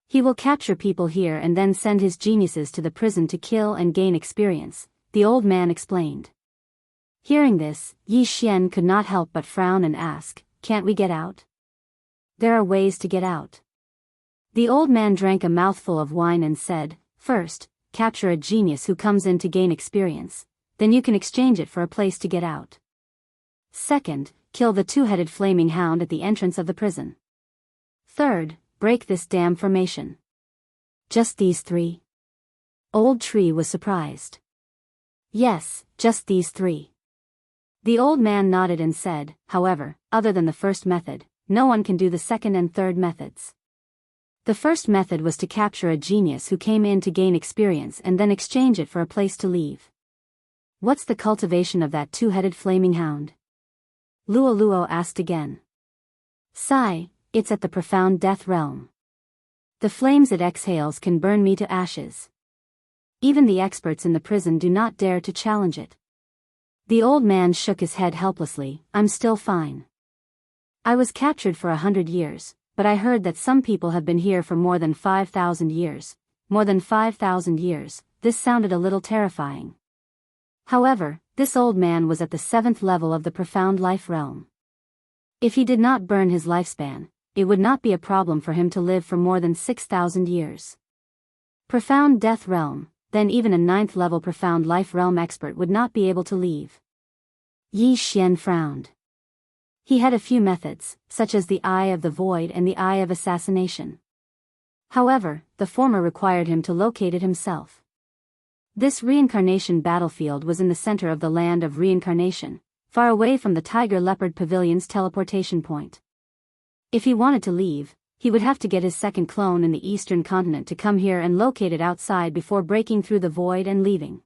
He will capture people here and then send his geniuses to the prison to kill and gain experience, the old man explained. Hearing this, Yi Xian could not help but frown and ask, can't we get out? There are ways to get out. The old man drank a mouthful of wine and said, first, capture a genius who comes in to gain experience, then you can exchange it for a place to get out. Second, kill the two-headed flaming hound at the entrance of the prison. Third, break this dam formation. Just these three? Old Tree was surprised. Yes, just these three. The old man nodded and said, however, other than the first method, no one can do the second and third methods. The first method was to capture a genius who came in to gain experience and then exchange it for a place to leave. What's the cultivation of that two-headed flaming hound? Luo Luo asked again. Sigh, it's at the profound death realm. The flames it exhales can burn me to ashes. Even the experts in the prison do not dare to challenge it. The old man shook his head helplessly, I'm still fine. I was captured for 100 years, but I heard that some people have been here for more than 5,000 years. More than 5,000 years, this sounded a little terrifying. However, this old man was at the 7th level of the profound life realm. If he did not burn his lifespan, it would not be a problem for him to live for more than 6,000 years. Profound death realm, then even a 9th level profound life realm expert would not be able to leave. Yi Xian frowned. He had a few methods, such as the Eye of the Void and the Eye of Assassination. However, the former required him to locate it himself. This reincarnation battlefield was in the center of the land of reincarnation, far away from the Tiger Leopard Pavilion's teleportation point. If he wanted to leave, he would have to get his second clone in the eastern continent to come here and locate it outside before breaking through the void and leaving.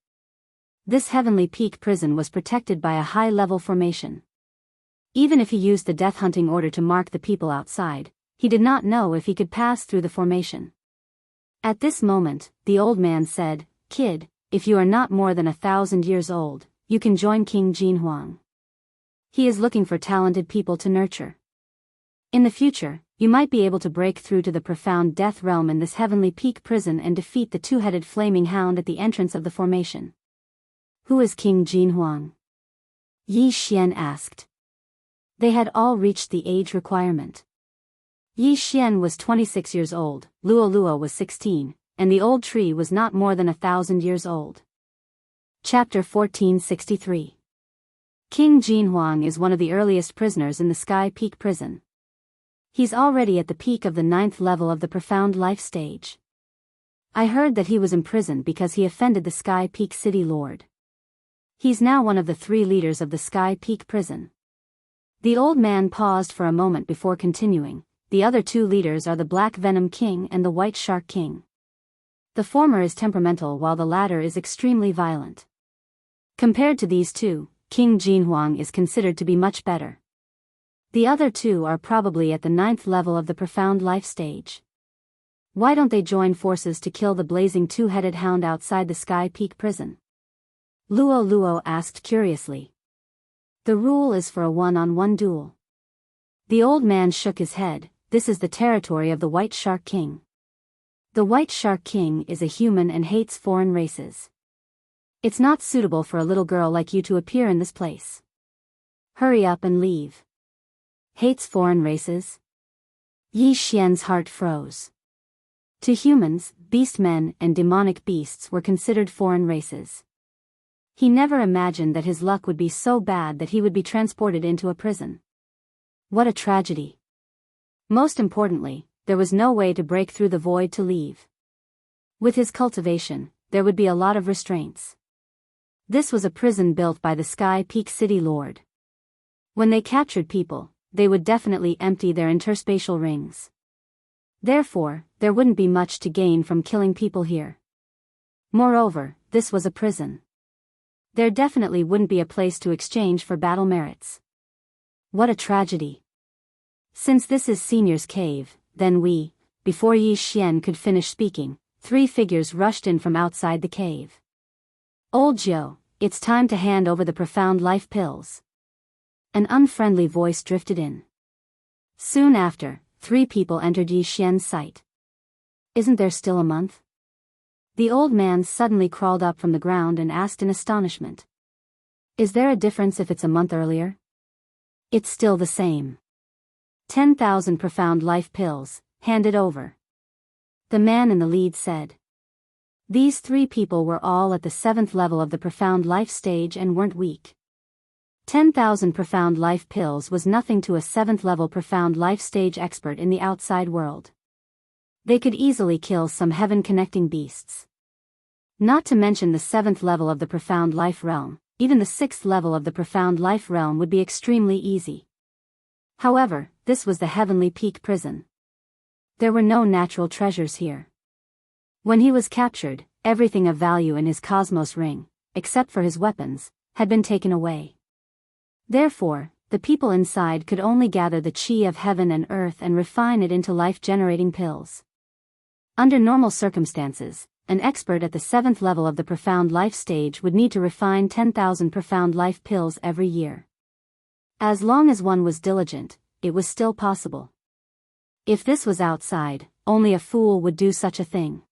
This heavenly peak prison was protected by a high-level formation. Even if he used the death hunting order to mark the people outside, he did not know if he could pass through the formation. At this moment, the old man said, Kid, if you are not more than 1,000 years old, you can join King Jinhuang. He is looking for talented people to nurture. In the future, you might be able to break through to the profound death realm in this heavenly peak prison and defeat the two-headed flaming hound at the entrance of the formation. Who is King Jinhuang? Yi Xian asked. They had all reached the age requirement. Yi Xian was 26 years old, Luo Luo was 16, and the old tree was not more than 1,000 years old. Chapter 1463. King Jinhuang is one of the earliest prisoners in the Sky Peak prison. He's already at the peak of the 9th level of the profound life stage. I heard that he was imprisoned because he offended the Sky Peak City Lord. He's now one of the 3 leaders of the Sky Peak prison. The old man paused for a moment before continuing. The other 2 leaders are the Black Venom King and the White Shark King. The former is temperamental while the latter is extremely violent. Compared to these 2, King Jinhuang is considered to be much better. The other 2 are probably at the 9th level of the profound life stage. Why don't they join forces to kill the blazing two-headed hound outside the Sky Peak prison? Luo Luo asked curiously. The rule is for a one-on-one duel. The old man shook his head. This is the territory of the White Shark King. The White Shark King is a human and hates foreign races. It's not suitable for a little girl like you to appear in this place. Hurry up and leave. Hates foreign races? Yi Xian's heart froze. To humans, beastmen and demonic beasts were considered foreign races. He never imagined that his luck would be so bad that he would be transported into a prison. What a tragedy. Most importantly, there was no way to break through the void to leave. With his cultivation, there would be a lot of restraints. This was a prison built by the Sky Peak City Lord. When they captured people, they would definitely empty their interspatial rings. Therefore, there wouldn't be much to gain from killing people here. Moreover, this was a prison. There definitely wouldn't be a place to exchange for battle merits. What a tragedy. Since this is Senior's cave, then before Yi Xian could finish speaking, 3 figures rushed in from outside the cave. Old Jiao, it's time to hand over the profound life pills. An unfriendly voice drifted in. Soon after, 3 people entered Yi Xian's sight. Isn't there still a month? The old man suddenly crawled up from the ground and asked in astonishment. Is there a difference if it's a month earlier? It's still the same. 10,000 profound life pills, hand it over. The man in the lead said. These 3 people were all at the 7th level of the profound life stage and weren't weak. 10,000 profound life pills was nothing to a 7th level profound life stage expert in the outside world. They could easily kill some heaven-connecting beasts. Not to mention the 7th level of the profound life realm, even the 6th level of the profound life realm would be extremely easy. However, this was the heavenly peak prison. There were no natural treasures here. When he was captured, everything of value in his cosmos ring, except for his weapons, had been taken away. Therefore, the people inside could only gather the chi of heaven and earth and refine it into life-generating pills. Under normal circumstances, an expert at the 7th level of the profound life stage would need to refine 10,000 profound life pills every year. As long as one was diligent, it was still possible. If this was outside, only a fool would do such a thing.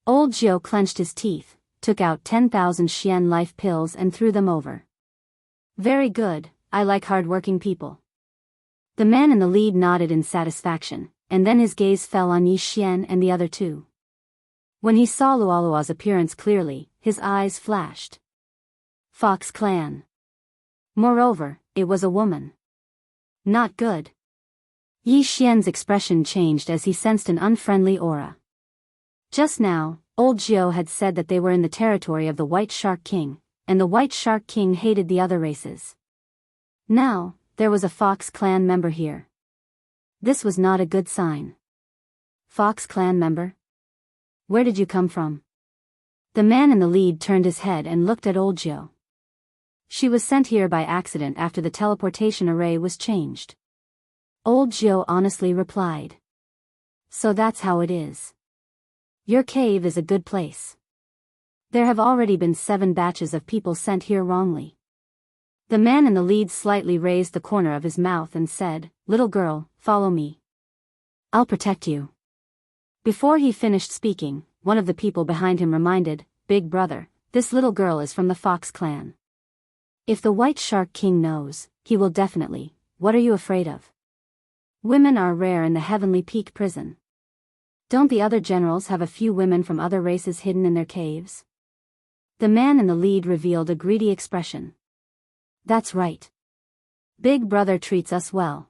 Old Jiao clenched his teeth, took out 10,000 Xian life pills and threw them over. Very good, I like hard-working people. The man in the lead nodded in satisfaction, and then his gaze fell on Yi Xian and the other 2. When he saw Luoluo's appearance clearly, his eyes flashed. Fox Clan. Moreover, it was a woman. Not good. Yi Xian's expression changed as he sensed an unfriendly aura. Just now, old Jiao had said that they were in the territory of the White Shark King, and the White Shark King hated the other races. Now, there was a Fox Clan member here. This was not a good sign. Fox Clan member? Where did you come from? The man in the lead turned his head and looked at old Jiao. She was sent here by accident after the teleportation array was changed. Old Jiao honestly replied. So that's how it is. Your cave is a good place. There have already been 7 batches of people sent here wrongly. The man in the lead slightly raised the corner of his mouth and said, Little girl, follow me. I'll protect you. Before he finished speaking, one of the people behind him reminded, Big brother, this little girl is from the Fox Clan. If the White Shark King knows, he will definitely. What are you afraid of? Women are rare in the Heavenly Peak prison. Don't the other generals have a few women from other races hidden in their caves? The man in the lead revealed a greedy expression. That's right. Big brother treats us well.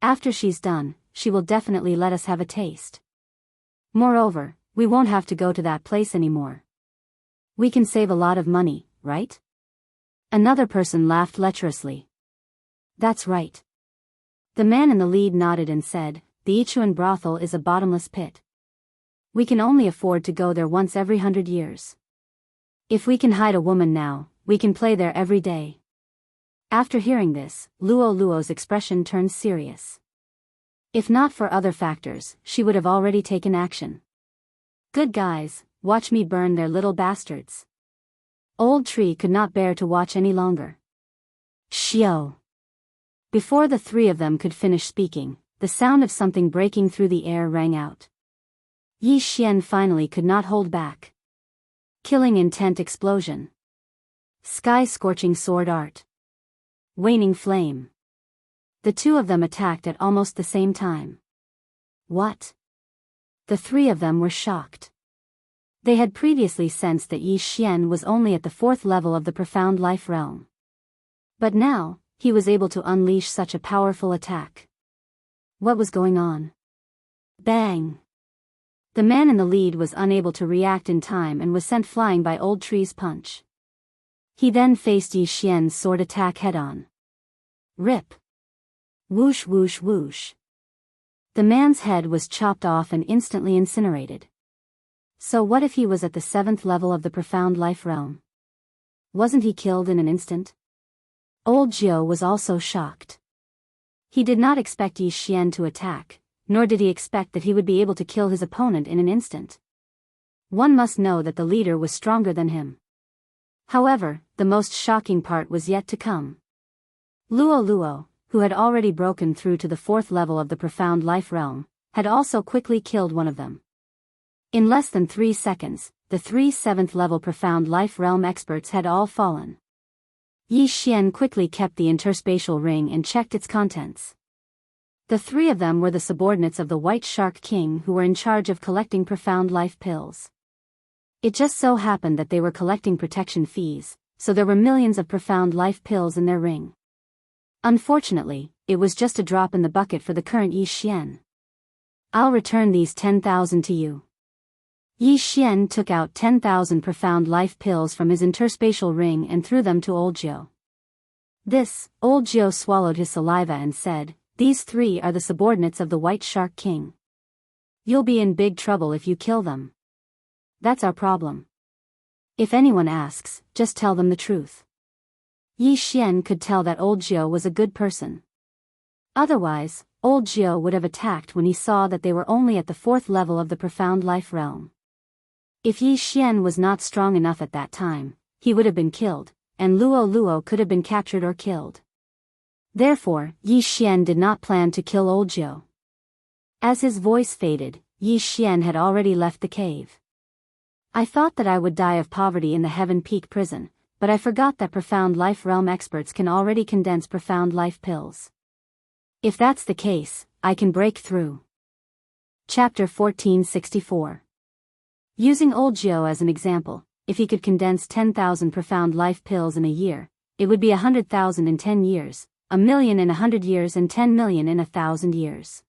After she's done, she will definitely let us have a taste. Moreover, we won't have to go to that place anymore. We can save a lot of money, right? Another person laughed lecherously. That's right. The man in the lead nodded and said, the Ichuan brothel is a bottomless pit. We can only afford to go there once every 100 years. If we can hide a woman now, we can play there every day. After hearing this, Luoluo's expression turned serious. If not for other factors, she would have already taken action. Good guys, watch me burn their little bastards. Old Tree could not bear to watch any longer. Xiao. Before the 3 of them could finish speaking, the sound of something breaking through the air rang out. Yi Xian finally could not hold back. Killing intent explosion. Sky-scorching sword art. Waning flame. The 2 of them attacked at almost the same time. What? the three of them were shocked. They had previously sensed that Yi Xian was only at the 4th level of the profound life realm. But now, he was able to unleash such a powerful attack. What was going on? Bang! The man in the lead was unable to react in time and was sent flying by Old Tree's punch. He then faced Yi Xian's sword attack head-on. Rip! Whoosh whoosh whoosh. The man's head was chopped off and instantly incinerated. So what if he was at the 7th level of the profound life realm? Wasn't he killed in an instant? Old Jiao was also shocked. He did not expect Yi Xian to attack, nor did he expect that he would be able to kill his opponent in an instant. One must know that the leader was stronger than him. However, the most shocking part was yet to come. Luo, who had already broken through to the 4th level of the profound life realm, had also quickly killed one of them. In less than 3 seconds, the 3 7th level profound life realm experts had all fallen. Yi Xian quickly kept the interspatial ring and checked its contents. The 3 of them were the subordinates of the White Shark King who were in charge of collecting profound life pills. It just so happened that they were collecting protection fees, so there were millions of profound life pills in their ring. Unfortunately, it was just a drop in the bucket for the current Yi Xian. I'll return these 10,000 to you. Yi Xian took out 10,000 profound life pills from his interspatial ring and threw them to Old Jiao. Old Jiao swallowed his saliva and said, "These 3 are the subordinates of the White Shark King. You'll be in big trouble if you kill them. That's our problem. If anyone asks, just tell them the truth." Yi Xian could tell that Old Jiao was a good person. Otherwise, Old Jiao would have attacked when he saw that they were only at the 4th level of the profound life realm. If Yi Xian was not strong enough at that time, he would have been killed, and Luo could have been captured or killed. Therefore, Yi Xian did not plan to kill Old Jiao. As his voice faded, Yi Xian had already left the cave. "I thought that I would die of poverty in the Heaven Peak prison, but I forgot that profound life realm experts can already condense profound life pills. If that's the case, I can break through." Chapter 1464. Using Old Jiao as an example, if he could condense 10,000 profound life pills in a year, it would be 100,000 in 10 years, 1,000,000 in 100 years and 10 million in 1,000 years.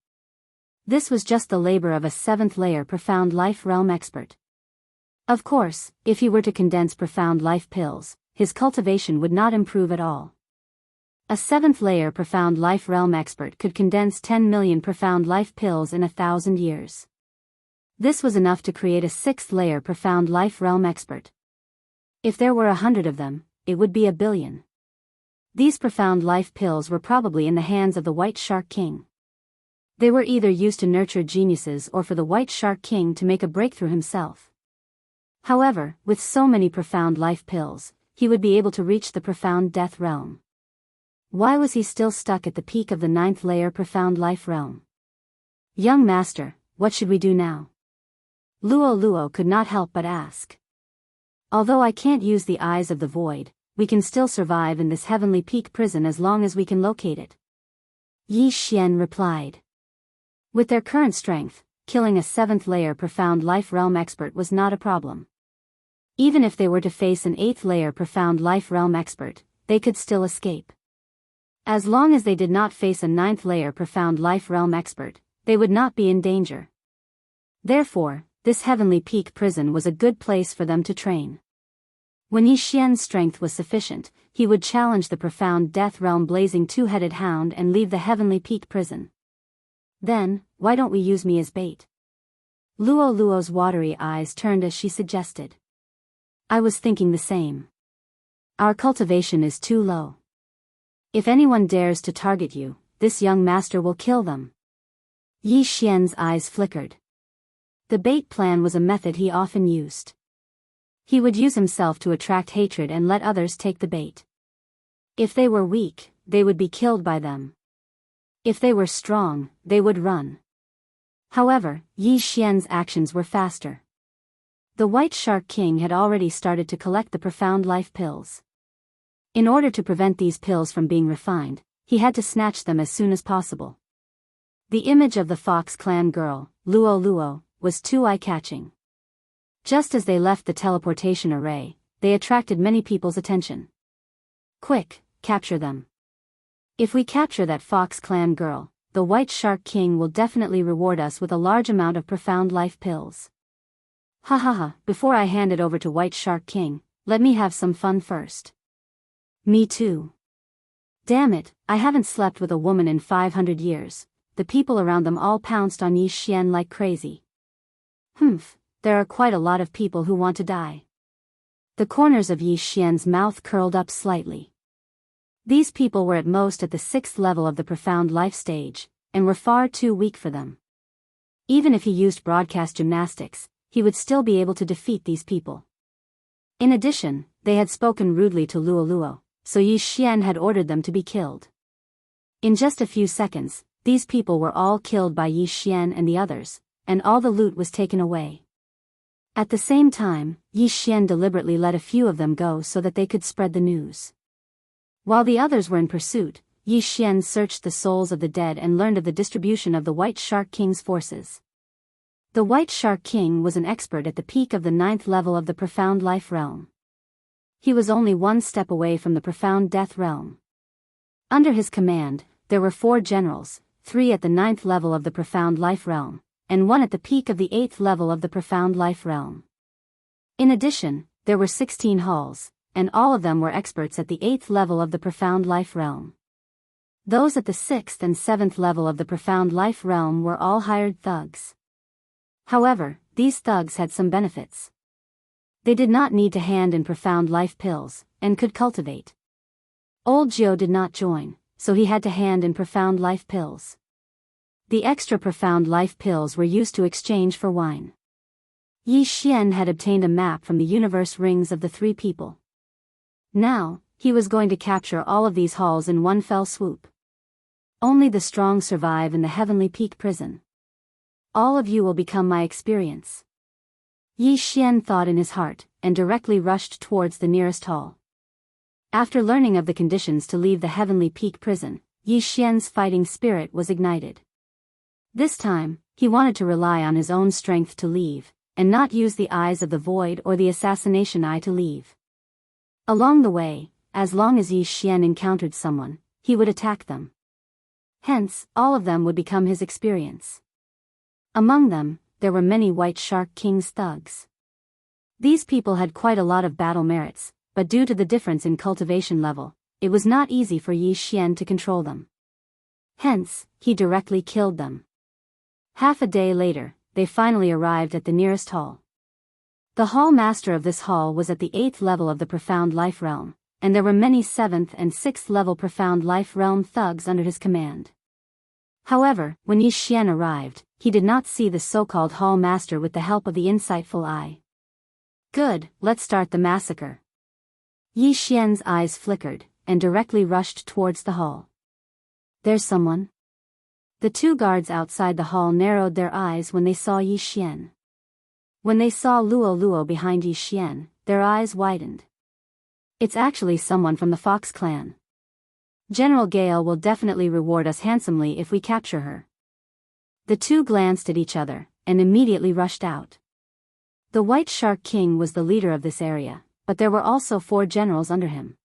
This was just the labor of a 7th layer profound life realm expert. Of course, if he were to condense profound life pills, his cultivation would not improve at all. A 7th layer profound life realm expert could condense 10 million profound life pills in 1,000 years. This was enough to create a 6th layer profound life realm expert. If there were 100 of them, it would be 1,000,000,000. These profound life pills were probably in the hands of the White Shark King. They were either used to nurture geniuses or for the White Shark King to make a breakthrough himself. However, with so many profound life pills, he would be able to reach the profound death realm. Why was he still stuck at the peak of the 9th layer profound life realm? "Young master, what should we do now?" Luo could not help but ask. "Although I can't use the eyes of the void, we can still survive in this heavenly peak prison as long as we can locate it," Yi Xian replied. With their current strength, killing a 7th layer profound life realm expert was not a problem. Even if they were to face an 8th layer profound life realm expert, they could still escape. As long as they did not face a 9th layer profound life realm expert, they would not be in danger. Therefore, this heavenly peak prison was a good place for them to train. When Yi Xian's strength was sufficient, he would challenge the profound death realm blazing 2-headed hound and leave the heavenly peak prison. "Then, why don't we use me as bait?" Luo's watery eyes turned as she suggested. "I was thinking the same. Our cultivation is too low. If anyone dares to target you, this young master will kill them." Yi Xian's eyes flickered. The bait plan was a method he often used. He would use himself to attract hatred and let others take the bait. If they were weak, they would be killed by them. If they were strong, they would run. However, Yi Xian's actions were faster. The White Shark King had already started to collect the profound life pills. In order to prevent these pills from being refined, he had to snatch them as soon as possible. The image of the Fox Clan girl, Luo, was too eye-catching. Just as they left the teleportation array, they attracted many people's attention. Quick, capture them. If we capture that Fox Clan girl, the White Shark King will definitely reward us with a large amount of profound life pills. Ha ha ha, before I hand it over to White Shark King, let me have some fun first. Me too. Damn it, I haven't slept with a woman in 500 years. The people around them all pounced on Yi Xian like crazy. Humph, there are quite a lot of people who want to die. The corners of Yi Xian's mouth curled up slightly. These people were at most at the 6th level of the profound life stage, and were far too weak for them. Even if he used broadcast gymnastics, he would still be able to defeat these people. In addition, they had spoken rudely to Luo Luo, so Yi Xian had ordered them to be killed. In just a few seconds, these people were all killed by Yi Xian and the others, and all the loot was taken away. At the same time, Yi Xian deliberately let a few of them go so that they could spread the news. While the others were in pursuit, Yi Xian searched the souls of the dead and learned of the distribution of the White Shark King's forces. The White Shark King was an expert at the peak of the 9th level of the Profound Life Realm. He was only one step away from the Profound Death Realm. Under his command, there were 4 generals, 3 at the 9th level of the Profound Life Realm, and 1 at the peak of the 8th level of the Profound Life Realm. In addition, there were 16 halls, and all of them were experts at the 8th level of the Profound Life Realm. Those at the 6th and 7th level of the Profound Life Realm were all hired thugs. However, these thugs had some benefits. They did not need to hand in profound life pills, and could cultivate. Old Jiao did not join, so he had to hand in profound life pills. The extra profound life pills were used to exchange for wine. Yi Xian had obtained a map from the universe rings of the 3 people. Now, he was going to capture all of these halls in one fell swoop. Only the strong survive in the Heavenly Peak prison. All of you will become my experience. Yi Xian thought in his heart, and directly rushed towards the nearest hall. After learning of the conditions to leave the Heavenly Peak prison, Yi Xian's fighting spirit was ignited. This time, he wanted to rely on his own strength to leave, and not use the eyes of the void or the assassination eye to leave. Along the way, as long as Yi Xian encountered someone, he would attack them. Hence, all of them would become his experience. Among them, there were many White Shark King's thugs. These people had quite a lot of battle merits, but due to the difference in cultivation level, it was not easy for Yi Xian to control them. Hence, he directly killed them. Half a day later, they finally arrived at the nearest hall. The hall master of this hall was at the 8th level of the Profound Life Realm, and there were many 7th and 6th level Profound Life Realm thugs under his command. However, when Yi Xian arrived, he did not see the so-called hall master with the help of the insightful eye. Good, let's start the massacre. Yi Xian's eyes flickered, and directly rushed towards the hall. There's someone. The 2 guards outside the hall narrowed their eyes when they saw Yi Xian. When they saw Luo Luo behind Yi Xian, their eyes widened. It's actually someone from the Fox clan. General Gale will definitely reward us handsomely if we capture her. The 2 glanced at each other, and immediately rushed out. The White Shark King was the leader of this area, but there were also 4 generals under him.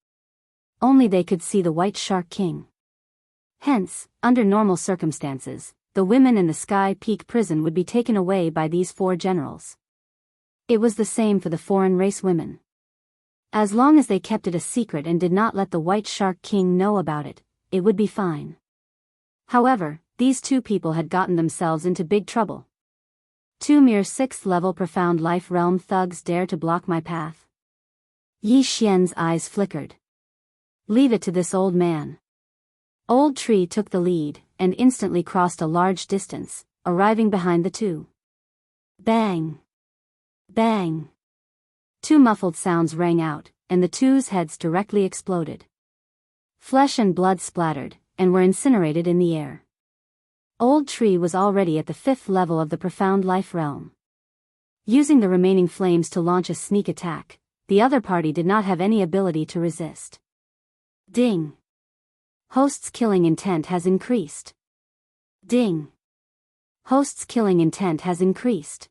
Only they could see the White Shark King. Hence, under normal circumstances, the women in the Sky Peak prison would be taken away by these 4 generals. It was the same for the foreign race women. As long as they kept it a secret and did not let the White Shark King know about it, it would be fine. However, these 2 people had gotten themselves into big trouble. 2 mere 6th level Profound Life Realm thugs dare to block my path. Yi Xian's eyes flickered. Leave it to this old man. Old Tree took the lead, and instantly crossed a large distance, arriving behind the 2. Bang! Bang! 2 muffled sounds rang out, and the 2's heads directly exploded. Flesh and blood splattered, and were incinerated in the air. Old Tree was already at the 5th level of the Profound Life Realm. Using the remaining flames to launch a sneak attack, the other party did not have any ability to resist. Ding! Host's killing intent has increased. Ding! Host's killing intent has increased.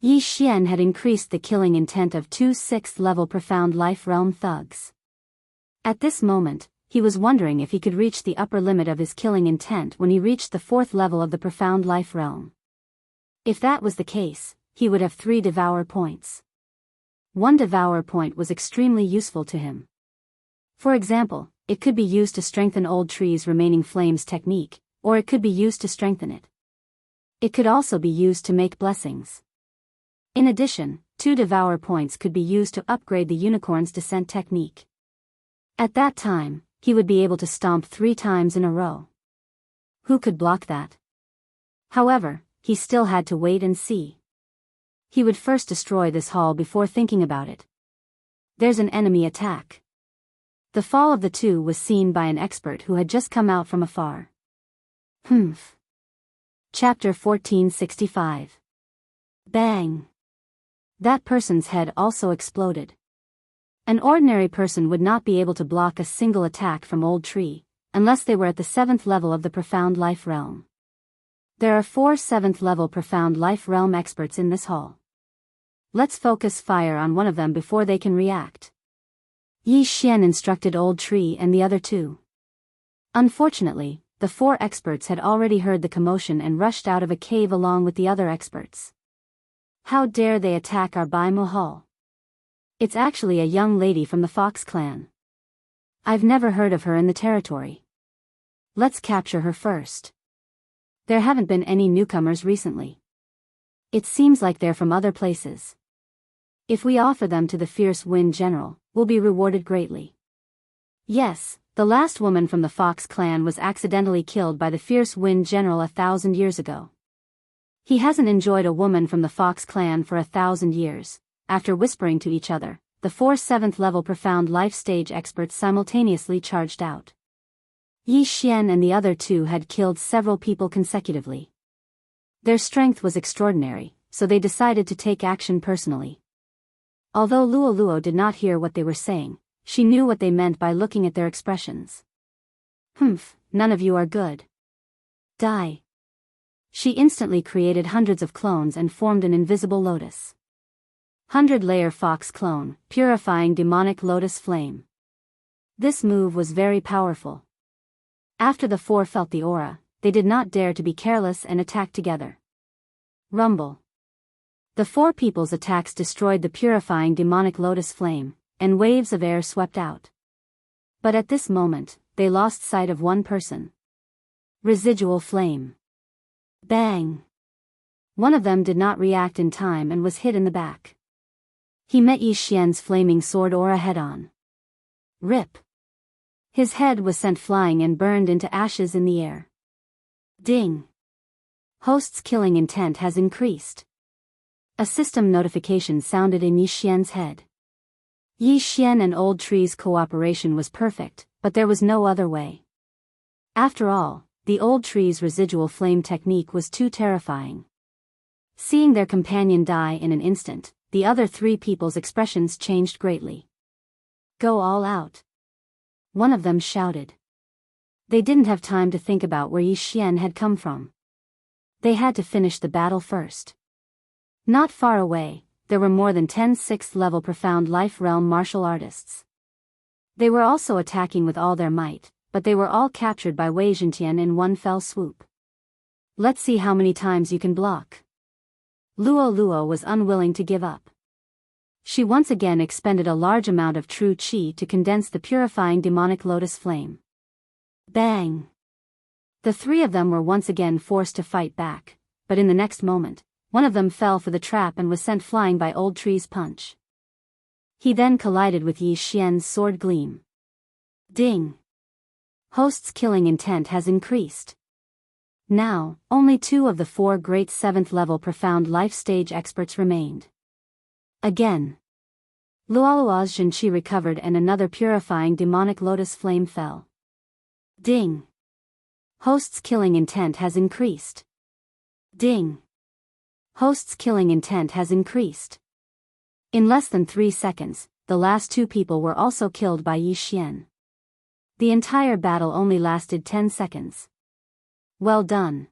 Yi Xian had increased the killing intent of two 6th level Profound Life Realm thugs. At this moment, he was wondering if he could reach the upper limit of his killing intent when he reached the 4th level of the Profound Life Realm. If that was the case, he would have 3 Devourer points. One Devourer point was extremely useful to him. For example, it could be used to strengthen Old Tree's remaining flames technique, or it could be used to strengthen it. It could also be used to make blessings. In addition, 2 Devourer points could be used to upgrade the Unicorn's descent technique. At that time, he would be able to stomp 3 times in a row. Who could block that? However, he still had to wait and see. He would first destroy this hall before thinking about it. There's an enemy attack. The fall of the two was seen by an expert who had just come out from afar. Chapter 1465. Bang! That person's head also exploded. An ordinary person would not be able to block a single attack from Old Tree, unless they were at the 7th level of the Profound Life Realm. There are 4 7th level Profound Life Realm experts in this hall. Let's focus fire on one of them before they can react. Yi Xian instructed Old Tree and the other 2. Unfortunately, the 4 experts had already heard the commotion and rushed out of a cave along with the other experts. How dare they attack our Bai Mahal? It's actually a young lady from the Fox clan. I've never heard of her in the territory. Let's capture her first. There haven't been any newcomers recently. It seems like they're from other places. If we offer them to the Fierce Wind General, we'll be rewarded greatly. Yes, the last woman from the Fox clan was accidentally killed by the Fierce Wind General 1,000 years ago. He hasn't enjoyed a woman from the Fox clan for 1,000 years. After whispering to each other, the 4 7th level Profound Life Stage experts simultaneously charged out. Yi Xian and the other 2 had killed several people consecutively. Their strength was extraordinary, so they decided to take action personally. Although Luo did not hear what they were saying, she knew what they meant by looking at their expressions. None of you are good. Die. She instantly created hundreds of clones and formed an invisible lotus. 100-layer Fox clone, purifying demonic lotus flame. This move was very powerful. After the 4 felt the aura, they did not dare to be careless and attack together. Rumble. The 4 people's attacks destroyed the purifying demonic lotus flame, and waves of air swept out. But at this moment, they lost sight of one person. Residual flame. Bang! One of them did not react in time and was hit in the back. He met Yi Xian's flaming sword aura head-on. Rip! His head was sent flying and burned into ashes in the air. Ding! Host's killing intent has increased. A system notification sounded in Yi Xian's head. Yi Xian and Old Tree's cooperation was perfect, but there was no other way. After all, the Old Tree's residual flame technique was too terrifying. Seeing their companion die in an instant, the other 3 people's expressions changed greatly. Go all out. One of them shouted. They didn't have time to think about where Yi Xian had come from. They had to finish the battle first. Not far away, there were more than 10 6th level Profound Life Realm martial artists. They were also attacking with all their might, but they were all captured by Wei Zhentian in one fell swoop. Let's see how many times you can block. Luo was unwilling to give up. She once again expended a large amount of true qi to condense the purifying demonic lotus flame. Bang! The 3 of them were once again forced to fight back, but in the next moment, one of them fell for the trap and was sent flying by Old Tree's punch. He then collided with Yi Xian's sword gleam. Ding! Host's killing intent has increased. Now, only 2 of the 4 great 7th level Profound Life Stage experts remained. Again. Luoluo's Zhenqi recovered and another purifying demonic lotus flame fell. Ding! Host's killing intent has increased. Ding! Host's killing intent has increased. In less than 3 seconds, the last 2 people were also killed by Yi Xian. The entire battle only lasted 10 seconds. Well done.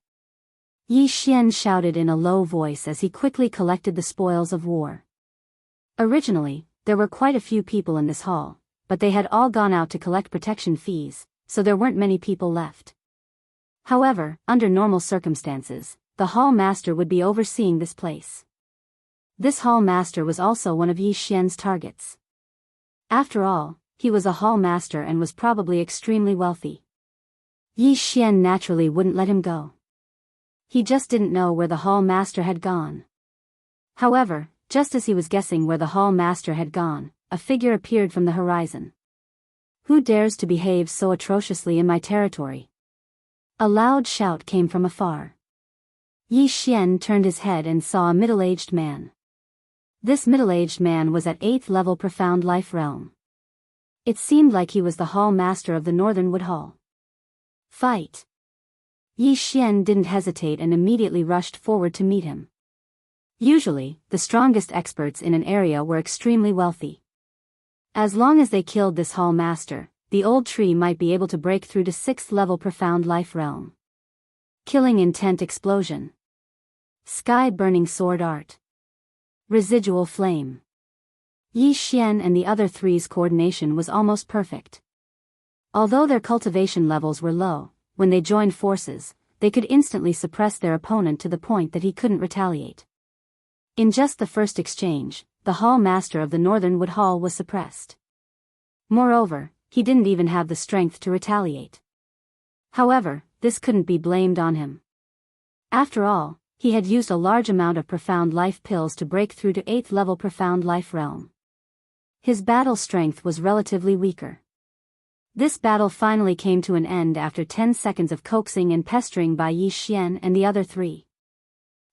Yi Xian shouted in a low voice as he quickly collected the spoils of war. Originally, there were quite a few people in this hall, but they had all gone out to collect protection fees, so there weren't many people left. However, under normal circumstances, the hall master would be overseeing this place. This hall master was also one of Yi Xian's targets. After all, he was a hall master and was probably extremely wealthy. Yi Xian naturally wouldn't let him go. He just didn't know where the hall master had gone. However, just as he was guessing where the hall master had gone, a figure appeared from the horizon. "Who dares to behave so atrociously in my territory?" A loud shout came from afar. Yi Xian turned his head and saw a middle-aged man. This middle-aged man was at 8th level Profound Life Realm. It seemed like he was the hall master of the Northern Wood Hall. "Fight!" Yi Xian didn't hesitate and immediately rushed forward to meet him. Usually, the strongest experts in an area were extremely wealthy. As long as they killed this hall master, the old tree might be able to break through to 6th level Profound Life Realm. Killing intent explosion. Sky burning sword art. Residual flame. Yi Xian and the other three's coordination was almost perfect. Although their cultivation levels were low, when they joined forces, they could instantly suppress their opponent to the point that he couldn't retaliate. In just the first exchange, the hall master of the Northern Wood Hall was suppressed. Moreover, he didn't even have the strength to retaliate. However, this couldn't be blamed on him. After all, he had used a large amount of Profound Life pills to break through to 8th level Profound Life Realm. His battle strength was relatively weaker. This battle finally came to an end after 10 seconds of coaxing and pestering by Yi Xian and the other three.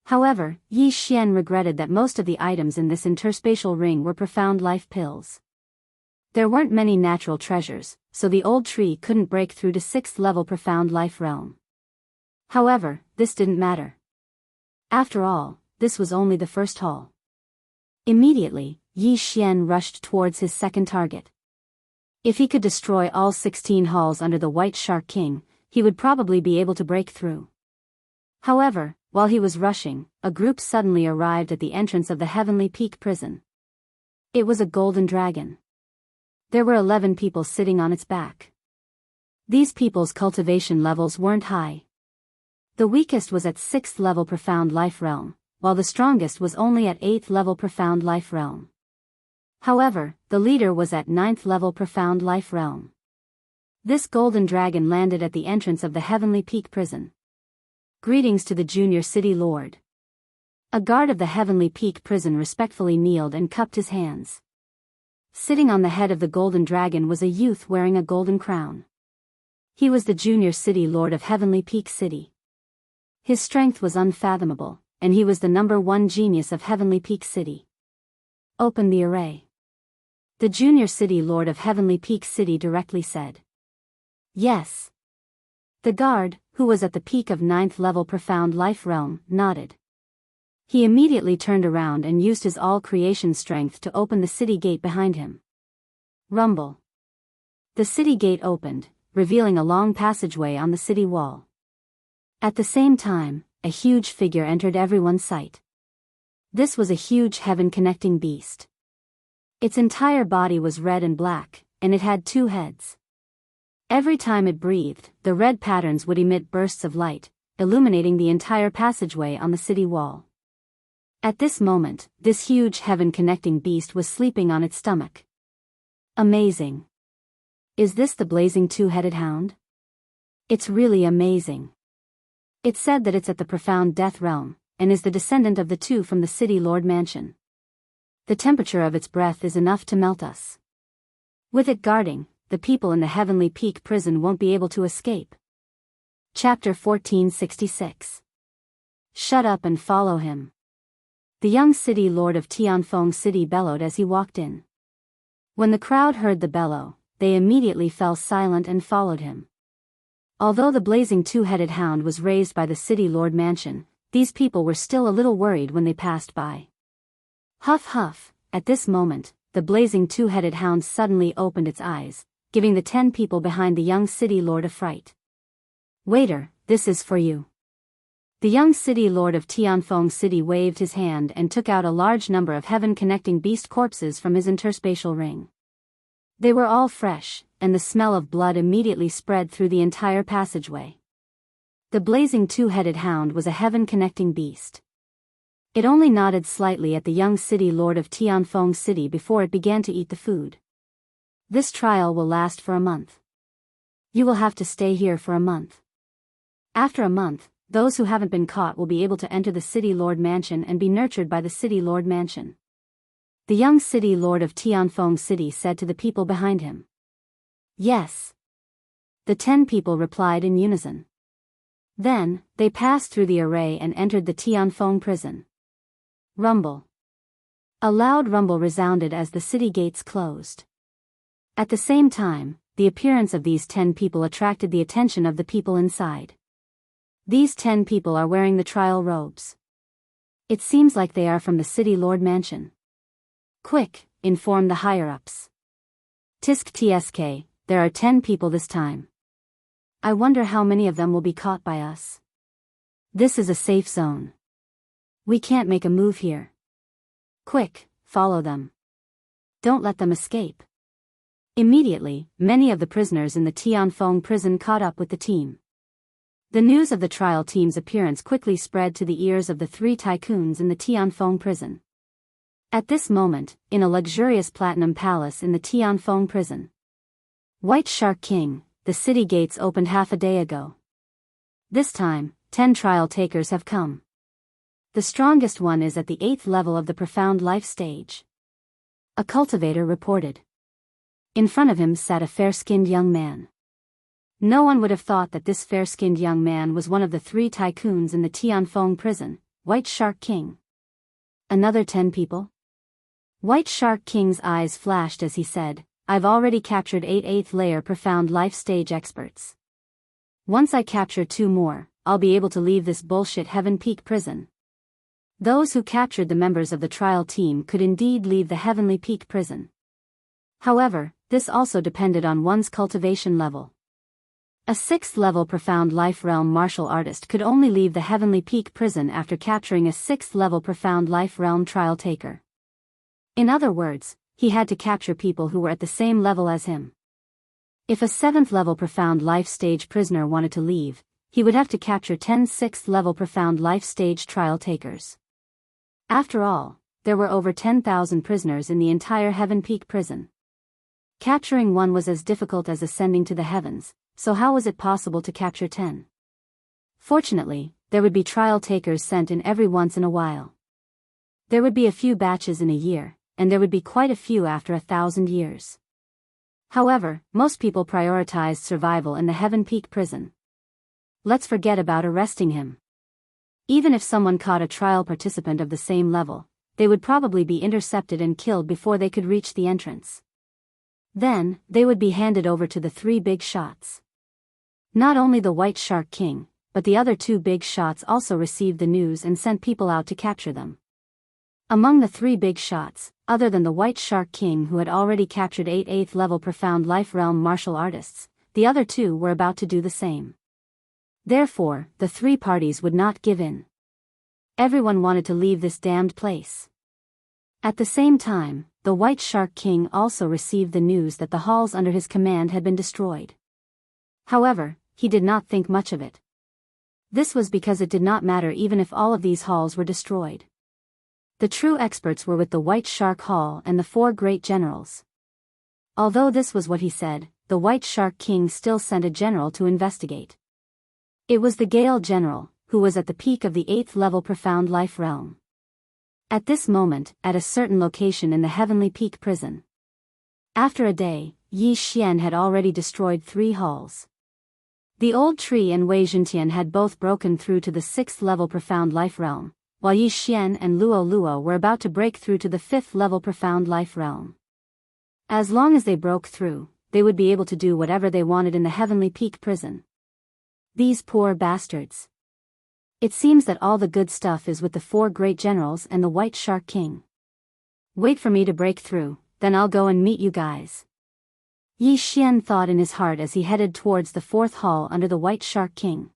However, Yi Xian regretted that most of the items in this interspatial ring were Profound Life pills. There weren't many natural treasures, so the old tree couldn't break through to 6th level Profound Life Realm. However, this didn't matter. After all, this was only the first hall. Immediately, Yi Xian rushed towards his second target. If he could destroy all 16 halls under the White Shark King, he would probably be able to break through. However, while he was rushing, a group suddenly arrived at the entrance of the Heavenly Peak prison. It was a golden dragon. There were 11 people sitting on its back. These people's cultivation levels weren't high. The weakest was at 6th level Profound Life Realm, while the strongest was only at 8th level Profound Life Realm. However, the leader was at 9th level Profound Life Realm. This golden dragon landed at the entrance of the Heavenly Peak prison. "Greetings to the Junior City Lord." A guard of the Heavenly Peak prison respectfully kneeled and cupped his hands. Sitting on the head of the golden dragon was a youth wearing a golden crown. He was the Junior City Lord of Heavenly Peak City. His strength was unfathomable, and he was the #1 genius of Heavenly Peak City. "Open the array." The Junior City Lord of Heavenly Peak City directly said. "Yes." The guard, who was at the peak of 9th level Profound Life Realm, nodded. He immediately turned around and used his all-creation strength to open the city gate behind him. Rumble. The city gate opened, revealing a long passageway on the city wall. At the same time, a huge figure entered everyone's sight. This was a huge heaven-connecting beast. Its entire body was red and black, and it had 2 heads. Every time it breathed, the red patterns would emit bursts of light, illuminating the entire passageway on the city wall. At this moment, this huge heaven-connecting beast was sleeping on its stomach. Amazing. Is this the blazing 2-headed hound? It's really amazing. It's said that it's at the Profound Death Realm, and is the descendant of the 2 from the City Lord Mansion. The temperature of its breath is enough to melt us. With it guarding, the people in the Heavenly Peak prison won't be able to escape. Chapter 1466. Shut up and follow him. The young city lord of Tianfeng City bellowed as he walked in. When the crowd heard the bellow, they immediately fell silent and followed him. Although the blazing 2-headed hound was raised by the City Lord Mansion, these people were still a little worried when they passed by. Huff huff, at this moment, the blazing 2-headed hound suddenly opened its eyes, giving the 10 people behind the young city lord a fright. "Waiter, this is for you." The young city lord of Tianfeng City waved his hand and took out a large number of heaven-connecting beast corpses from his interspatial ring. They were all fresh, and the smell of blood immediately spread through the entire passageway. The blazing two-headed hound was a heaven-connecting beast. It only nodded slightly at the young city lord of Tianfeng City before it began to eat the food. This trial will last for a month. You will have to stay here for a month. After a month, those who haven't been caught will be able to enter the city lord mansion and be nurtured by the city lord mansion. The young city lord of Tianfeng City said to the people behind him. Yes. The 10 people replied in unison. Then, they passed through the array and entered the Tianfeng prison. Rumble. A loud rumble resounded as the city gates closed. At the same time, the appearance of these 10 people attracted the attention of the people inside. These 10 people are wearing the trial robes. It seems like they are from the city lord mansion. Quick, inform the higher-ups. Tisk tsk, there are 10 people this time. I wonder how many of them will be caught by us. This is a safe zone. We can't make a move here. Quick, follow them. Don't let them escape. Immediately, many of the prisoners in the Tianfeng prison caught up with the team. The news of the trial team's appearance quickly spread to the ears of the 3 tycoons in the Tianfeng prison. At this moment, in a luxurious platinum palace in the Tianfeng prison. White Shark King, the city gates opened half a day ago. This time, 10 trial takers have come. The strongest one is at the 8th level of the profound life stage. A cultivator reported. In front of him sat a fair-skinned young man. No one would have thought that this fair-skinned young man was one of the 3 tycoons in the Tianfeng prison, White Shark King. Another 10 people? White Shark King's eyes flashed as he said, I've already captured 8 8th layer profound life stage experts. Once I capture 2 more, I'll be able to leave this bullshit Heaven Peak prison. Those who captured the members of the trial team could indeed leave the Heavenly Peak prison. However, this also depended on one's cultivation level. A 6th level profound life realm martial artist could only leave the Heavenly Peak prison after capturing a 6th level profound life realm trial taker. In other words, he had to capture people who were at the same level as him. If a 7th level profound life stage prisoner wanted to leave, he would have to capture 10 6th level profound life stage trial takers. After all, there were over 10,000 prisoners in the entire Heaven Peak prison. Capturing one was as difficult as ascending to the heavens, so how was it possible to capture 10? Fortunately, there would be trial takers sent in every once in a while. There would be a few batches in a year, and there would be quite a few after 1,000 years. However, most people prioritized survival in the Heaven Peak prison. Let's forget about arresting him. Even if someone caught a trial participant of the same level, they would probably be intercepted and killed before they could reach the entrance. Then, they would be handed over to the 3 big shots. Not only the White Shark King, but the other 2 big shots also received the news and sent people out to capture them. Among the 3 big shots, other than the White Shark King who had already captured 8 8th level profound life realm martial artists, the other 2 were about to do the same. Therefore, the 3 parties would not give in. Everyone wanted to leave this damned place. At the same time, the White Shark King also received the news that the halls under his command had been destroyed. However, he did not think much of it. This was because it did not matter even if all of these halls were destroyed. The true experts were with the White Shark Hall and the 4 great generals. Although this was what he said, the White Shark King still sent a general to investigate. It was the Gale General, who was at the peak of the 8th level profound life realm. At this moment, at a certain location in the Heavenly Peak prison. After a day, Yi Xian had already destroyed 3 halls. The Old Tree and Wei Zhentian had both broken through to the 6th level profound life realm, while Yi Xian and Luo Luo were about to break through to the 5th level profound life realm. As long as they broke through, they would be able to do whatever they wanted in the Heavenly Peak prison. These poor bastards. It seems that all the good stuff is with the 4 great generals and the White Shark King. Wait for me to break through, then I'll go and meet you guys. Yi Xian thought in his heart as he headed towards the 4th hall under the White Shark King.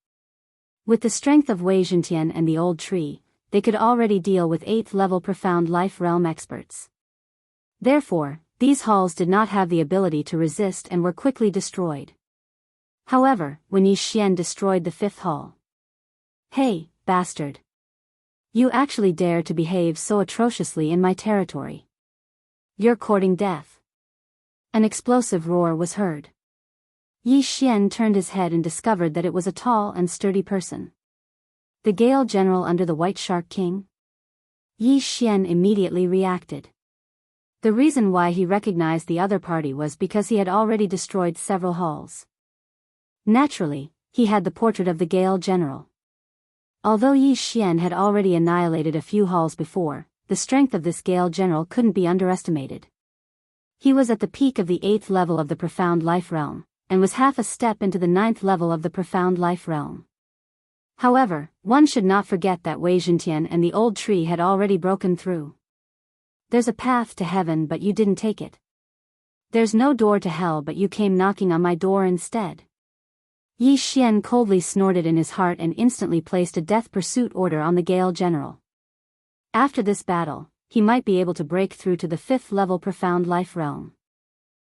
With the strength of Wei Zhentian and the old tree, they could already deal with 8th level profound life realm experts. Therefore, these halls did not have the ability to resist and were quickly destroyed. However, when Yi Xian destroyed the 5th hall. Hey, bastard! You actually dare to behave so atrociously in my territory. You're courting death. An explosive roar was heard. Yi Xian turned his head and discovered that it was a tall and sturdy person. The Gale General under the White Shark King? Yi Xian immediately reacted. The reason why he recognized the other party was because he had already destroyed several halls. Naturally, he had the portrait of the Gale General. Although Yi Xian had already annihilated a few halls before, the strength of this Gale General couldn't be underestimated. He was at the peak of the 8th level of the Profound Life Realm, and was half a step into the 9th level of the Profound Life Realm. However, one should not forget that Wei Zhentian and the old tree had already broken through. There's a path to heaven but you didn't take it. There's no door to hell but you came knocking on my door instead. Yi Xian coldly snorted in his heart and instantly placed a death pursuit order on the Gale General. After this battle, he might be able to break through to the 5th level Profound Life Realm.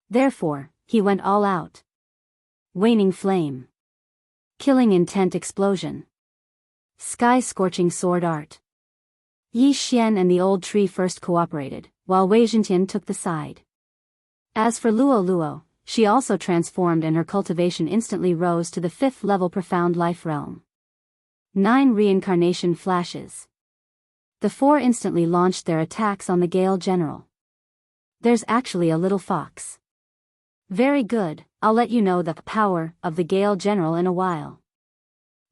Therefore, he went all out. Waning Flame. Killing Intent Explosion. Sky-scorching Sword Art. Yi Xian and the old tree first cooperated, while Wei Zhentian took the side. As for Luo Luo, she also transformed and her cultivation instantly rose to the 5th level Profound Life Realm. 9 reincarnation flashes. The 4 instantly launched their attacks on the Gale General. There's actually a little fox. Very good, I'll let you know the power of the Gale General in a while.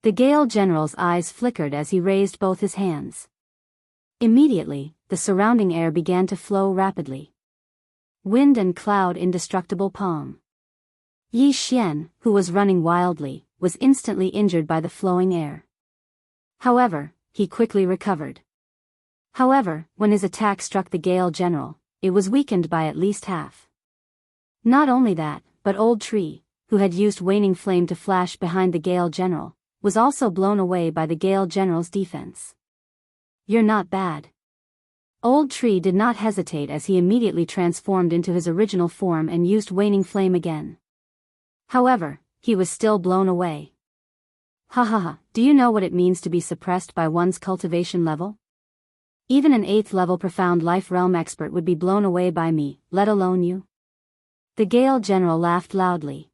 The Gale General's eyes flickered as he raised both his hands. Immediately, the surrounding air began to flow rapidly. Wind and cloud indestructible palm. Yi Xian, who was running wildly, was instantly injured by the flowing air. However, he quickly recovered. However, when his attack struck the Gale General, it was weakened by at least half. Not only that, but Old Tree, who had used Waning Flame to flash behind the Gale General, was also blown away by the Gale General's defense. You're not bad. Old Tree did not hesitate as he immediately transformed into his original form and used Waning Flame again. However, he was still blown away. Ha ha ha, do you know what it means to be suppressed by one's cultivation level? Even an 8th level Profound Life Realm expert would be blown away by me, let alone you. The Gale General laughed loudly.